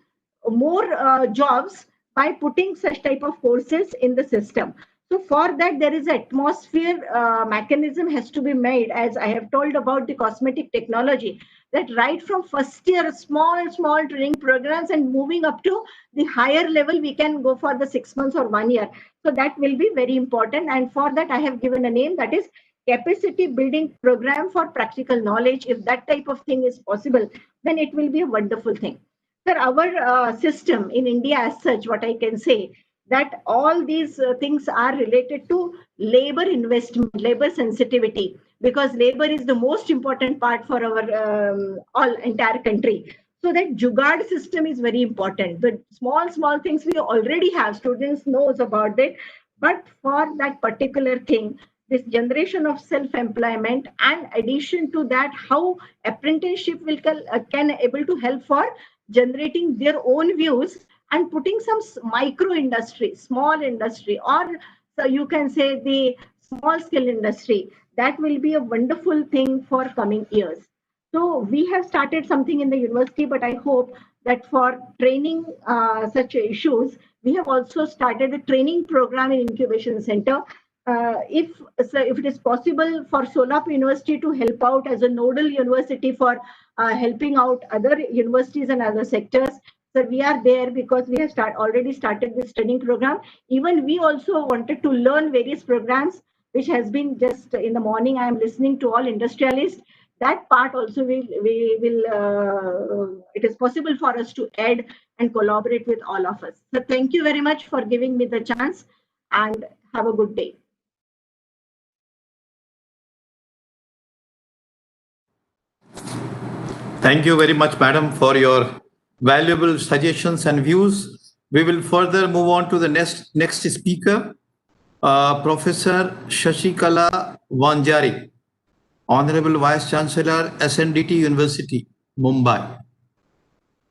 more jobs by putting such type of courses in the system. So for that, there is atmosphere mechanism has to be made, as I have told about the cosmetic technology, that right from first year, small training programs, and moving up to the higher level, we can go for the 6 months or 1 year. So that will be very important. And for that, I have given a name, that is capacity building program for practical knowledge. If that type of thing is possible, then it will be a wonderful thing. Sir, our system in India as such, what I can say, that all these things are related to labor investment, labor sensitivity, because labor is the most important part for our all entire country. So that jugaad system is very important. The small things we already have, students knows about it, but for that particular thing, this generation of self-employment, and addition to that, how apprenticeship will can able to help for generating their own views and putting some micro industry, small industry, or so you can say the small scale industry. That will be a wonderful thing for coming years. So we have started something in the university, but I hope that for training such issues, we have also started a training program in incubation center. If it is possible for Solap University to help out as a nodal university for helping out other universities and other sectors, so we are there, because we have already started this training program. Even we also wanted to learn various programs, which has been just in the morning. I am listening to all industrialists. That part also we will. It is possible for us to add and collaborate with all of us. So thank you very much for giving me the chance, and have a good day. Thank you very much, madam, for your valuable suggestions and views. We will further move on to the next speaker, Professor Shashikala Vanjari, Honorable Vice Chancellor, SNDT University, Mumbai.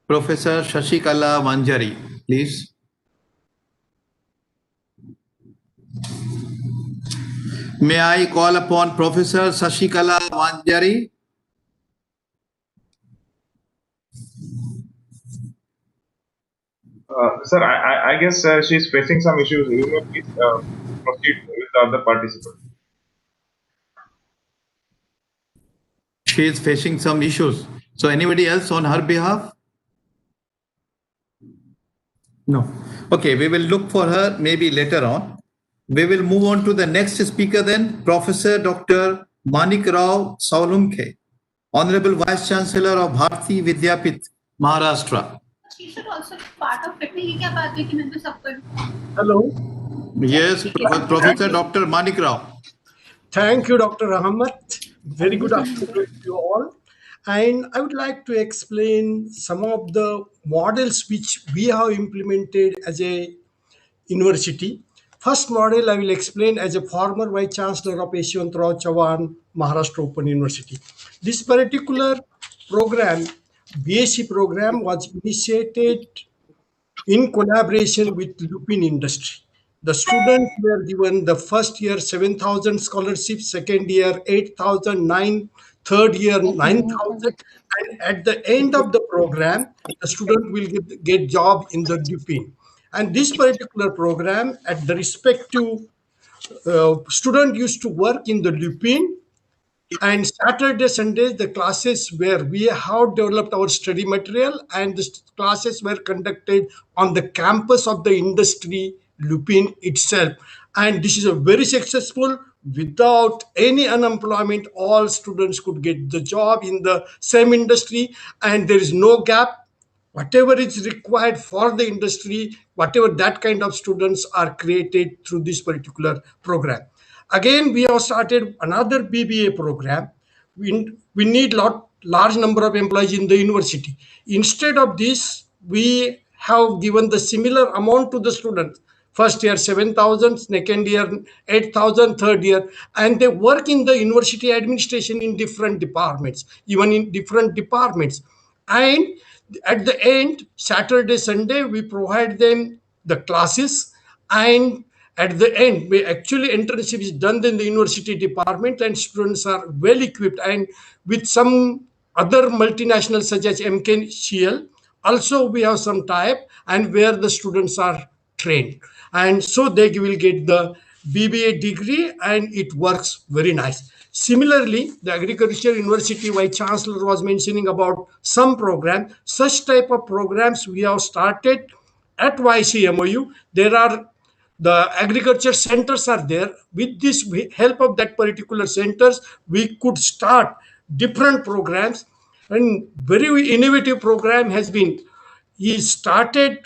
Professor Shashikala Vanjari, please. May I call upon Professor Shashikala Vanjari? Sir, I guess she's facing some issues. You may please proceed with the other participant. she is facing some issues. So anybody else on her behalf? No. Okay, we will look for her maybe later on. We will move on to the next speaker then, Professor Dr. Manik Rao Saulunke, Honorable Vice Chancellor of Bharati Vidyapith, Maharashtra. She should also be part of it. Hello. Yes, Professor Dr. Manik Rao. Thank you, Dr. Ahmed. Very good afternoon to you all. And I would like to explain some of the models which we have implemented as a university. First model I will explain as a former Vice Chancellor of Yeshwantrao Chavan, Maharashtra Open University. This particular program, BSc program, was initiated in collaboration with Lupin industry. The students were given the first year 7,000 scholarships, second year 8,000, third year 9,000, and at the end of the program, the student will get job in the Lupin. And this particular program, at the respective student used to work in the Lupin, and Saturday, Sundays, the classes where we have developed our study material, and the classes were conducted on the campus of the industry, Lupin itself. And this is a very successful, without any unemployment, all students could get the job in the same industry, and there is no gap. Whatever is required for the industry, whatever that kind of students are created through this particular program. Again, we have started another BBA program. We need large number of employees in the university. Instead of this, we have given the similar amount to the students. First year 7,000, second year 8,000, third year, and they work in the university administration in different departments, even in different departments. And at the end, Saturday, Sunday, we provide them the classes, and at the end, we actually internship is done in the university department, and students are well equipped. And with some other multinationals such as MKCL, also we have some type, and where the students are trained, and so they will get the BBA degree, and it works very nice. Similarly, the Agriculture University Vice Chancellor was mentioning about some program. Such type of programs we have started at YCMOU. There are the agriculture centers are there. With this help of that particular centers, we could start different programs, and very innovative program has been started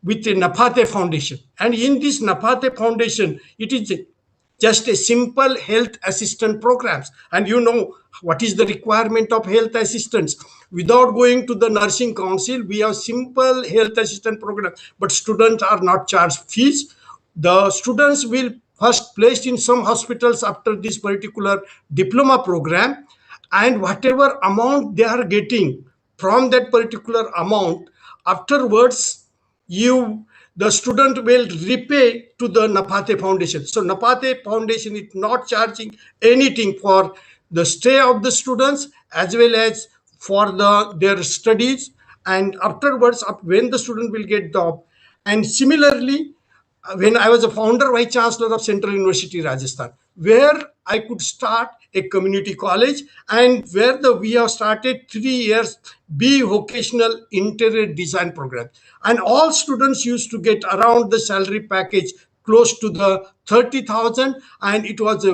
with the Napate Foundation. And in this Napate Foundation, it is just a simple health assistant programs. And you know what is the requirement of health assistants. Without going to the nursing council, we have simple health assistant program, but students are not charged fees. The students will first placed in some hospitals after this particular diploma program, and whatever amount they are getting from that particular amount, afterwards the student will repay to the Napate Foundation. So Napate Foundation is not charging anything for the stay of the students as well as for their studies, and afterwards when the student will get job. And similarly, when I was a founder Vice Chancellor of Central University Rajasthan, where I could start a community college, and where we have started 3 years B vocational interior design program, and all students used to get around the salary package close to the 30,000, and it was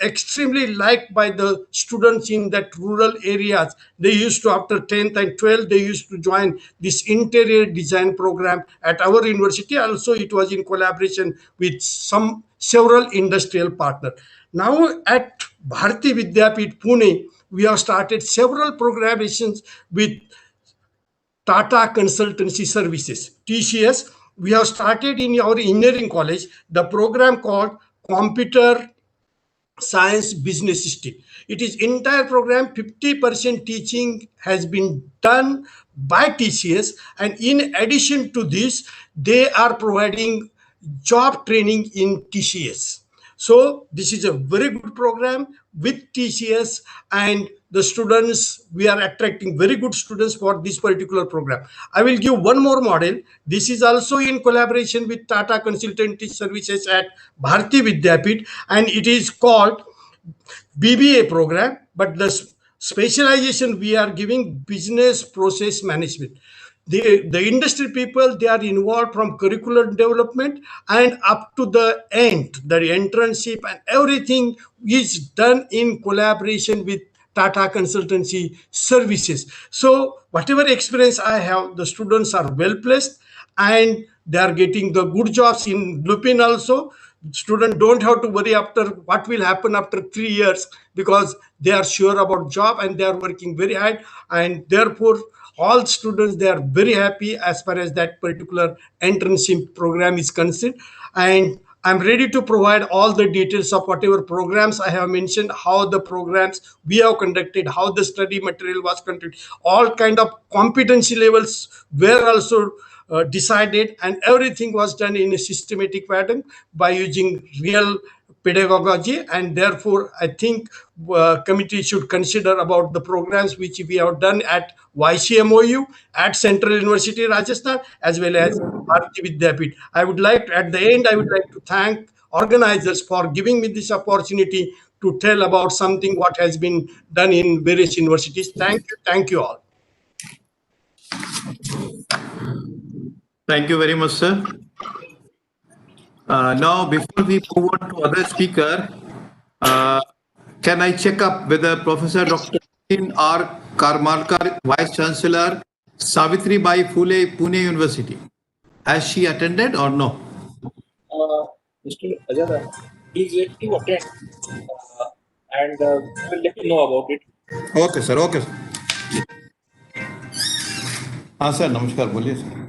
extremely liked by the students in that rural areas. They used to, after 10th and 12th, they used to join this interior design program at our university. Also, it was in collaboration with several industrial partners. Now at Bharati Vidyapith Pune, we have started several programs with Tata Consultancy Services, TCS. We have started in our engineering college the program called Computer Science Business System. It is entire program, 50% teaching has been done by TCS, and in addition to this, they are providing job training in TCS. So this is a very good program with TCS, and the students, we are attracting very good students for this particular program. I will give one more model. This is also in collaboration with Tata Consultancy Services at Bharati Vidyapith, and it is called BBA program, but the specialization we are giving business process management. The industry people, they are involved from curricular development and up to the end. The internship and everything is done in collaboration with Tata Consultancy Services. So whatever experience I have, the students are well placed and they are getting the good jobs in Lupin also. Students don't have to worry after what will happen after 3 years, because they are sure about job and they are working very hard, and therefore all students, they are very happy as far as that particular internship program is concerned. And I'm ready to provide all the details of whatever programs I have mentioned, how the programs we have conducted, how the study material was conducted, all kind of competency levels were also decided, and everything was done in a systematic pattern by using real pedagogy. And therefore I think committee should consider about the programs which we have done at YCMOU, at Central University Rajasthan, as well as Bharati Vidyapeeth. I would like to, at the end, I would like to thank organizers for giving me this opportunity to tell about something what has been done in various universities. Thank you all. Thank you very much, sir. Now, before we move on to other speaker, can I check up whether Professor Dr. R. Karmalkar, Vice Chancellor, Savitri Bai Phule, Pune University, has she attended or no? Mr. Ajay, he is yet to attend, and we will let you know about it. Okay, sir. Okay, sir. हाँ sir, नमस्कार, बोलिए sir.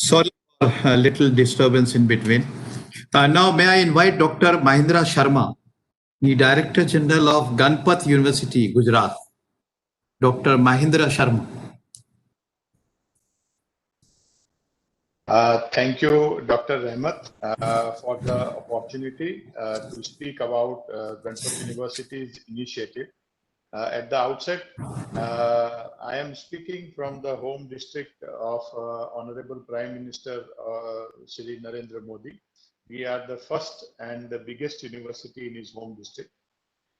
Sorry for a little disturbance in between. Now, may I invite Dr. Mahindra Sharma, the Director General of Ganpat University, Gujarat. Dr. Mahindra Sharma. Thank you, Dr. Rahmat, for the opportunity to speak about Ganpat University's initiative. At the outset, I am speaking from the home district of Honorable Prime Minister Shri Narendra Modi. We are the first and the biggest university in his home district.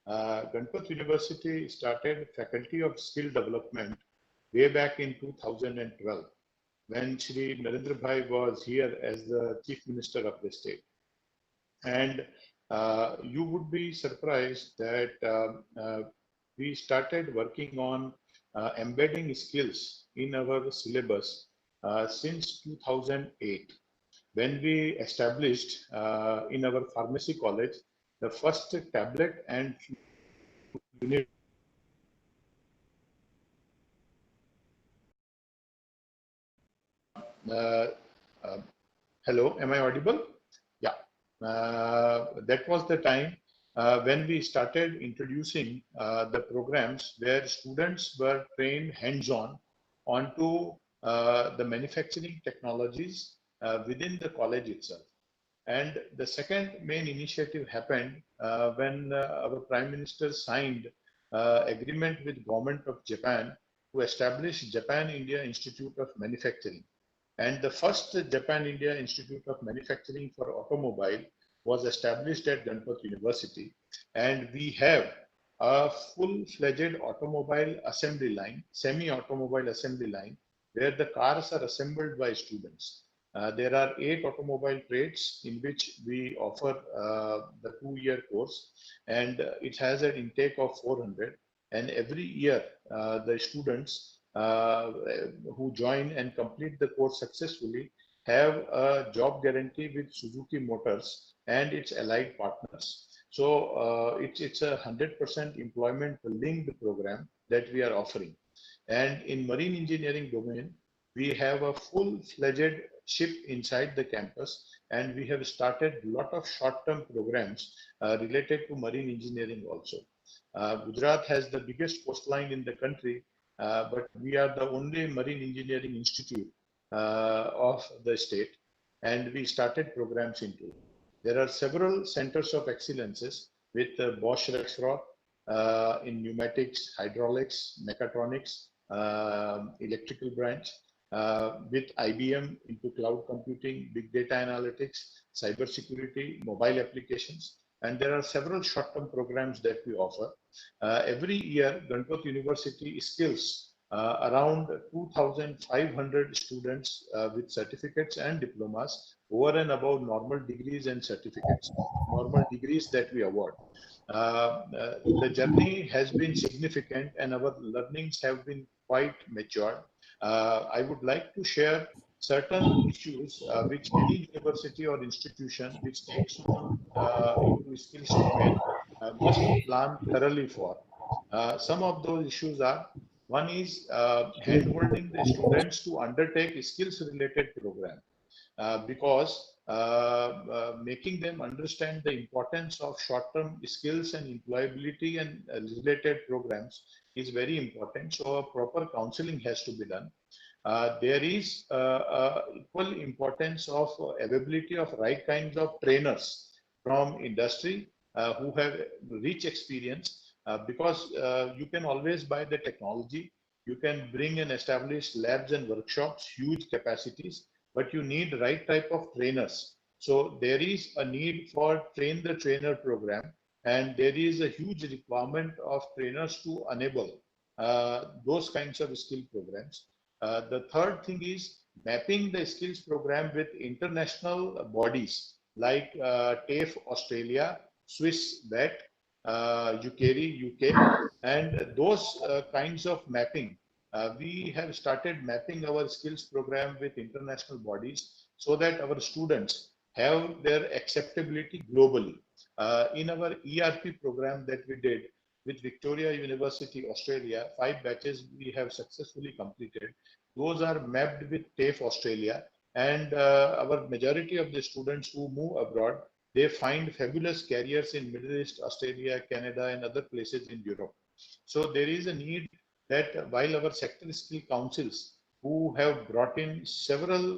Ganpat University started Faculty of Skill Development way back in 2012, when Shri Narendra Bhai was here as the Chief Minister of the state. And you would be surprised that we started working on embedding skills in our syllabus since 2008, when we established in our pharmacy college the first tablet and unit. Hello, am I audible? Yeah. That was the time when we started introducing the programs where students were trained hands-on onto the manufacturing technologies within the college itself. And the second main initiative happened when our Prime Minister signed agreement with Government of Japan to establish Japan-India Institute of Manufacturing. And the first Japan-India Institute of Manufacturing for Automobile was established at Ganpat University. And we have a full-fledged automobile assembly line, semi-automobile assembly line, where the cars are assembled by students. There are 8 automobile trades in which we offer the 2-year course, and it has an intake of 400. And every year, the students who join and complete the course successfully have a job guarantee with Suzuki Motors and its allied partners. So it's a 100% employment linked program that we are offering. And in marine engineering domain, we have a full-fledged ship inside the campus, and we have started a lot of short-term programs related to marine engineering also. Gujarat has the biggest coastline in the country, but we are the only marine engineering institute of the state, and we started programs into it. There are several centers of excellences with Bosch Rexroth in pneumatics, hydraulics, mechatronics, electrical branch, with IBM into cloud computing, big data analytics, cybersecurity, mobile applications. And there are several short-term programs that we offer. Every year, Ganpati University skills around 2,500 students with certificates and diplomas over and above normal degrees and certificates, normal degrees that we award. The journey has been significant and our learnings have been quite matured. I would like to share certain issues which any university or institution which takes on into skills domain must plan thoroughly for. Some of those issues are: one is hand-holding the students to undertake skills-related program. Because making them understand the importance of short-term skills and employability and related programs is very important. So a proper counseling has to be done. There is equal importance of availability of right kinds of trainers from industry who have rich experience, because you can always buy the technology, you can bring and establish labs and workshops, huge capacities, but you need right type of trainers. So there is a need for train the trainer program, and there is a huge requirement of trainers to enable those kinds of skill programs. The third thing is mapping the skills program with international bodies like TAFE Australia, Swiss BET, UKERI UK, and those kinds of mapping. We have started mapping our skills program with international bodies so that our students have their acceptability globally. In our ERP program that we did with Victoria University, Australia, 5 batches we have successfully completed. Those are mapped with TAFE Australia, and our majority of the students who move abroad, they find fabulous careers in Middle East, Australia, Canada, and other places in Europe. So there is a need that while our sector skill councils who have brought in several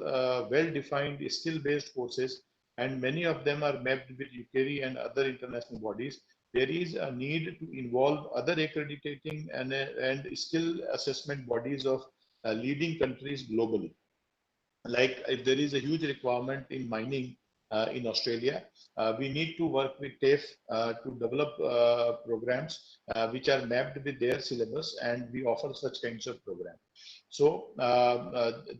well-defined skill-based courses, and many of them are mapped with UKERI and other international bodies, there is a need to involve other accrediting and skill assessment bodies of leading countries globally. Like if there is a huge requirement in mining in Australia, we need to work with TAFE to develop programs which are mapped with their syllabus, and we offer such kinds of programs. So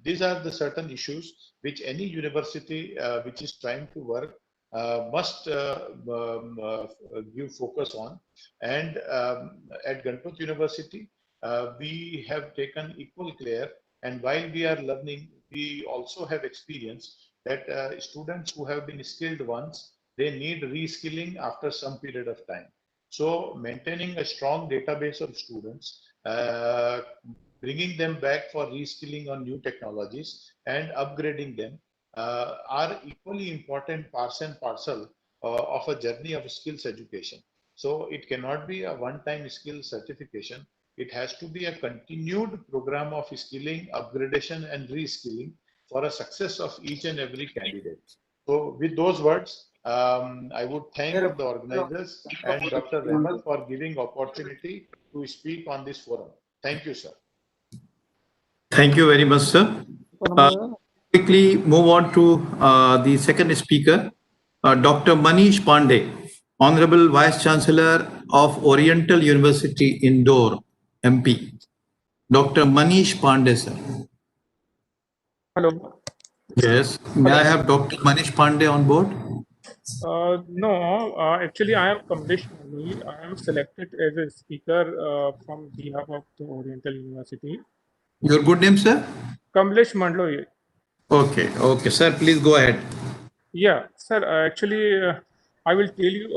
these are the certain issues which any university which is trying to work must give focus on. And at Ganpati University, we have taken equal care, and while we are learning, we also have experience that students who have been skilled once, they need reskilling after some period of time. So maintaining a strong database of students, bringing them back for reskilling on new technologies and upgrading them are equally important parts and parcel of a journey of skills education. So it cannot be a one-time skill certification. It has to be a continued program of skilling, upgradation, and reskilling for a success of each and every candidate. So with those words, I would thank the organizers and Dr. Rahmat for giving opportunity to speak on this forum. Thank you, sir. Thank you very much, sir. Quickly move on to the second speaker, Dr. Manish Pandey, Honorable Vice Chancellor of Oriental University, Indore, MP. Dr. Manish Pandey, sir. Hello. Yes. May I have Dr. Manish Pandey on board? No, actually, I am Kamlesh Mani. I am selected as a speaker from behalf of the Oriental University. Your good name, sir? Kamlesh Mandloye. Okay, okay, sir. Please go ahead. Yeah, sir. Actually, I will tell you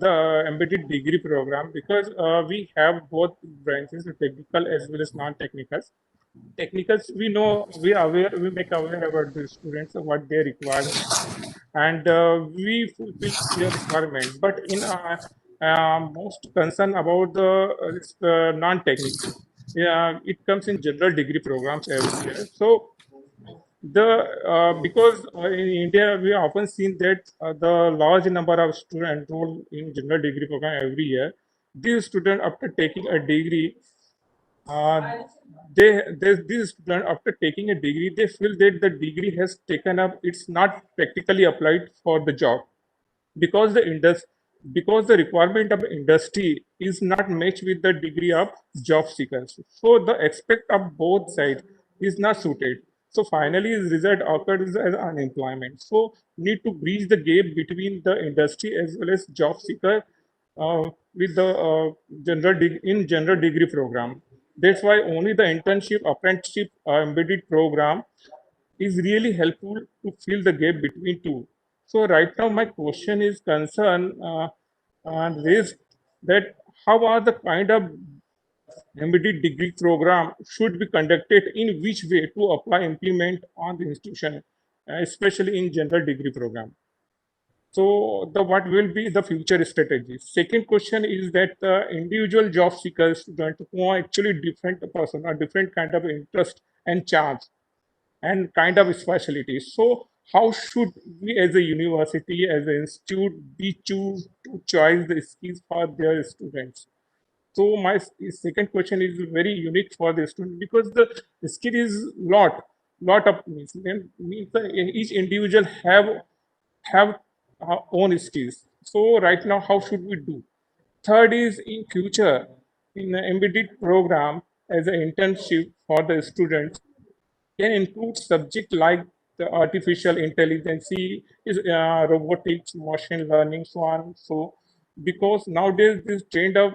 the embedded degree program, because we have both branches, technical as well as non-technicals. Technicals, we know, we are aware, we make aware about the students of what their requirement, and we fulfill their requirement. But in most concern about the non-technical, yeah, it comes in general degree programs everywhere. So because in India we often seen that the large number of students enroll in general degree program every year. These students after taking a degree, these students after taking a degree, they feel that the degree has taken up, it's not practically applied for the job because the requirement of industry is not matched with the degree of job seekers. So the aspect of both sides is not suited. So finally, the result occurs as unemployment. So need to bridge the gap between the industry as well as job seeker with the general degree program. That's why only the internship, apprenticeship, embedded program is really helpful to fill the gap between two. So right now my question is concerned and raised that how are the kind of embedded degree program should be conducted, in which way to apply implement on the institution, especially in general degree program. So the what will be the future strategy? Second question is that individual job seekers students who are actually different person or different kind of interest and chance and kind of specialties. So how should we as a university, as an institute, be choose to choose the skills for their students? So my second question is very unique for the student because the skill is lot of means each individual have our own skills. So right now, how should we do? Third is in future, in an embedded program as an internship for the students can include subject like the artificial intelligence, is robotics, machine learning, so on. So because nowadays this trend of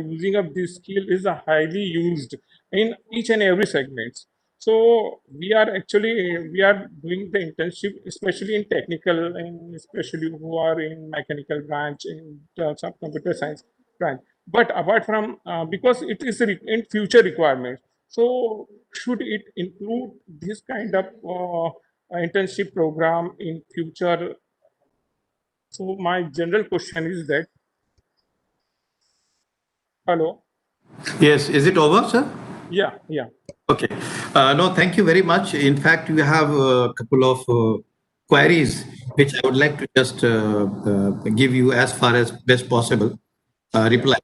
using of this skill is highly used in each and every segment. So we are doing the internship, especially in technical and especially who are in mechanical branch in terms of computer science branch. But apart from because it is in future requirements, so should it include this kind of internship program in future? So my general question is that, hello? Yes, is it over, sir? Yeah, yeah. Okay. No, thank you very much. In fact, we have a couple of queries which I would like to just give you as far as best possible reply.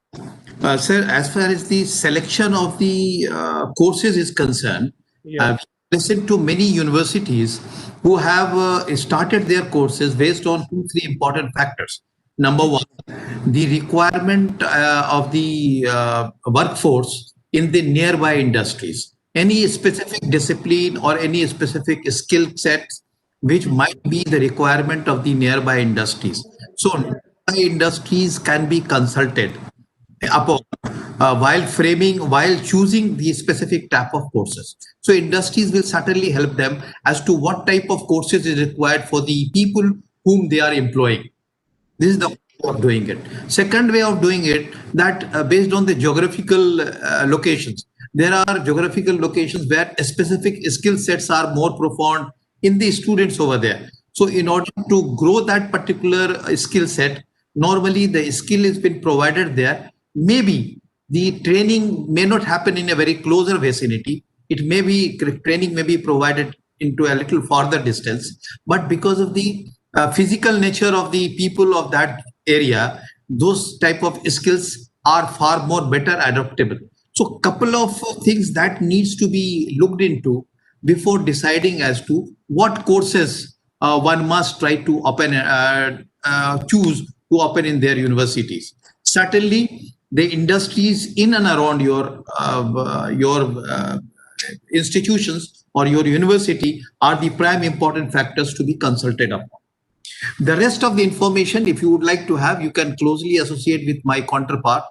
Sir, as far as the selection of the courses is concerned, Yeah. I've listened to many universities who have started their courses based on three important factors. Number one, the requirement of the workforce in the nearby industries. Any specific discipline or any specific skill sets which might be the requirement of the nearby industries. So nearby industries can be consulted upon while choosing the specific type of courses. So industries will certainly help them as to what type of courses is required for the people whom they are employing. This is the way of doing it. Second way of doing it, that based on the geographical locations, there are geographical locations where specific skill sets are more profound in the students over there. So in order to grow that particular skill set, normally the skill has been provided there. Maybe the training may not happen in a very closer vicinity. It may be training may be provided into a little farther distance, but because of the physical nature of the people of that area, those type of skills are far more better adaptable. So couple of things that needs to be looked into before deciding as to what courses one must try to choose to open in their universities. Certainly the industries in and around your institutions or your university are the prime important factors to be consulted upon. The rest of the information, if you would like to have, you can closely associate with my counterpart,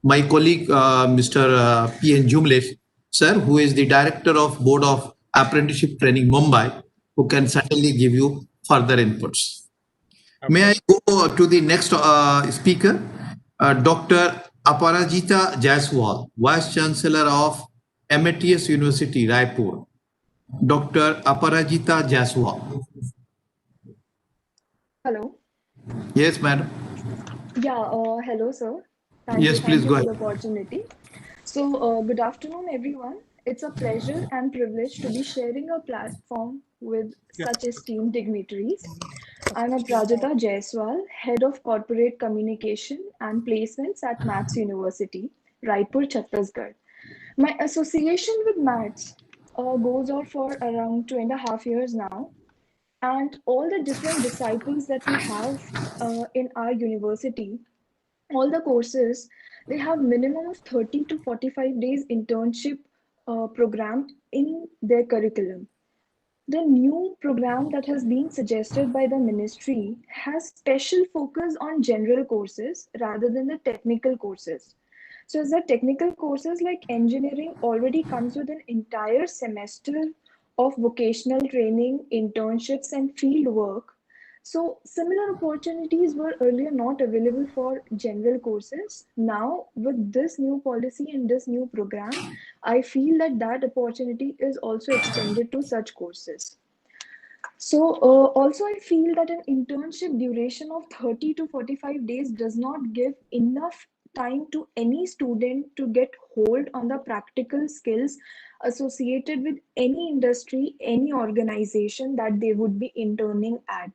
my colleague, Mr. P.N. Jumlesh, sir, who is the Director of Board of Apprenticeship Training, Mumbai, who can certainly give you further inputs. Okay. May I go to the next speaker, Dr. Aparajita Jaiswal, Vice Chancellor of MATS University, Raipur. Dr. Aparajita Jaiswal. Hello. Yes, madam. Yeah, hello, sir. Yes, please Thank you go for ahead. the opportunity. So, good afternoon, everyone. It's a pleasure and privilege to be sharing a platform with such esteemed dignitaries. I'm Aprajita Jaiswal, Head of Corporate Communication and Placements at Maths University, Raipur, Chhattisgarh. My association with Maths goes on for around 2.5 years now, and all the different disciplines that we have in our university, all the courses, they have minimum of 30 to 45 days internship program in their curriculum. The new program that has been suggested by the ministry has special focus on general courses rather than the technical courses. So as the technical courses like engineering already comes with an entire semester of vocational training, internships and field work. So similar opportunities were earlier not available for general courses. Now with this new policy and this new program, I feel that that opportunity is also extended to such courses. So also I feel that an internship duration of 30 to 45 days does not give enough time to any student to get hold on the practical skills associated with any industry, any organization that they would be interning at.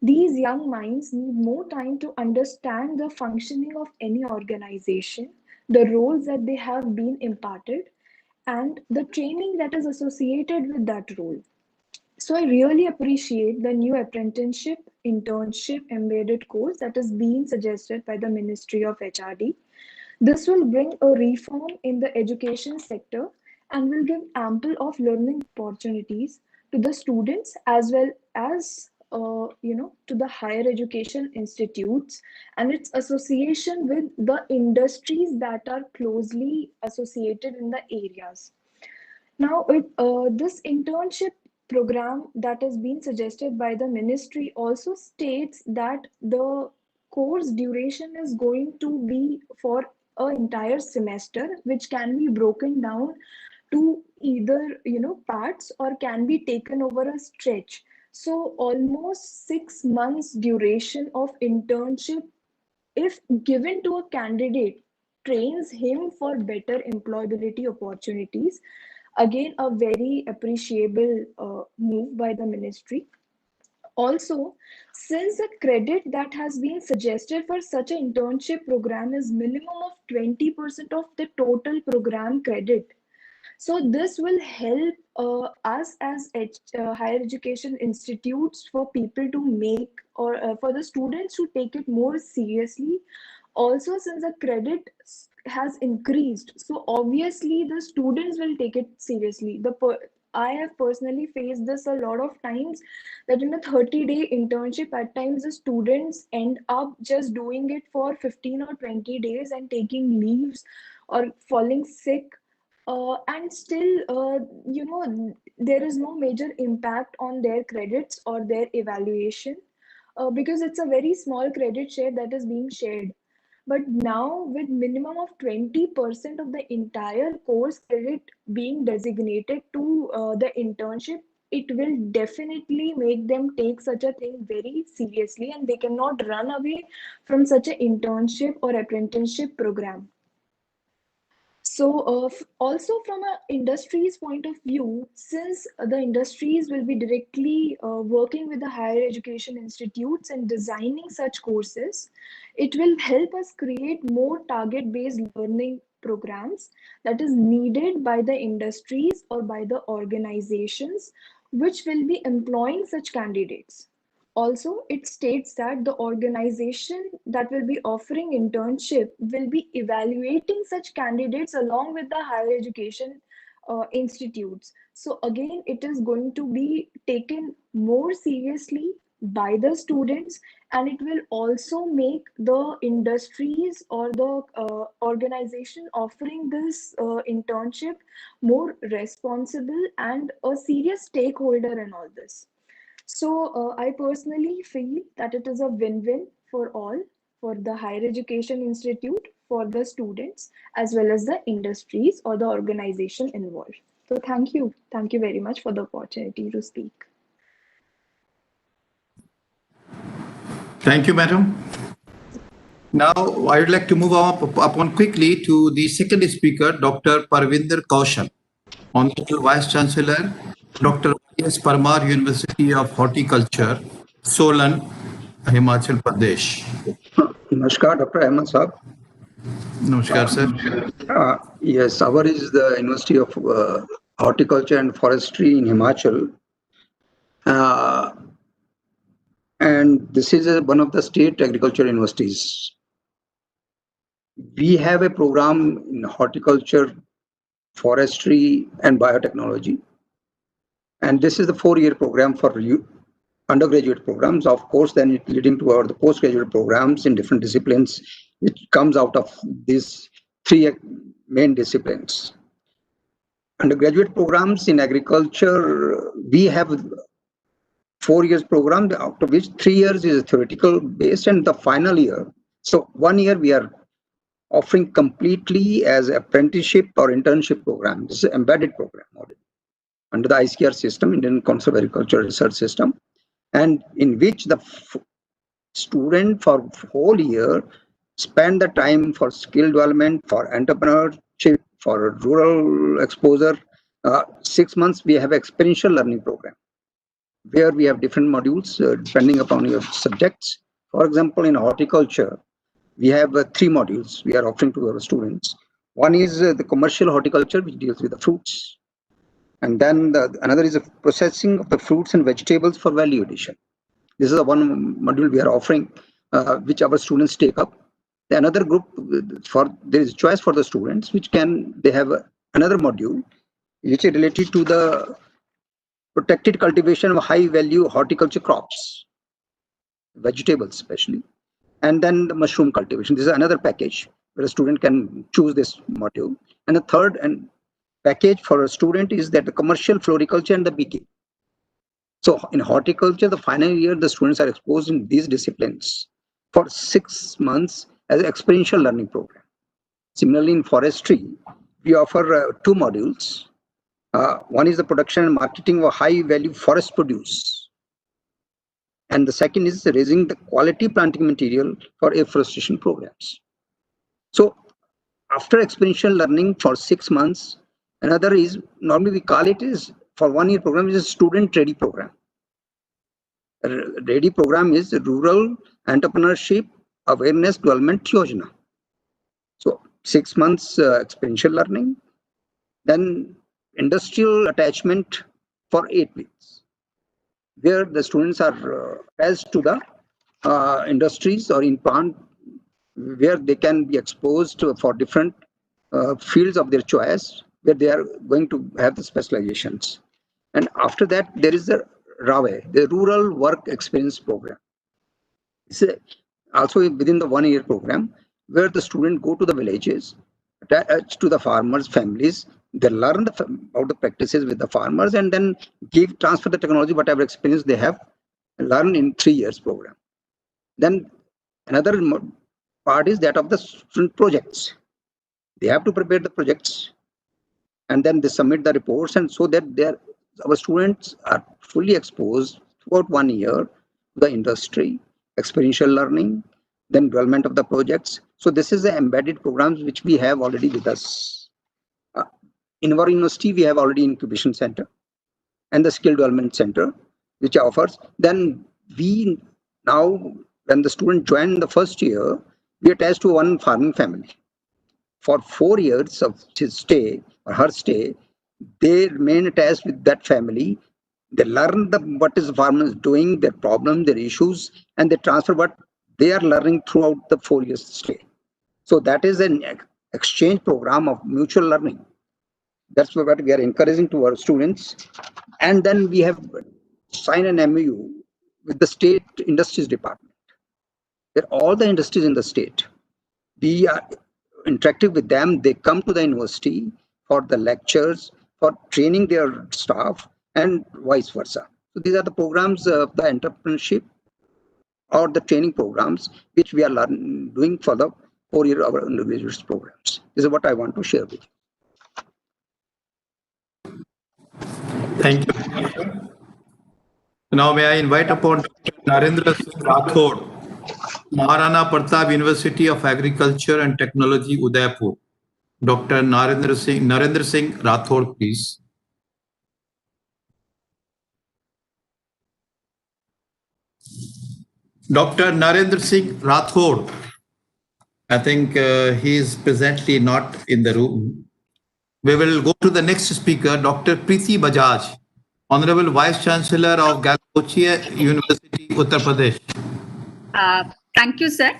These young minds need more time to understand the functioning of any organization, the roles that they have been imparted, and the training that is associated with that role. So I really appreciate the new apprenticeship, internship, embedded course that is being suggested by the Ministry of HRD. This will bring a reform in the education sector and will give ample of learning opportunities to the students as well as to the higher education institutes and its association with the industries that are closely associated in the areas. Now, this internship program that has been suggested by the ministry also states that the course duration is going to be for an entire semester, which can be broken down to either parts or can be taken over a stretch. So almost 6 months duration of internship, if given to a candidate, trains him for better employability opportunities. Again, a very appreciable move by the ministry. Also, since the credit that has been suggested for such an internship program is minimum of 20% of the total program credit, so this will help us as higher education institutes for people to make or for the students to take it more seriously. Also, since the credit has increased, so obviously the students will take it seriously. I have personally faced this a lot of times that in a 30-day internship, at times the students end up just doing it for 15 or 20 days and taking leaves or falling sick. And still, there is no major impact on their credits or their evaluation because it's a very small credit share that is being shared. But now with minimum of 20% of the entire course credit being designated to the internship, it will definitely make them take such a thing very seriously and they cannot run away from such an internship or apprenticeship program. So also from an industry's point of view, since the industries will be directly working with the higher education institutes and designing such courses, it will help us create more target-based learning programs that is needed by the industries or by the organizations which will be employing such candidates. Also, it states that the organization that will be offering internship will be evaluating such candidates along with the higher education institutes. So again, it is going to be taken more seriously by the students, and it will also make the industries or the organization offering this internship more responsible and a serious stakeholder in all this. So I personally feel that it is a win-win for all, for the higher education institute, for the students, as well as the industries or the organization involved. So thank you. Thank you very much for the opportunity to speak. Thank you, madam. Now, I would like to move upon quickly to the second speaker, Dr. Parvinder Kaushal. Honorable Vice Chancellor, Dr. S. Parmar, University of Horticulture, Solan, Himachal Pradesh. Namaskar, Dr. Ahmed Saab. Namaskar, sir. Yes, our is the University of Horticulture and Forestry in Himachal. And this is one of the state agriculture universities. We have a program in horticulture, forestry, and biotechnology. And this is the 4-year program for undergraduate programs. Of course, then it leading to the postgraduate programs in different disciplines, which comes out of these 3 main disciplines. Undergraduate programs in agriculture, we have 4 years program, out of which 3 years is theoretical based, and the final year. So 1 year we are offering completely as apprenticeship or internship program. This is an embedded program under the ICR system, Indian Council of Agriculture Research System, and in which the student for whole year spend the time for skill development, for entrepreneurship, for rural exposure. 6 months we have experiential learning program, where we have different modules depending upon your subjects. For example, in horticulture, we have 3 modules we are offering to our students. One is the commercial horticulture, which deals with the fruits. And then another is the processing of the fruits and vegetables for value addition. This is the one module we are offering, which our students take up. The another group, there is choice for the students, which they have another module, which is related to the protected cultivation of high value horticulture crops, vegetables especially, and then the mushroom cultivation. This is another package where a student can choose this module. And the third package for a student is that the commercial floriculture and the beekeeping. So in horticulture, the final year, the students are exposed in these disciplines for 6 months as an experiential learning program. Similarly, in forestry, we offer 2 modules. One is the production and marketing of high value forest produce. And the second is raising the quality planting material for afforestation programs. So after experiential learning for 6 months, another is, normally we call it is, for 1 year program is a student ready program. Ready program is Rural Entrepreneurship Awareness Development Yojana. So 6 months experiential learning, then industrial attachment for 8 weeks, where the students are attached to the industries or in plant, where they can be exposed for different fields of their choice, where they are going to have the specializations. And after that, there is the RAWE, the Rural Work Experience Program. It's also within the 1 year program, where the students go to the villages, attached to the farmers' families. They learn about the practices with the farmers, and then transfer the technology, whatever experience they have learned in 3 years program. Then another part is that of the student projects. They have to prepare the projects, and then they submit the reports, and so that our students are fully exposed throughout 1 year to the industry, experiential learning, then development of the projects. So this is the embedded programs which we have already with us. In our university, we have already incubation center and the skill development center, which offers. Then we now, when the student join the first year, we attach to one farming family. For 4 years of his stay or her stay, they remain attached with that family. They learn what is the farmer is doing, their problems, their issues, and they transfer what they are learning throughout the 4 years stay. So that is an exchange program of mutual learning. That's what we are encouraging to our students. And then we have signed an MOU with the state industries department, where all the industries in the state, we are interactive with them. They come to the university for the lectures, for training their staff, and vice versa. So these are the programs of the entrepreneurship or the training programs which we are doing for the 4 year our undergraduate programs. This is what I want to share with you. Thank you. Now may I invite upon Dr. Narendra Singh Rathod, Maharana Pratap University of Agriculture and Technology, Udaipur. Dr. Narendra Singh Rathod, please. Dr. Narendra Singh Rathod. I think he is presently not in the room. We will go to the next speaker, Dr. Preeti Bajaj, Honorable Vice Chancellor of Galgochia University, Uttar Pradesh. Thank you, sir.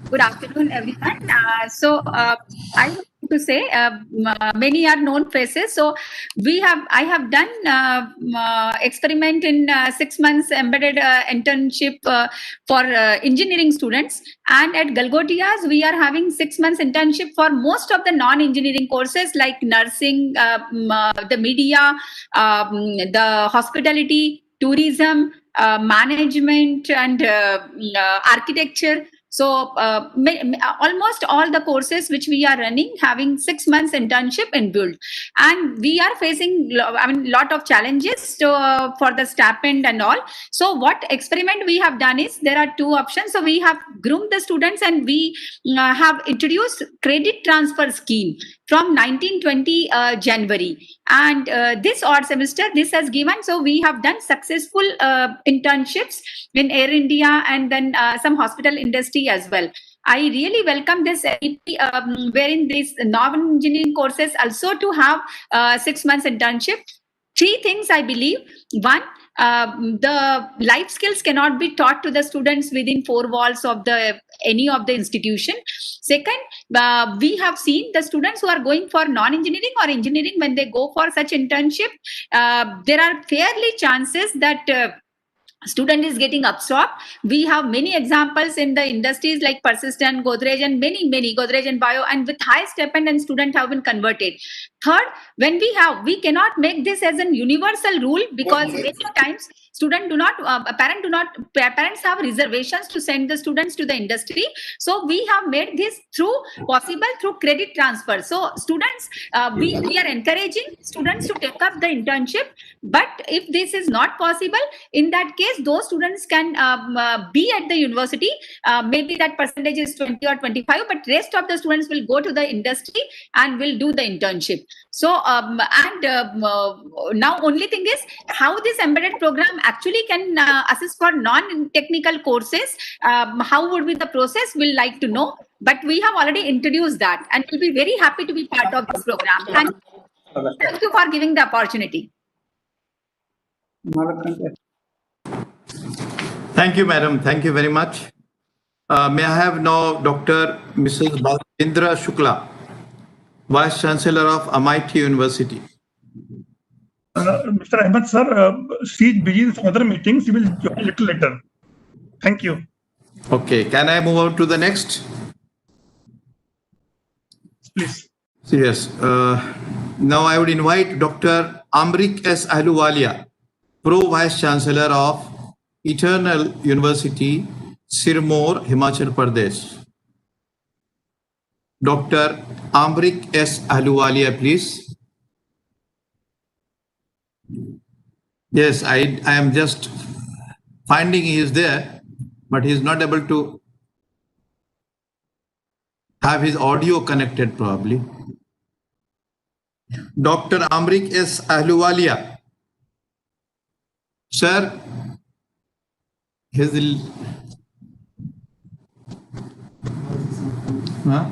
Good afternoon, everyone. I want to say many are known faces. So I have done experiment in 6 months embedded internship for engineering students, and at Galgotias we are having 6 months internship for most of the non-engineering courses like nursing, the media, the hospitality, tourism, management, and architecture. So almost all the courses which we are running having 6 months internship in build, and we are facing lot of challenges for the stipend and all. So what experiment we have done is there are two options. So we have groomed the students, and we have introduced credit transfer scheme from 1920 January, and this odd semester this has given. So we have done successful internships in Air India and then some hospital industry as well. I really welcome this NEP, wherein these non-engineering courses also to have 6 months internship. Three things I believe. One, the life skills cannot be taught to the students within four walls of any of the institution. Second, we have seen the students who are going for non-engineering or engineering, when they go for such internship, there are fairly chances that student is getting absorbed. We have many examples in the industries like Persistent, Godrej, and many Godrej and Bio, and with high stipend and student have been converted. Third, when we cannot make this as an universal rule, because many times parents have reservations to send the students to the industry. So we have made this possible through credit transfer. So students, we are encouraging students to take up the internship. But if this is not possible, in that case, those students can be at the university. Maybe that percentage is 20 or 25, but rest of the students will go to the industry and will do the internship. So now only thing is how this embedded program actually can assist for non-technical courses. How would be the process? We'll like to know. But we have already introduced that, and we'll be very happy to be part of this program. Thank you for giving the opportunity. Thank you, madam. Thank you very much. May I have now Dr. Mrs. Balindra Shukla, Vice Chancellor of MIT University. Mr. Ahmed, sir, she is busy in some other meetings. She will join a little later. Thank you. Okay, can I move on to the next? Please. Yes. Now I would invite Dr. Amrik S. Ahluwalia, Pro Vice Chancellor of Eternal University, Sirmaur, Himachal Pradesh. Dr. Amrik S. Ahluwalia, please. Yes, I am just finding he is there, but he is not able to have his audio connected probably. Dr. Amrik S. Ahluwalia. Sir, his... Huh?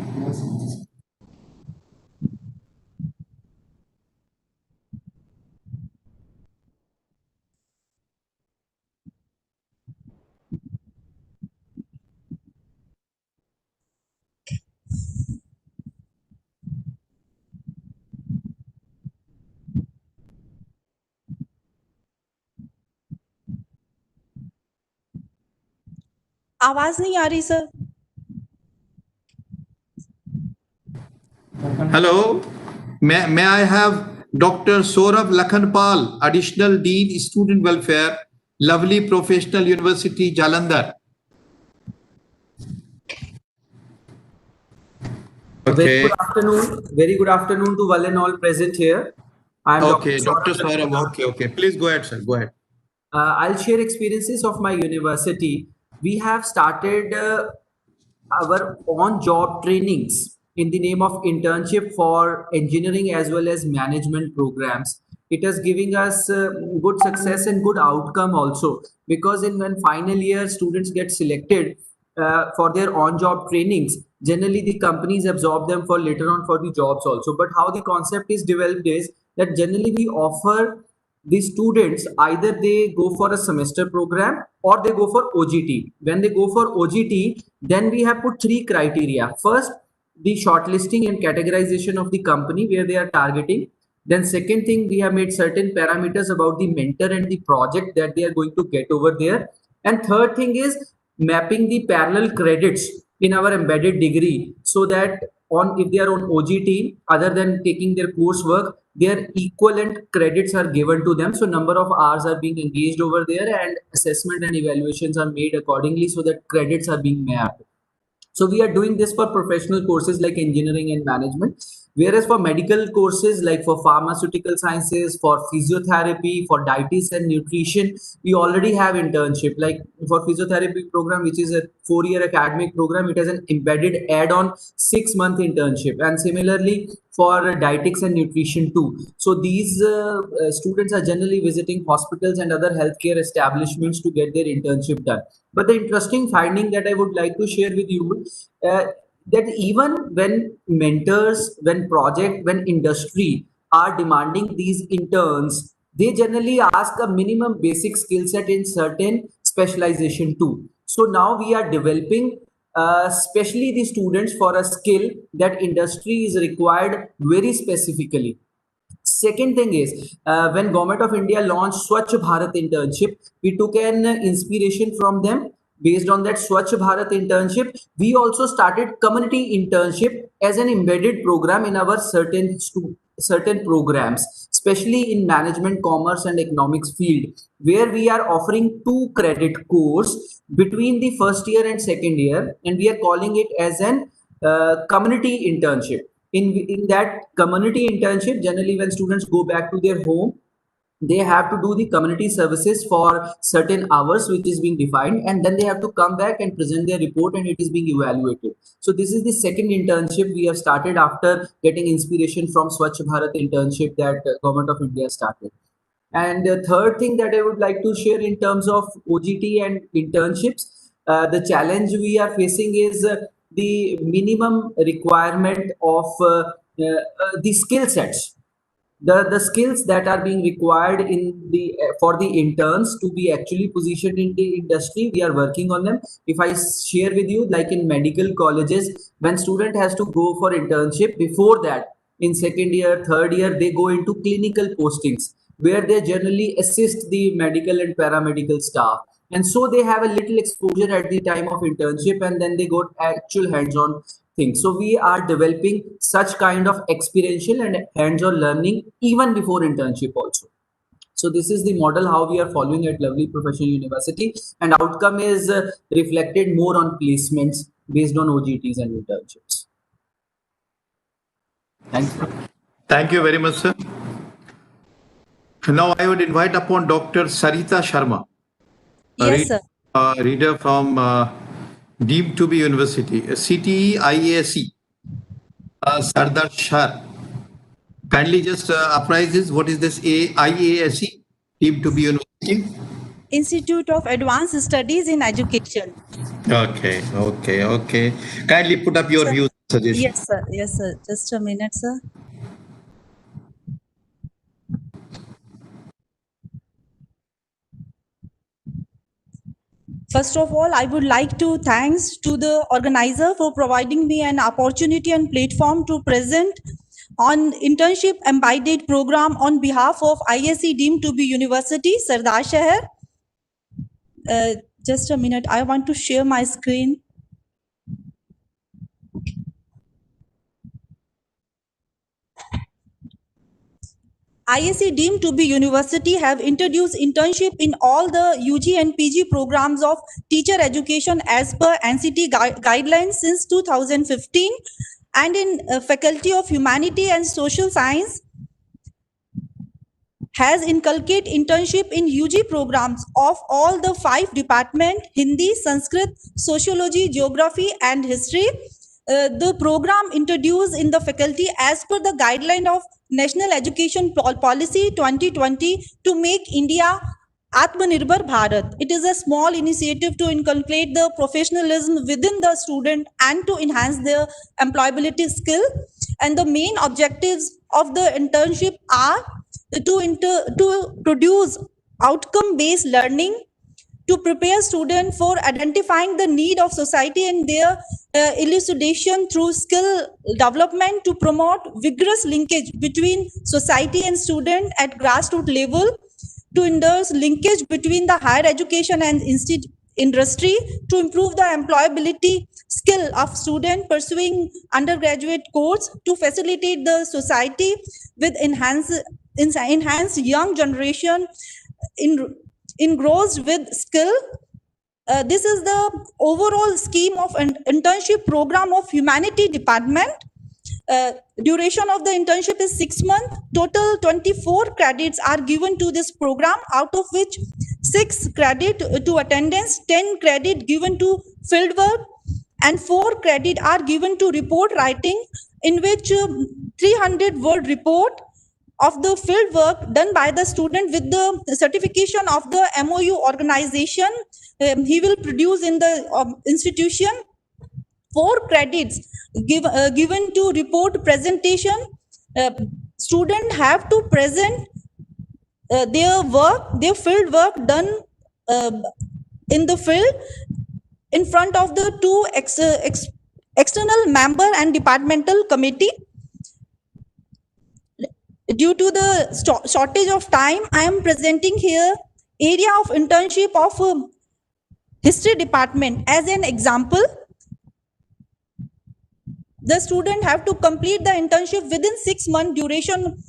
आवाज नहीं आ रही sir. Hello, may I have Dr. Saurabh Lakhanpal, Additional Dean, Student Welfare, Lovely Professional University, Jalandhar. Okay. Very good afternoon to one and all present here. I'm okay, Dr. Saurabh. Okay. Please go ahead, sir. Go ahead. I'll share experiences of my university. We have started our on-job trainings in the name of internship for engineering as well as management programs. it is giving us good success and good outcome also, because in when final year students get selected for their on-job trainings, generally the companies absorb them for later on for the jobs also. But how the concept is developed is that generally we offer the students, either they go for a semester program or they go for OGT. When they go for OGT, then we have put three criteria. First, the shortlisting and categorization of the company where they are targeting. Then second thing, we have made certain parameters about the mentor and the project that they are going to get over there. And third thing is mapping the parallel credits in our embedded degree, so that on if they are on OGT, other than taking their coursework, their equivalent credits are given to them. So number of hours are being engaged over there, and assessment and evaluations are made accordingly, so that credits are being mapped. So we are doing this for professional courses like engineering and management, whereas for medical courses like for pharmaceutical sciences, for physiotherapy, for dietetics and nutrition, we already have internship. Like for physiotherapy program, which is a 4-year academic program, it has an embedded add-on 6-month internship, and similarly for dietetics and nutrition too. So these students are generally visiting hospitals and other healthcare establishments to get their internship done. But the interesting finding that I would like to share with you, that even when mentors, when project, when industry are demanding these interns, they generally ask a minimum basic skill set in certain specialization too. So now we are developing especially the students for a skill that industry is required very specifically. Second thing is, when Government of India launched Swachh Bharat internship, we took an inspiration from them. Based on that Swachh Bharat internship, we also started community internship as an embedded program in our certain programs, especially in management, commerce, and economics field, where we are offering 2 credit course between the first year and second year, and we are calling it as an community internship. In that community internship, generally when students go back to their home, they have to do the community services for certain hours which is being defined, and then they have to come back and present their report, and it is being evaluated. So this is the second internship we have started after getting inspiration from Swachh Bharat internship that Government of India started. And the third thing that I would like to share in terms of OGT and internships, the challenge we are facing is the minimum requirement of the skill sets. The skills that are being required in the for the interns to be actually positioned in the industry, we are working on them. If I share with you, like in medical colleges, when student has to go for internship, before that in second year, third year, they go into clinical postings where they generally assist the medical and paramedical staff, and so they have a little exposure at the time of internship, and then they got actual hands-on things. So we are developing such kind of experiential and hands-on learning even before internship also. So this is the model how we are following at Lovely Professional University, and outcome is reflected more on placements based on OGTs and internships. Thank you. Thank you very much, sir. Now I would invite upon Dr. Sarita Sharma, Yes, sir. reader from deemed to be university, CTE IASE, Sardar Shah. Kindly just appraise what is this IASE, deemed to be university? Institute of Advanced Studies in Education. Okay. Kindly put up your Sir. views, suggestions. Yes, sir. Yes, sir. Just a minute, sir. First of all, I would like to thanks to the organizer for providing me an opportunity and platform to present on internship embedded program on behalf of ISE deemed to be University, Sardar Shahar. Just a minute, I want to share my screen. ISE deemed to be university have introduced internship in all the UG and PG programs of teacher education as per NCT guidelines since 2015, and in Faculty of Humanity and Social Science has inculcated internship in UG programs of all the 5 departments: Hindi, Sanskrit, Sociology, Geography and History. the program introduced in the faculty as per the guideline of National Education Policy 2020 to make India Atmanirbhar Bharat. It is a small initiative to inculcate the professionalism within the student and to enhance their employability skill. And the main objectives of the internship are to produce outcome-based learning, to prepare students for identifying the need of society and their elucidation through skill development, to promote vigorous linkage between society and student at grassroots level, to endorse linkage between the higher education and industry, to improve the employability skill of student pursuing undergraduate course, to facilitate the society with enhanced young generation engrossed with skill. This is the overall scheme of an internship program of humanity department. Duration of the internship is 6 months. Total 24 credits are given to this program, out of which 6 credit to attendance, 10 credit given to field work, and 4 credit are given to report writing, in which 300-word report of the field work done by the student with the certification of the MOU organization he will produce in the institution. 4 credits given to report presentation. Student have to present their field work done in the field in front of the 2 external member and departmental committee. Due to the shortage of time, I am presenting here area of internship of history department as an example. The student have to complete the internship within 6 month duration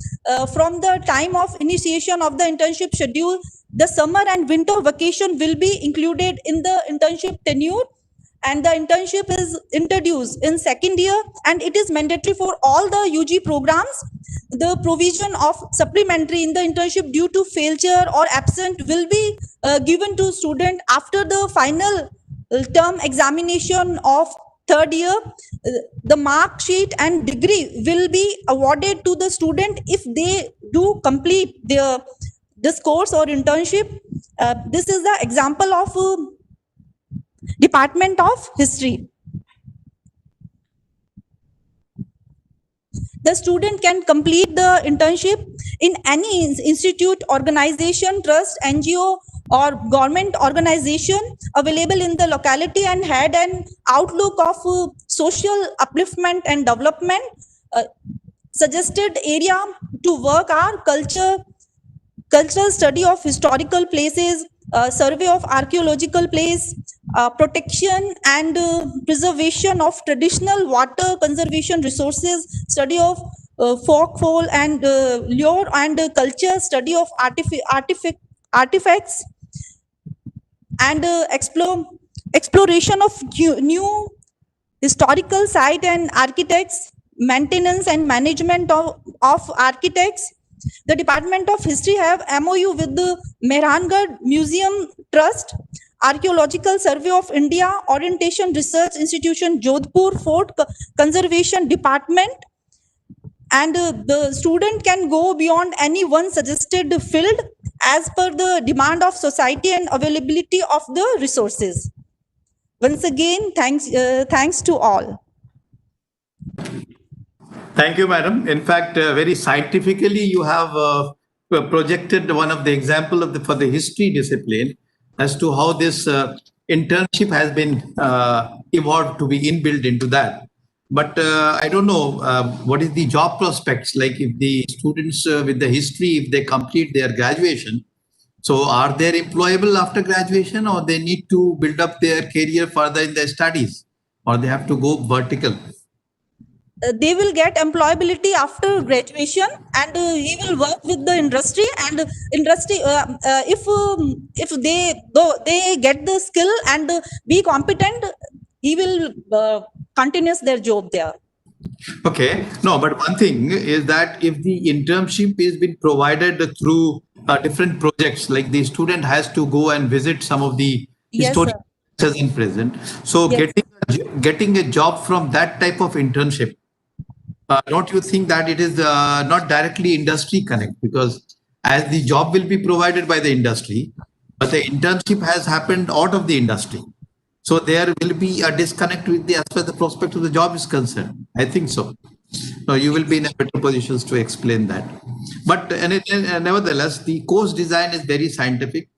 from the time of initiation of the internship schedule. The summer and winter vacation will be included in the internship tenure, and the internship is introduced in 2nd year, and it is mandatory for all the UG programs. The provision of supplementary in the internship due to failure or absent will be given to student after the final term examination of 3rd year. The mark sheet and degree will be awarded to the student if they do complete this course or internship. This is the example of Department of History. The student can complete the internship in any institute, organization, trust, NGO, or government organization available in the locality and had an outlook of social upliftment and development. Suggested area to work are cultural study of historical places, survey of archaeological place, protection and preservation of traditional water conservation resources, study of folklore and lore and culture, study of artifacts, and exploration of new historical site and architects, maintenance and management of architects. The Department of History have MOU with the Mehrangarh Museum Trust, Archaeological Survey of India, Orientation Research Institution, Jodhpur, Fort Conservation Department, and the student can go beyond any one suggested field as per the demand of society and availability of the resources. Once again, thanks to all. Thank you, madam. In fact, very scientifically, you have projected one of the example of for the history discipline as to how this internship has been evolved to be inbuilt into that. But I don't know what is the job prospects like if the students with the history, if they complete their graduation. So are they employable after graduation, or they need to build up their career further in their studies, or they have to go vertical? They will get employability after graduation, and he will work with the industry, and industry if they get the skill and be competent, he will continue their job there. Okay, no, but one thing is that if the internship is been provided through different projects, like the student has to go and visit some of the Yes, historical isn't present. So Yes. getting a job from that type of internship, don't you think that it is not directly industry connect? Because as the job will be provided by the industry, but the internship has happened out of the industry. So there will be a disconnect with the as far as the prospect of the job is concerned. I think so. No, you will be in a better positions to explain that. But nevertheless, the course design is very scientific.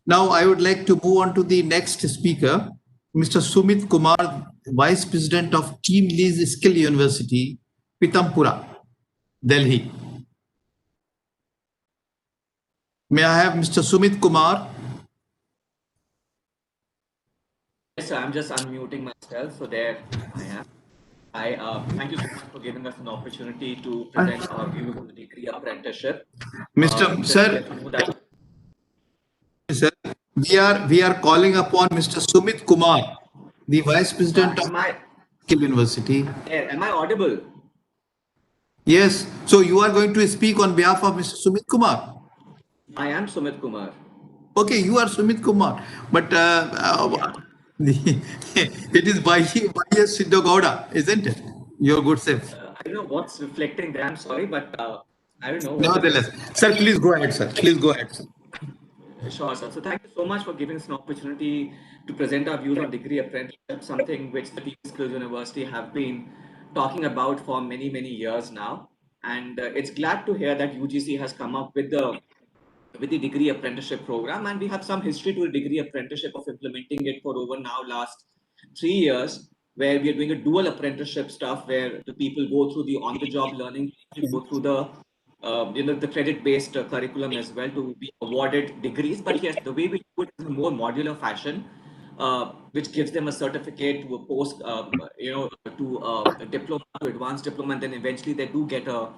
Now I would like to move on to the next speaker, Mr. Sumit Kumar, Vice President of Team Lee's Skill University, Pitampura, Delhi. May I have Mr. Sumit Kumar? Yes, sir, I'm just unmuting myself, so there I am. Thank you so much for giving us an opportunity to present our views on the degree apprenticeship. Mr. Sir, sir, we are calling upon Mr. Sumit Kumar, the Vice President of Skill University. Am I audible? Yes. So you are going to speak on behalf of Mr. Sumit Kumar. I am Sumit Kumar. Okay, you are Sumit Kumar, but it is Y.S. Siddhagowda, isn't it? Your good self. I don't know what's reflecting there. I'm sorry, but I don't know. Nevertheless, sir, please go ahead, sir. Please go ahead, sir. Sure, sir. So thank you so much for giving us an opportunity to present our views on degree apprenticeship, something which the Team Skills University have been talking about for many, many years now. And it's glad to hear that UGC has come up with the degree apprenticeship program, and we have some history to the degree apprenticeship of implementing it for over now last 3 years, where we are doing a dual apprenticeship stuff where the people go through the on-the-job learning, go through the the credit-based curriculum as well to be awarded degrees. But yes, the way we do it is in a more modular fashion, which gives them a certificate to a post, to a diploma, to advanced diploma, and then eventually they do get a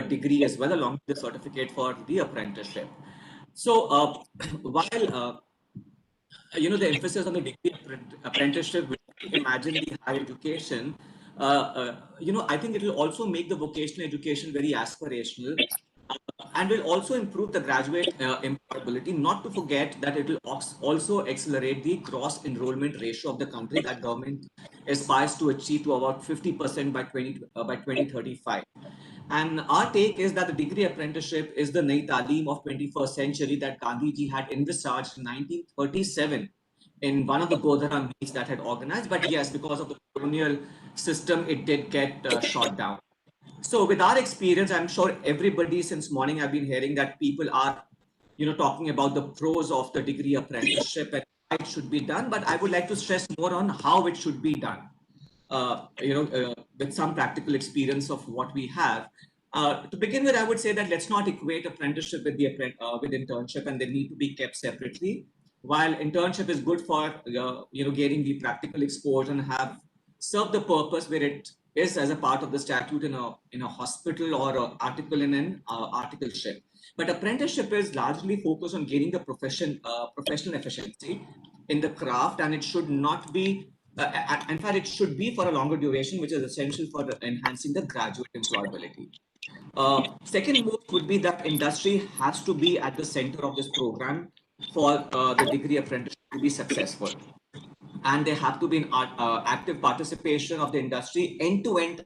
degree as well along with the certificate for the apprenticeship. So while the emphasis on the degree apprenticeship, imagine the higher education, I think it will also make the vocational education very aspirational, and will also improve the graduate employability. Not to forget that it will also accelerate the gross enrollment ratio of the country that government aspires to achieve to about 50% by 2035. And our take is that the degree apprenticeship is the Nai Taaleem of 21st century that Gandhi ji had envisaged in 1937 in one of the Godhara meets that had organized. But yes, because of the colonial system, it did get shot down. So with our experience, I'm sure everybody since morning have been hearing that people are, talking about the pros of the degree apprenticeship and why it should be done. But I would like to stress more on how it should be done. With some practical experience of what we have. To begin with, I would say that let's not equate apprenticeship with internship, and they need to be kept separately. While internship is good for gaining the practical exposure and have served the purpose where it is as a part of the statute in a hospital or an article in an articleship. But apprenticeship is largely focused on gaining the professional efficiency in the craft, and it should not be. In fact, it should be for a longer duration, which is essential for enhancing the graduate employability. Second most would be that industry has to be at the center of this program for the degree apprenticeship to be successful. And there have to be an active participation of the industry end to end,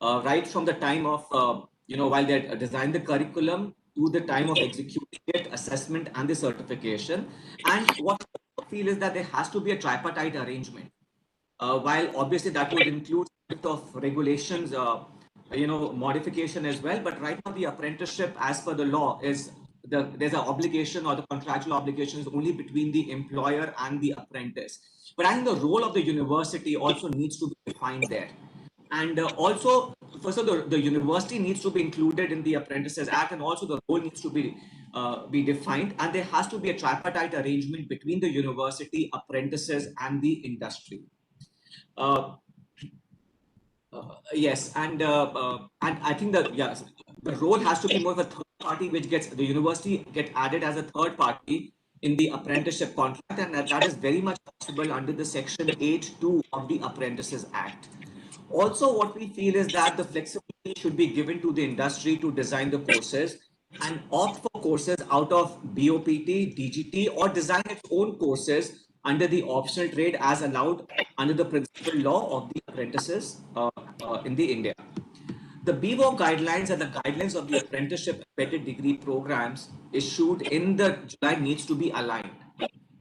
right from the time of, while they design the curriculum to the time of executing it, assessment and the certification. And what I feel is that there has to be a tripartite arrangement. While obviously that would include a bit of regulations, modification as well. But right now the apprenticeship as per the law is there's an obligation, or the contractual obligation is only between the employer and the apprentice. But I think the role of the university also needs to be defined there. And also, first of all, the university needs to be included in the Apprentices Act, and also the role needs to be defined. And there has to be a tripartite arrangement between the university, apprentices, and the industry. Yes, and I think that the role has to be more of a third party, which gets the university get added as a third party in the apprenticeship contract, and that is very much possible under the Section 8(2) of the Apprentices Act. Also, what we feel is that the flexibility should be given to the industry to design the courses and opt for courses out of BOPT, DGT, or design its own courses under the optional trade as allowed under the principal law of the apprentices in the India. The BVO guidelines and the guidelines of the apprenticeship embedded degree programs issued in the July needs to be aligned.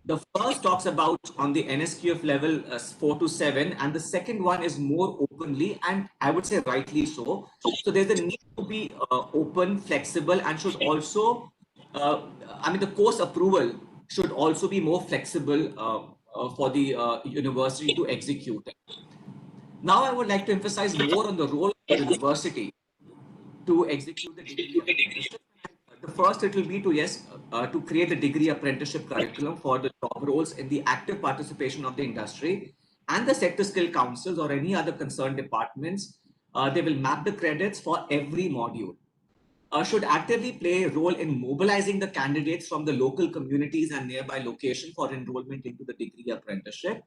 The first talks about on the NSQF level 4 to 7, and the second one is more openly, and I would say rightly so. So there's a need to be open, flexible, and should also, the course approval should also be more flexible for the university to execute it. Now I would like to emphasize more on the role of the university to execute the degree apprenticeship. The first, it will be to create a degree apprenticeship curriculum for the job roles in the active participation of the industry and the sector skill councils or any other concerned departments. They will map the credits for every module. Should actively play a role in mobilizing the candidates from the local communities and nearby location for enrollment into the degree apprenticeship.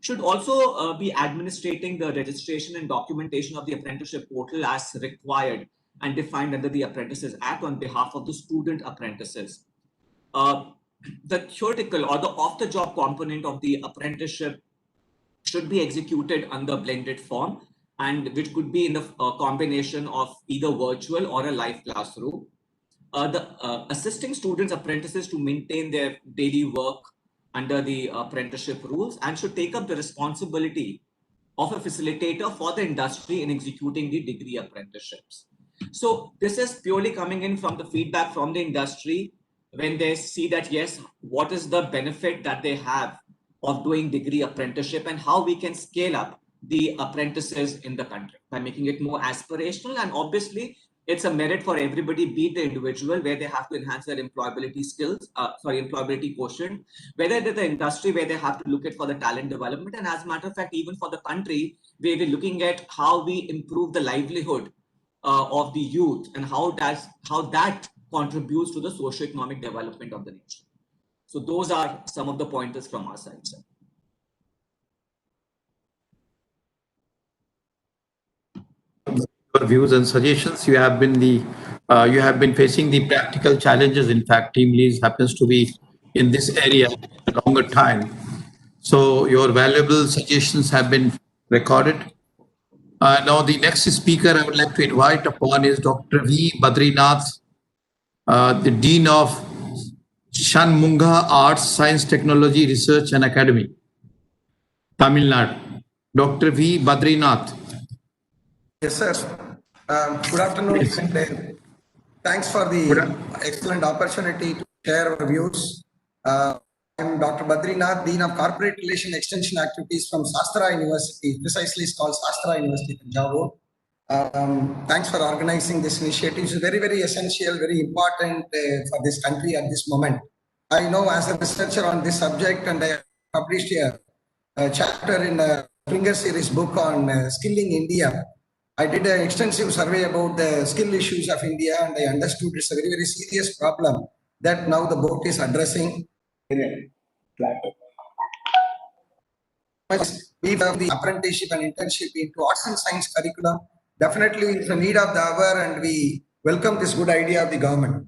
Should also be administrating the registration and documentation of the apprenticeship portal as required and defined under the Apprentices Act on behalf of the student apprentices. The theoretical or the off-the-job component of the apprenticeship should be executed under blended form, and which could be in the combination of either virtual or a live classroom. Assisting students, apprentices to maintain their daily work under the apprenticeship rules, and should take up the responsibility of a facilitator for the industry in executing the degree apprenticeships. So this is purely coming in from the feedback from the industry when they see that, yes, what is the benefit that they have of doing degree apprenticeship and how we can scale up the apprentices in the country by making it more aspirational. And obviously, it's a merit for everybody, be it the individual, where they have to enhance their employability skills, employability quotient, whether it is the industry where they have to look at for the talent development. And as a matter of fact, even for the country, where we're looking at how we improve the livelihood of the youth and how that contributes to the socio-economic development of the nation. So those are some of the pointers from our side, sir. Your views and suggestions. You have been facing the practical challenges. In fact, team leads happens to be in this area a longer time. So your valuable suggestions have been recorded. Now the next speaker I would like to invite upon is Dr. V. Badrinath, the Dean of Shanmunga Arts, Science, Technology, Research and Academy, Tamil Nadu. Dr. V. Badrinath. Yes, sir. Good afternoon. And, thanks for the excellent opportunity to share our views. I'm Dr. Badrinath, Dean of Corporate Relation Extension Activities from Shastra University. Precisely, it's called Shastra University, Tanjavur. Thanks for organizing this initiative. It's very, very essential, very important for this country at this moment. I know as a researcher on this subject, and I published a chapter in a Springer series book on skilling India. I did an extensive survey about the skill issues of India, and I understood it's a very, very serious problem that now the board is addressing. We have the apprenticeship and internship into arts and science curriculum. Definitely, it's a need of the hour, and we welcome this good idea of the government.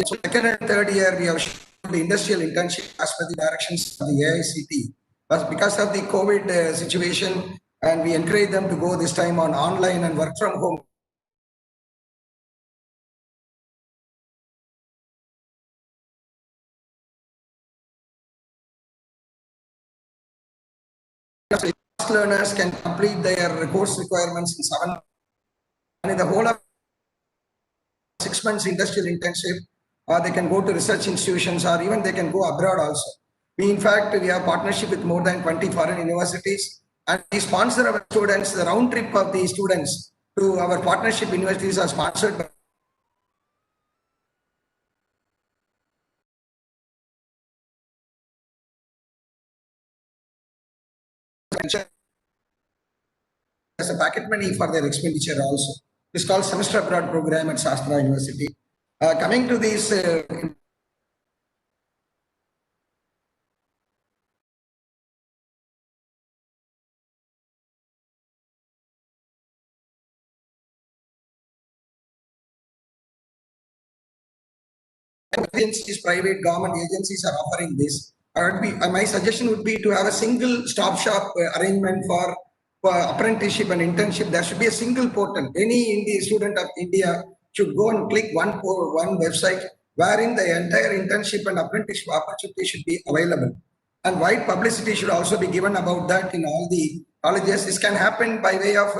Second and third year, we have the industrial internship as per the directions of the AICT. But because of the COVID situation, and we encourage them to go this time on online and work from home. Learners can complete their course requirements in 7 months. And in the whole of 6 months industrial internship, they can go to research institutions, or even they can go abroad also. In fact, we have partnership with more than 20 foreign universities, and we sponsor our students. The round trip of the students to our partnership universities are sponsored by as a packet money for their expenditure also. It's called semester abroad program at Shastra University. Coming to these agencies, private government agencies are offering this. My suggestion would be to have a single stop shop arrangement for apprenticeship and internship. There should be a single portal. Any student of India should go and click one website wherein the entire internship and apprenticeship opportunity should be available. And wide publicity should also be given about that in all the colleges. This can happen by way of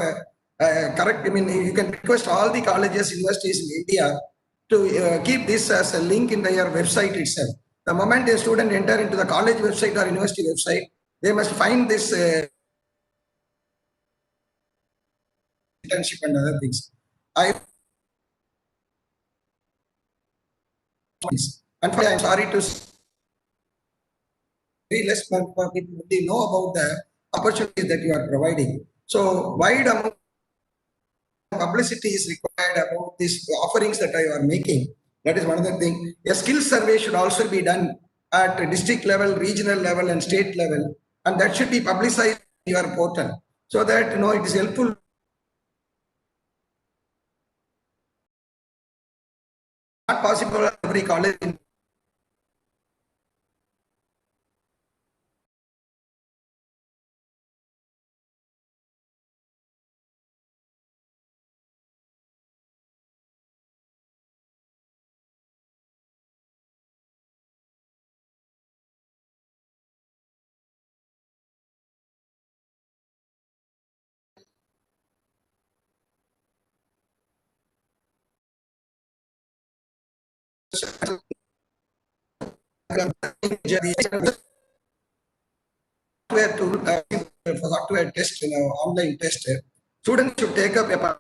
correct. I mean, you can request all the colleges, universities in India to keep this as a link in their website itself. The moment a student enter into the college website or university website, they must find this internship and other things. I'm sorry to say, very less people know about the opportunities that you are providing. So wide amount of publicity is required about these offerings that you are making. That is one other thing. A skill survey should also be done at district level, regional level, and state level, and that should be publicized in your portal so that it is helpful. Not possible at every college. Software tool for software test, online test. Students should take up a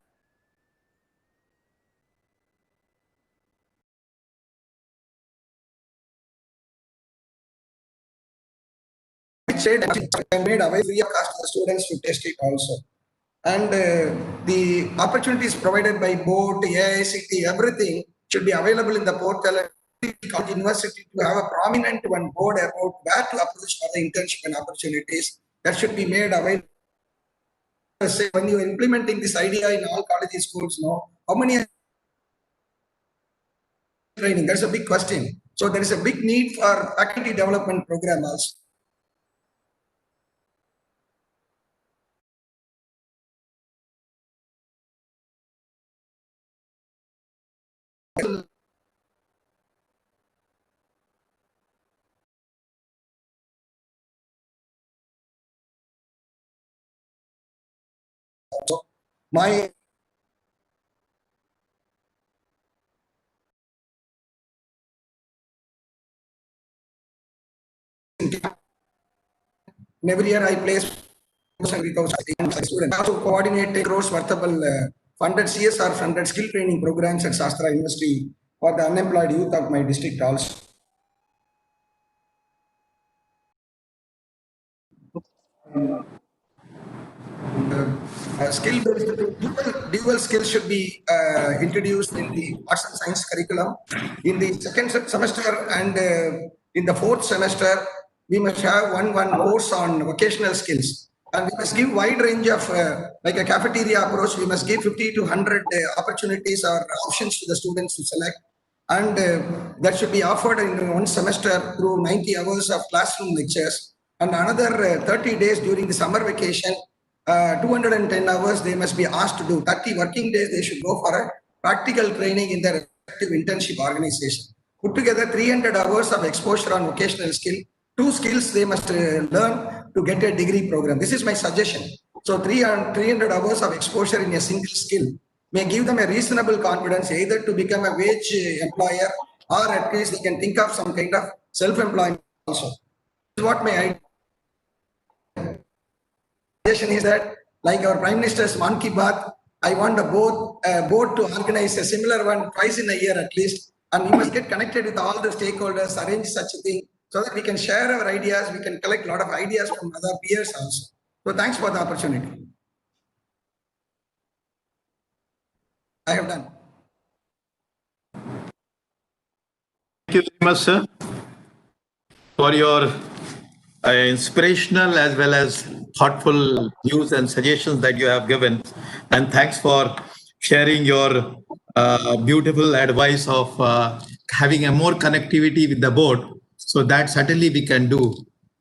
made away free of cost to the students to test it also. And the opportunities provided by board, AICT, everything should be available in the portal. College university to have a prominent one board about where to approach for the internship and opportunities. That should be made available. Say when you are implementing this idea in all college schools, how many training? That's a big question. So there is a big need for faculty development program also. My every year I place students also coordinate 10 crores worthable funded CSR funded skill training programs at Shastra University for the unemployed youth of my district also. Skill-based dual skills should be introduced in the arts and science curriculum. In the second semester and in the fourth semester, we must have one course on vocational skills. And we must give wide range of, like a cafeteria approach, we must give 50 to 100 opportunities or options to the students to select. And that should be offered in one semester through 90 hours of classroom lectures. And another 30 days during the summer vacation, 210 hours they must be asked to do. 30 working days they should go for a practical training in their respective internship organization. Put together 300 hours of exposure on vocational skill. 2 skills they must learn to get a degree program. This is my suggestion. So 300 hours of exposure in a single skill may give them a reasonable confidence either to become a wage employer or at least they can think of some kind of self-employment also. This is what my suggestion is that, like our Prime Minister's Man Ki Baat, I want the board to organize a similar one twice in a year at least, and we must get connected with all the stakeholders, arrange such a thing so that we can share our ideas, we can collect a lot of ideas from other peers also. So thanks for the opportunity. I have done. Thank you very much, sir, for your inspirational as well as thoughtful views and suggestions that you have given. And thanks for sharing your beautiful advice of having a more connectivity with the board. So that certainly we can do.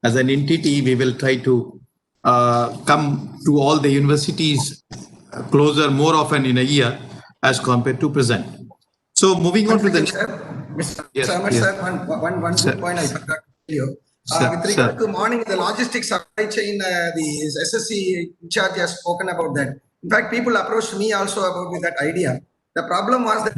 As an entity, we will try to come to all the universities closer more often in a year as compared to present. So moving on to the next. Mr. Yes, Ahmed, yes. sir, one good point I forgot to tell you. With regard to morning, the logistics supply chain, the SSC in charge has spoken about that. In fact, people approached me also about with that idea. The problem was that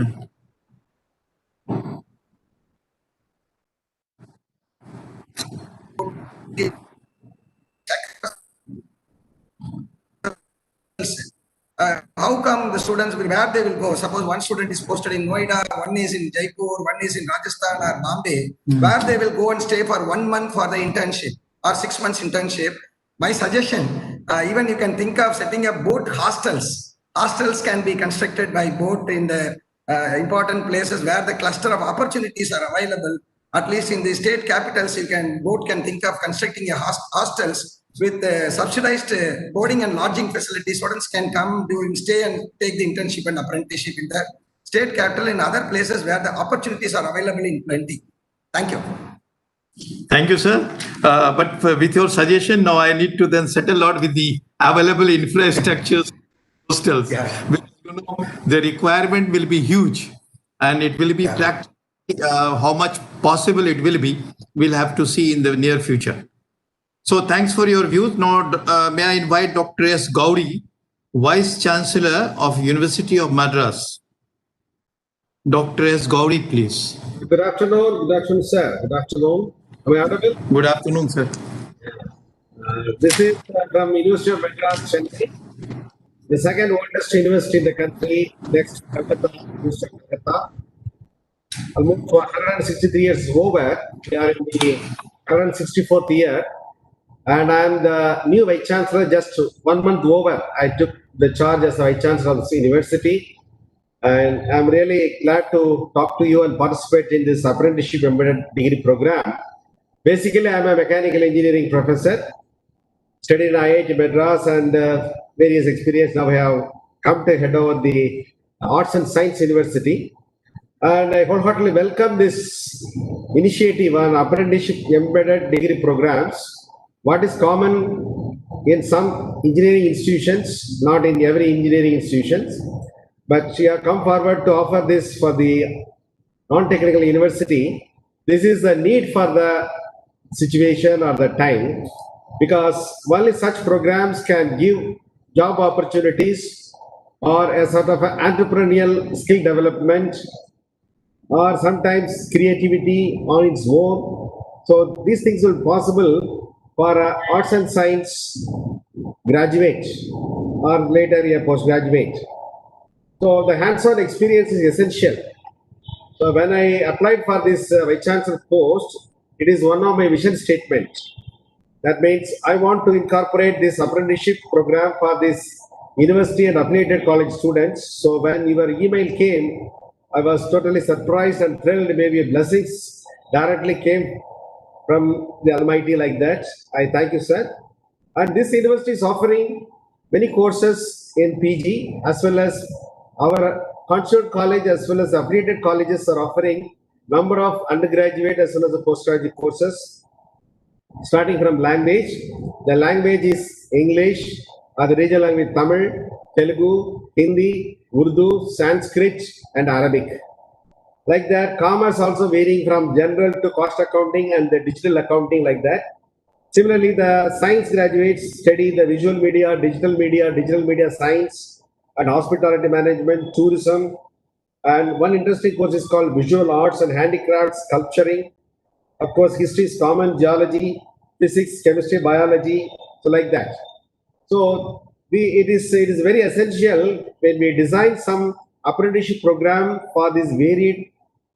how come the students will, where they will go? Suppose one student is posted in Noida, one is in Jaipur, one is in Rajasthan or Bombay, where they will go and stay for 1 month for the internship or 6 months internship. My suggestion, even you can think of setting up boat hostels. Hostels can be constructed by boat in the important places where the cluster of opportunities are available. At least in the state capitals, boat can think of constructing a hostels with subsidized boarding and lodging facilities. Students can come during stay and take the internship and apprenticeship in the state capital and other places where the opportunities are available in plenty. Thank you. Thank you, sir. But with your suggestion, now I need to then settle out with the available infrastructures, hostels. Which, the requirement will be huge, and it will be practical. How much possible it will be, we'll have to see in the near future. So thanks for your views. Now, may I invite Dr. S. Gauri, Vice Chancellor of University of Madras. Dr. S. Gauri, please. Good afternoon, sir. Good afternoon. Am I audible? Good afternoon, sir. This is from University of Madras, Chennai, the second oldest university in the country, next to Calcutta, University of Calcutta. Almost 163 years over. We are in the 164th year. And I'm the new Vice Chancellor just 1 month over. I took the charge as Vice Chancellor of this university. And I'm really glad to talk to you and participate in this apprenticeship embedded degree program. Basically, I'm a mechanical engineering professor, studied in IIT Madras and various experience. Now I have come to head over the Arts and Science University. And I wholeheartedly welcome this initiative on apprenticeship embedded degree programs. What is common in some engineering institutions, not in every engineering institutions, but she has come forward to offer this for the non-technical university. This is the need for the situation or the time, because only such programs can give job opportunities or a sort of entrepreneurial skill development or sometimes creativity on its own. So these things will be possible for arts and science graduate or later a postgraduate. So the hands-on experience is essential. So when I applied for this Vice Chancellor post, it is one of my vision statements. That means I want to incorporate this apprenticeship program for this university and affiliated college students. So when your email came, I was totally surprised and thrilled. Maybe blessings directly came from the Almighty like that. I thank you, sir. And this university is offering many courses in PG as well as our constituent college as well as affiliated colleges are offering number of undergraduate as well as the postgraduate courses. Starting from language, the language is English, or the regional language Tamil, Telugu, Hindi, Urdu, Sanskrit, and Arabic. Like that, commerce also varying from general to cost accounting and the digital accounting like that. Similarly, the science graduates study the visual media, digital media science, and hospitality management, tourism. And one interesting course is called visual arts and handicrafts, sculpturing. Of course, history is common, geology, physics, chemistry, biology, so like that. So it is very essential when we design some apprenticeship program for these varied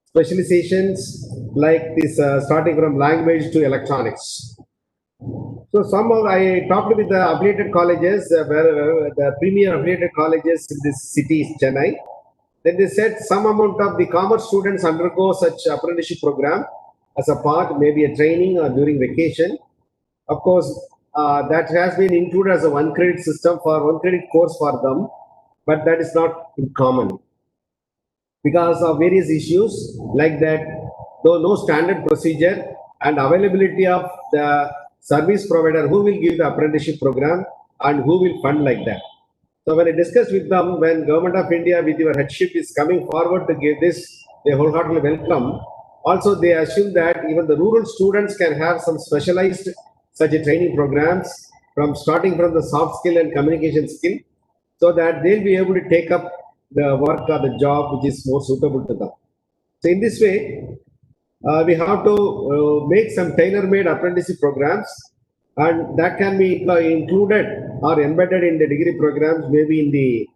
specializations like this, starting from language to electronics. So somehow I talked with the affiliated colleges, where the premier affiliated colleges in this city is Chennai. Then they said some amount of the commerce students undergo such apprenticeship program as a part, maybe a training or during vacation. Of course, that has been included as a one credit system for one credit course for them, but that is not common because of various issues like that, though no standard procedure and availability of the service provider who will give the apprenticeship program and who will fund like that. So when I discussed with them, when Government of India with your headship is coming forward to give this, they wholeheartedly welcome. Also, they assume that even the rural students can have some specialized such a training programs from starting from the soft skill and communication skill, so that they'll be able to take up the work or the job which is more suitable to them. So in this way, we have to make some tailor-made apprenticeship programs, and that can be included or embedded in the degree programs, maybe in the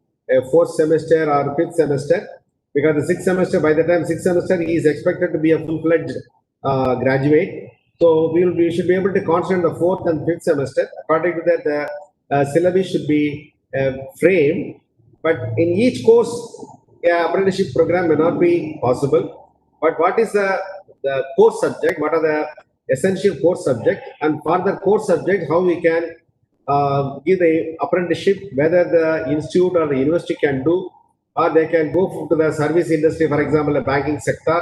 fourth semester or fifth semester, because the sixth semester, by the time sixth semester, he is expected to be a full-fledged graduate. So we should be able to concentrate the fourth and fifth semester. According to that, the syllabus should be framed, but in each course, apprenticeship program may not be possible. But what is the course subject? What are the essential course subject? And for the course subject, how we can give the apprenticeship, whether the institute or the university can do, or they can go to the service industry, for example, the banking sector,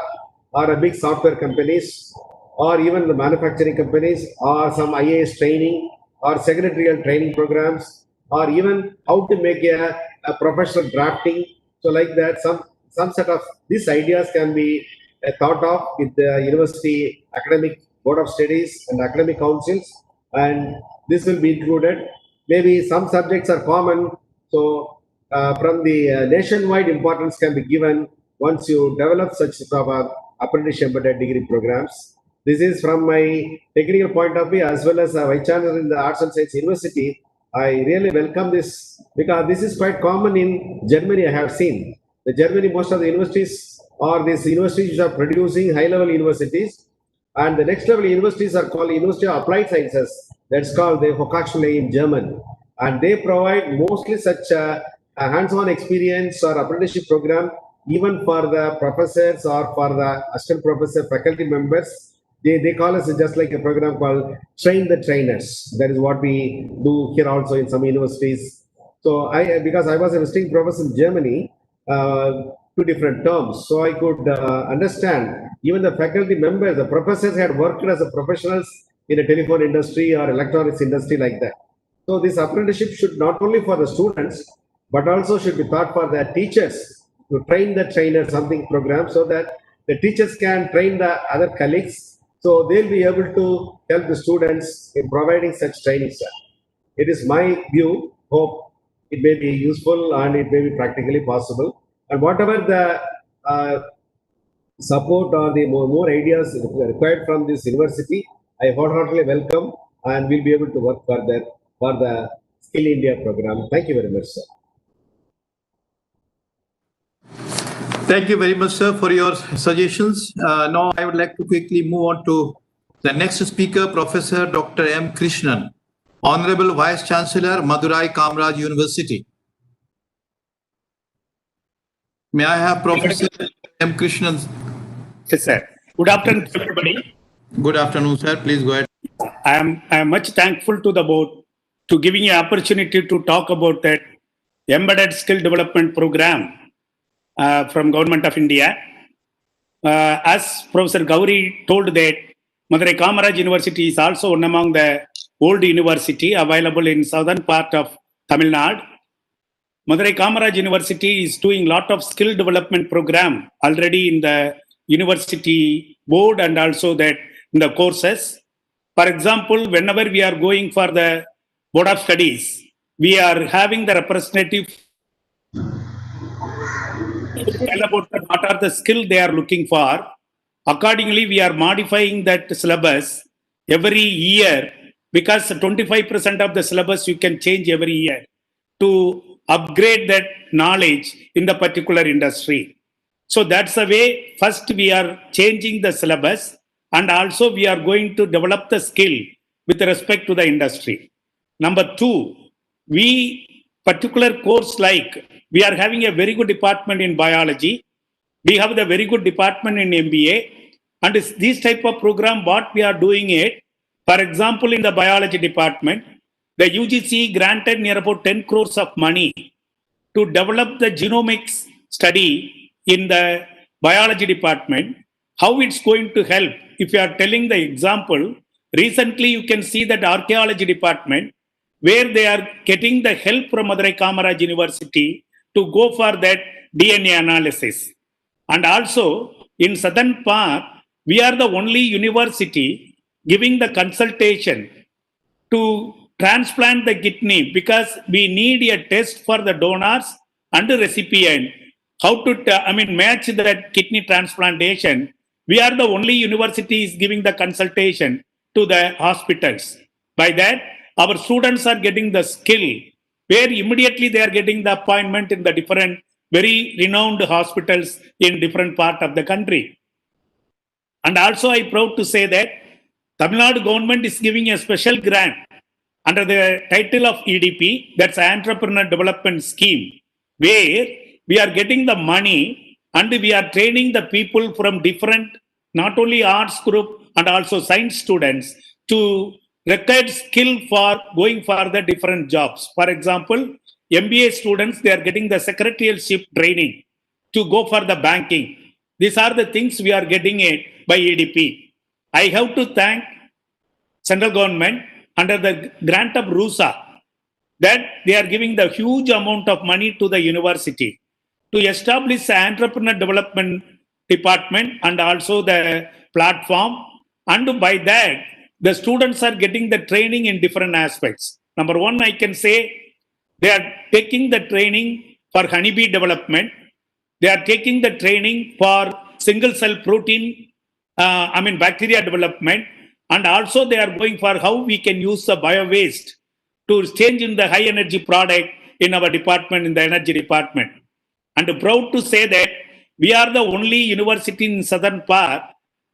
or a big software companies, or even the manufacturing companies, or some IAS training, or secretarial training programs, or even how to make a professional drafting. So like that, some set of these ideas can be thought of with the university academic board of studies and academic councils, and this will be included. Maybe some subjects are common, so from the nationwide importance can be given once you develop such sort of apprenticeship embedded degree programs. This is from my technical point of view, as well as a vice chancellor in the Arts and Science University. I really welcome this because this is quite common in Germany. I have seen the Germany, most of the universities or these universities which are producing high-level universities, and the next level universities are called University of Applied Sciences. That's called the Hochschule in German, and they provide mostly such a hands-on experience or apprenticeship program even for the professors or for the assistant professor faculty members. They call us just like a program called Train the Trainers. That is what we do here also in some universities. So because I was a visiting professor in Germany, two different terms, so I could understand even the faculty members, the professors had worked as a professionals in a telephone industry or electronics industry like that. So this apprenticeship should not only for the students, but also should be taught for the teachers to train the trainer something program, so that the teachers can train the other colleagues. So they'll be able to help the students in providing such training, sir. It is my view. Hope it may be useful and it may be practically possible. And whatever the support or the more ideas required from this university, I wholeheartedly welcome, and we'll be able to work further for the Skill India program. Thank you very much, sir. Thank you very much, sir, for your suggestions. Now, I would like to quickly move on to the next speaker, Professor Dr. M. Krishnan, Honorable Vice Chancellor, Madurai Kamaraj University. May I have Professor M. Krishnan? Yes, sir. Good afternoon, everybody. Good afternoon, sir. Please go ahead. I am much thankful to the board to giving an opportunity to talk about that embedded skill development program from Government of India. As Professor Gauri told that Madurai Kamaraj University is also one among the old university available in southern part of Tamil Nadu. Madurai Kamaraj University is doing lot of skill development program already in the university board and also that in the courses. For example, whenever we are going for the board of studies, we are having the representative tell about what are the skill they are looking for. Accordingly, we are modifying that syllabus every year because 25% of the syllabus you can change every year to upgrade that knowledge in the particular industry. So that's the way. First, we are changing the syllabus, and also we are going to develop the skill with respect to the industry. Number two, we particular course like we are having a very good department in biology, we have the very good department in MBA, and this type of program, what we are doing it, for example, in the biology department, the UGC granted near about 10 crores of money to develop the genomics study in the biology department. How it's going to help? If you are telling the example, recently you can see that archaeology department, where they are getting the help from Madurai Kamaraj University to go for that DNA analysis. And also in southern part, we are the only university giving the consultation to transplant the kidney because we need a test for the donors and the recipient. How to, match that kidney transplantation. We are the only universities giving the consultation to the hospitals. By that, our students are getting the skill where immediately they are getting the appointment in the different very renowned hospitals in different part of the country. And also I proud to say that Tamil Nadu government is giving a special grant under the title of EDP, that's Entrepreneur Development Scheme, where we are getting the money and we are training the people from different, not only arts group and also science students to record skill for going for the different jobs. For example, MBA students, they are getting the secretarialship training to go for the banking. These are the things we are getting it by EDP. I have to thank central government under the grant of RUSA that they are giving the huge amount of money to the university to establish an entrepreneur development department and also the platform. And by that, the students are getting the training in different aspects. Number one, I can say they are taking the training for honeybee development. They are taking the training for single cell protein, bacteria development. And also they are going for how we can use the bio waste to change in the high energy product in our department, in the energy department. And proud to say that we are the only university in southern part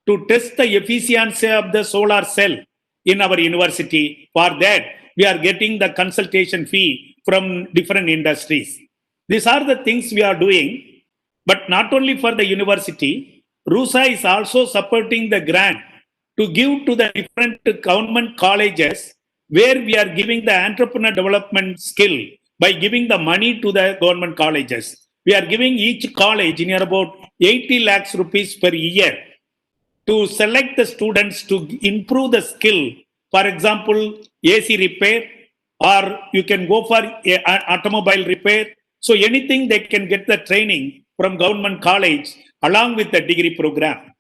to test the efficiency of the solar cell in our university. For that, we are getting the consultation fee from different industries. These are the things we are doing, but not only for the university, RUSA is also supporting the grant to give to the different government colleges where we are giving the entrepreneur development skill by giving the money to the government colleges. We are giving each college near about 80 lakhs rupees per year to select the students to improve the skill. For example, AC repair, or you can go for automobile repair. So anything they can get the training from government college along with the degree program.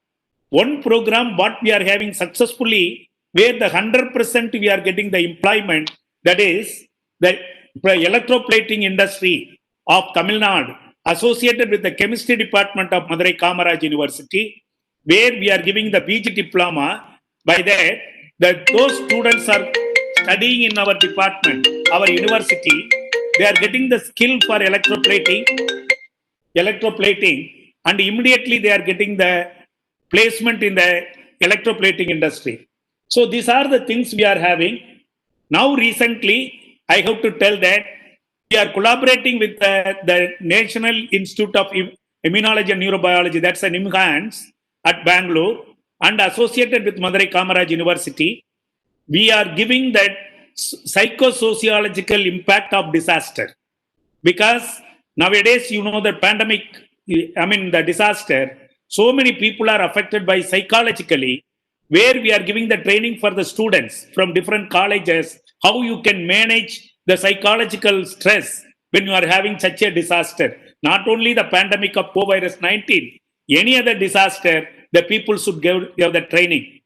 One program what we are having successfully where the 100% we are getting the employment, that is the electroplating industry of Tamil Nadu associated with the chemistry department of Madurai Kamaraj University, where we are giving the PG diploma. By that those students are studying in our department, our university, they are getting the skill for electroplating, and immediately they are getting the placement in the electroplating industry. So these are the things we are having. Now recently, I have to tell that we are collaborating with the National Institute of Immunology and Neurobiology, that's an NIMHANS at Bangalore, and associated with Madurai Kamaraj University. We are giving that psychosociological impact of disaster. Because nowadays, you know, the pandemic, the disaster, so many people are affected by psychologically, where we are giving the training for the students from different colleges, how you can manage the psychological stress when you are having such a disaster. Not only the pandemic of COVID-19, any other disaster, the people should give the training.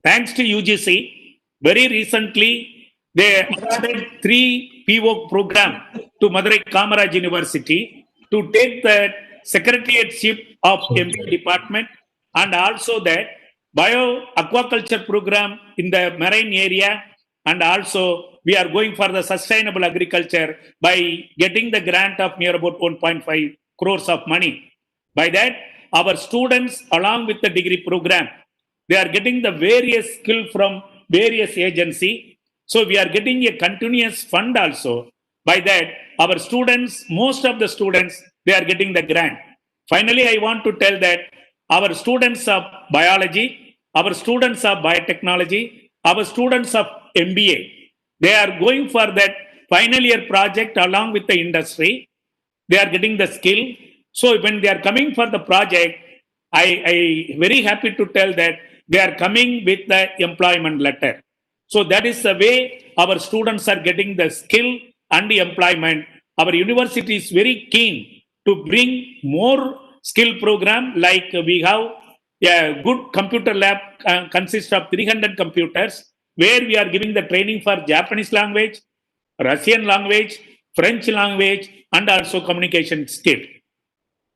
Thanks to UGC, very recently, they awarded 3 PO program to Madurai Kamaraj University to take the secretariatship of MBA department, and also that bio aquaculture program in the marine area, and also we are going for the sustainable agriculture by getting the grant of near about 1.5 crores of money. By that, our students along with the degree program, they are getting the various skill from various agency. So we are getting a continuous fund also. By that, our students, most of the students, they are getting the grant. Finally, I want to tell that our students of biology, our students of biotechnology, our students of MBA, they are going for that final year project along with the industry. They are getting the skill. So when they are coming for the project, I very happy to tell that they are coming with the employment letter. So that is the way our students are getting the skill and the employment. Our university is very keen to bring more skill program, like we have a good computer lab consists of 300 computers, where we are giving the training for Japanese language, Russian language, French language, and also communication skill.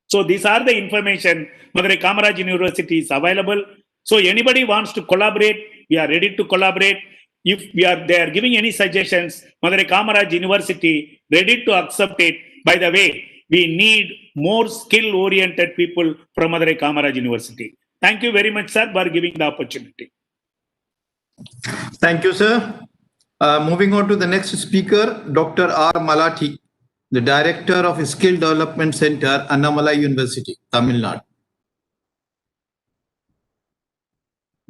So these are the information Madurai Kamaraj University is available. So anybody wants to collaborate, we are ready to collaborate. If they are giving any suggestions, Madurai Kamaraj University ready to accept it. By the way, we need more skill-oriented people from Madurai Kamaraj University. Thank you very much, sir, for giving the opportunity. Thank you, sir. Moving on to the next speaker, Dr. R. Malathi, the Director of Skill Development Center, Annamalai University, Tamil Nadu.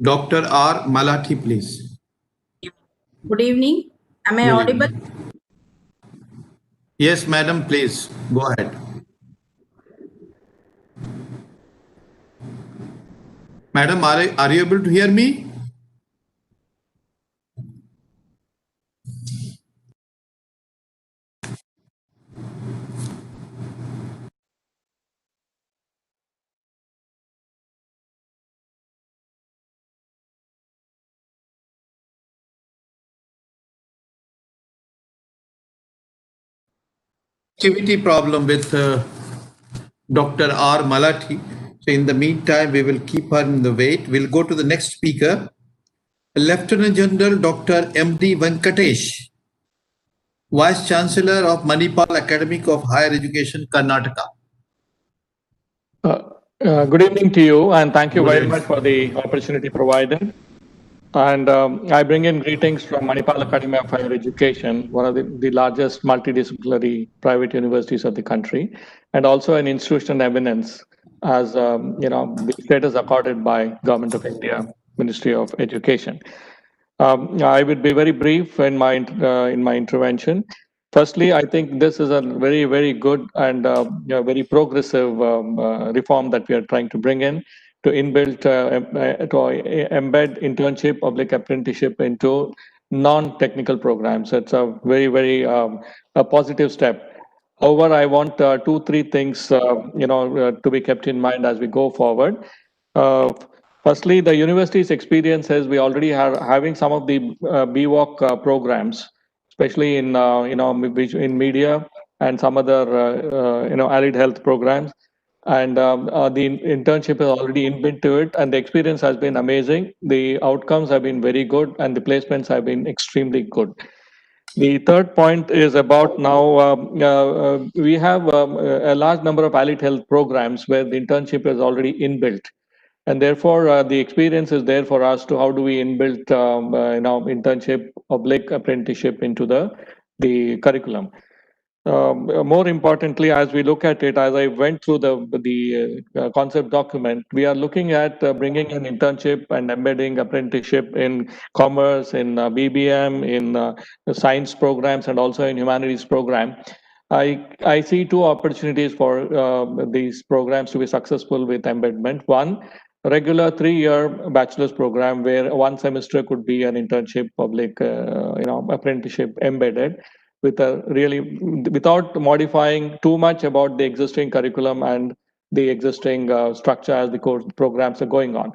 Dr. R. Malathi, please. Good evening. Am I audible? Yes, madam, please go ahead. Madam, are you able to hear me? Connectivity problem with Dr. R. Malathi. So in the meantime, we will keep her in the wait. We'll go to the next speaker, Lieutenant General Dr. M.D. Venkatesh, Vice Chancellor of Manipal Academy of Higher Education, Karnataka. Good evening to you, and thank you very much for the opportunity provided. And I bring in greetings from Manipal Academy of Higher Education, one of the largest multidisciplinary private universities of the country, and also an institution eminence, as the status accorded by Government of India, Ministry of Education. I would be very brief in my intervention. Firstly, I think this is a very, very good and very progressive reform that we are trying to bring in to embed internship, public apprenticeship into non-technical programs. It's a very, very a positive step. However, I want 2-3 things to be kept in mind as we go forward. Firstly, the university's experience is we already are having some of the BWalk programs, especially in in media and some other allied health programs, and the internship is already inbuilt to it, and the experience has been amazing. The outcomes have been very good, and the placements have been extremely good. The third point is about now we have a large number of allied health programs where the internship is already inbuilt. And therefore, the experience is there for us to how do we inbuilt internship, public apprenticeship into the curriculum. More importantly, as we look at it, as I went through the concept document, we are looking at bringing an internship and embedding apprenticeship in commerce, in BBM, in science programs, and also in humanities program. I see 2 opportunities for these programs to be successful with embedment. One, regular 3-year bachelor's program where 1 semester could be an internship, public apprenticeship embedded, with a really without modifying too much about the existing curriculum and the existing structure as the course programs are going on.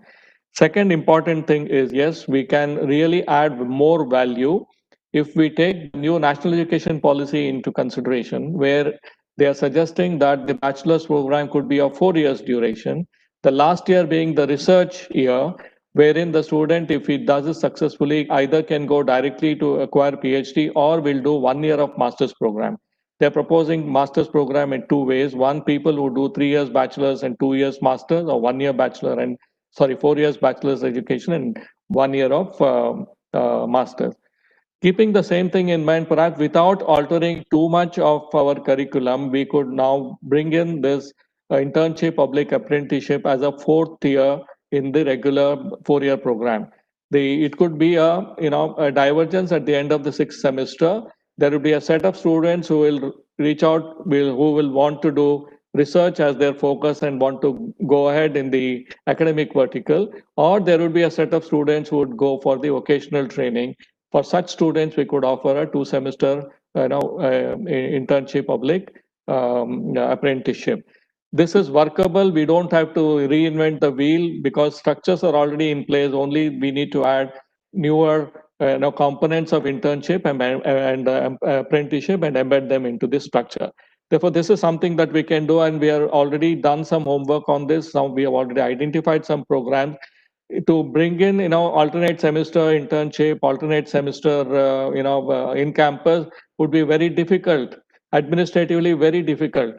Second important thing is, yes, we can really add more value if we take new national education policy into consideration, where they are suggesting that the bachelor's program could be of 4 years duration, the last year being the research year, wherein the student, if he does it successfully, either can go directly to acquire PhD or will do 1 year of master's program. They're proposing master's program in 2 ways. One, people who do 3 years bachelor's and 2 years master's, or 1 year bachelor and 4 years bachelor's education and 1 year of master's. Keeping the same thing in mind, perhaps without altering too much of our curriculum, we could now bring in this internship public apprenticeship as a fourth year in the regular 4-year program. It could be a divergence at the end of the 6th semester. There will be a set of students who will reach out, who will want to do research as their focus and want to go ahead in the academic vertical, or there would be a set of students who would go for the vocational training. For such students, we could offer a 2-semester internship public apprenticeship. This is workable. We don't have to reinvent the wheel because structures are already in place. Only we need to add newer components of internship and apprenticeship and embed them into this structure. Therefore, this is something that we can do, and we have already done some homework on this. Now we have already identified some programs to bring in, alternate semester internship, alternate semester, in campus would be very difficult, administratively very difficult.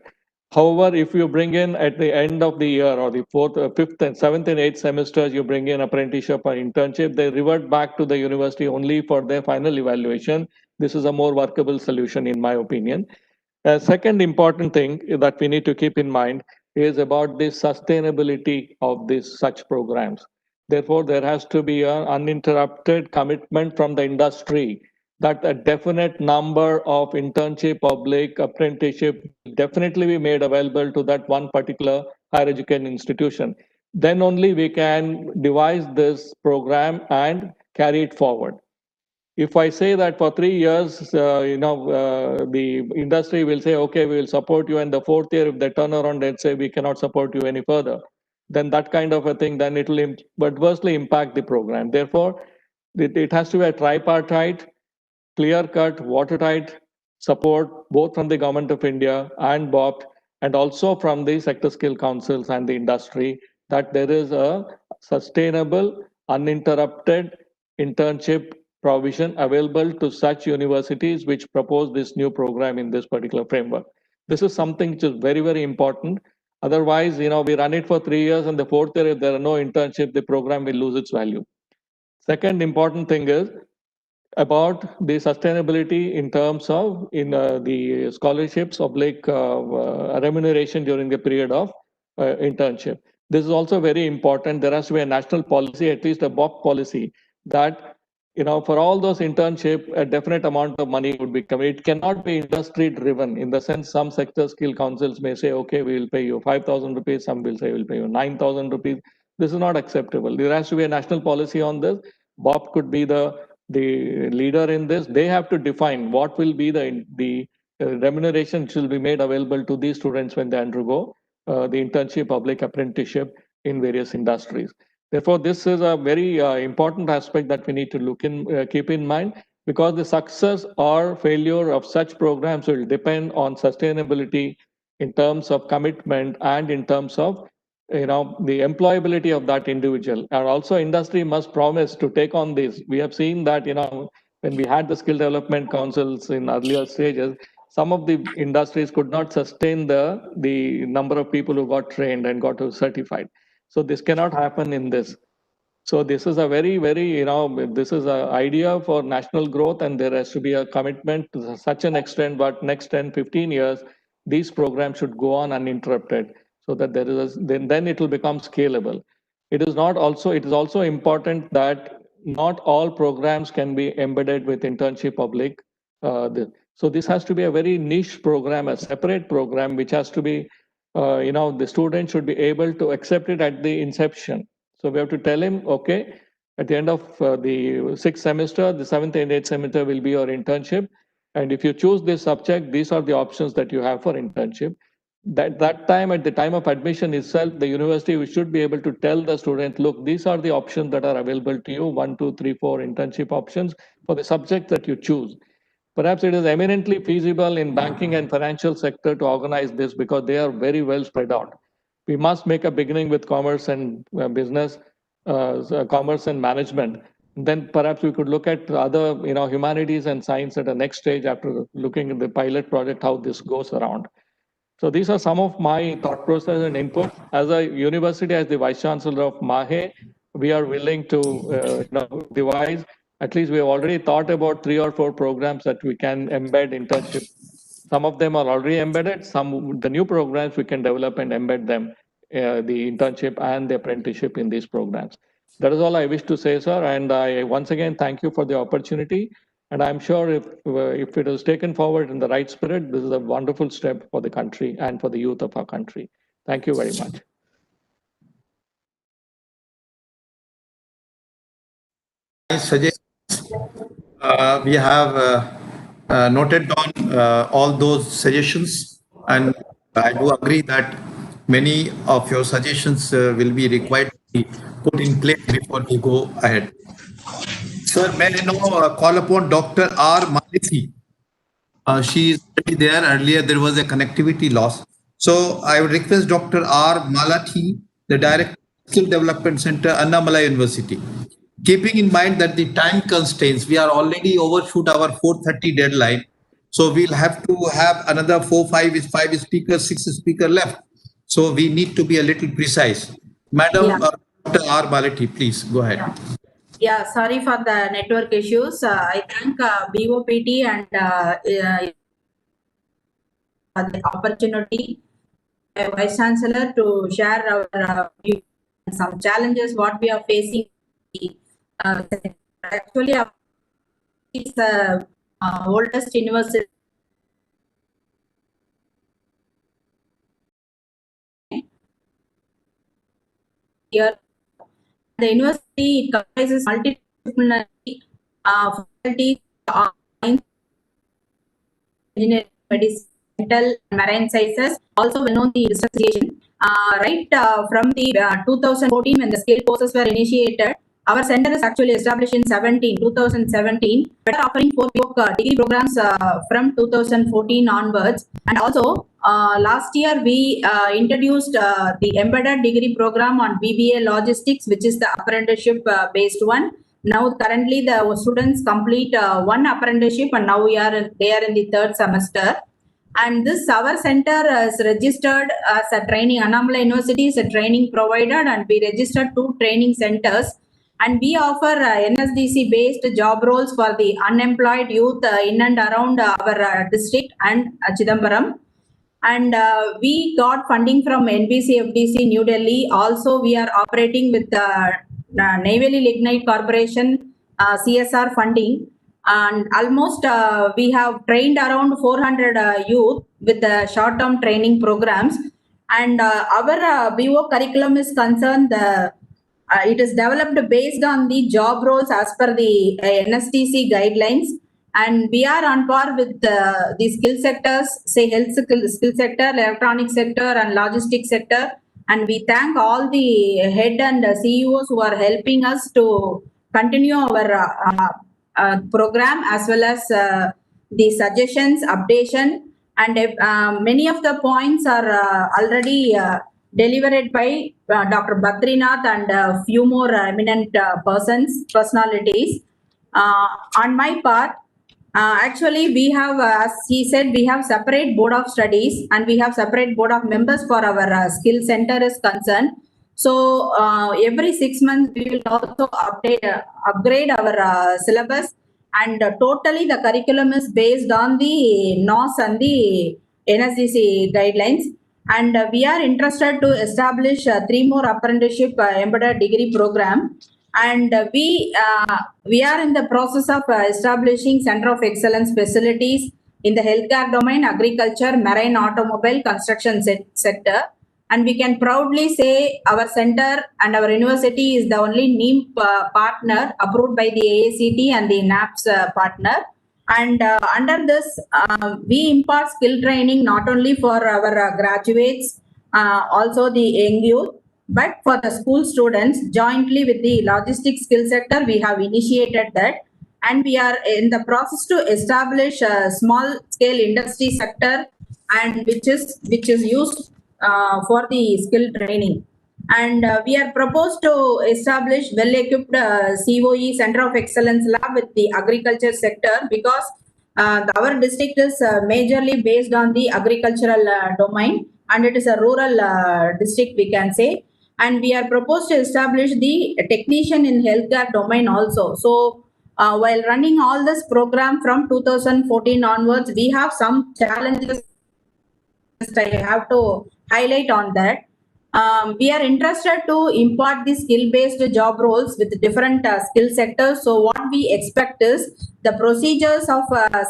However, if you bring in at the end of the year or the 4th, 5th, and 7th and 8th semesters, you bring in apprenticeship or internship, they revert back to the university only for their final evaluation. This is a more workable solution, in my opinion. A second important thing that we need to keep in mind is about the sustainability of these such programs. Therefore, there has to be an uninterrupted commitment from the industry that a definite number of internship, public apprenticeship definitely be made available to that one particular higher education institution. Then only we can devise this program and carry it forward. If I say that for 3 years, the industry will say, okay, we will support you, and the 4th year, if they turn around and say we cannot support you any further, then that kind of a thing, then it will adversely impact the program. Therefore, it has to be a tripartite, clear-cut, watertight support, both from the Government of India and BOP, and also from the sector skill councils and the industry, that there is a sustainable, uninterrupted internship provision available to such universities which propose this new program in this particular framework. This is something which is very, very important. Otherwise, we run it for 3 years, and the 4th year, if there are no internship, the program will lose its value. Second important thing is about the sustainability in terms of the scholarships of remuneration during the period of internship. This is also very important. There has to be a national policy, at least a BOP policy, that for all those internship, a definite amount of money would be coming. It cannot be industry driven, in the sense some sector skill councils may say, okay, we will pay you 5,000 rupees. Some will say we'll pay you 9,000 rupees. This is not acceptable. There has to be a national policy on this. BOP could be the leader in this. They have to define what will be the remuneration which will be made available to these students when they undergo the internship, public apprenticeship in various industries. Therefore, this is a very important aspect that we need to keep in mind, because the success or failure of such programs will depend on sustainability in terms of commitment and in terms of the employability of that individual. And also industry must promise to take on this. We have seen that when we had the skill development councils in earlier stages, some of the industries could not sustain the number of people who got trained and got certified. So this cannot happen in this. So this is a very, very, this is an idea for national growth, and there has to be a commitment to such an extent, but next 10, 15 years, these programs should go on uninterrupted, so that there is then it will become scalable. It is also important that not all programs can be embedded with internship public. So this has to be a very niche program, a separate program, which has to be, the student should be able to accept it at the inception. So we have to tell him, okay, at the end of the 6th semester, the 7th and 8th semester will be your internship. And if you choose this subject, these are the options that you have for internship. That time, at the time of admission itself, the university should be able to tell the student, look, these are the options that are available to you, 1, 2, 3, 4 internship options for the subject that you choose. Perhaps it is eminently feasible in banking and financial sector to organize this, because they are very well spread out. We must make a beginning with commerce and business, commerce and management. Then perhaps we could look at other, humanities and science at the next stage after looking at the pilot project, how this goes around. So these are some of my thought process and input. As a university, as the Vice Chancellor of MAHE, we are willing to devise At least we have already thought about 3 or 4 programs that we can embed internship. Some of them are already embedded. The new programs we can develop and embed them, the internship and the apprenticeship in these programs. That is all I wish to say, sir. And I once again thank you for the opportunity. And I'm sure if it is taken forward in the right spirit, this is a wonderful step for the country and for the youth of our country. Thank you very much. We have noted down all those suggestions, and I do agree that many of your suggestions will be required to be put in place before we go ahead. Sir, may I now call upon Dr. R. Malisi? She is already there. Earlier, there was a connectivity loss. So I would request Dr. R. Malathi, the Director of Skill Development Center, Annamalai University. Keeping in mind that the time constraints, we are already overshoot our 4:30 deadline. So we'll have to have another 5 speakers, 6 speakers left. So we need to be a little precise. Madam, Dr. R. Malathi, please go ahead. Yeah, sorry for the network issues. I thank BOPT and the opportunity, Vice Chancellor, to share our views and some challenges what we are facing. Actually, it's the oldest university. Here, the university comprises multidisciplinary faculties, engineering, medicine, dental, and marine sciences. Also, well known the distance right from the 2014 when the skill courses were initiated. Our center is actually established in 2017, better offering 4 degree programs from 2014 onwards. And also, last year we introduced the embedded degree program on BBA Logistics, which is the apprenticeship based one. Now, currently, the students complete 1 apprenticeship, and now they are in the 3rd semester. And this our center is registered as a training. Annamalai University is a training provider, and we registered 2 training centers. And we offer NSDC-based job roles for the unemployed youth in and around our district and Chidambaram. And we got funding from NBCFDC New Delhi. Also, we are operating with Neyveli Lignite Corporation CSR funding. And almost we have trained around 400 youth with the short-term training programs. And our BO curriculum is concerned, it is developed based on the job roles as per the NSTC guidelines. And we are on par with the skill sectors, say health skill sector, electronic sector, and logistics sector. And we thank all the head and CEOs who are helping us to continue our program, as well as the suggestions, updation. And many of the points are already delivered by Dr. Badrinath and a few more eminent personalities. On my part, actually, we have, as he said, we have separate board of studies and we have separate board of members for our skill center is concerned. So every 6 months, we will also upgrade our syllabus, and totally the curriculum is based on the NOS and the NSDC guidelines. And we are interested to establish 3 more apprenticeship embedded degree program. And we are in the process of establishing Center of Excellence facilities in the healthcare domain, agriculture, marine, automobile, construction sector. And we can proudly say our center and our university is the only NEP partner approved by the AACT and the NAPS partner. And under this, we impart skill training not only for our graduates, also the young youth, but for the school students. Jointly with the logistics skill sector, we have initiated that. And we are in the process to establish a small scale industry sector, and which is used for the skill training. And we are proposed to establish well-equipped COE Center of Excellence lab with the agriculture sector, because our district is majorly based on the agricultural domain, and it is a rural district, we can say. And we are proposed to establish the technician in healthcare domain also. So while running all this program from 2014 onwards, we have some challenges I have to highlight on that. We are interested to impart the skill-based job roles with different skill sectors. So what we expect is the procedures of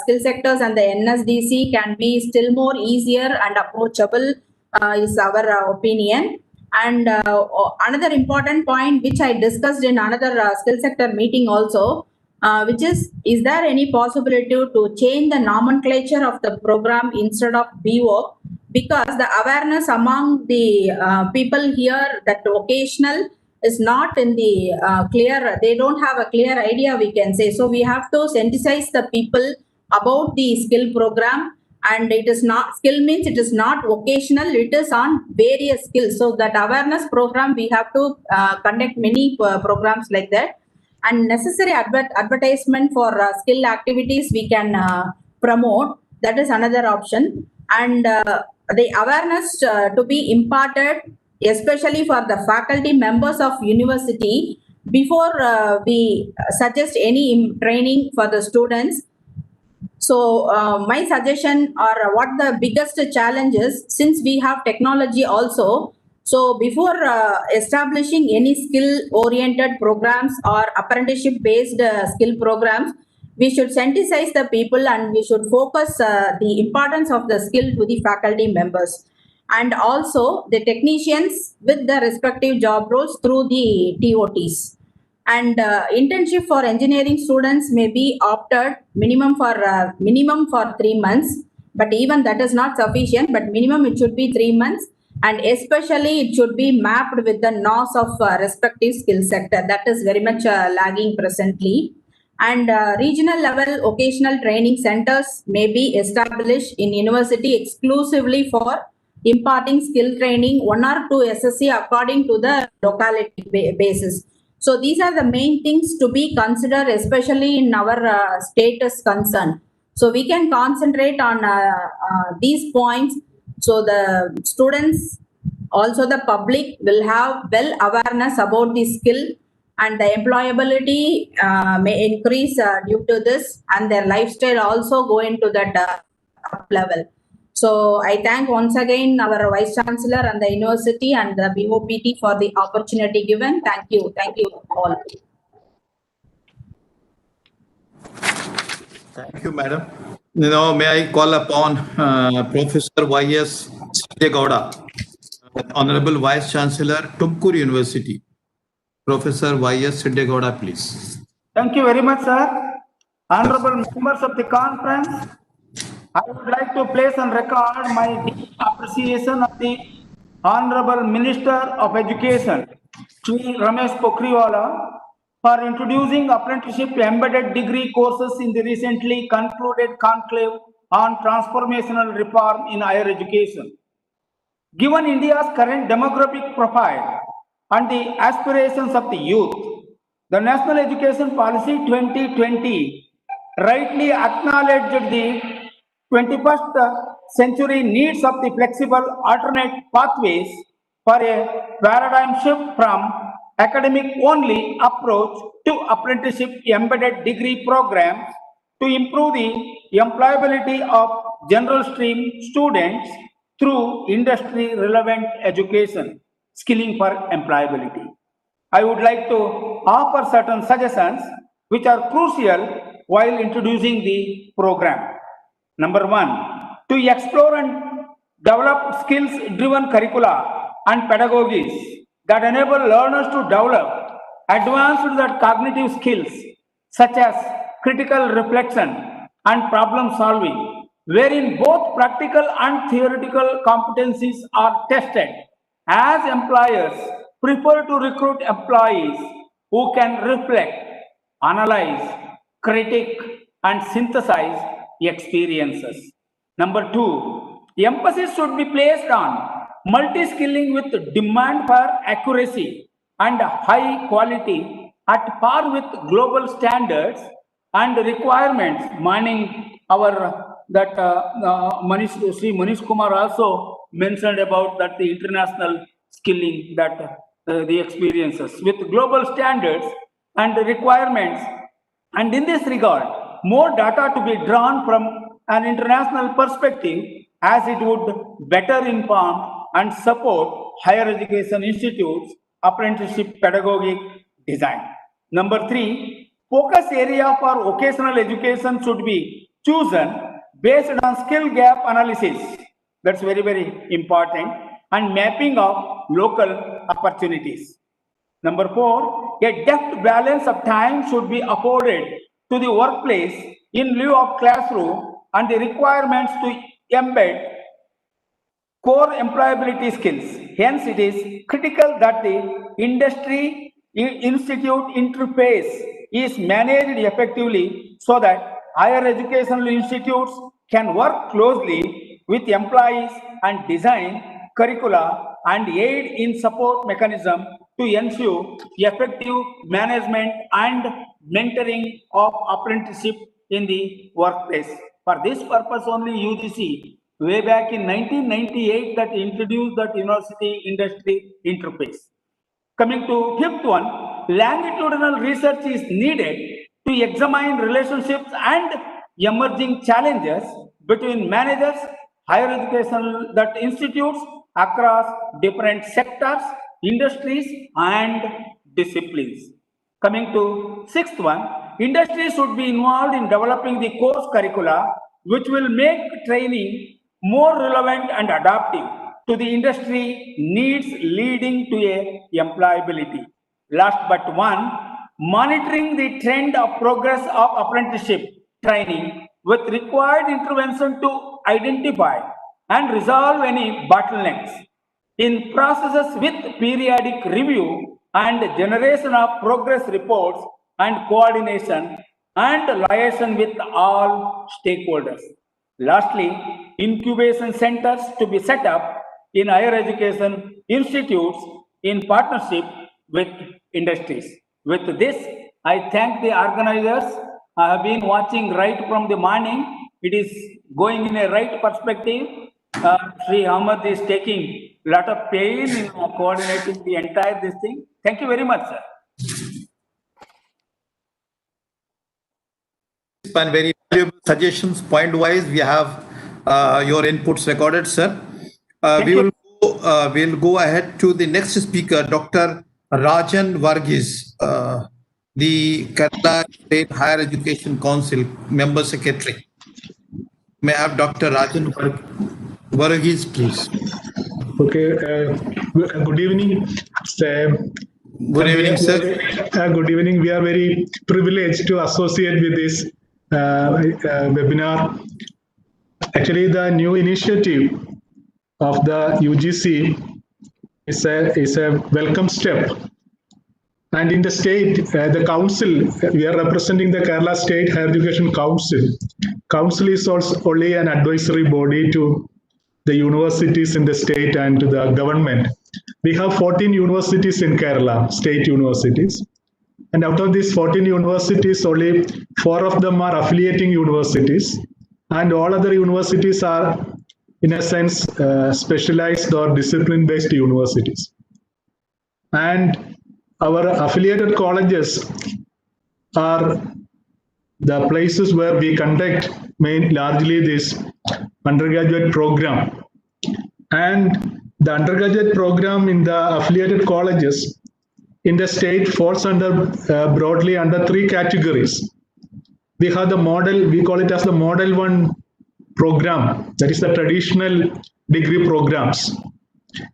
skill sectors and the NSDC can be still more easier and approachable is our opinion. And another important point which I discussed in another skill sector meeting also, which is there any possibility to change the nomenclature of the program instead of BO? Because the awareness among the people here that vocational is not in the clear, they don't have a clear idea, we can say. So we have to sensitize the people about the skill program, and it is not, skill means it is not vocational, it is on various skills. So that awareness program, we have to conduct many programs like that. And necessary advertisement for skill activities we can promote, that is another option. And the awareness to be imparted, especially for the faculty members of university, before we suggest any training for the students. So my suggestion, or what the biggest challenge is, since we have technology also, so before establishing any skill oriented programs or apprenticeship based skill programs, we should sensitize the people and we should focus the importance of the skill to the faculty members, and also the technicians with the respective job roles through the TOTs. And internship for engineering students may be opted minimum for 3 months, but even that is not sufficient, but minimum it should be 3 months, and especially it should be mapped with the NOS of respective skill sector. That is very much lagging presently. And regional level vocational training centers may be established in university exclusively for imparting skill training, 1 or 2 SSC according to the locality basis. So these are the main things to be considered, especially in our status concern. So we can concentrate on these points. So the students, also the public, will have well awareness about the skill, and the employability may increase due to this, and their lifestyle also go into that up level. So I thank once again our Vice Chancellor and the University and the BOPT for the opportunity given. Thank you all. Thank you, madam. Now, may I call upon Professor Y.S. Gowda, Honorable Vice Chancellor, Tumkur University. Professor Y.S. Gowda, please. Thank you very much, sir. Honorable members of the conference, I would like to place on record my deep appreciation of the Honorable Minister of Education, Shri Ramesh Pokhriwala, for introducing apprenticeship embedded degree courses in the recently concluded conclave on transformational reform in higher education. Given India's current demographic profile and the aspirations of the youth, the National Education Policy 2020 rightly acknowledged the 21st century needs of the flexible alternate pathways for a paradigm shift from academic only approach to apprenticeship embedded degree programs to improve the employability of general stream students through industry relevant education, skilling for employability. I would like to offer certain suggestions which are crucial while introducing the program. Number 1, to explore and develop skills-driven curricula and pedagogies that enable learners to develop advanced cognitive skills such as critical reflection and problem solving, wherein both practical and theoretical competencies are tested, as employers prefer to recruit employees who can reflect, analyze, critique, and synthesize experiences. Number 2, emphasis should be placed on multi-skilling with demand for accuracy and high quality at par with global standards and requirements, meaning our that Sri Manish Kumar also mentioned about that the international skilling, that the experiences with global standards and requirements And in this regard, more data to be drawn from an international perspective, as it would better inform and support higher education institutes' apprenticeship pedagogic design. Number 3, focus area for vocational education should be chosen based on skill gap analysis. That's very, very important, and mapping of local opportunities. Number 4, a deft balance of time should be afforded to the workplace in lieu of classroom and the requirements to embed core employability skills. Hence, it is critical that the industry institute interface is managed effectively so that higher educational institutes can work closely with employees and design curricula and aid in support mechanism to ensure effective management and mentoring of apprenticeship in the workplace. For this purpose only UGC way back in 1998 that introduced that university industry interface. Coming to fifth one, longitudinal research is needed to examine relationships and emerging challenges between managers, higher education that institutes across different sectors, industries and disciplines. Coming to sixth one, industry should be involved in developing the course curricula which will make training more relevant and adaptive to the industry needs leading to a employability. Last but one, monitoring the trend of progress of apprenticeship training with required intervention to identify and resolve any bottlenecks in processes with periodic review and generation of progress reports and coordination and liaison with all stakeholders. Lastly, incubation centers to be set up in higher education institutes in partnership with industries. With this, I thank the organizers. I have been watching right from the morning. It is going in a right perspective. Sri Ahmad is taking a lot of pain in coordinating the entire this thing. Thank you very much, sir. And very valuable suggestions. Point wise, we have your inputs recorded, sir. We'll go ahead to the next speaker, Dr. Rajan Varghese, the Kerala State Higher Education Council Member Secretary. May I have Dr. Rajan Varghese, please? Okay. Good evening. Good evening, sir. Good evening. We are very privileged to associate with this webinar. Actually, the new initiative of the UGC is a welcome step. And in the state, the council, we are representing the Kerala State Higher Education Council. Council is also only an advisory body to the universities in the state and to the government. We have 14 universities in Kerala, state universities. And out of these 14 universities, only 4 of them are affiliating universities. And all other universities are, in a sense, specialized or discipline-based universities. And our affiliated colleges are the places where we conduct largely this undergraduate program. And the undergraduate program in the affiliated colleges in the state falls under broadly under 3 categories. We have the model, we call it as the Model 1 program, that is the traditional degree programs.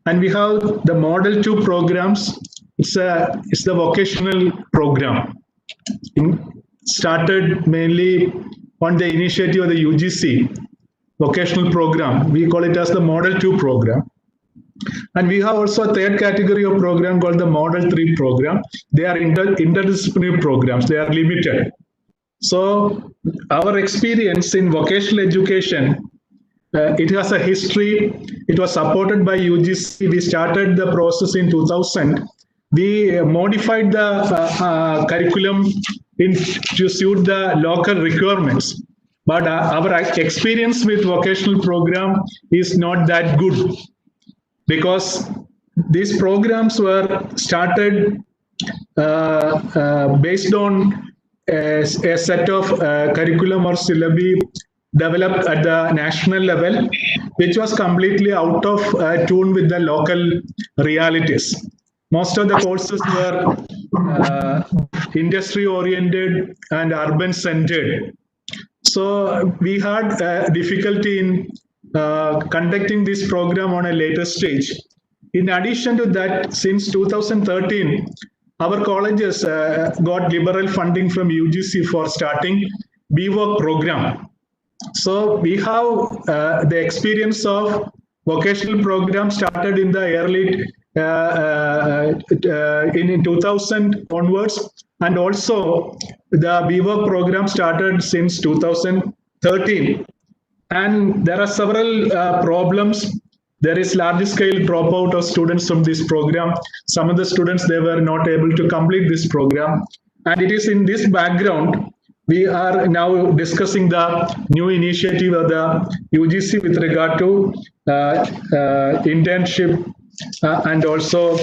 And we have the Model 2 programs, it's the vocational program. Started mainly on the initiative of the UGC vocational program. We call it as the Model 2 program. And we have also a third category of program called the Model 3 program. They are interdisciplinary programs. They are limited. So our experience in vocational education, it has a history. It was supported by UGC. We started the process in 2000. We modified the curriculum to suit the local requirements. But our experience with vocational program is not that good, because these programs were started based on a set of curriculum or syllabi developed at the national level, which was completely out of tune with the local realities. Most of the courses were industry oriented and urban centered. So we had difficulty in conducting this program on a later stage. In addition to that, since 2013, our colleges got liberal funding from UGC for starting BWork program. So we have the experience of vocational program started in the early in 2000 onwards, and also the BWork program started since 2013. And there are several problems. There is large scale dropout of students from this program. Some of the students, they were not able to complete this program. And it is in this background, we are now discussing the new initiative of the UGC with regard to internship and also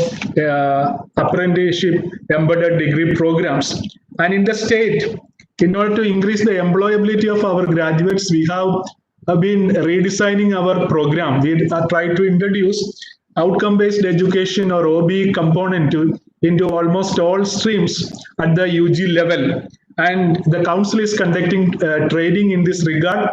apprenticeship embedded degree programs. And in the state, in order to increase the employability of our graduates, we have been redesigning our program. We are trying to introduce outcome-based education or OBE component into almost all streams at the UG level. And the council is conducting training in this regard.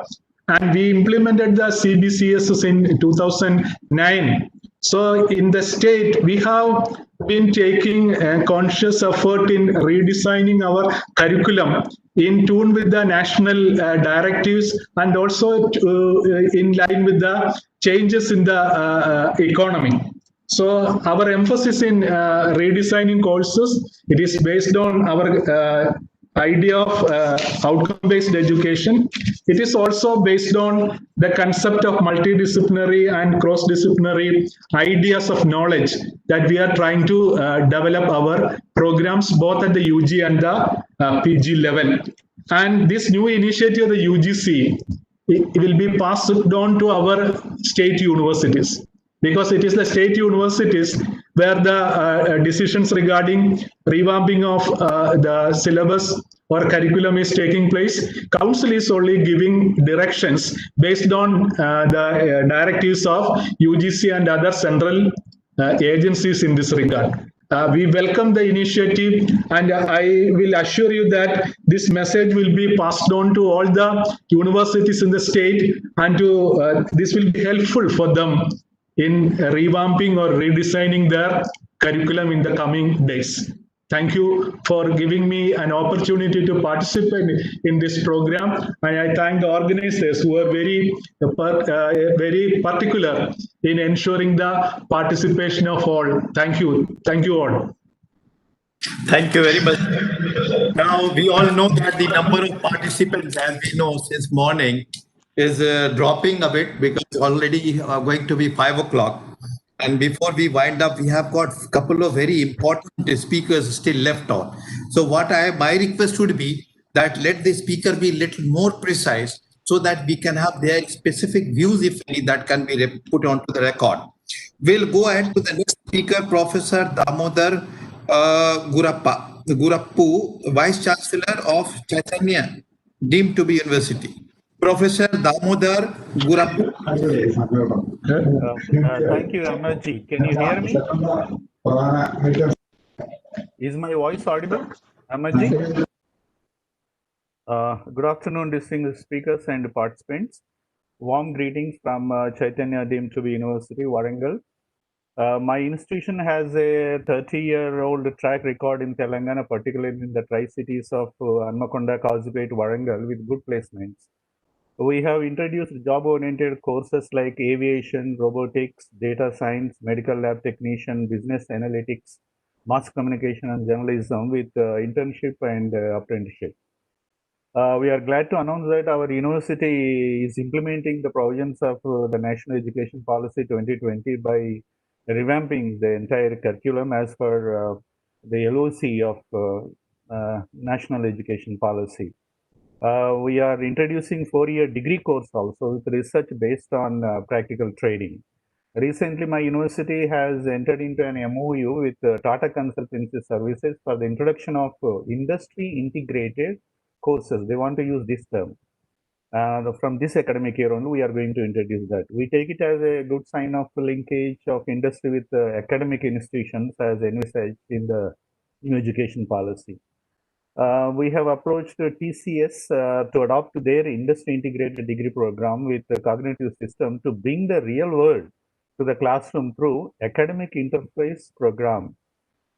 And we implemented the CBCSS in 2009. So in the state, we have been taking a conscious effort in redesigning our curriculum in tune with the national directives and also in line with the changes in the economy. So our emphasis in redesigning courses, it is based on our idea of outcome-based education. It is also based on the concept of multidisciplinary and cross-disciplinary ideas of knowledge that we are trying to develop our programs both at the UG and the PG level. And this new initiative of the UGC, it will be passed on to our state universities, because it is the state universities where the decisions regarding revamping of the syllabus or curriculum is taking place. Council is only giving directions based on the directives of UGC and other central agencies in this regard. We welcome the initiative, and I will assure you that this message will be passed on to all the universities in the state, and this will be helpful for them in revamping or redesigning their curriculum in the coming days. Thank you for giving me an opportunity to participate in this program. And I thank the organizers who are very particular in ensuring the participation of all. Thank you. Thank you all. Thank you very much. Now, we all know that the number of participants, as we know since morning, is dropping a bit because already going to be 5 o'clock. And before we wind up, we have got a couple of very important speakers still left on. So my request would be that let the speaker be a little more precise so that we can have their specific views, if any, that can be put onto the record. We'll go ahead to the next speaker, Professor Damodar Gurappu, Vice Chancellor of Chaitanya, deemed to be University. Professor Damodar Gurappu. Thank you, Amarji. Can you hear me? Is my voice audible, Amarji? Good afternoon, distinguished speakers and participants. Warm greetings from Chaitanya deemed to be University, Warangal. My institution has a 30-year-old track record in Telangana, particularly in the tri-cities of Anmakonda, Kausipet, Warangal, with good placements. We have introduced job-oriented courses like aviation, robotics, data science, medical lab technician, business analytics, mass communication and journalism with internship and apprenticeship. We are glad to announce that our university is implementing the provisions of the National Education Policy 2020 by revamping the entire curriculum as per the LOC of National Education Policy. We are introducing 4-year degree course also with research based on practical training. Recently, my university has entered into an MOU with Tata Consultancy Services for the introduction of industry integrated courses. They want to use this term. From this academic year only, we are going to introduce that. We take it as a good sign of linkage of industry with academic institutions as envisaged in the new education policy. We have approached TCS to adopt their industry integrated degree program with the cognitive system to bring the real world to the classroom through academic interface program.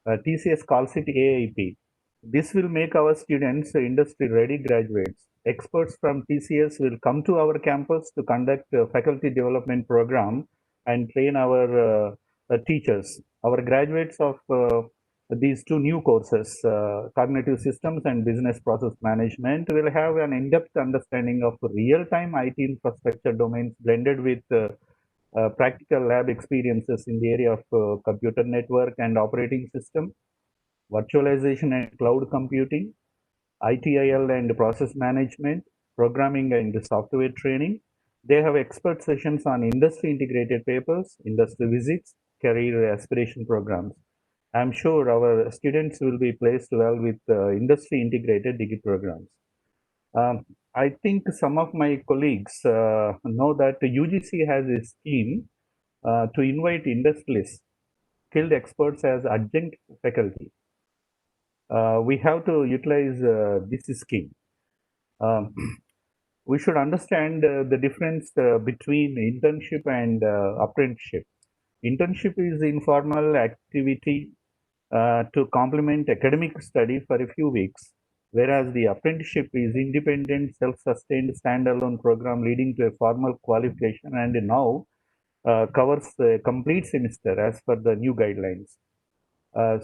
TCS calls it AIP. This will make our students industry ready graduates. Experts from TCS will come to our campus to conduct a faculty development program and train our teachers. Our graduates of these two new courses, cognitive systems and business process management, will have an in-depth understanding of real-time IT infrastructure domains blended with practical lab experiences in the area of computer network and operating system, virtualization and cloud computing, ITIL and process management, programming and software training. They have expert sessions on industry integrated papers, industry visits, career aspiration programs. I'm sure our students will be placed well with industry integrated degree programs. I think some of my colleagues know that the UGC has a scheme to invite industrialists, skilled experts as adjunct faculty. We have to utilize this scheme. We should understand the difference between internship and apprenticeship. Internship is informal activity to complement academic study for a few weeks, whereas the apprenticeship is independent, self-sustained, standalone program leading to a formal qualification and now covers a complete semester as per the new guidelines.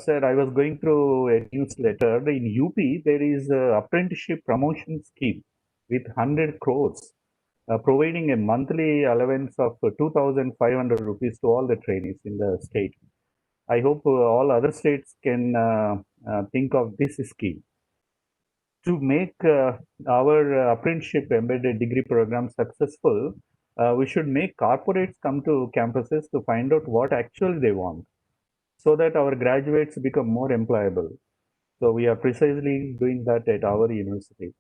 Sir, I was going through a newsletter. In UP, there is an apprenticeship promotion scheme with 100 crores, providing a monthly allowance of 2,500 rupees to all the trainees in the state. I hope all other states can think of this scheme. To make our apprenticeship embedded degree program successful, we should make corporates come to campuses to find out what actually they want, so that our graduates become more employable. So we are precisely doing that at our university.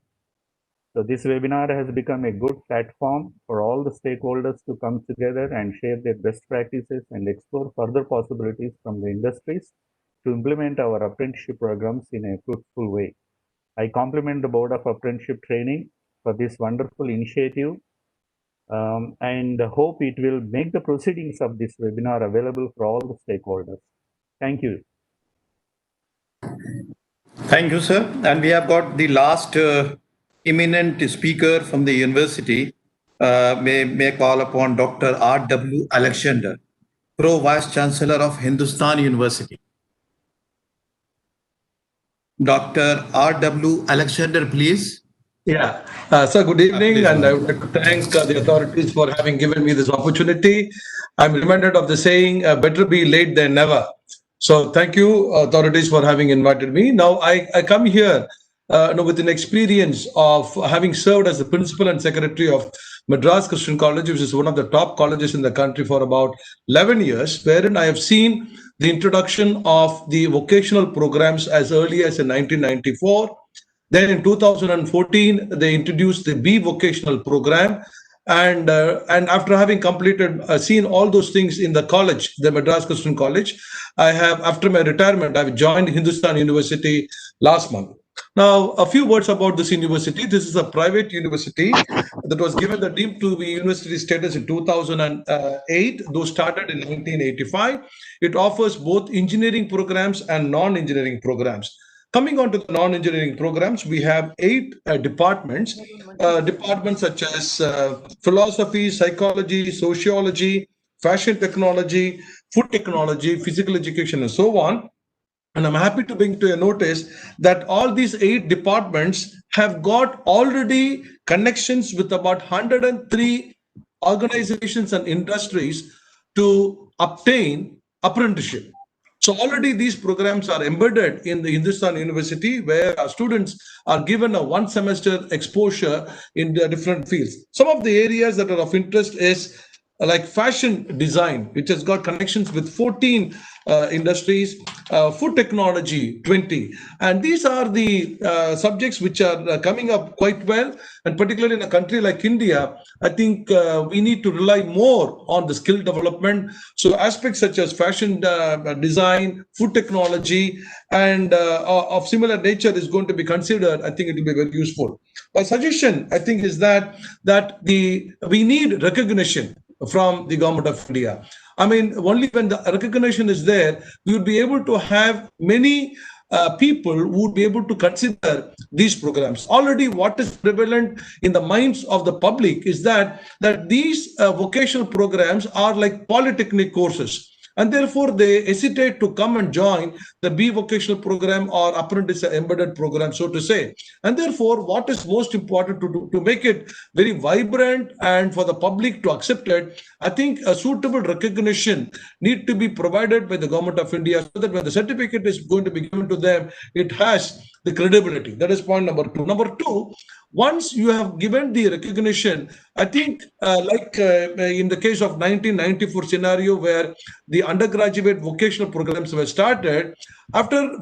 So this webinar has become a good platform for all the stakeholders to come together and share their best practices and explore further possibilities from the industries to implement our apprenticeship programs in a fruitful way. I compliment the Board of Apprenticeship Training for this wonderful initiative and hope it will make the proceedings of this webinar available for all the stakeholders. Thank you. Thank you, sir. And we have got the last eminent speaker from the university. May call upon Dr. R.W. Alexander, Pro Vice Chancellor of Hindustan University. Dr. R.W. Alexander, please. Yeah. So good evening, and I would like to thank the authorities for having given me this opportunity. I'm reminded of the saying, better be late than never. So thank you, authorities, for having invited me. Now, I come here with an experience of having served as the principal and secretary of Madras Christian College, which is one of the top colleges in the country, for about 11 years, wherein I have seen the introduction of the vocational programs as early as in 1994. Then in 2014, they introduced the B vocational program. And after having completed, seen all those things in the college, the Madras Christian College, I have, after my retirement, I've joined Hindustan University last month. Now, a few words about this university. This is a private university that was given the deemed to be university status in 2008, though started in 1985. It offers both engineering programs and non-engineering programs. Coming on to the non-engineering programs, we have 8 departments such as philosophy, psychology, sociology, fashion technology, food technology, physical education, and so on. And I'm happy to bring to your notice that all these 8 departments have got already connections with about 103 organizations and industries to obtain apprenticeship. So already these programs are embedded in the Hindustan University, where our students are given a 1 semester exposure in the different fields. Some of the areas that are of interest is like fashion design, which has got connections with 14 industries, food technology 20. And these are the subjects which are coming up quite well. And particularly in a country like India, I think we need to rely more on the skill development. So aspects such as fashion design, food technology, and of similar nature is going to be considered. I think it will be very useful. My suggestion, I think, is that we need recognition from the government of India. I mean, only when the recognition is there, we would be able to have many people who would be able to consider these programs. Already, what is prevalent in the minds of the public is that these vocational programs are like polytechnic courses. And therefore, they hesitate to come and join the B vocational program or apprentice embedded program, so to say. And therefore, what is most important to make it very vibrant and for the public to accept it, I think a suitable recognition need to be provided by the government of India so that when the certificate is going to be given to them, it has the credibility. That is point number two. Number two, once you have given the recognition, I think in the case of 1994 scenario where the undergraduate vocational programs were started, after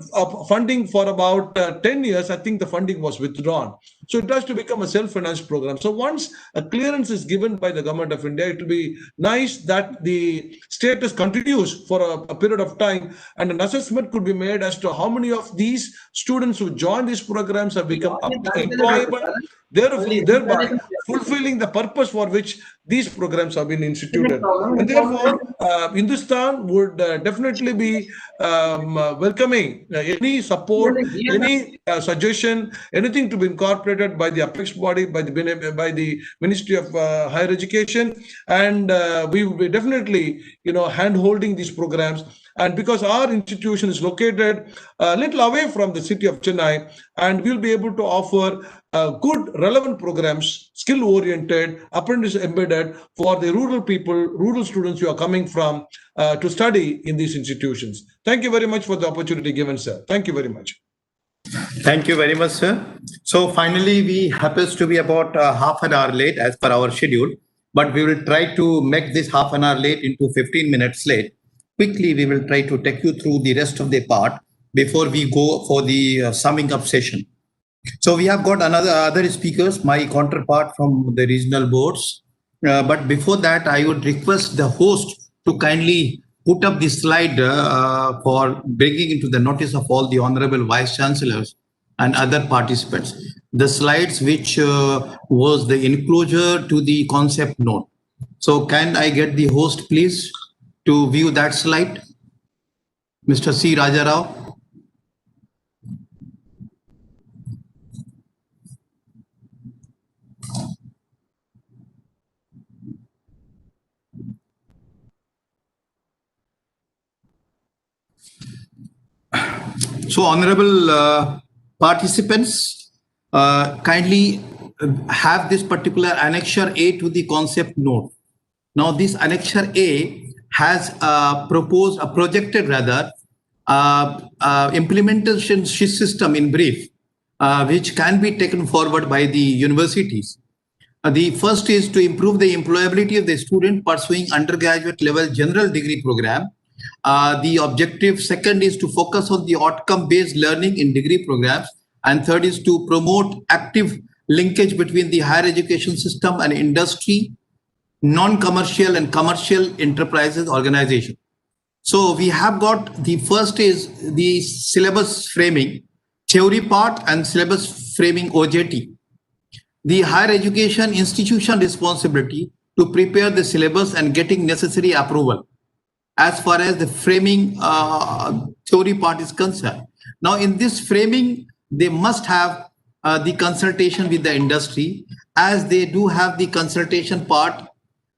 funding for about 10 years, I think the funding was withdrawn. So it has to become a self-financed program. So once a clearance is given by the government of India, it will be nice that the status continues for a period of time, and an assessment could be made as to how many of these students who join these programs have become employable, thereby fulfilling the purpose for which these programs have been instituted. And therefore, Hindustan would definitely be welcoming any support, any suggestion, anything to be incorporated by the apex body, by the Ministry of Higher Education, and we will be definitely, hand-holding these programs. And because our institution is located a little away from the city of Chennai, and we'll be able to offer good, relevant programs, skill-oriented, apprentice embedded for the rural people, rural students who are coming from to study in these institutions. Thank you very much for the opportunity given, sir. Thank you very much. Thank you very much, sir. So finally, we happens to be about half an hour late as per our schedule, but we will try to make this half an hour late into 15 minutes late. Quickly, we will try to take you through the rest of the part before we go for the summing up session. So we have got other speakers, my counterpart from the regional boards. But before that, I would request the host to kindly put up the slide for bringing into the notice of all the honorable vice chancellors and other participants. The slides which was the enclosure to the concept note. So can I get the host, please, to view that slide? Mr. C. Rajarao. So honorable participants, kindly have this particular annexure A to the concept note. Now this annexure A has projected implementation system in brief, which can be taken forward by the universities. The first is to improve the employability of the student pursuing undergraduate level general degree program. The objective second is to focus on the outcome-based learning in degree programs. And third is to promote active linkage between the higher education system and industry, non-commercial and commercial enterprises organization. So we have got the first is the syllabus framing, theory part and syllabus framing OJT. The higher education institution responsibility to prepare the syllabus and getting necessary approval as far as the framing theory part is concerned. Now in this framing, they must have the consultation with the industry, as they do have the consultation part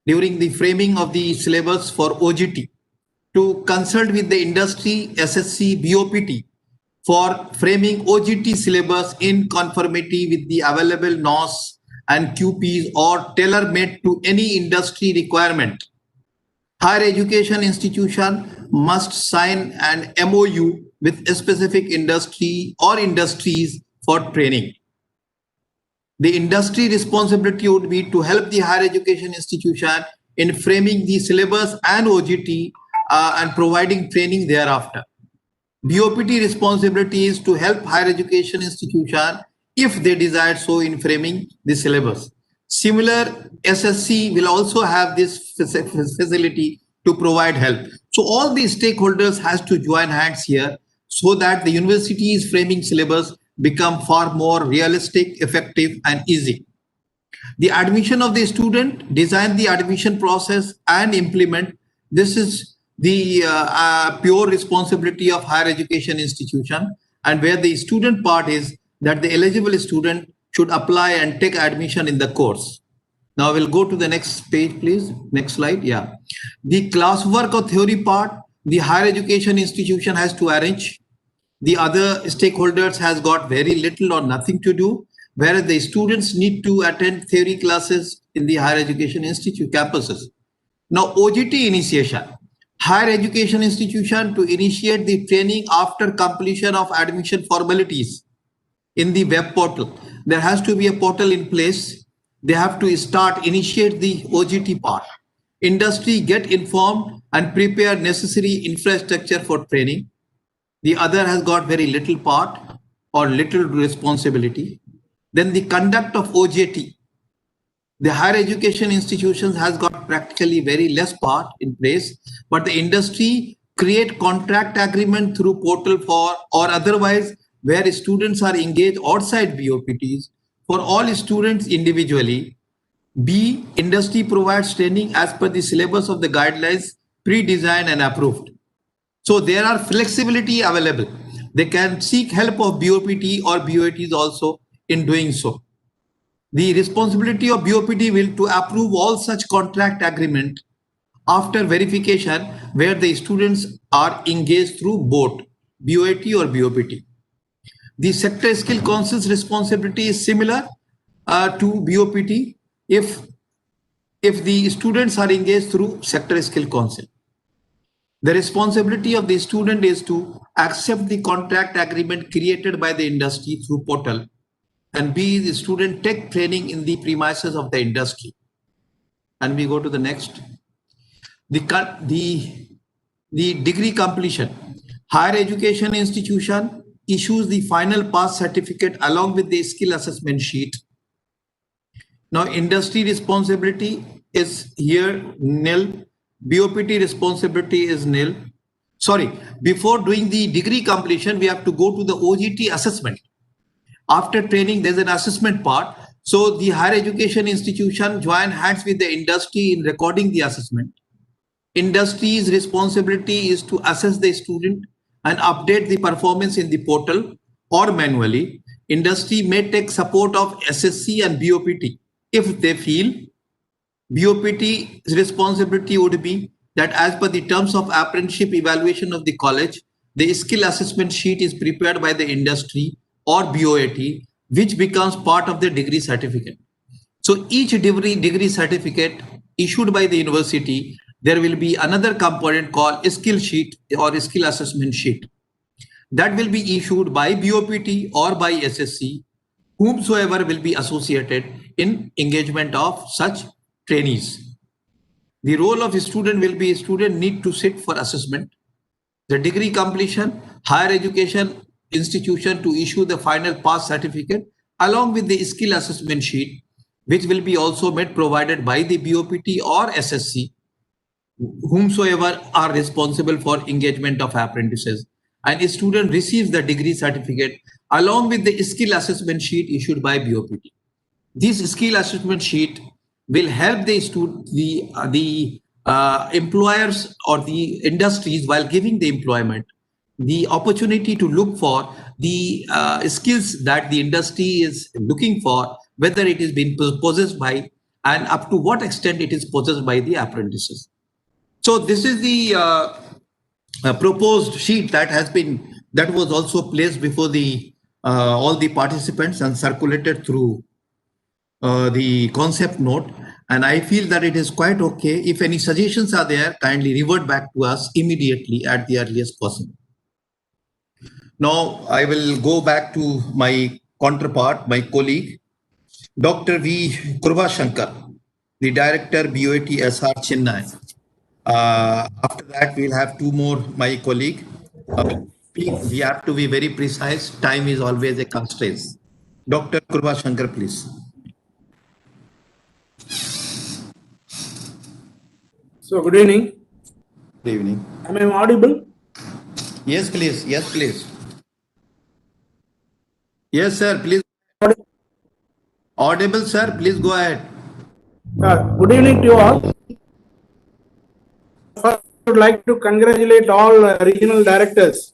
during the framing of the syllabus for OGT, to consult with the industry, SSC, BOPT for framing OGT syllabus in conformity with the available NOS and QPs or tailor-made to any industry requirement. Higher education institution must sign an MOU with a specific industry or industries for training. The industry responsibility would be to help the higher education institution in framing the syllabus and OGT and providing training thereafter. BOPT responsibility is to help higher education institution if they desire so in framing the syllabus. Similar, SSC will also have this facility to provide help. So all the stakeholders has to join hands here so that the university's framing syllabus become far more realistic, effective, and easy. The admission of the student, design the admission process and implement. This is the pure responsibility of higher education institution, and where the student part is that the eligible student should apply and take admission in the course. Now we'll go to the next page, please. Next slide. Yeah. The classwork or theory part, the higher education institution has to arrange. The other stakeholders has got very little or nothing to do, whereas the students need to attend theory classes in the higher education institute campuses. Now, OGT initiation. Higher education institution to initiate the training after completion of admission formalities in the web portal. There has to be a portal in place. They have to initiate the OGT part. Industry get informed and prepare necessary infrastructure for training. The other has got very little part or little responsibility. Then the conduct of OJT. The higher education institutions has got practically very less part in place, but the industry create contract agreement through portal for or otherwise where students are engaged outside BOPTs for all students individually. B, industry provides training as per the syllabus of the guidelines pre-designed and approved. So there are flexibility available. They can seek help of BOPT or BOETs also in doing so. The responsibility of BOPT will to approve all such contract agreement after verification where the students are engaged through both BOET or BOPT. The sector skill council's responsibility is similar to BOPT if the students are engaged through sector skill council. The responsibility of the student is to accept the contract agreement created by the industry through portal, and B, the student take training in the premises of the industry. And we go to the next. The degree completion. Higher education institution issues the final pass certificate along with the skill assessment sheet. Now, industry responsibility is here nil. BOPT responsibility is nil. Sorry, before doing the degree completion, we have to go to the OGT assessment. After training, there's an assessment part. So the higher education institution join hands with the industry in recording the assessment. Industry's responsibility is to assess the student and update the performance in the portal or manually. Industry may take support of SSC and BOPT if they feel. BOPT's responsibility would be that as per the terms of apprenticeship evaluation of the college, the skill assessment sheet is prepared by the industry or BOET, which becomes part of the degree certificate. So each degree certificate issued by the university, there will be another component called skill sheet or skill assessment sheet. That will be issued by BOPT or by SSC, whomsoever will be associated in engagement of such trainees. The role of a student will be a student need to sit for assessment. The degree completion, higher education institution to issue the final pass certificate along with the skill assessment sheet, which will be also made provided by the BOPT or SSC, whomsoever are responsible for engagement of apprentices. And a student receives the degree certificate along with the skill assessment sheet issued by BOPT. This skill assessment sheet will help the employers or the industries while giving the employment the opportunity to look for the skills that the industry is looking for, whether it is being possessed by and up to what extent it is possessed by the apprentices. So this is the proposed sheet that was also placed before the all the participants and circulated through the concept note, and I feel that it is quite okay. If any suggestions are there, kindly revert back to us immediately at the earliest possible. Now I will go back to my counterpart, my colleague, Dr. V. Krubashankar. the Director BOET SR Chennai. After that, we'll have two more, my colleague. We have to be very precise. Time is always a constraint. Dr. Kurva Shankar, please. So, good evening. Good evening. Am I audible? Yes, please. Yes, please. Yes, sir. Please. Audible, sir. Please go ahead. Good evening to you all. First, I would like to congratulate all regional directors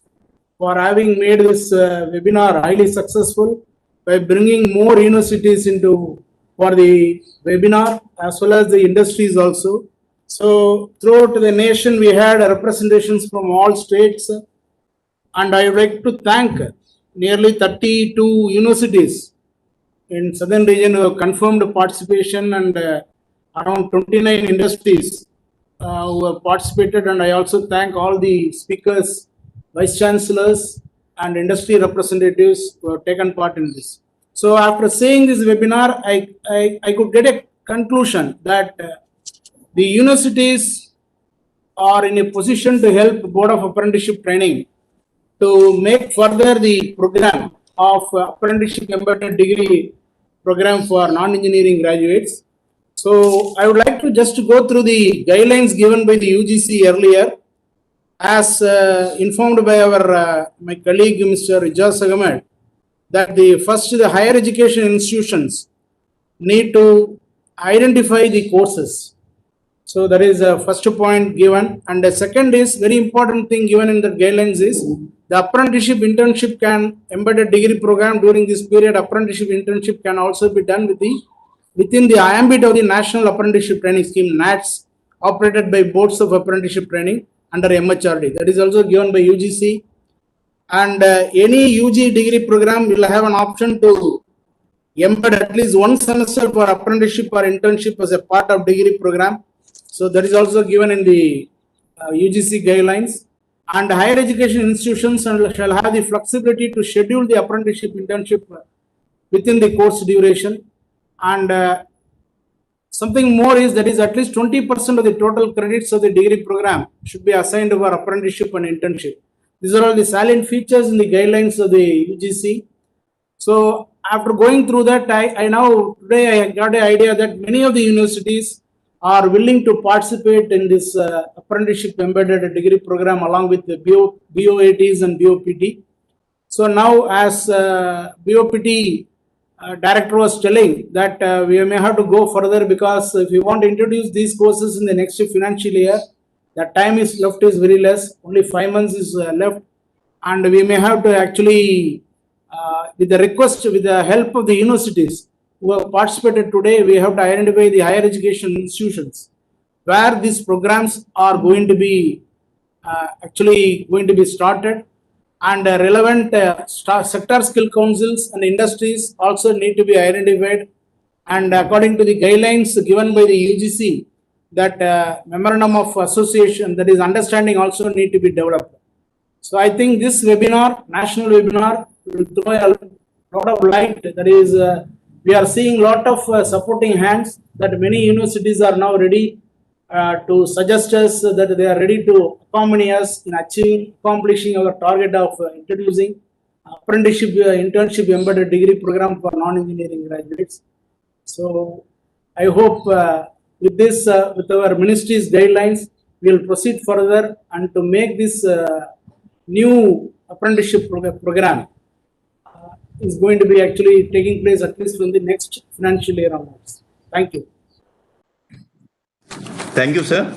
for having made this webinar highly successful by bringing more universities into for the webinar as well as the industries also. So throughout the nation, we had representations from all states, and I would like to thank nearly 32 universities in southern region who have confirmed participation, and around 29 industries who have participated. And I also thank all the speakers, vice chancellors, and industry representatives who have taken part in this. So after seeing this webinar, I could get a conclusion that the universities are in a position to help Board of Apprenticeship Training to make further the program of apprenticeship embedded degree program for non-engineering graduates. So I would like to just go through the guidelines given by the UGC earlier, as informed by our my colleague Mr. Ijaz Ahmed, that the higher education institutions need to identify the courses. So that is the first point given. And the second is very important thing given in the guidelines is the apprenticeship internship can embedded degree program during this period. Apprenticeship internship can also be done within the ambit of the National Apprenticeship Training Scheme (NATS), operated by boards of apprenticeship training under MHRD. That is also given by UGC. And any UG degree program will have an option to embed at least one semester for apprenticeship or internship as a part of degree program. So that is also given in the UGC guidelines. And higher education institutions shall have the flexibility to schedule the apprenticeship internship within the course duration. And something more is that is at least 20% of the total credits of the degree program should be assigned for apprenticeship and internship. These are all the salient features in the guidelines of the UGC. So after going through that, today I got an idea that many of the universities are willing to participate in this apprenticeship embedded degree program along with the BOATs and BOPT. So now, as BOPT director was telling, that we may have to go further, because if we want to introduce these courses in the next financial year, the time is left is very less, only 5 months is left, and we may have to actually, with the request, with the help of the universities who have participated today, we have to identify the higher education institutions where these programs are going to be actually going to be started, and relevant sector skill councils and industries also need to be identified. And according to the guidelines given by the UGC, that memorandum of association, that is understanding, also need to be developed. So I think this webinar, national webinar, will throw a lot of light. That is, we are seeing a lot of supporting hands, that many universities are now ready to suggest us that they are ready to accompany us in accomplishing our target of introducing apprenticeship internship embedded degree program for non-engineering graduates. So I hope with this, with our ministry's guidelines, we will proceed further and to make this new apprenticeship program is going to be actually taking place at least in the next financial year onwards. Thank you. Thank you, sir.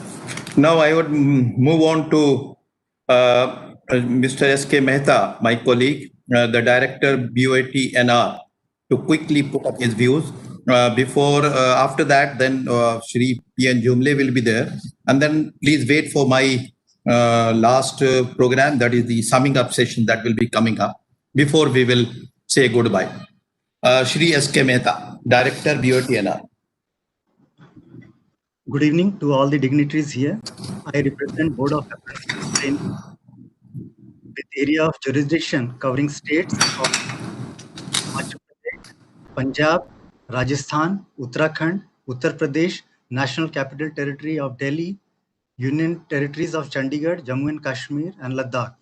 Now I would move on to Mr. S.K. Mehta, my colleague, the Director BOET NR, to quickly put up his views. After that, then Shri P.N. Jumle will be there. And then please wait for my last program, that is the summing up session that will be coming up, before we will say goodbye. Shri S.K. Mehta, Director BOET NR. Good evening to all the dignitaries here. I represent Board of Apprenticeship Training with area of jurisdiction covering states of Madhya Pradesh, Punjab, Rajasthan, Uttarakhand, Uttar Pradesh, National Capital Territory of Delhi, Union Territories of Chandigarh, Jammu and Kashmir, and Ladakh.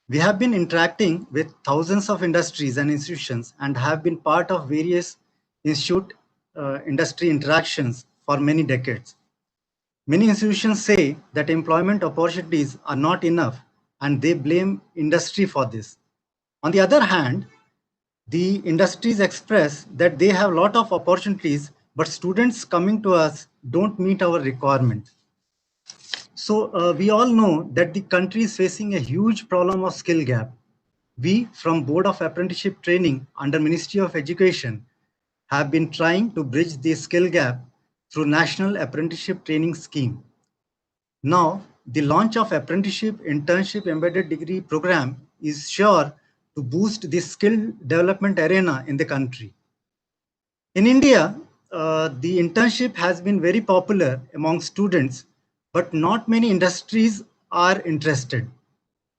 We have been interacting with thousands of industries and institutions and have been part of various industry interactions for many decades. Many institutions say that employment opportunities are not enough and they blame industry for this. On the other hand, the industries express that they have a lot of opportunities, but students coming to us don't meet our requirement. So we all know that the country is facing a huge problem of skill gap. We from Board of Apprenticeship Training under Ministry of Education have been trying to bridge the skill gap through National Apprenticeship Training Scheme. Now, the launch of Apprenticeship Internship Embedded Degree Program is sure to boost the skill development arena in the country. In India, the internship has been very popular among students, but not many industries are interested.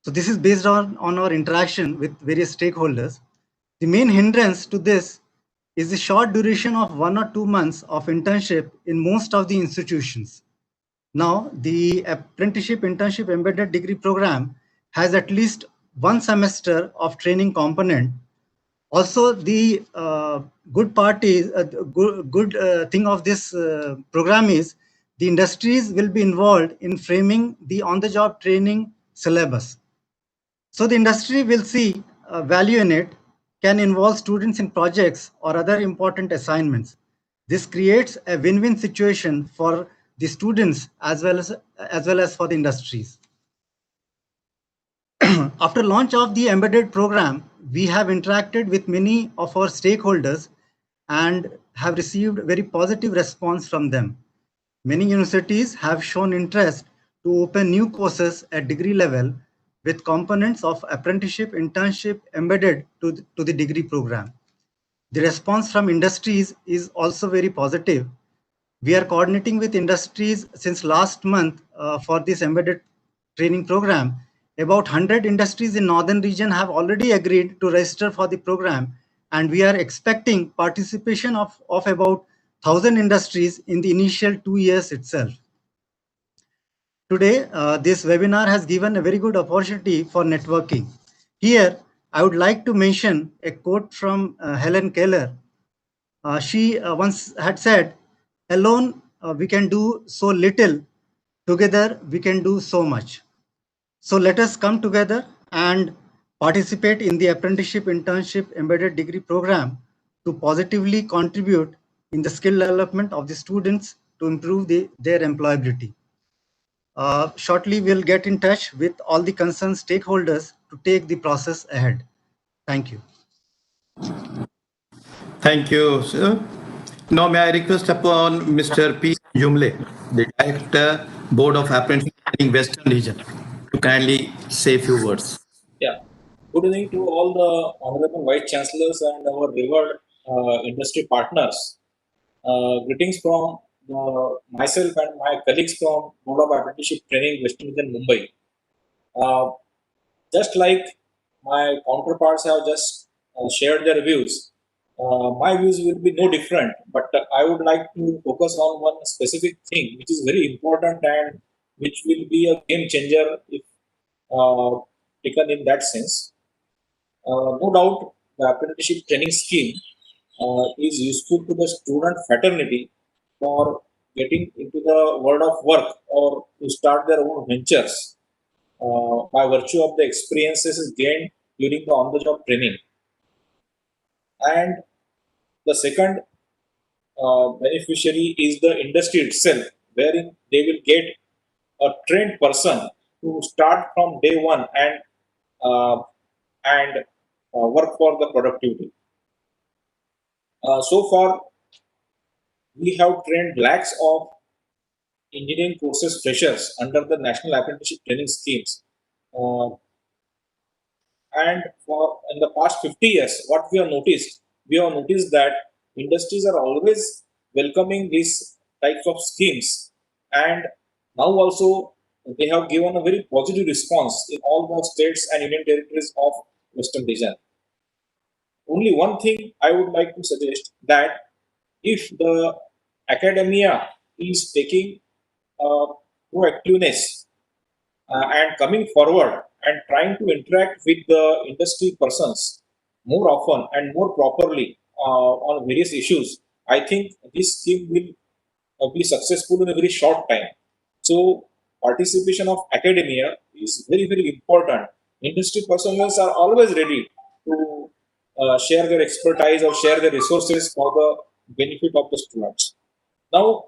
So this is based on our interaction with various stakeholders. The main hindrance to this is the short duration of 1 or 2 months of internship in most of the institutions. Now, the Apprenticeship Internship Embedded Degree Program has at least 1 semester of training component. Also, the good part is good thing of this program is the industries will be involved in framing the on-the-job training syllabus. So the industry will see value in it, can involve students in projects or other important assignments. This creates a win-win situation for the students as well as for the industries. After launch of the embedded program, we have interacted with many of our stakeholders and have received very positive response from them. Many universities have shown interest to open new courses at degree level with components of apprenticeship, internship embedded to the degree program. The response from industries is also very positive. We are coordinating with industries since last month for this embedded training program. About 100 industries in northern region have already agreed to register for the program, and we are expecting participation of about 1,000 industries in the initial 2 years itself. Today, this webinar has given a very good opportunity for networking. Here, I would like to mention a quote from Helen Keller. She once had said, "Alone we can do so little, together we can do so much." So let us come together and participate in the Apprenticeship Internship Embedded Degree Program to positively contribute in the skill development of the students to improve their employability. Shortly, we'll get in touch with all the concerned stakeholders to take the process ahead. Thank you. Thank you, sir. Now, may I request upon Mr. P. Jumle, the Director, Board of Apprenticeship Training Western Region, to kindly say a few words. Yeah. Good evening to all the Honorable Vice Chancellors and our revered industry partners. Greetings from myself and my colleagues from Board of Apprenticeship Training Western Region, Mumbai. Just like my counterparts have just shared their views, my views will be no different, but I would like to focus on one specific thing which is very important and which will be a game changer if taken in that sense. No doubt, the apprenticeship training scheme is useful to the student fraternity for getting into the world of work or to start their own ventures by virtue of the experiences gained during the on-the-job training. And the second beneficiary is the industry itself, wherein they will get a trained person to start from day one and work for the productivity. So far, we have trained lakhs of engineering courses freshers under the National Apprenticeship Training Schemes. And for in the past 50 years, what we have noticed that industries are always welcoming these types of schemes, and now also they have given a very positive response in all the states and union territories of Western region. Only one thing I would like to suggest, that if the academia is taking proactiveness and coming forward and trying to interact with the industry persons more often and more properly on various issues, I think this scheme will be successful in a very short time. So participation of academia is very, very important. Industry personnel are always ready to share their expertise or share their resources for the benefit of the students. Now,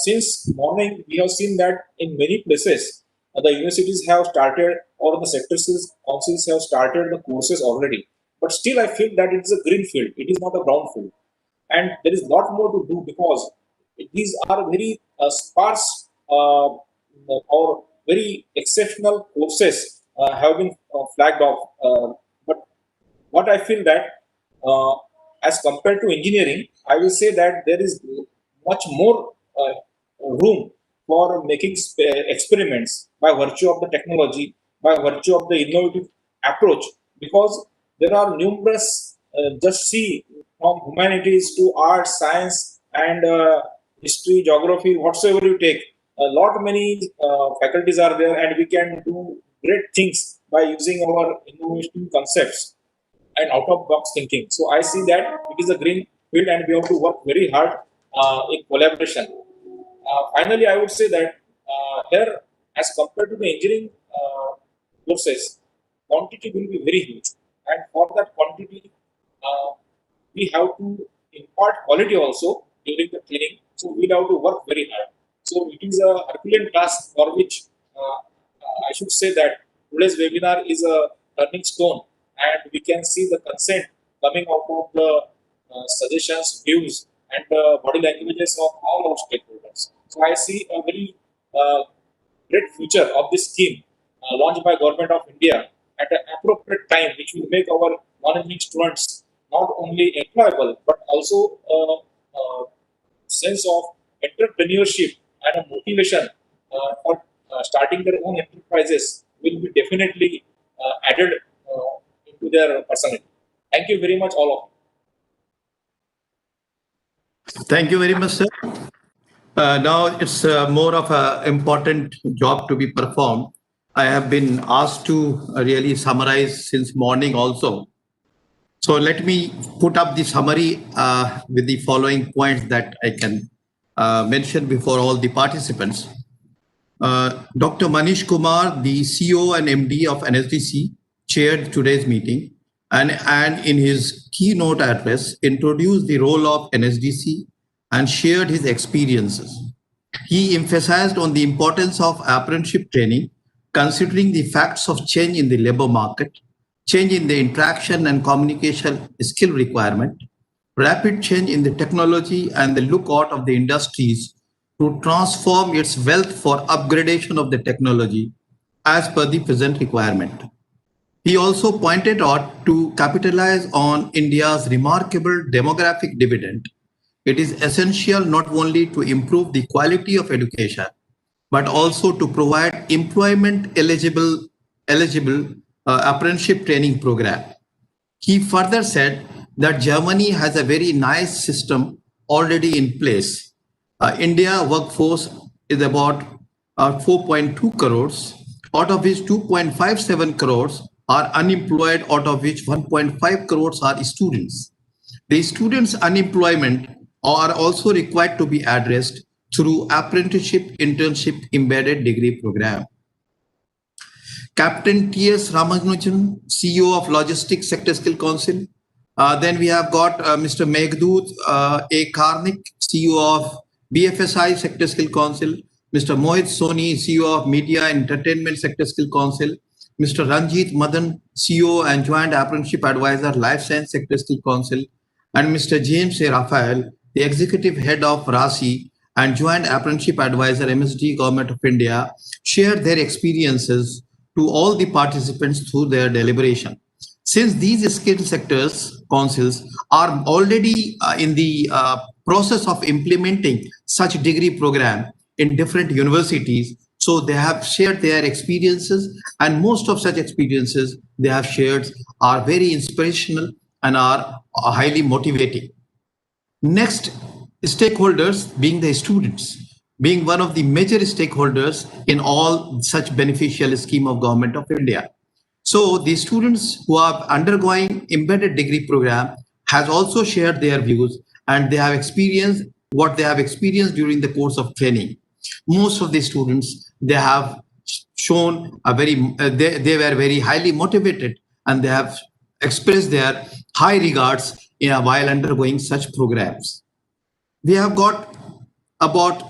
since morning, we have seen that in many places, the universities have started or the sector councils have started the courses already. But still, I feel that it is a green field. It is not a brown field. And there is a lot more to do because these are very sparse or very exceptional courses have been flagged off. But what I feel that as compared to engineering, I will say that there is much more room for making experiments by virtue of the technology, by virtue of the innovative approach, because there are numerous, just see from humanities to art, science, and history, geography, whatsoever you take, a lot many faculties are there, and we can do great things by using our innovative concepts and out of box thinking. So I see that it is a green field and we have to work very hard in collaboration. Finally, I would say that here, as compared to the engineering courses, quantity will be very huge. And for that quantity, we have to impart quality also during the training. So we have to work very hard. So it is a Herculean task for which I should say that today's webinar is a turning stone, and we can see the consent coming out of the suggestions, views, and body languages of all our stakeholders. So I see a very great future of this scheme launched by Government of India at an appropriate time, which will make our non-engineering students not only employable but also a sense of entrepreneurship and a motivation for starting their own enterprises will be definitely added into their personality. Thank you very much, all of you. Thank you very much, sir. Now it's more of an important job to be performed. I have been asked to really summarize since morning also. So let me put up the summary with the following points that I can mention before all the participants. Dr. Manish Kumar, the CEO and MD of NSDC, chaired today's meeting and in his keynote address introduced the role of NSDC and shared his experiences. He emphasized on the importance of apprenticeship training, considering the facts of change in the labor market, change in the interaction and communication skill requirement, rapid change in the technology and the lookout of the industries to transform its wealth for upgradation of the technology as per the present requirement. He also pointed out to capitalize on India's remarkable demographic dividend. It is essential not only to improve the quality of education, but also to provide employment eligible apprenticeship training program. He further said that Germany has a very nice system already in place. India workforce is about 4.2 crores, out of which 2.57 crores are unemployed, out of which 1.5 crores are students. The students' unemployment are also required to be addressed through apprenticeship, internship, embedded degree program. Captain T.S. Ramanujan, CEO of Logistics Sector Skill Council. Then we have got Mr. Meghdut A. Karnik, CEO of BFSI Sector Skill Council. Mr. Mohit Soni, CEO of Media and Entertainment Sector Skill Council. Mr. Ranjit Madan, CEO and Joint Apprenticeship Advisor, Life Science Sector Skill Council. And Mr. James A. Raphael, the Executive Head of RASI and Joint Apprenticeship Advisor, MSD, Government of India, shared their experiences to all the participants through their deliberation. Since these skill sectors councils are already in the process of implementing such degree program in different universities, so they have shared their experiences, and most of such experiences they have shared are very inspirational and are highly motivating. Next, stakeholders being the students. being one of the major stakeholders in all such beneficial scheme of Government of India. So the students who are undergoing embedded degree program has also shared their views, and they have experienced what they have experienced during the course of training. Most of the students, they have shown a they were very highly motivated, and they have expressed their high regards while undergoing such programs. We have got about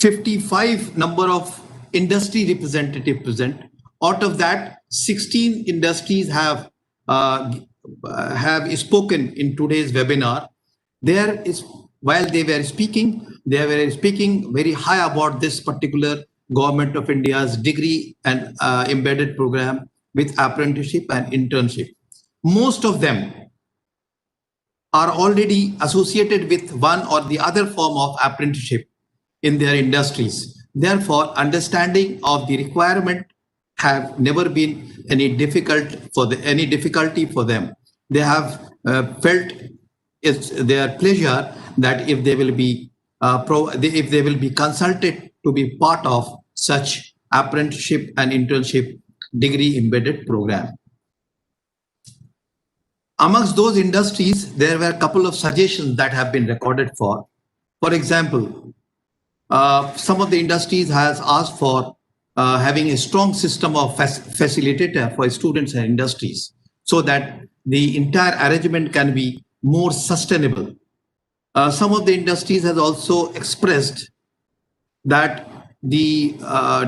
55 number of industry representative present. Out of that, 16 industries have spoken in today's webinar. While they were speaking very high about this particular Government of India's degree and embedded program with apprenticeship and internship. Most of them are already associated with one or the other form of apprenticeship in their industries. Therefore, understanding of the requirement have never been any difficulty for them. They have felt it's their pleasure that if they will be consulted to be part of such apprenticeship and internship degree embedded program. Amongst those industries, there were a couple of suggestions that have been recorded for. For example, some of the industries has asked for having a strong system of facilitator for students and industries, so that the entire arrangement can be more sustainable. Some of the industries has also expressed that the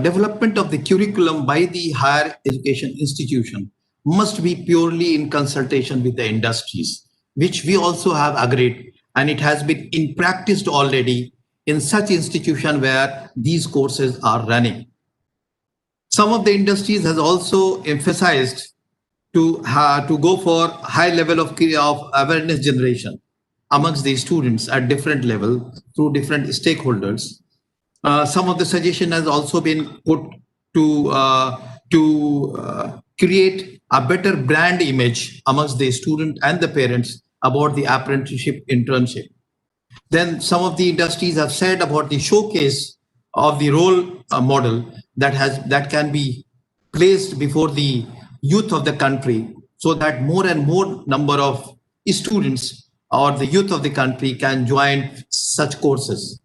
development of the curriculum by the higher education institution must be purely in consultation with the industries, which we also have agreed, and it has been in practiced already in such institution where these courses are running. Some of the industries has also emphasized to go for high level of awareness generation amongst the students at different level through different stakeholders. Some of the suggestion has also been put to create a better brand image amongst the student and the parents about the apprenticeship internship. Then some of the industries have said about the showcase of the role model that can be placed before the youth of the country, so that more and more number of students or the youth of the country can join such courses.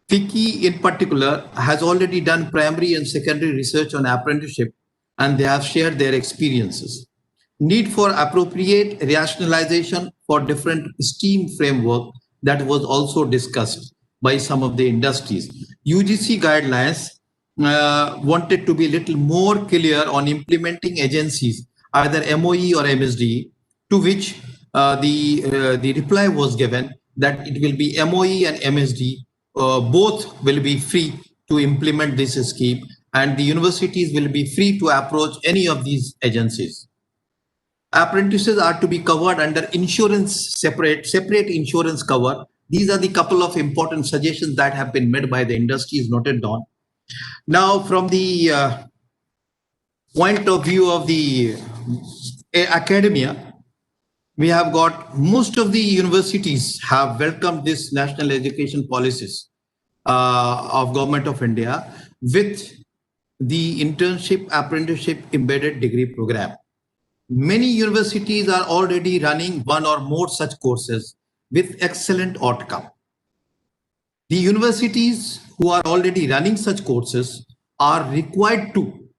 FICCI in particular has already done primary and secondary research on apprenticeship, and they have shared their experiences. Need for appropriate rationalization for different STEAM framework that was also discussed by some of the industries. UGC guidelines wanted to be a little more clear on implementing agencies, either MOE or MSD, to which the reply was given that it will be MOE and MSD, both will be free to implement this scheme, and the universities will be free to approach any of these agencies. Apprentices are to be covered under insurance, separate insurance cover. These are the couple of important suggestions that have been made by the industries noted down. Now, from the point of view of the academia, we have got most of the universities have welcomed this national education policies of Government of India with the internship apprenticeship embedded degree program. Many universities are already running one or more such courses with excellent outcome. The universities who are already running such courses are required to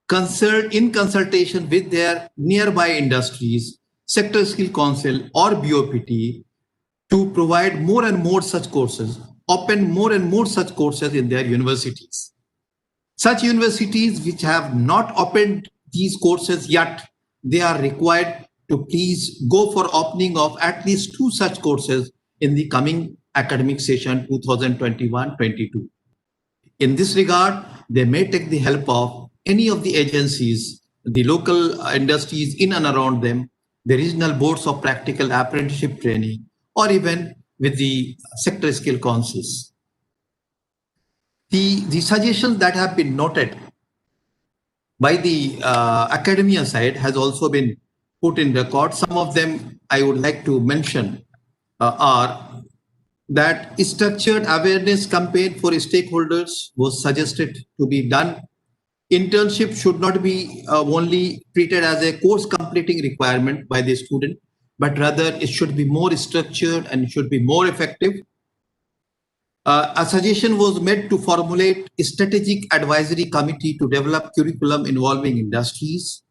consult in consultation with their nearby industries, Sector Skill Council or BOPT to provide more and more such courses, open more and more such courses in their universities. Such universities which have not opened these courses yet, they are required to please go for opening of at least 2 such courses in the coming academic session 2021-22. In this regard, they may take the help of any of the agencies, the local industries in and around them, the regional boards of practical apprenticeship training, or even with the sector skill councils. The suggestions that have been noted by the academia side has also been put in record. Some of them I would like to mention are that structured awareness campaign for stakeholders was suggested to be done. Internship should not be only treated as a course completing requirement by the student, but rather it should be more structured and should be more effective. A suggestion was made to formulate a strategic advisory committee to develop curriculum involving industries.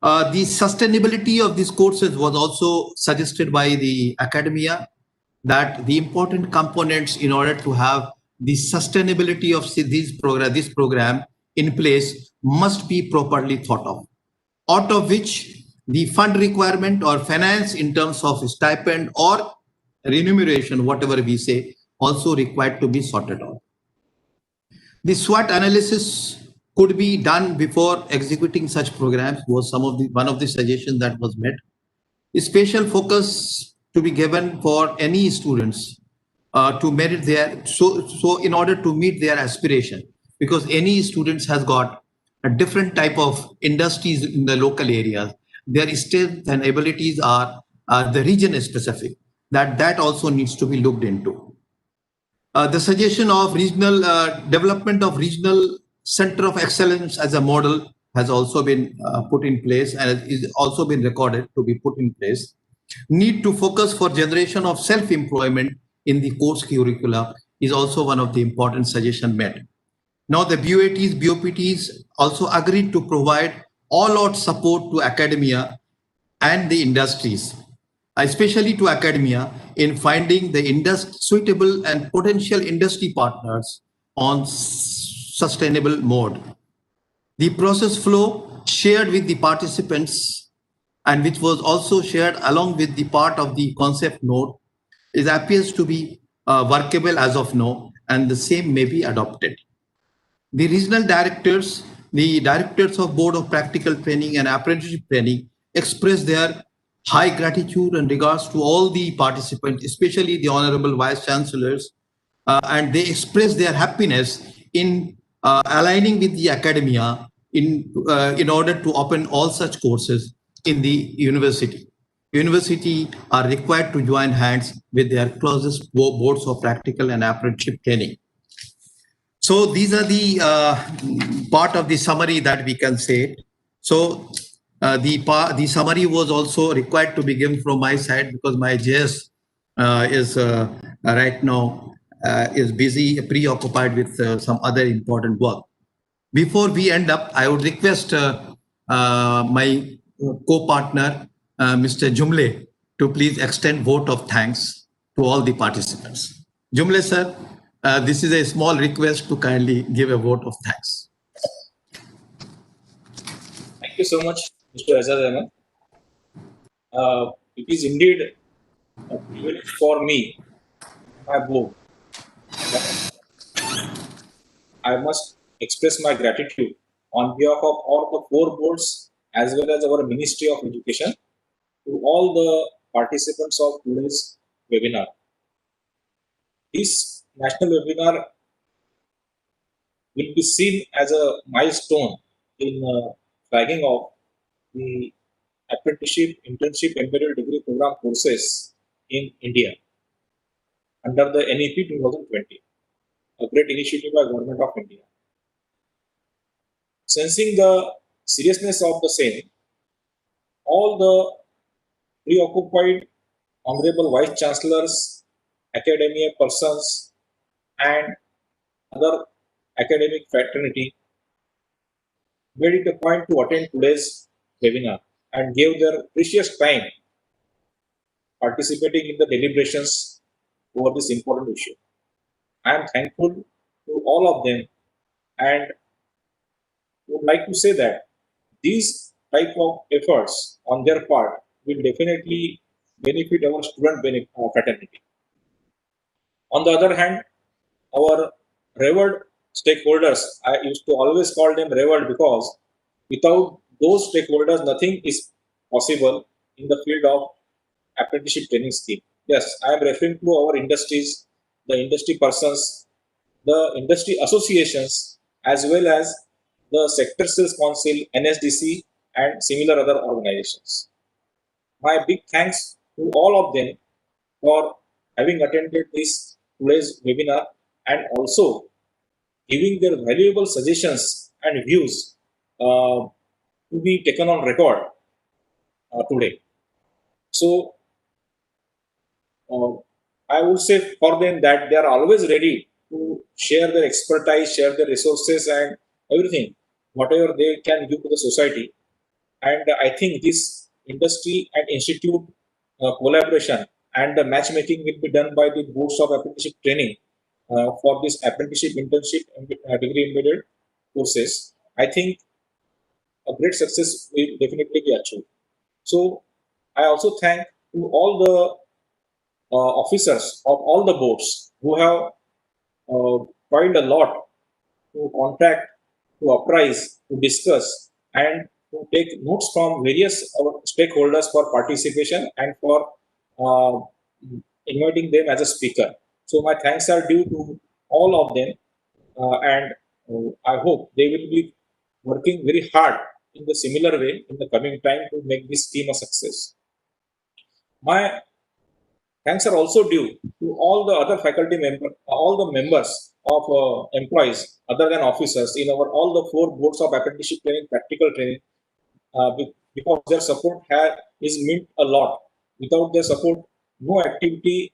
The sustainability of these courses was also suggested by the academia, that the important components in order to have the sustainability of this program in place must be properly thought of, out of which the fund requirement or finance in terms of stipend or remuneration, whatever we say, also required to be sorted out. The SWOT analysis could be done before executing such programs was one of the suggestions that was made. A special focus to be given for any students to merit their so in order to meet their aspiration, because any students has got a different type of industries in the local areas. Their strengths and abilities are the region specific. That also needs to be looked into. The suggestion of regional development of regional center of excellence as a model has also been put in place and is also been recorded to be put in place. Need to focus for generation of self-employment in the course curricula is also one of the important suggestions made. Now the BOATs, BOPTs also agreed to provide all-out support to academia and the industries, especially to academia, in finding the suitable and potential industry partners on sustainable mode. The process flow shared with the participants and which was also shared along with the part of the concept note appears to be workable as of now, and the same may be adopted. The regional directors, the directors of Board of Practical Training and Apprenticeship Training express their high gratitude and regards to all the participants, especially the Honorable Vice Chancellors, and they express their happiness in aligning with the academia in order to open all such courses in the university. University are required to join hands with their closest boards of practical and apprenticeship training. So these are the part of the summary that we can say. So the summary was also required to be given from my side because my JS is right now is busy, preoccupied with some other important work. Before we end up, I would request my co-partner, Mr. Jumle, to please extend vote of thanks to all the participants. Jumle sir, this is a small request to kindly give a vote of thanks. Thank you so much, Mr. Azad Ahmed. It is indeed a privilege for me, my board. I must express my gratitude on behalf of all the 4 boards as well as our Ministry of Education to all the participants of today's webinar. This national webinar will be seen as a milestone in flagging of the apprenticeship, internship, embedded degree program courses in India under the NEP 2020, a great initiative by Government of India. Sensing the seriousness of the same, all the preoccupied Honorable Vice Chancellors, academia persons, and other academic fraternity made it a point to attend today's webinar and gave their precious time participating in the deliberations over this important issue. I am thankful to all of them and would like to say that these type of efforts on their part will definitely benefit our student fraternity. On the other hand, our revered stakeholders, I used to always call them revered because without those stakeholders, nothing is possible in the field of apprenticeship training scheme. Yes, I am referring to our industries, the industry persons, the industry associations, as well as the Sector Sales Council, NSDC, and similar other organizations. My big thanks to all of them for having attended this today's webinar and also giving their valuable suggestions and views to be taken on record today. So I would say for them that they are always ready to share their expertise, share their resources and everything, whatever they can give to the society. And I think this industry and institute collaboration and the matchmaking will be done by the boards of apprenticeship training for this apprenticeship, internship, and degree embedded courses. I think a great success will definitely be achieved. So I also thank to all the officers of all the boards who have tried a lot to contact, to apprise, to discuss, and to take notes from various stakeholders for participation and for uh, inviting them as a speaker. So my thanks are due to all of them, and I hope they will be working very hard in the similar way in the coming time to make this team a success. My thanks are also due to all the other faculty members, all the members of employees other than officers in our all the 4 boards of apprenticeship training, practical training, because their support is meant a lot. Without their support, no activity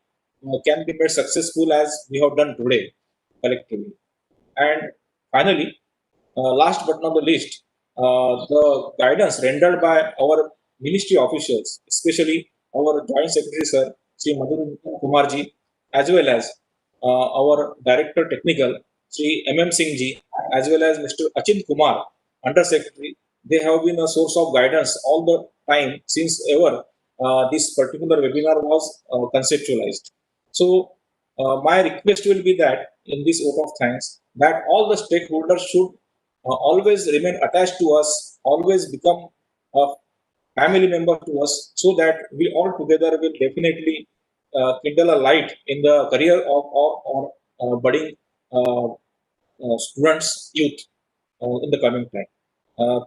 can be made successful as we have done today collectively. And finally, last but not the least, the guidance rendered by our ministry officials, especially our Joint Secretary Sir, Sri Madhu Kumarji, as well as our Director Technical, Sri M.M. Singh ji, as well as Mr. Achint Kumar, Under Secretary. They have been a source of guidance all the time since ever this particular webinar was conceptualized. So my request will be that in this vote of thanks, that all the stakeholders should always remain attached to us, always become a family member to us, so that we all together will definitely kindle a light in the career of budding students, youth in the coming time.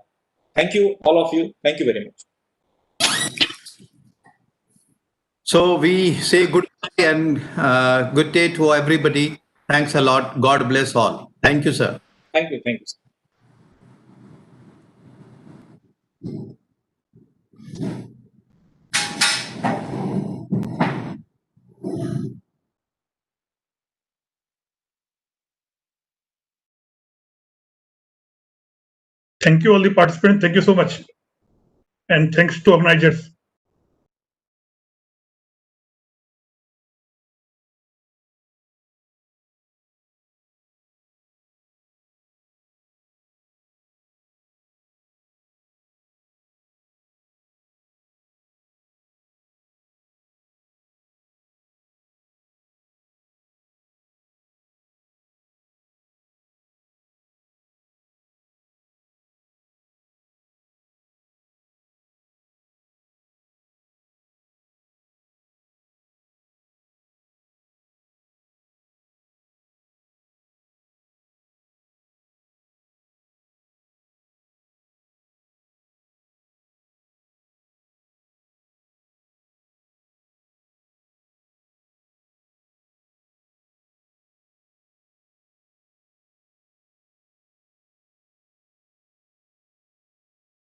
Thank you, all of you. Thank you very much. So we say goodbye and good day to everybody. Thanks a lot. God bless all. Thank you, sir. Thank you. Thank you. Thank you all the participants. Thank you so much. And thanks to organizers.